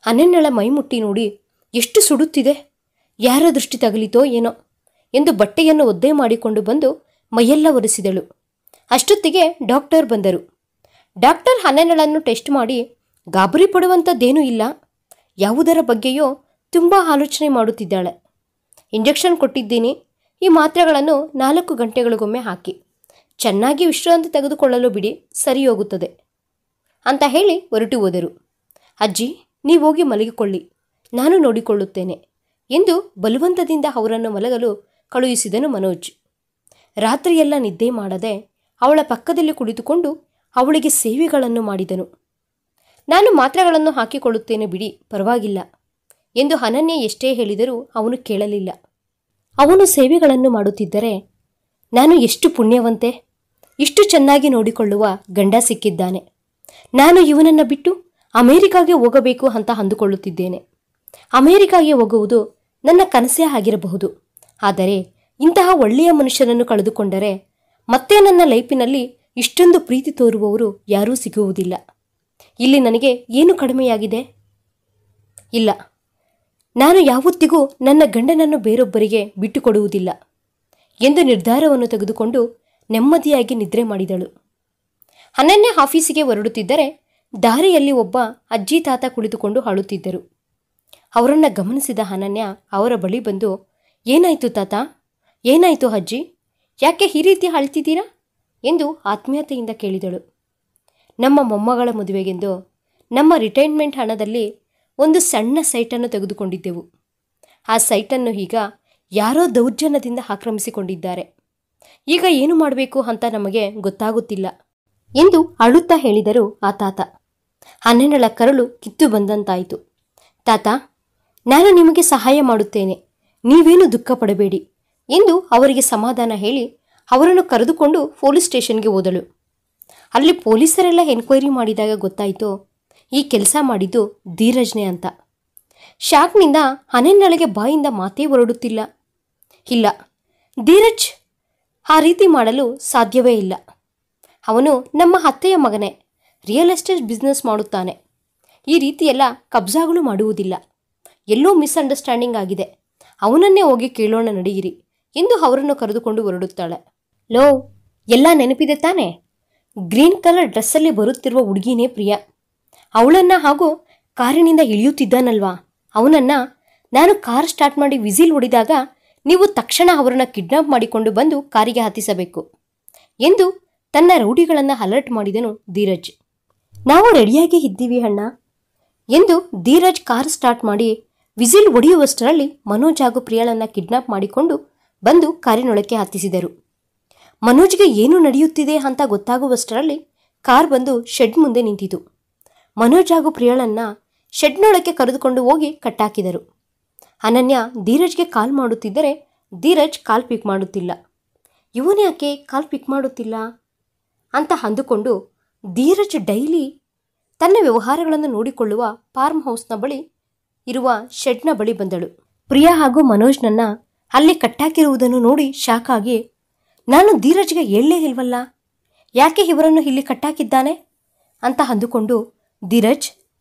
ಅನನ್ಯಳ ಮೈಮುಟ್ಟಿ ನೋಡಿ ಎಷ್ಟು ಸುಡುತ್ತಿದೆ, ಯಾರ ದೃಷ್ಟಿ ತಗಲಿತೋ ಏನೋ ಎಂದು ಬಟ್ಟೆಯನ್ನು ಒದ್ದೆ ಮಾಡಿಕೊಂಡು ಬಂದು ಮೈಯೆಲ್ಲ ಒರೆಸಿದಳು. ಅಷ್ಟೊತ್ತಿಗೆ ಡಾಕ್ಟರ್ ಬಂದರು. ಡಾಕ್ಟರ್ ಅನನ್ಯಳನ್ನು ಟೆಸ್ಟ್ ಮಾಡಿ ಗಾಬರಿ ಪಡುವಂಥದ್ದೇನೂ ಇಲ್ಲ, ಯಾವುದರ ಬಗ್ಗೆಯೋ ತುಂಬ ಆಲೋಚನೆ ಮಾಡುತ್ತಿದ್ದಾಳೆ. ಇಂಜೆಕ್ಷನ್ ಕೊಟ್ಟಿದ್ದೀನಿ, ಈ ಮಾತ್ರೆಗಳನ್ನು 4 ಗಂಟೆಗಳಿಗೊಮ್ಮೆ ಹಾಕಿ ಚೆನ್ನಾಗಿ ವಿಶ್ರಾಂತಿ ತೆಗೆದುಕೊಳ್ಳಲು ಬಿಡಿ, ಸರಿ ಹೋಗುತ್ತದೆ ಅಂತ ಹೇಳಿ ಹೊರಟು ಹೋದರು. ಅಜ್ಜಿ, ನೀವು ಹೋಗಿ ಮಲಗಿಕೊಳ್ಳಿ, ನಾನು ನೋಡಿಕೊಳ್ಳುತ್ತೇನೆ ಎಂದು ಬಲವಂತದಿಂದ ಅವರನ್ನು ಮಲಗಲು ಕಳುಹಿಸಿದನು ಮನೋಜ್. ರಾತ್ರಿಯೆಲ್ಲ ನಿದ್ದೆ ಮಾಡದೆ ಅವಳ ಪಕ್ಕದಲ್ಲಿ ಕುಳಿತುಕೊಂಡು ಅವಳಿಗೆ ಸೇವೆಗಳನ್ನು ಮಾಡಿದನು. ನಾನು ಮಾತ್ರೆಗಳನ್ನು ಹಾಕಿಕೊಳ್ಳುತ್ತೇನೆ ಬಿಡಿ, ಪರವಾಗಿಲ್ಲ ಎಂದು ಅನನ್ಯ ಎಷ್ಟೇ ಹೇಳಿದರೂ ಅವನು ಕೇಳಲಿಲ್ಲ. ಅವನು ಸೇವೆಗಳನ್ನು ಮಾಡುತ್ತಿದ್ದರೆ ನಾನು ಎಷ್ಟು ಪುಣ್ಯವಂತೆ, ಇಷ್ಟು ಚೆನ್ನಾಗಿ ನೋಡಿಕೊಳ್ಳುವ ಗಂಡ ಸಿಕ್ಕಿದ್ದಾನೆ, ನಾನು ಇವನನ್ನು ಬಿಟ್ಟು ಅಮೇರಿಕಾಗೆ ಹೋಗಬೇಕು ಅಂತ ಅಂದುಕೊಳ್ಳುತ್ತಿದ್ದೇನೆ. ಅಮೇರಿಕಾಗೆ ಹೋಗುವುದು ನನ್ನ ಕನಸೇ ಆಗಿರಬಹುದು. ಆದರೆ ಇಂತಹ ಒಳ್ಳೆಯ ಮನುಷ್ಯನನ್ನು ಕಳೆದುಕೊಂಡರೆ ಮತ್ತೆ ನನ್ನ ಲೈಫಿನಲ್ಲಿ ಇಷ್ಟೊಂದು ಪ್ರೀತಿ ತೋರುವವರು ಯಾರೂ ಸಿಗುವುದಿಲ್ಲ. ಇಲ್ಲಿ ನನಗೆ ಏನು ಕಡಿಮೆಯಾಗಿದೆ? ಇಲ್ಲ, ನಾನು ಯಾವತ್ತಿಗೂ ನನ್ನ ಗಂಡನನ್ನು ಬೇರೊಬ್ಬರಿಗೆ ಬಿಟ್ಟುಕೊಡುವುದಿಲ್ಲ ಎಂದು ನಿರ್ಧಾರವನ್ನು ತೆಗೆದುಕೊಂಡು ನೆಮ್ಮದಿಯಾಗಿ ನಿದ್ರೆ ಮಾಡಿದಳು. ಅನನ್ಯ ಆಫೀಸಿಗೆ ಹೊರಡುತ್ತಿದ್ದರೆ ದಾರಿಯಲ್ಲಿ ಒಬ್ಬ ಅಜ್ಜಿ ತಾತ ಕುಳಿತುಕೊಂಡು ಅಳುತ್ತಿದ್ದರು. ಅವರನ್ನು ಗಮನಿಸಿದ ಅನನ್ಯ ಅವರ ಬಳಿ ಬಂದು, ಏನಾಯಿತು ತಾತ, ಏನಾಯಿತು ಅಜ್ಜಿ, ಯಾಕೆ ಈ ರೀತಿ ಅಳ್ತಿದ್ದೀರಾ ಎಂದು ಆತ್ಮೀಯತೆಯಿಂದ ಕೇಳಿದಳು. ನಮ್ಮ ಮೊಮ್ಮಗಳ ಮದುವೆಗೆಂದು ನಮ್ಮ ರಿಟೈರ್ಮೆಂಟ್ ಹಣದಲ್ಲಿ ಒಂದು ಸಣ್ಣ ಸೈಟನ್ನು ತೆಗೆದುಕೊಂಡಿದ್ದೆವು. ಆ ಸೈಟನ್ನು ಈಗ ಯಾರೋ ದೌರ್ಜನ್ಯದಿಂದ ಆಕ್ರಮಿಸಿಕೊಂಡಿದ್ದಾರೆ. ಈಗ ಏನು ಮಾಡಬೇಕು ಅಂತ ನಮಗೆ ಗೊತ್ತಾಗುತ್ತಿಲ್ಲ ಎಂದು ಅಳುತ್ತಾ ಹೇಳಿದರು ಆ ತಾತ. ಅನನ್ಯಳ ಕರಳು ಕಿತ್ತು ಬಂದಂತಾಯಿತು. ತಾತ, ನಾನು ನಿಮಗೆ ಸಹಾಯ ಮಾಡುತ್ತೇನೆ, ನೀವೇನು ದುಃಖ ಪಡಬೇಡಿ ಎಂದು ಅವರಿಗೆ ಸಮಾಧಾನ ಹೇಳಿ ಅವರನ್ನು ಕರೆದುಕೊಂಡು ಪೊಲೀಸ್ ಸ್ಟೇಷನ್ಗೆ ಹೋದಳು. ಅಲ್ಲಿ ಪೊಲೀಸರೆಲ್ಲ ಎನ್ಕ್ವೈರಿ ಮಾಡಿದಾಗ ಗೊತ್ತಾಯಿತು ಈ ಕೆಲಸ ಮಾಡಿದ್ದು ಧೀರಜ್ನೇ ಅಂತ. ಶಾಕ್ನಿಂದ ಅನನ್ಯಳಿಗೆ ಬಾಯಿಂದ ಮಾತೇ ಹೊರಡುತ್ತಿಲ್ಲ. ಇಲ್ಲ, ಧೀರಜ್ ಆ ರೀತಿ ಮಾಡಲು ಸಾಧ್ಯವೇ ಇಲ್ಲ. ಅವನು ನಮ್ಮ ಅತ್ತೆಯ ಮಗನೇ, ರಿಯಲ್ ಎಸ್ಟೇಟ್ ಬಿಸ್ನೆಸ್ ಮಾಡುತ್ತಾನೆ. ಈ ರೀತಿಯೆಲ್ಲ ಕಬ್ಜಾಗಳು ಮಾಡುವುದಿಲ್ಲ. ಎಲ್ಲೋ ಮಿಸ್ಅಂಡರ್ಸ್ಟ್ಯಾಂಡಿಂಗ್ ಆಗಿದೆ, ಅವನನ್ನೇ ಹೋಗಿ ಕೇಳೋಣ ನಡೆಯಿರಿ ಎಂದು ಅವರನ್ನು ಕರೆದುಕೊಂಡು ಹೊರಡುತ್ತಾಳೆ. ಲೋ, ಎಲ್ಲ ನೆನಪಿದೆ ತಾನೆ? ಗ್ರೀನ್ ಕಲರ್ ಡ್ರೆಸ್ಸಲ್ಲಿ ಬರುತ್ತಿರುವ ಹುಡುಗಿನೇ ಪ್ರಿಯಾ. ಅವಳನ್ನು ಹಾಗೂ ಕಾರಿನಿಂದ ಇಳಿಯುತ್ತಿದ್ದಾನಲ್ವಾ ಅವನನ್ನು ನಾನು ಕಾರ್ ಸ್ಟಾರ್ಟ್ ಮಾಡಿ ವಿಸಿಲ್ ಹೊಡೆದಾಗ ನೀವು ತಕ್ಷಣ ಅವರನ್ನು ಕಿಡ್ನಾಪ್ ಮಾಡಿಕೊಂಡು ಬಂದು ಕಾರಿಗೆ ಹತ್ತಿಸಬೇಕು ಎಂದು ತನ್ನ ರೌಡಿಗಳನ್ನು ಅಲರ್ಟ್ ಮಾಡಿದನು ಧೀರಜ್. ನಾವು ರೆಡಿಯಾಗಿ ಇದ್ದೀವಿ ಅಣ್ಣ ಎಂದು ಧೀರಜ್ ಕಾರ್ ಸ್ಟಾರ್ಟ್ ಮಾಡಿ ವಿಸಿಲ್ ಹೊಡೆಯುವಷ್ಟರಲ್ಲಿ ಮನೋಜ್ ಹಾಗೂ ಪ್ರಿಯಾಳನ್ನು ಕಿಡ್ನಾಪ್ ಮಾಡಿಕೊಂಡು ಬಂದು ಕಾರಿನೊಳಕ್ಕೆ ಹತ್ತಿಸಿದರು. ಮನೋಜ್ಗೆ ಏನು ನಡೆಯುತ್ತಿದೆ ಅಂತ ಗೊತ್ತಾಗುವಷ್ಟರಲ್ಲಿ ಕಾರ್ ಬಂದು ಶೆಡ್ ಮುಂದೆ ನಿಂತಿತು. ಮನೋಜ್ ಹಾಗೂ ಪ್ರಿಯಾಳನ್ನು ಶೆಡ್ನೊಳಕ್ಕೆ ಕರೆದುಕೊಂಡು ಹೋಗಿ ಕಟ್ಟಾಕಿದರು. ಅನನ್ಯ ಧೀರಜ್ಗೆ ಕಾಲ್ ಮಾಡುತ್ತಿದ್ದರೆ ಧೀರಜ್ ಕಾಲ್ ಪಿಕ್ ಮಾಡುತ್ತಿಲ್ಲ. ಇವನ್ಯಾಕೆ ಕಾಲ್ ಪಿಕ್ ಮಾಡುತ್ತಿಲ್ಲ ಅಂತ ಅಂದುಕೊಂಡು ಧೀರಜ್ ಡೈಲಿ ತನ್ನ ವ್ಯವಹಾರಗಳನ್ನು ನೋಡಿಕೊಳ್ಳುವ ಫಾರ್ಮ್ ಹೌಸ್ನ ಬಳಿ ಇರುವ ಶೆಡ್ನ ಬಳಿ ಬಂದಳು. ಪ್ರಿಯಾ ಹಾಗೂ ಮನೋಜ್ನನ್ನು ಅಲ್ಲಿ ಕಟ್ಟಾಕಿರುವುದನ್ನು ನೋಡಿ ಶಾಕ್ ಆಗಿ, ನಾನು ಧೀರಜ್ಗೆ ಹೇಳಲೇ ಇಲ್ವಲ್ಲ, ಯಾಕೆ ಇವರನ್ನು ಇಲ್ಲಿ ಕಟ್ಟಾಕಿದ್ದಾನೆ ಅಂತ ಅಂದುಕೊಂಡು, ಧೀರಜ್,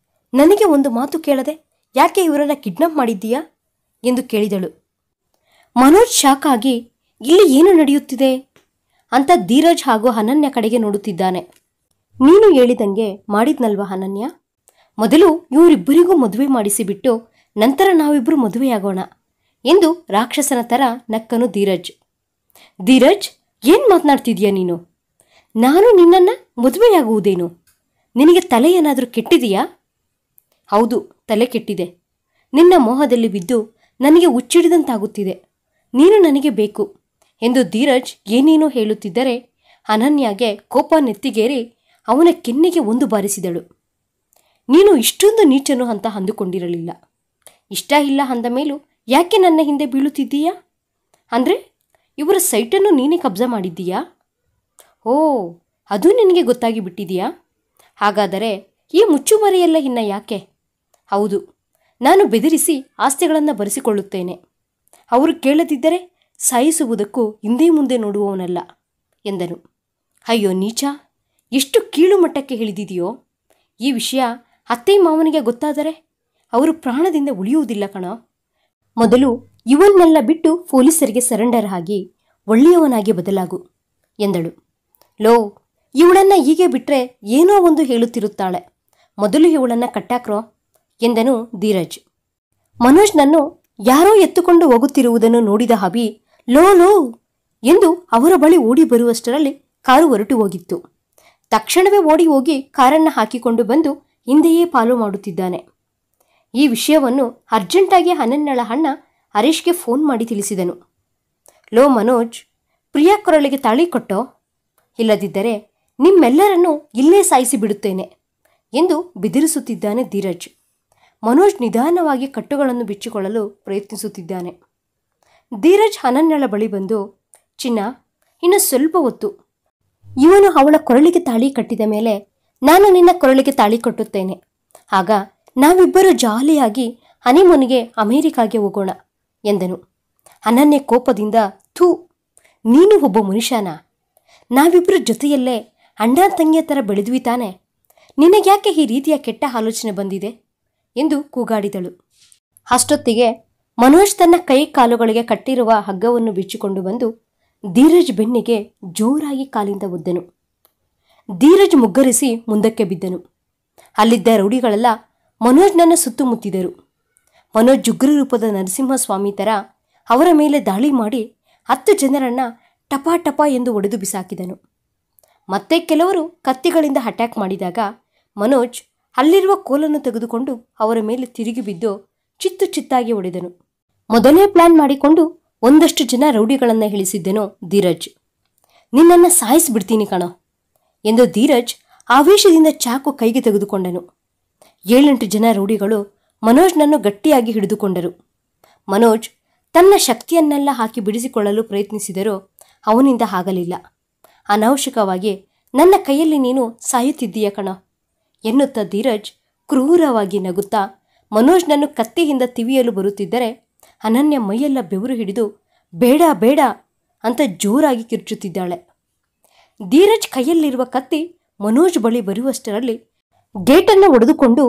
ನನಗೆ ಒಂದು ಮಾತು ಕೇಳದೆ ಯಾಕೆ ಇವರನ್ನು ಕಿಡ್ನಾಪ್ ಮಾಡಿದ್ದೀಯಾ ಎಂದು ಕೇಳಿದಳು. ಮನೋಜ್ ಶಾಕ್ ಆಗಿ, ಇಲ್ಲಿ ಏನು ನಡೆಯುತ್ತಿದೆ ಅಂತ ಧೀರಜ್ ಹಾಗೂ ಅನನ್ಯ ಕಡೆಗೆ ನೋಡುತ್ತಿದ್ದಾನೆ. ನೀನು ಹೇಳಿದಂಗೆ ಮಾಡಿದ್ನಲ್ವಾ ಅನನ್ಯ? ಮೊದಲು ಇವರಿಬ್ಬರಿಗೂ ಮದುವೆ ಮಾಡಿಸಿಬಿಟ್ಟು ನಂತರ ನಾವಿಬ್ಬರು ಮದುವೆಯಾಗೋಣ ಎಂದು ರಾಕ್ಷಸನ ಥರ ನಕ್ಕನು ಧೀರಜ್. ಧೀರಜ್, ಏನು ಮಾತನಾಡ್ತಿದ್ಯಾ ನೀನು? ನಾನು ನಿನ್ನನ್ನು ಮದುವೆಯಾಗುವುದೇನು? ನಿನಗೆ ತಲೆ ಏನಾದರೂ ಕೆಟ್ಟಿದೆಯಾ? ಹೌದು, ತಲೆ ಕೆಟ್ಟಿದೆ. ನಿನ್ನ ಮೋಹದಲ್ಲಿ ಬಿದ್ದು ನನಗೆ ಹುಚ್ಚಿಡಿದಂತಾಗುತ್ತಿದೆ. ನೀನು ನನಗೆ ಬೇಕು ಎಂದು ಧೀರಜ್ ಏನೇನೋ ಹೇಳುತ್ತಿದ್ದರೆ ಅನನ್ಯಾಗೆ ಕೋಪ ನೆತ್ತಿಗೇರಿ ಅವನ ಕೆನ್ನೆಗೆ ಒಂದು ಬಾರಿಸಿದಳು. ನೀನು ಇಷ್ಟೊಂದು ನೀಚನು ಅಂತ ಅಂದುಕೊಂಡಿರಲಿಲ್ಲ. ಇಷ್ಟ ಇಲ್ಲ ಅಂದ ಮೇಲೂ ಯಾಕೆ ನನ್ನ ಹಿಂದೆ ಬೀಳುತ್ತಿದ್ದೀಯಾ? ಅಂದರೆ ಇವರ ಸೈಟನ್ನು ನೀನೇ ಕಬ್ಜಾ ಮಾಡಿದ್ದೀಯಾ? ಓ, ಅದು ನಿನಗೆ ಗೊತ್ತಾಗಿ ಬಿಟ್ಟಿದೆಯಾ? ಹಾಗಾದರೆ ಈ ಮುಚ್ಚುಮರೆಯೆಲ್ಲ ಇನ್ನ ಯಾಕೆ? ಹೌದು, ನಾನು ಬೆದರಿಸಿ ಆಸ್ತಿಗಳನ್ನು ಬರೆಸಿಕೊಳ್ಳುತ್ತೇನೆ. ಅವರು ಕೇಳದಿದ್ದರೆ ಸಾಯಿಸುವುದಕ್ಕೂ ಹಿಂದೆ ಮುಂದೆ ನೋಡುವವನಲ್ಲ ಎಂದನು. ಅಯ್ಯೋ ನೀಚ, ಎಷ್ಟು ಕೀಳು ಮಟ್ಟಕ್ಕೆ ಇಳಿದಿದೆಯೋ. ಈ ವಿಷಯ ಅತ್ತೆ ಮಾವನಿಗೆ ಗೊತ್ತಾದರೆ ಅವರು ಪ್ರಾಣದಿಂದ ಉಳಿಯುವುದಿಲ್ಲ ಕಣ. ಮೊದಲು ಇವನ್ನೆಲ್ಲ ಬಿಟ್ಟು ಪೊಲೀಸರಿಗೆ ಸರೆಂಡರ್ ಆಗಿ ಒಳ್ಳೆಯವನಾಗಿ ಬದಲಾಗು ಎಂದಳು. ಲೋ, ಇವಳನ್ನು ಹೀಗೆ ಬಿಟ್ಟರೆ ಏನೋ ಒಂದು ಹೇಳುತ್ತಿರುತ್ತಾಳೆ, ಮೊದಲು ಇವಳನ್ನು ಕಟ್ಟಾಕ್ರೋ ಎಂದನು ಧೀರಜ್. ಮನೋಜ್ನನ್ನು ಯಾರೋ ಎತ್ತುಕೊಂಡು ಹೋಗುತ್ತಿರುವುದನ್ನು ನೋಡಿದ ಅಭಿ ಲೋ ಲೋ ಎಂದು ಅವರ ಬಳಿ ಓಡಿ ಬರುವಷ್ಟರಲ್ಲಿ ಕಾರು ಹೊರಟು ಹೋಗಿತ್ತು. ತಕ್ಷಣವೇ ಓಡಿ ಹೋಗಿ ಕಾರನ್ನು ಹಾಕಿಕೊಂಡು ಬಂದು ಹಿಂದೆಯೇ ಫಾಲೋ ಮಾಡುತ್ತಿದ್ದಾನೆ. ಈ ವಿಷಯವನ್ನು ಅರ್ಜೆಂಟಾಗಿ ಅನನ್ಯಳ ಅಣ್ಣ ಹರೀಶ್ಗೆ ಫೋನ್ ಮಾಡಿ ತಿಳಿಸಿದನು. ಲೋ ಮನೋಜ್, ಪ್ರಿಯಾ ಕೊರಳಿಗೆ ತಾಳಿ ಕೊಟ್ಟೋ? ಇಲ್ಲದಿದ್ದರೆ ನಿಮ್ಮೆಲ್ಲರನ್ನೂ ಇಲ್ಲೇ ಸಾಯಿಸಿ ಬಿಡುತ್ತೇನೆ ಎಂದು ಬೆದರಿಸುತ್ತಿದ್ದಾನೆ ಧೀರಜ್. ಮನೋಜ್ ನಿಧಾನವಾಗಿ ಕಟ್ಟುಗಳನ್ನು ಬಿಚ್ಚಿಕೊಳ್ಳಲು ಪ್ರಯತ್ನಿಸುತ್ತಿದ್ದಾನೆ. ಧೀರಜ್ ಅನನ್ಯಳ ಬಳಿ ಬಂದು, ಚಿನ್ನ, ಇನ್ನು ಸ್ವಲ್ಪ ಹೊತ್ತು. ಇವನು ಅವಳ ಕೊರಳಿಗೆ ತಾಳಿ ಕಟ್ಟಿದ ಮೇಲೆ ನಾನು ನಿನ್ನ ಕೊರಳಿಗೆ ತಾಳಿ ಕಟ್ಟುತ್ತೇನೆ. ಆಗ ನಾವಿಬ್ಬರು ಜಾಲಿಯಾಗಿ ಹನಿಮೂನಿಗೆ ಅಮೆರಿಕಾಗೆ ಹೋಗೋಣ ಎಂದನು. ಅನನ್ಯ ಕೋಪದಿಂದ, ಥೂ, ನೀನು ಒಬ್ಬ ಮನುಷ್ಯನ? ನಾವಿಬ್ಬರು ಜೊತೆಯಲ್ಲೇ ಅಣ್ಣ ತಂಗಿಯ ಥರ ಬೆಳೆದ್ವಿ ತಾನೆ. ನಿನಗ್ಯಾಕೆ ಈ ರೀತಿಯ ಕೆಟ್ಟ ಆಲೋಚನೆ ಬಂದಿದೆ ಎಂದು ಕೂಗಾಡಿದಳು. ಅಷ್ಟೊತ್ತಿಗೆ ಮನೋಜ್ ತನ್ನ ಕೈ ಕಾಲುಗಳಿಗೆ ಕಟ್ಟಿರುವ ಹಗ್ಗವನ್ನು ಬಿಚ್ಚಿಕೊಂಡು ಬಂದು ಧೀರಜ್ ಬೆನ್ನಿಗೆ ಜೋರಾಗಿ ಕಾಲಿಂದ ಒದ್ದನು. ಧೀರಜ್ ಮುಗ್ಗರಿಸಿ ಮುಂದಕ್ಕೆ ಬಿದ್ದನು. ಅಲ್ಲಿದ್ದ ರೌಡಿಗಳೆಲ್ಲ ಮನೋಜ್ನನ್ನು ಸುತ್ತುಮುತ್ತಿದರು. ಮನೋಜ್ ಜುಗ್ರ ರೂಪದ ನರಸಿಂಹಸ್ವಾಮಿ ಥರ ಅವರ ಮೇಲೆ ದಾಳಿ ಮಾಡಿ 10 ಜನರನ್ನ ಟಪಾ ಟಪಾ ಎಂದು ಒಡೆದು ಬಿಸಾಕಿದನು. ಮತ್ತೆ ಕೆಲವರು ಕತ್ತಿಗಳಿಂದ ಅಟ್ಯಾಕ್ ಮಾಡಿದಾಗ ಮನೋಜ್ ಅಲ್ಲಿರುವ ಕೋಲನ್ನು ತೆಗೆದುಕೊಂಡು ಅವರ ಮೇಲೆ ತಿರುಗಿ ಬಿದ್ದು ಚಿತ್ತು ಚಿತ್ತಾಗಿ ಹೊಡೆದನು. ಮೊದಲೇ ಪ್ಲಾನ್ ಮಾಡಿಕೊಂಡು ಒಂದಷ್ಟು ಜನ ರೌಡಿಗಳನ್ನು ಇಳಿಸಿದ್ದನು ಧೀರಜ್. ನಿನ್ನನ್ನು ಸಾಯಿಸಿಬಿಡ್ತೀನಿ ಕಣೋ ಎಂದು ಧೀರಜ್ ಆವೇಶದಿಂದ ಚಾಕು ಕೈಗೆ ತೆಗೆದುಕೊಂಡನು. 7-8 ಜನ ರೌಡಿಗಳು ಮನೋಜ್ನನ್ನು ಗಟ್ಟಿಯಾಗಿ ಹಿಡಿದುಕೊಂಡರು. ಮನೋಜ್ ತನ್ನ ಶಕ್ತಿಯನ್ನೆಲ್ಲ ಹಾಕಿ ಬಿಡಿಸಿಕೊಳ್ಳಲು ಪ್ರಯತ್ನಿಸಿದರೂ ಅವನಿಂದ ಆಗಲಿಲ್ಲ. ಅನಾವಶ್ಯಕವಾಗಿ ನನ್ನ ಕೈಯಲ್ಲಿ ನೀನು ಸಾಯುತ್ತಿದ್ದೀಯ ಕಣ ಎನ್ನುತ್ತಾ ಧೀರಜ್ ಕ್ರೂರವಾಗಿ ನಗುತ್ತಾ ಮನೋಜ್ನನ್ನು ಕತ್ತಿಯಿಂದ ತಿವಿಯಲು ಬರುತ್ತಿದ್ದರೆ ಅನನ್ಯ ಮೈಯೆಲ್ಲ ಬೆವರು ಹಿಡಿದು ಬೇಡ ಬೇಡ ಅಂತ ಜೋರಾಗಿ ಕಿರ್ಚುತ್ತಿದ್ದಾಳೆ. ಧೀರಜ್ ಕೈಯಲ್ಲಿರುವ ಕತ್ತಿ ಮನೋಜ್ ಬಳಿ ಬರುವಷ್ಟರಲ್ಲಿ ಗೇಟನ್ನು ಒಡೆದುಕೊಂಡು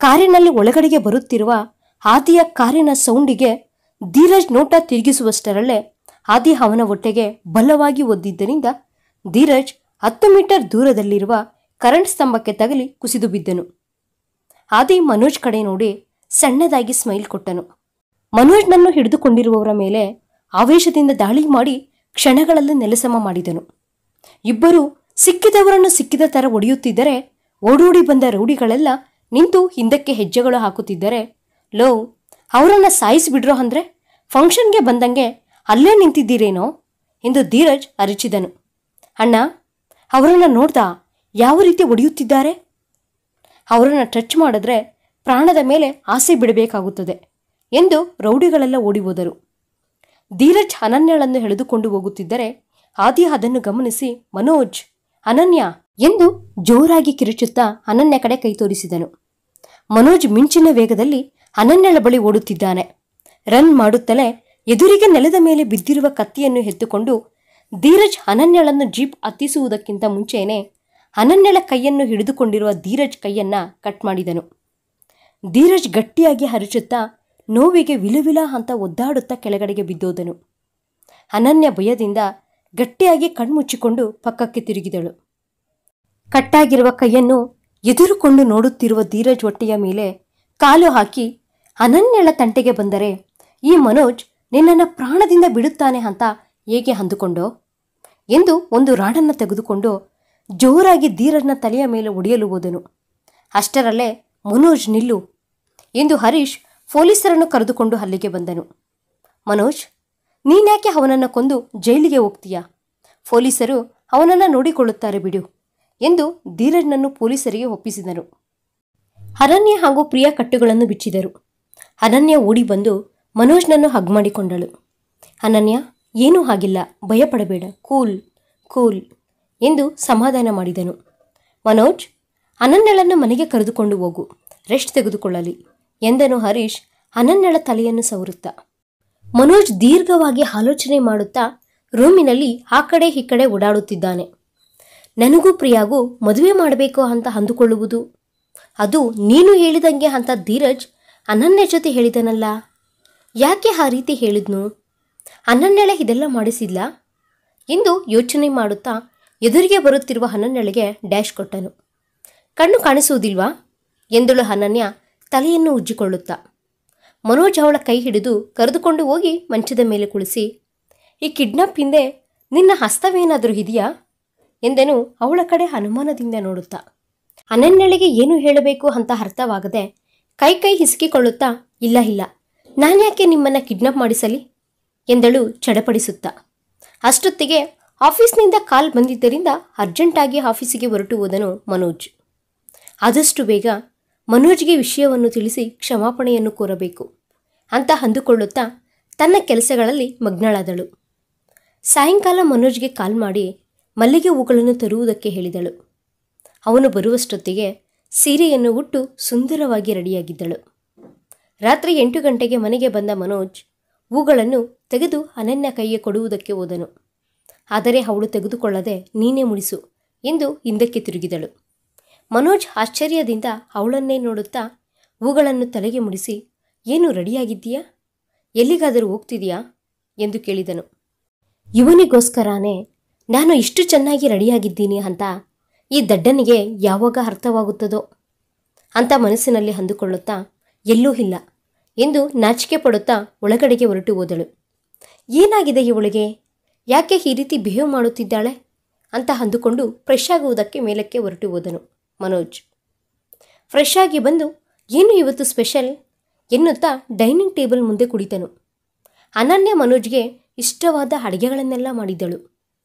ಕಾರಿನಲ್ಲಿ ಒಳಗಡೆಗೆ ಬರುತ್ತಿರುವ ಆದಿಯ ಕಾರಿನ ಸೌಂಡಿಗೆ ಧೀರಜ್ ನೋಟ ತಿರುಗಿಸುವಷ್ಟರಲ್ಲೇ ಆದಿ ಅವನ ಹೊಟ್ಟೆಗೆ ಬಲವಾಗಿ ಒದ್ದಿದ್ದರಿಂದ ಧೀರಜ್ 10 ಮೀಟರ್ ದೂರದಲ್ಲಿರುವ ಕರೆಂಟ್ ಸ್ತಂಭಕ್ಕೆ ತಗಲಿ ಕುಸಿದು ಬಿದ್ದನು. ಆದಿ ಮನೋಜ್ ಕಡೆ ನೋಡಿ ಸಣ್ಣದಾಗಿ ಸ್ಮೈಲ್ ಕೊಟ್ಟನು. ಮನೋಜ್ನನ್ನು ಹಿಡಿದುಕೊಂಡಿರುವವರ ಮೇಲೆ ಆವೇಶದಿಂದ ದಾಳಿ ಮಾಡಿ ಕ್ಷಣಗಳಲ್ಲಿ ನೆಲಸಮ ಮಾಡಿದನು. ಇಬ್ಬರು ಸಿಕ್ಕಿದವರನ್ನು ಸಿಕ್ಕಿದ ಥರ ಒಡೆಯುತ್ತಿದ್ದರೆ ಓಡೋಡಿ ಬಂದ ರೌಡಿಗಳೆಲ್ಲ ನಿಂತು ಹಿಂದಕ್ಕೆ ಹೆಜ್ಜೆಗಳು ಹಾಕುತ್ತಿದ್ದರೆ, ಲೋ, ಅವರನ್ನು ಸಾಯಿಸಿಬಿಡ್ರೋ ಅಂದ್ರೆ ಫಂಕ್ಷನ್ಗೆ ಬಂದಂಗೆ ಅಲ್ಲೇ ನಿಂತಿದ್ದೀರೇನೋ ಎಂದು ಧೀರಜ್ ಅರಚಿದನು. ಅಣ್ಣ, ಅವರನ್ನು ನೋಡ್ದ ಯಾವ ರೀತಿ ಒಡೆಯುತ್ತಿದ್ದಾರೆ? ಅವರನ್ನು ಟಚ್ ಮಾಡಿದ್ರೆ ಪ್ರಾಣದ ಮೇಲೆ ಆಸೆ ಬಿಡಬೇಕಾಗುತ್ತದೆ ಎಂದು ರೌಡಿಗಳೆಲ್ಲ ಓಡಿ ಹೋದರು. ಧೀರಜ್ ಅನನ್ಯಳನ್ನು ಎಳೆದುಕೊಂಡು ಹೋಗುತ್ತಿದ್ದರೆ ಆದಿ ಅದನ್ನು ಗಮನಿಸಿ ಮನೋಜ್, ಅನನ್ಯ ಎಂದು ಜೋರಾಗಿ ಕಿರುಚುತ್ತಾ ಅನನ್ಯ ಕಡೆ ಕೈ ತೋರಿಸಿದನು. ಮನೋಜ್ ಮಿಂಚಿನ ವೇಗದಲ್ಲಿ ಅನನ್ಯಳ ಬಳಿ ಓಡುತ್ತಿದ್ದಾನೆ. ರನ್ ಮಾಡುತ್ತಲೇ ಎದುರಿಗೆ ನೆಲದ ಮೇಲೆ ಬಿದ್ದಿರುವ ಕತ್ತಿಯನ್ನು ಎತ್ತುಕೊಂಡು ಧೀರಜ್ ಅನನ್ಯಳನ್ನು ಜೀಪ್ ಹತ್ತಿಸುವುದಕ್ಕಿಂತ ಮುಂಚೆಯೇ ಅನನ್ಯಳ ಕೈಯನ್ನು ಹಿಡಿದುಕೊಂಡಿರುವ ಧೀರಜ್ ಕೈಯನ್ನ ಕಟ್ ಮಾಡಿದನು. ಧೀರಜ್ ಗಟ್ಟಿಯಾಗಿ ಹರಚುತ್ತಾ ನೋವಿಗೆ ವಿಲವಿಲ ಅಂತ ಒದ್ದಾಡುತ್ತಾ ಕೆಳಗಡೆಗೆ ಬಿದ್ದೋದನು. ಅನನ್ಯ ಭಯದಿಂದ ಗಟ್ಟಿಯಾಗಿ ಕಣ್ಮುಚ್ಚಿಕೊಂಡು ಪಕ್ಕಕ್ಕೆ ತಿರುಗಿದಳು. ಕಟ್ಟಾಗಿರುವ ಕೈಯನ್ನು ಎದುರುಕೊಂಡು ನೋಡುತ್ತಿರುವ ಧೀರಜ್ ಹೊಟ್ಟೆಯ ಮೇಲೆ ಕಾಲು ಹಾಕಿ ಅನನ್ಯಳ ತಂಟೆಗೆ ಬಂದರೆ ಈ ಮನೋಜ್ ನಿನ್ನನ್ನು ಪ್ರಾಣದಿಂದ ಬಿಡುತ್ತಾನೆ ಅಂತ ಹೇಗೆ ಅಂದುಕೊಂಡೋ ಎಂದು ಒಂದು ರಾಡನ್ನು ತೆಗೆದುಕೊಂಡು ಜೋರಾಗಿ ಧೀರಜ್ನ ತಲೆಯ ಮೇಲೆ ಒಡೆಯಲು ಹೋದನು. ಅಷ್ಟರಲ್ಲೇ ಮನೋಜ್ ನಿಲ್ಲು ಎಂದು ಹರೀಶ್ ಪೊಲೀಸರನ್ನು ಕರೆದುಕೊಂಡು ಅಲ್ಲಿಗೆ ಬಂದನು. ಮನೋಜ್, ನೀನ್ಯಾಕೆ ಅವನನ್ನು ಕೊಂದು ಜೈಲಿಗೆ ಹೋಗ್ತೀಯಾ? ಪೊಲೀಸರು ಅವನನ್ನು ನೋಡಿಕೊಳ್ಳುತ್ತಾರೆ ಬಿಡು ಎಂದು ಧೀರಜ್ನನ್ನು ಪೊಲೀಸರಿಗೆ ಒಪ್ಪಿಸಿದನು. ಅನನ್ಯ ಹಾಗೂ ಪ್ರಿಯಾ ಕಟ್ಟುಗಳನ್ನು ಬಿಚ್ಚಿದರು. ಅನನ್ಯ ಓಡಿ ಬಂದು ಮನೋಜ್ನನ್ನು ಹಗ್ ಮಾಡಿಕೊಂಡಳು. ಅನನ್ಯ, ಏನೂ ಆಗಿಲ್ಲ, ಭಯಪಡಬೇಡ, ಕೂಲ್ ಕೂಲ್ ಎಂದು ಸಮಾಧಾನ ಮಾಡಿದನು. ಮನೋಜ್, ಅನನ್ಯಳನ್ನು ಮನೆಗೆ ಕರೆದುಕೊಂಡು ಹೋಗು, ರೆಸ್ಟ್ ತೆಗೆದುಕೊಳ್ಳಲಿ ಎಂದನು ಹರೀಶ್ ಅನನ್ಯಳ ತಲೆಯನ್ನು ಸವರುತ್ತಾ. ಮನೋಜ್ ದೀರ್ಘವಾಗಿ ಆಲೋಚನೆ ಮಾಡುತ್ತಾ ರೂಮಿನಲ್ಲಿ ಆ ಕಡೆ ಈ ಕಡೆ ಓಡಾಡುತ್ತಿದ್ದಾನೆ. ನನಗೂ ಪ್ರಿಯಾಗೂ ಮದುವೆ ಮಾಡಬೇಕು ಅಂತ ಅಂದುಕೊಳ್ಳುವುದು, ಅದು ನೀನು ಹೇಳಿದಂಗೆ ಅಂತ ಧೀರಜ್ ಅನನ್ಯ ಜೊತೆ ಹೇಳಿದನಲ್ಲ, ಯಾಕೆ ಆ ರೀತಿ ಹೇಳಿದ್ನು? ಅನನ್ಯಳೆ ಇದೆಲ್ಲ ಮಾಡಿಸಿಲ್ಲ ಎಂದು ಯೋಚನೆ ಮಾಡುತ್ತಾ ಎದುರಿಗೆ ಬರುತ್ತಿರುವ ಅನನ್ಯಳಿಗೆ ಡ್ಯಾಶ್ ಕೊಟ್ಟನು. ಕಣ್ಣು ಕಾಣಿಸುವುದಿಲ್ವಾ ಎಂದಳು ಅನನ್ಯ ತಲೆಯನ್ನು ಉಜ್ಜಿಕೊಳ್ಳುತ್ತಾ. ಮನೋಜ್ ಅವಳ ಕೈ ಹಿಡಿದು ಕರೆದುಕೊಂಡು ಹೋಗಿ ಮಂಚದ ಮೇಲೆ ಕುಳಿಸಿ, ಈ ಕಿಡ್ನಾಪ್ ಹಿಂದೆ ನಿನ್ನ ಹಸ್ತವೇನಾದರೂ ಇದೆಯಾ ಎಂದನು ಅವಳ ಕಡೆ ಅನುಮಾನದಿಂದ ನೋಡುತ್ತಾ. ಅನನ್ಯಳಿಗೆ ಏನು ಹೇಳಬೇಕು ಅಂತ ಅರ್ಥವಾಗದೆ ಕೈ ಹಿಸುಕಿಕೊಳ್ಳುತ್ತಾ, ಇಲ್ಲ ಇಲ್ಲ, ನಾನ್ಯಾಕೆ ನಿಮ್ಮನ್ನು ಕಿಡ್ನಾಪ್ ಮಾಡಿಸಲಿ ಎಂದಳು ಚಡಪಡಿಸುತ್ತಾ. ಅಷ್ಟೊತ್ತಿಗೆ ಆಫೀಸ್ನಿಂದ ಕಾಲ್ ಬಂದಿದ್ದರಿಂದ ಅರ್ಜೆಂಟಾಗಿ ಆಫೀಸಿಗೆ ಹೊರಟು ಹೋದನು ಮನೋಜ್. ಆದಷ್ಟು ಬೇಗ ಮನೋಜ್ಗೆ ವಿಷಯವನ್ನು ತಿಳಿಸಿ ಕ್ಷಮಾಪಣೆಯನ್ನು ಕೋರಬೇಕು ಅಂತ ಅಂದುಕೊಳ್ಳುತ್ತಾ ತನ್ನ ಕೆಲಸಗಳಲ್ಲಿ ಮಗ್ನಳಾದಳು. ಸಾಯಂಕಾಲ ಮನೋಜ್ಗೆ ಕಾಲ್ ಮಾಡಿ ಮಲ್ಲಿಗೆ ಹೂಗಳನ್ನು ತರುವುದಕ್ಕೆ ಹೇಳಿದಳು. ಅವನು ಬರುವಷ್ಟೊತ್ತಿಗೆ ಸೀರೆಯನ್ನು ಉಟ್ಟು ಸುಂದರವಾಗಿ ರೆಡಿಯಾಗಿದ್ದಳು. ರಾತ್ರಿ 8 ಗಂಟೆಗೆ ಮನೆಗೆ ಬಂದ ಮನೋಜ್ ಹೂಗಳನ್ನು ತೆಗೆದು ಅನನ್ಯ ಕೈಗೆ ಕೊಡುವುದಕ್ಕೆ ಹೋದನು. ಆದರೆ ಅವಳು ತೆಗೆದುಕೊಳ್ಳದೆ ನೀನೇ ಮುಡಿಸು ಎಂದು ಹಿಂದಕ್ಕೆ ತಿರುಗಿದಳು. ಮನೋಜ್ ಆಶ್ಚರ್ಯದಿಂದ ಅವಳನ್ನೇ ನೋಡುತ್ತಾ ಹೂಗಳನ್ನು ತಲೆಗೆ ಮುಡಿಸಿ, ಏನು ರೆಡಿಯಾಗಿದ್ದೀಯಾ, ಎಲ್ಲಿಗಾದರೂ ಹೋಗ್ತಿದೆಯಾ ಎಂದು ಕೇಳಿದನು. ಇವನಿಗೋಸ್ಕರನೇ ನಾನು ಇಷ್ಟು ಚೆನ್ನಾಗಿ ರೆಡಿಯಾಗಿದ್ದೀನಿ ಅಂತ ಈ ದಡ್ಡನಿಗೆ ಯಾವಾಗ ಅರ್ಥವಾಗುತ್ತದೋ ಅಂತ ಮನಸ್ಸಿನಲ್ಲಿ ಅಂದುಕೊಳ್ಳುತ್ತಾ ಎಲ್ಲೂ ಇಲ್ಲ ಎಂದು ನಾಚಿಕೆ ಪಡುತ್ತಾ ಒಳಗಡೆಗೆ ಹೊರಟು ಹೋದಳು. ಏನಾಗಿದೆ ಇವಳಿಗೆ, ಯಾಕೆ ಈ ರೀತಿ ಬಿಹೇವ್ ಮಾಡುತ್ತಿದ್ದಾಳೆ ಅಂತ ಅಂದುಕೊಂಡು ಫ್ರೆಶ್ ಆಗುವುದಕ್ಕೆ ಮೇಲಕ್ಕೆ ಹೊರಟು ಹೋದನು ಮನೋಜ್. ಫ್ರೆಶ್ ಆಗಿ ಬಂದು ಏನು ಇವತ್ತು ಸ್ಪೆಷಲ್ ಎನ್ನುತ್ತಾ ಡೈನಿಂಗ್ ಟೇಬಲ್ ಮುಂದೆ ಕುಳಿತನು. ಅನನ್ಯ ಮನೋಜ್ಗೆ ಇಷ್ಟವಾದ ಅಡುಗೆಗಳನ್ನೆಲ್ಲ ಮಾಡಿದ್ದಳು.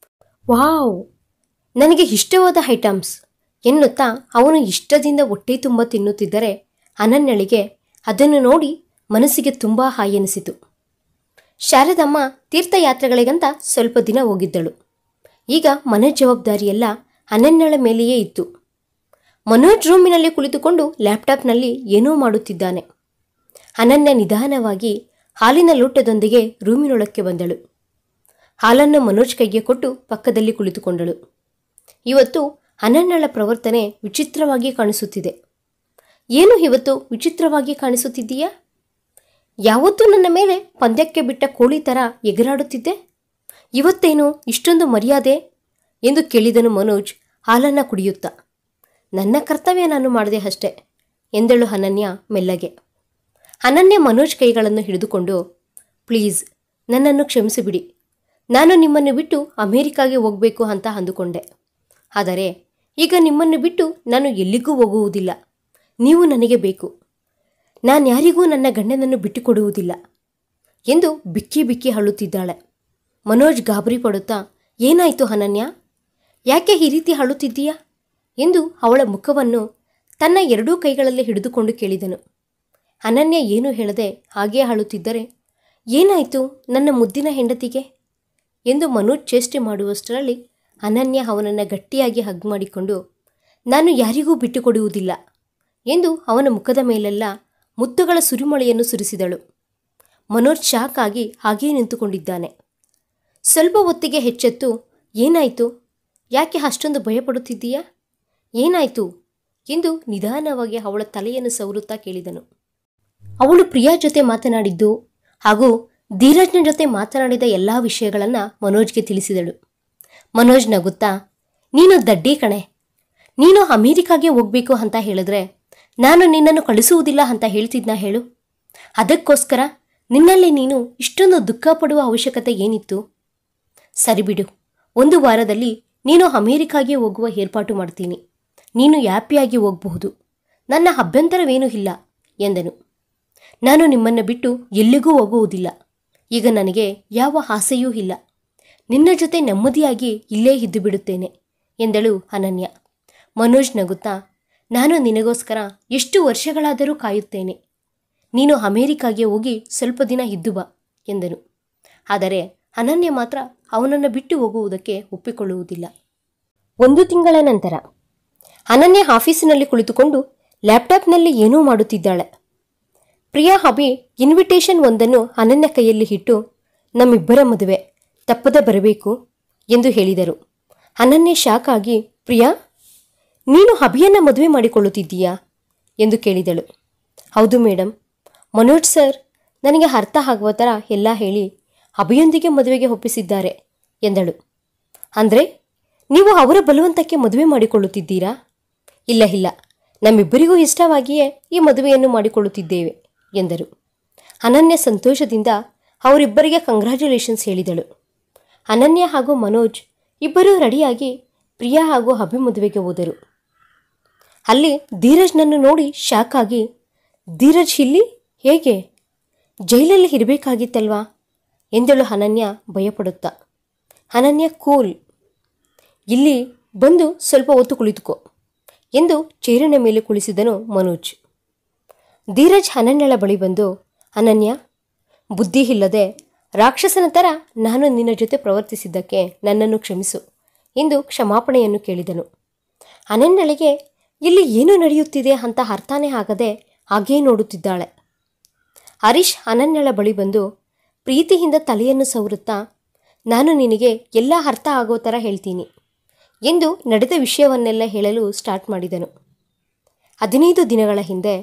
ವಾವ್, ನನಗೆ ಇಷ್ಟವಾದ ಐಟಮ್ಸ್ ಎನ್ನುತ್ತಾ ಅವನು ಇಷ್ಟದಿಂದ ಹೊಟ್ಟೆ ತುಂಬ ತಿನ್ನುತ್ತಿದ್ದರೆ ಅನನ್ಯಳಿಗೆ ಅದನ್ನು ನೋಡಿ ಮನಸ್ಸಿಗೆ ತುಂಬ ಹಾಯಿ ಎನಿಸಿತು. ಶಾರದಮ್ಮ ತೀರ್ಥಯಾತ್ರೆಗಳಿಗಂತ ಸ್ವಲ್ಪ ದಿನ ಹೋಗಿದ್ದಳು. ಈಗ ಮನೆ ಜವಾಬ್ದಾರಿಯೆಲ್ಲ ಅನನ್ಯಳ ಮೇಲೆಯೇ ಇತ್ತು. ಮನೋಜ್ ರೂಮಿನಲ್ಲಿ ಕುಳಿತುಕೊಂಡು ಲ್ಯಾಪ್ಟಾಪ್ನಲ್ಲಿ ಏನೋ ಮಾಡುತ್ತಿದ್ದಾನೆ. ಅನನ್ಯ ನಿಧಾನವಾಗಿ ಹಾಲಿನ ಲೋಟದೊಂದಿಗೆ ರೂಮಿನೊಳಕ್ಕೆ ಬಂದಳು. ಹಾಲನ್ನು ಮನೋಜ್ ಕೈಗೆ ಕೊಟ್ಟು ಪಕ್ಕದಲ್ಲಿ ಕುಳಿತುಕೊಂಡಳು. ಇವತ್ತು ಅನನ್ಯಳ ಪ್ರವರ್ತನೆ ವಿಚಿತ್ರವಾಗಿ ಕಾಣಿಸುತ್ತಿದೆ. ಏನು ಇವತ್ತು ವಿಚಿತ್ರವಾಗಿ ಕಾಣಿಸುತ್ತಿದ್ದೀಯಾ? ಯಾವತ್ತೂ ನನ್ನ ಮೇಲೆ ಪಂದ್ಯಕ್ಕೆ ಬಿಟ್ಟ ಕೋಳಿ ಥರ ಎಗರಾಡುತ್ತಿದ್ದೆ, ಇವತ್ತೇನು ಇಷ್ಟೊಂದು ಮರ್ಯಾದೆ ಎಂದು ಕೇಳಿದನು ಮನೋಜ್ ಹಾಲನ್ನು ಕುಡಿಯುತ್ತಾ. ನನ್ನ ಕರ್ತವ್ಯ ನಾನು ಮಾಡಿದೆ ಅಷ್ಟೆ ಎಂದಳು ಅನನ್ಯ ಮೆಲ್ಲಗೆ. ಅನನ್ಯ ಮನೋಜ್ ಕೈಗಳನ್ನು ಹಿಡಿದುಕೊಂಡು, ಪ್ಲೀಸ್ ನನ್ನನ್ನು ಕ್ಷಮಿಸಿಬಿಡಿ, ನಾನು ನಿಮ್ಮನ್ನು ಬಿಟ್ಟು ಅಮೇರಿಕಾಗೆ ಹೋಗಬೇಕು ಅಂತ ಅಂದುಕೊಂಡೆ. ಆದರೆ ಈಗ ನಿಮ್ಮನ್ನು ಬಿಟ್ಟು ನಾನು ಎಲ್ಲಿಗೂ ಹೋಗುವುದಿಲ್ಲ. ನೀವು ನನಗೆ ಬೇಕು. ನಾನು ಯಾರಿಗೂ ನನ್ನ ಗಂಡನನ್ನು ಬಿಟ್ಟುಕೊಡುವುದಿಲ್ಲ ಎಂದು ಬಿಕ್ಕಿ ಬಿಕ್ಕಿ ಅಳುತ್ತಿದ್ದಾಳೆ. ಮನೋಜ್ ಗಾಬರಿ ಪಡುತ್ತಾ, ಏನಾಯಿತು ಅನನ್ಯ, ಯಾಕೆ ಈ ರೀತಿ ಅಳುತ್ತಿದ್ದೀಯಾ ಎಂದು ಅವಳ ಮುಖವನ್ನು ತನ್ನ ಎರಡೂ ಕೈಗಳಲ್ಲಿ ಹಿಡಿದುಕೊಂಡು ಕೇಳಿದನು. ಅನನ್ಯ ಏನೂ ಹೇಳದೆ ಹಾಗೇ ಅಳುತ್ತಿದ್ದರೆ, ಏನಾಯಿತು ನನ್ನ ಮುದ್ದಿನ ಹೆಂಡತಿಗೆ ಎಂದು ಮನೋಜ್ ಚೇಷ್ಟೆ ಮಾಡುವಷ್ಟರಲ್ಲಿ ಅನನ್ಯ ಅವನನ್ನು ಗಟ್ಟಿಯಾಗಿ ಹಗ್ ಮಾಡಿಕೊಂಡು, ನಾನು ಯಾರಿಗೂ ಬಿಟ್ಟುಕೊಡುವುದಿಲ್ಲ ಎಂದು ಅವನ ಮುಖದ ಮೇಲೆಲ್ಲ ಮುತ್ತುಗಳ ಸುರಿಮಳೆಯನ್ನು ಸುರಿಸಿದಳು. ಮನೋಜ್ ಶಾಕ್ ಆಗಿ ಹಾಗೇ ನಿಂತುಕೊಂಡಿದ್ದಾನೆ. ಸ್ವಲ್ಪ ಹೊತ್ತಿಗೆ ಹೆಚ್ಚೆತ್ತು, ಏನಾಯಿತು, ಯಾಕೆ ಅಷ್ಟೊಂದು ಭಯಪಡುತ್ತಿದ್ದೀಯಾ, ಏನಾಯಿತು ಎಂದು ನಿಧಾನವಾಗಿ ಅವಳ ತಲೆಯನ್ನು ಸವರುತ್ತಾ ಕೇಳಿದನು. ಅವಳು ಪ್ರಿಯಾ ಜೊತೆ ಮಾತನಾಡಿದ್ದು ಹಾಗೂ ಧೀರಜ್ನ ಜೊತೆ ಮಾತನಾಡಿದ ಎಲ್ಲ ವಿಷಯಗಳನ್ನು ಮನೋಜ್ಗೆ ತಿಳಿಸಿದಳು. ಮನೋಜ್ ನಗುತ್ತಾ, ನೀನು ದಡ್ಡಿ ಕಣೆ, ನೀನು ಅಮೇರಿಕಾಗೆ ಹೋಗಬೇಕು ಅಂತ ಹೇಳಿದ್ರೆ ನಾನು ನಿನ್ನನ್ನು ಕಳಿಸುವುದಿಲ್ಲ ಅಂತ ಹೇಳ್ತಿದ್ನಾ ಹೇಳು. ಅದಕ್ಕೋಸ್ಕರ ನಿನ್ನಲ್ಲಿ ನೀನು ಇಷ್ಟೊಂದು ದುಃಖ ಪಡುವ ಅವಶ್ಯಕತೆ ಏನಿತ್ತು? ಸರಿ ಬಿಡು, 1 ವಾರದಲ್ಲಿ ನೀನು ಅಮೇರಿಕಾಗೆ ಹೋಗುವ ಏರ್ಪಾಟು ಮಾಡ್ತೀನಿ, ನೀನು ಹ್ಯಾಪಿಯಾಗಿ ಹೋಗಬಹುದು, ನನ್ನ ಅಭ್ಯಂತರವೇನೂ ಇಲ್ಲ ಎಂದನು. ನಾನು ನಿಮ್ಮನ್ನು ಬಿಟ್ಟು ಎಲ್ಲಿಗೂ ಹೋಗುವುದಿಲ್ಲ. ಈಗ ನನಗೆ ಯಾವ ಆಸೆಯೂ ಇಲ್ಲ. ನಿನ್ನ ಜೊತೆ ನೆಮ್ಮದಿಯಾಗಿ ಇಲ್ಲೇ ಇದ್ದು ಬಿಡುತ್ತೇನೆ ಎಂದಳು ಅನನ್ಯ. ಮನೋಜ್ ನಗುತ್ತಾ, ನಾನು ನಿನಗೋಸ್ಕರ ಎಷ್ಟು ವರ್ಷಗಳಾದರೂ ಕಾಯುತ್ತೇನೆ. ನೀನು ಅಮೇರಿಕಾಗೆ ಹೋಗಿ ಸ್ವಲ್ಪ ದಿನ ಇದ್ದು ಬಾ ಎಂದನು. ಆದರೆ ಅನನ್ಯ ಮಾತ್ರ ಅವನನ್ನು ಬಿಟ್ಟು ಹೋಗುವುದಕ್ಕೆ ಒಪ್ಪಿಕೊಳ್ಳುವುದಿಲ್ಲ. 1 ತಿಂಗಳ ನಂತರ ಅನನ್ಯ ಆಫೀಸಿನಲ್ಲಿ ಕುಳಿತುಕೊಂಡು ಲ್ಯಾಪ್ಟಾಪ್ನಲ್ಲಿ ಏನೋ ಮಾಡುತ್ತಿದ್ದಾಳೆ. ಪ್ರಿಯಾ ಅಭಿ ಇನ್ವಿಟೇಷನ್ ಒಂದನ್ನು ಅನನ್ಯ ಕೈಯಲ್ಲಿ ಇಟ್ಟು, ನಮ್ಮಿಬ್ಬರ ಮದುವೆ ತಪ್ಪದೆ ಬರಬೇಕು ಎಂದು ಹೇಳಿದರು. ಅನನ್ಯ ಶಾಕ್ ಆಗಿ, ಪ್ರಿಯಾ, ನೀನು ಅಭಿಯನ್ನು ಮದುವೆ ಮಾಡಿಕೊಳ್ಳುತ್ತಿದ್ದೀಯಾ ಎಂದು ಕೇಳಿದಳು. ಹೌದು ಮೇಡಮ್, ಮನೋಜ್ ಸರ್ ನನಗೆ ಅರ್ಥ ಆಗುವ ಥರ ಎಲ್ಲ ಹೇಳಿ ಅಭಿಯೊಂದಿಗೆ ಮದುವೆಗೆ ಒಪ್ಪಿಸಿದ್ದಾರೆ ಎಂದಳು. ಅಂದರೆ ನೀವು ಅವರ ಬಲವಂತಕ್ಕೆ ಮದುವೆ ಮಾಡಿಕೊಳ್ಳುತ್ತಿದ್ದೀರಾ? ಇಲ್ಲ ಇಲ್ಲ, ನಮ್ಮಿಬ್ಬರಿಗೂ ಇಷ್ಟವಾಗಿಯೇ ಈ ಮದುವೆಯನ್ನು ಮಾಡಿಕೊಳ್ಳುತ್ತಿದ್ದೇವೆ ಎಂದರು. ಅನನ್ಯ ಸಂತೋಷದಿಂದ ಅವರಿಬ್ಬರಿಗೆ ಕಂಗ್ರ್ಯಾಚುಲೇಷನ್ಸ್ ಹೇಳಿದಳು. ಅನನ್ಯ ಹಾಗೂ ಮನೋಜ್ ಇಬ್ಬರೂ ರೆಡಿಯಾಗಿ ಪ್ರಿಯಾ ಹಾಗೂ ಅಭಿ ಮದುವೆಗೆ ಹೋದರು. ಅಲ್ಲಿ ಧೀರಜ್ನನ್ನು ನೋಡಿ ಶಾಕ್ ಆಗಿ, ಧೀರಜ್ ಇಲ್ಲಿ ಹೇಗೆ, ಜೈಲಲ್ಲಿ ಇರಬೇಕಾಗಿತ್ತಲ್ವಾ ಎಂದಳು ಅನನ್ಯ ಭಯಪಡುತ್ತಾ. ಅನನ್ಯ ಕೂಲ್ ಇಲ್ಲಿ ಬಂದು ಸ್ವಲ್ಪ ಹೊತ್ತು ಕುಳಿತುಕೋ ಎಂದು ಚೇರಿನ ಮೇಲೆ ಕುಳಿಸಿದನು ಮನೋಜ್. ಧೀರಜ್ ಅನನ್ಯಳ ಬಳಿ ಬಂದು, ಅನನ್ಯ, ಬುದ್ಧಿ ಇಲ್ಲದೆ ರಾಕ್ಷಸನ ಥರ ನಾನು ನಿನ್ನ ಜೊತೆ ಪ್ರವರ್ತಿಸಿದ್ದಕ್ಕೆ ನನ್ನನ್ನು ಕ್ಷಮಿಸು ಎಂದು ಕ್ಷಮಾಪಣೆಯನ್ನು ಕೇಳಿದನು. ಅನನ್ಯಳಿಗೆ ಇಲ್ಲಿ ಏನು ನಡೆಯುತ್ತಿದೆ ಅಂತ ಅರ್ಥನೇ ಆಗದೆ ಹಾಗೇ ನೋಡುತ್ತಿದ್ದಾಳೆ. ಹರೀಶ್ ಅನನ್ಯಳ ಬಳಿ ಬಂದು ಪ್ರೀತಿಯಿಂದ ತಲೆಯನ್ನು ಸವರುತ್ತಾ, ನಾನು ನಿನಗೆ ಎಲ್ಲ ಅರ್ಥ ಆಗೋ ಥರ ಹೇಳ್ತೀನಿ ಎಂದು ನಡೆದ ವಿಷಯವನ್ನೆಲ್ಲ ಹೇಳಲು ಸ್ಟಾರ್ಟ್ ಮಾಡಿದನು. 15 ದಿನಗಳ ಹಿಂದೆ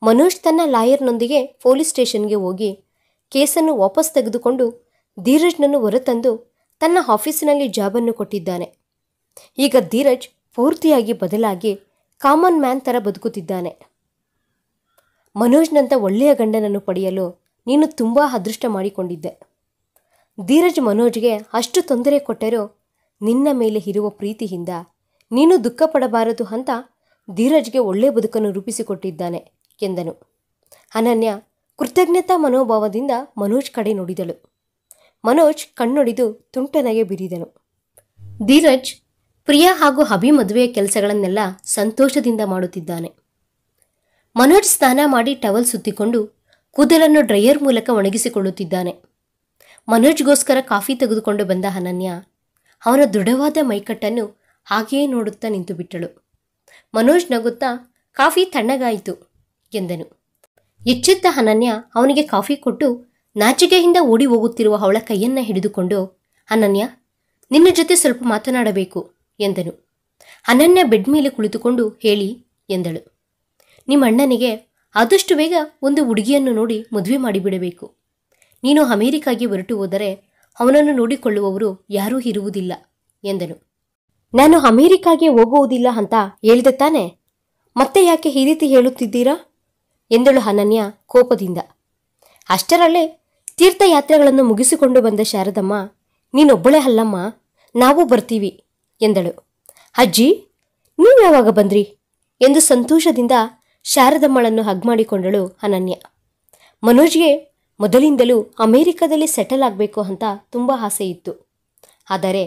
ಮನೋಜ್ ತನ್ನ ಲಾಯರ್ನೊಂದಿಗೆ ಪೊಲೀಸ್ ಸ್ಟೇಷನ್ಗೆ ಹೋಗಿ ಕೇಸನ್ನು ವಾಪಸ್ ತೆಗೆದುಕೊಂಡು ಧೀರಜ್ನನ್ನು ಹೊರತಂದು ತನ್ನ ಆಫೀಸಿನಲ್ಲಿ ಜಾಬನ್ನು ಕೊಟ್ಟಿದ್ದಾನೆ. ಈಗ ಧೀರಜ್ ಪೂರ್ತಿಯಾಗಿ ಬದಲಾಗಿ ಕಾಮನ್ ಮ್ಯಾನ್ ಥರ ಬದುಕುತ್ತಿದ್ದಾನೆ. ಮನೋಜ್ನಂಥ ಒಳ್ಳೆಯ ಗಂಡನನ್ನು ಪಡೆಯಲು ನೀನು ತುಂಬ ಅದೃಷ್ಟ ಮಾಡಿಕೊಂಡಿದ್ದೆ. ಧೀರಜ್ ಮನೋಜ್ಗೆ ಅಷ್ಟು ತೊಂದರೆ ಕೊಟ್ಟರೂ ನಿನ್ನ ಮೇಲೆ ಇರುವ ಪ್ರೀತಿಯಿಂದ ನೀನು ದುಃಖ ಪಡಬಾರದು ಅಂತ ಧೀರಜ್ಗೆ ಒಳ್ಳೆಯ ಬದುಕನ್ನು ರೂಪಿಸಿಕೊಟ್ಟಿದ್ದಾನೆ ಎಂದನು. ಅನನ್ಯ ಕೃತಜ್ಞತಾ ಮನೋಭಾವದಿಂದ ಮನೋಜ್ ಕಡೆ ನೋಡಿದಳು. ಮನೋಜ್ ಕಣ್ಣೊಡೆದು ತುಂಟನೆಗೆ ಬಿರಿದನು. ಧೀರಜ್ ಪ್ರಿಯಾ ಹಾಗೂ ಅಭಿ ಮದುವೆಯ ಕೆಲಸಗಳನ್ನೆಲ್ಲ ಸಂತೋಷದಿಂದ ಮಾಡುತ್ತಿದ್ದಾನೆ. ಮನೋಜ್ ಸ್ನಾನ ಮಾಡಿ ಟವಲ್ ಸುತ್ತಿಕೊಂಡು ಕೂದಲನ್ನು ಡ್ರೈಯರ್ ಮೂಲಕ ಒಣಗಿಸಿಕೊಳ್ಳುತ್ತಿದ್ದಾನೆ. ಮನೋಜ್ಗೋಸ್ಕರ ಕಾಫಿ ತೆಗೆದುಕೊಂಡು ಬಂದ ಅನನ್ಯ ಅವನ ದೃಢವಾದ ಮೈಕಟ್ಟನ್ನು ಹಾಗೆಯೇ ನೋಡುತ್ತಾ ನಿಂತು ಬಿಟ್ಟಳು. ಮನೋಜ್ ನಗುತ್ತಾ, ಕಾಫಿ ತಣ್ಣಗಾಯಿತು ಎಂದನು. ಎಚ್ಚೆತ್ತ ಅನನ್ಯ ಅವನಿಗೆ ಕಾಫಿ ಕೊಟ್ಟು ನಾಚಿಕೆಯಿಂದ ಓಡಿ ಹೋಗುತ್ತಿರುವ ಅವಳ ಕೈಯನ್ನು ಹಿಡಿದುಕೊಂಡು, ಅನನ್ಯ, ನಿನ್ನ ಜೊತೆ ಸ್ವಲ್ಪ ಮಾತನಾಡಬೇಕು ಎಂದನು. ಅನನ್ಯ ಬೆಡ್ ಮೇಲೆ ಕುಳಿತುಕೊಂಡು ಹೇಳಿ ಎಂದಳು. ನಿಮ್ಮ ಅಣ್ಣನಿಗೆ ಆದಷ್ಟು ಬೇಗ ಒಂದು ಹುಡುಗಿಯನ್ನು ನೋಡಿ ಮದುವೆ ಮಾಡಿಬಿಡಬೇಕು. ನೀನು ಅಮೇರಿಕಾಗೆ ಹೊರಟು ಹೋದರೆ ಅವನನ್ನು ನೋಡಿಕೊಳ್ಳುವವರು ಯಾರೂ ಇರುವುದಿಲ್ಲ ಎಂದನು. ನಾನು ಅಮೇರಿಕಾಗೆ ಹೋಗುವುದಿಲ್ಲ ಅಂತ ಹೇಳಿದೆ ತಾನೆ, ಮತ್ತೆ ಯಾಕೆ ಈ ರೀತಿ ಹೇಳುತ್ತಿದ್ದೀರಾ ಎಂದಳು ಅನನ್ಯ ಕೋಪದಿಂದ. ಅಷ್ಟರಲ್ಲೇ ತೀರ್ಥಯಾತ್ರೆಗಳನ್ನು ಮುಗಿಸಿಕೊಂಡು ಬಂದ ಶಾರದಮ್ಮ, ನೀನೊಬ್ಬಳೇ ಅಲ್ಲಮ್ಮ, ನಾವು ಬರ್ತೀವಿ ಎಂದಳು. ಅಜ್ಜಿ, ನೀವು ಯಾವಾಗ ಬಂದ್ರಿ ಎಂದು ಸಂತೋಷದಿಂದ ಶಾರದಮ್ಮಳನ್ನು ಹಗ್ ಮಾಡಿಕೊಂಡಳು ಅನನ್ಯ. ಮನೋಜ್ಗೆ ಮೊದಲಿಂದಲೂ ಅಮೇರಿಕಾದಲ್ಲಿ ಸೆಟಲ್ ಆಗಬೇಕು ಅಂತ ತುಂಬ ಆಸೆ ಇತ್ತು. ಆದರೆ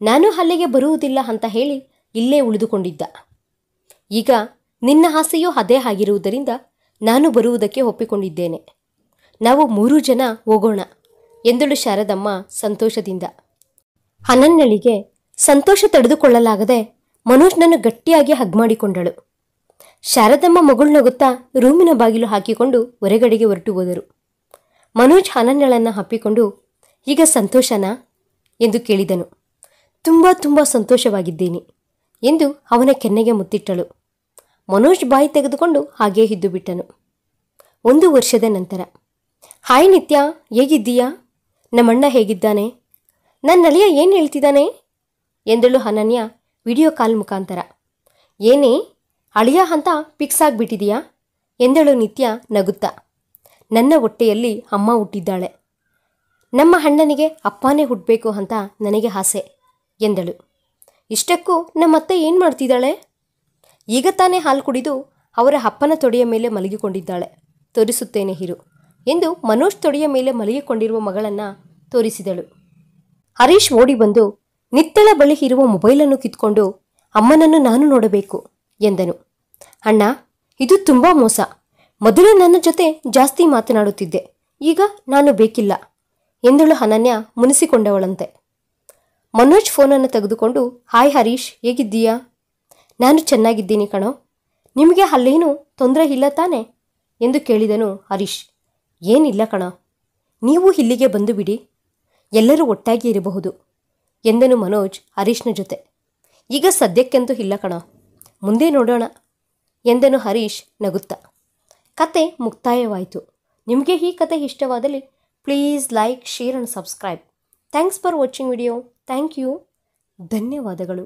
ನಾನು ಅಲ್ಲಿಗೆ ಬರುವುದಿಲ್ಲ ಅಂತ ಹೇಳಿ ಇಲ್ಲೇ ಉಳಿದುಕೊಂಡಿದ್ದ. ಈಗ ನಿನ್ನ ಆಸೆಯೂ ಅದೇ ಆಗಿರುವುದರಿಂದ ನಾನು ಬರುವುದಕ್ಕೆ ಒಪ್ಪಿಕೊಂಡಿದ್ದೇನೆ. ನಾವು 3 ಜನ ಹೋಗೋಣ ಎಂದಳು ಶಾರದಮ್ಮ ಸಂತೋಷದಿಂದ. ಅನನ್ಯಳಿಗೆ ಸಂತೋಷ ತಡೆದುಕೊಳ್ಳಲಾಗದೆ ಮನೋಜ್ನನ್ನು ಗಟ್ಟಿಯಾಗಿ ಹಗ್ ಮಾಡಿಕೊಂಡಳು. ಶಾರದಮ್ಮ ಮಗಳು ನಗುತ್ತಾ ರೂಮಿನ ಬಾಗಿಲು ಹಾಕಿಕೊಂಡು ಹೊರಗಡೆಗೆ ಹೊರಟು ಹೋದರು. ಮನೋಜ್ ಅನನ್ಯಳನ್ನು ಅಪ್ಪಿಕೊಂಡು, ಈಗ ಸಂತೋಷನಾ ಎಂದು ಕೇಳಿದನು. ತುಂಬ ಸಂತೋಷವಾಗಿದ್ದೀನಿ ಎಂದು ಅವನ ಕೆನ್ನೆಗೆ ಮುತ್ತಿಟ್ಟಳು. ಮನೋಜ್ ಬಾಯಿ ತೆಗೆದುಕೊಂಡು ಹಾಗೇ ಇದ್ದು ಬಿಟ್ಟನು. 1 ವರ್ಷದ ನಂತರ, ಹಾಯ್ ನಿತ್ಯ, ಹೇಗಿದ್ದೀಯಾ? ನಮ್ಮಣ್ಣ ಹೇಗಿದ್ದಾನೆ? ನನ್ನ ಅಳಿಯ ಏನು ಹೇಳ್ತಿದ್ದಾನೆ ಎಂದಳು ಅನನ್ಯ ವಿಡಿಯೋ ಕಾಲ್ ಮುಖಾಂತರ. ಏನೇ ಅಳಿಯ ಅಂತ ಫಿಕ್ಸ್ ಆಗಿಬಿಟ್ಟಿದೆಯಾ ಎಂದಳು ನಿತ್ಯ ನಗುತ್ತಾ. ನನ್ನ ಹೊಟ್ಟೆಯಲ್ಲಿ ಅಮ್ಮ ಹುಟ್ಟಿದ್ದಾಳೆ. ನಮ್ಮ ಅಣ್ಣನಿಗೆ ಅಪ್ಪನೇ ಹುಟ್ಟಬೇಕು ಅಂತ ನನಗೆ ಆಸೆ ಎಂದಳು. ಇಷ್ಟಕ್ಕೂ ನಮ್ಮತ್ತೆ ಏನು ಮಾಡ್ತಿದ್ದಾಳೆ? ಈಗ ತಾನೇ ಹಾಲು ಕುಡಿದು ಅವರ ಅಪ್ಪನ ತೊಡೆಯ ಮೇಲೆ ಮಲಗಿಕೊಂಡಿದ್ದಾಳೆ. ತೋರಿಸುತ್ತೇನೆ ಇರು ಎಂದು ಮನೋಜ್ ತೊಡೆಯ ಮೇಲೆ ಮಲಗಿಕೊಂಡಿರುವ ಮಗಳನ್ನು ತೋರಿಸಿದಳು. ಹರೀಶ್ ಓಡಿ ಬಂದು ನಿತ್ಯಳ ಬಳಿ ಇರುವ ಮೊಬೈಲನ್ನು ಕಿತ್ಕೊಂಡು, ಅಮ್ಮನನ್ನು ನಾನು ನೋಡಬೇಕು ಎಂದನು. ಅಣ್ಣ, ಇದು ತುಂಬ ಮೋಸ. ಮೊದಲು ನನ್ನ ಜೊತೆ ಜಾಸ್ತಿ ಮಾತನಾಡುತ್ತಿದ್ದೆ, ಈಗ ನಾನು ಬೇಕಿಲ್ಲ ಎಂದಳು ಅನನ್ಯ ಮುನಿಸಿಕೊಂಡವಳಂತೆ. ಮನೋಜ್ ಫೋನನ್ನು ತೆಗೆದುಕೊಂಡು, ಹಾಯ್ ಹರೀಶ್, ಹೇಗಿದ್ದೀಯಾ? ನಾನು ಚೆನ್ನಾಗಿದ್ದೀನಿ ಕಣೋ. ನಿಮಗೆ ಅಲ್ಲೇನೂ ತೊಂದರೆ ಇಲ್ಲ ತಾನೆ ಎಂದು ಕೇಳಿದನು ಹರೀಶ್. ಏನಿಲ್ಲ ಕಣ, ನೀವು ಇಲ್ಲಿಗೆ ಬಂದು ಬಿಡಿ, ಎಲ್ಲರೂ ಒಟ್ಟಾಗಿ ಇರಬಹುದು ಎಂದನು ಮನೋಜ್ ಹರೀಶ್ನ ಜೊತೆ. ಈಗ ಸದ್ಯಕ್ಕೆಂತೂ ಇಲ್ಲ ಕಣ, ಮುಂದೆ ನೋಡೋಣ ಎಂದನು ಹರೀಶ್ ನಗುತ್ತಾ. ಕತೆ ಮುಕ್ತಾಯವಾಯಿತು. ನಿಮಗೆ ಈ ಕತೆ ಇಷ್ಟವಾದಲ್ಲಿ please like, share and subscribe. Thanks for watching video. Thank you. ಧನ್ಯವಾದಗಳು.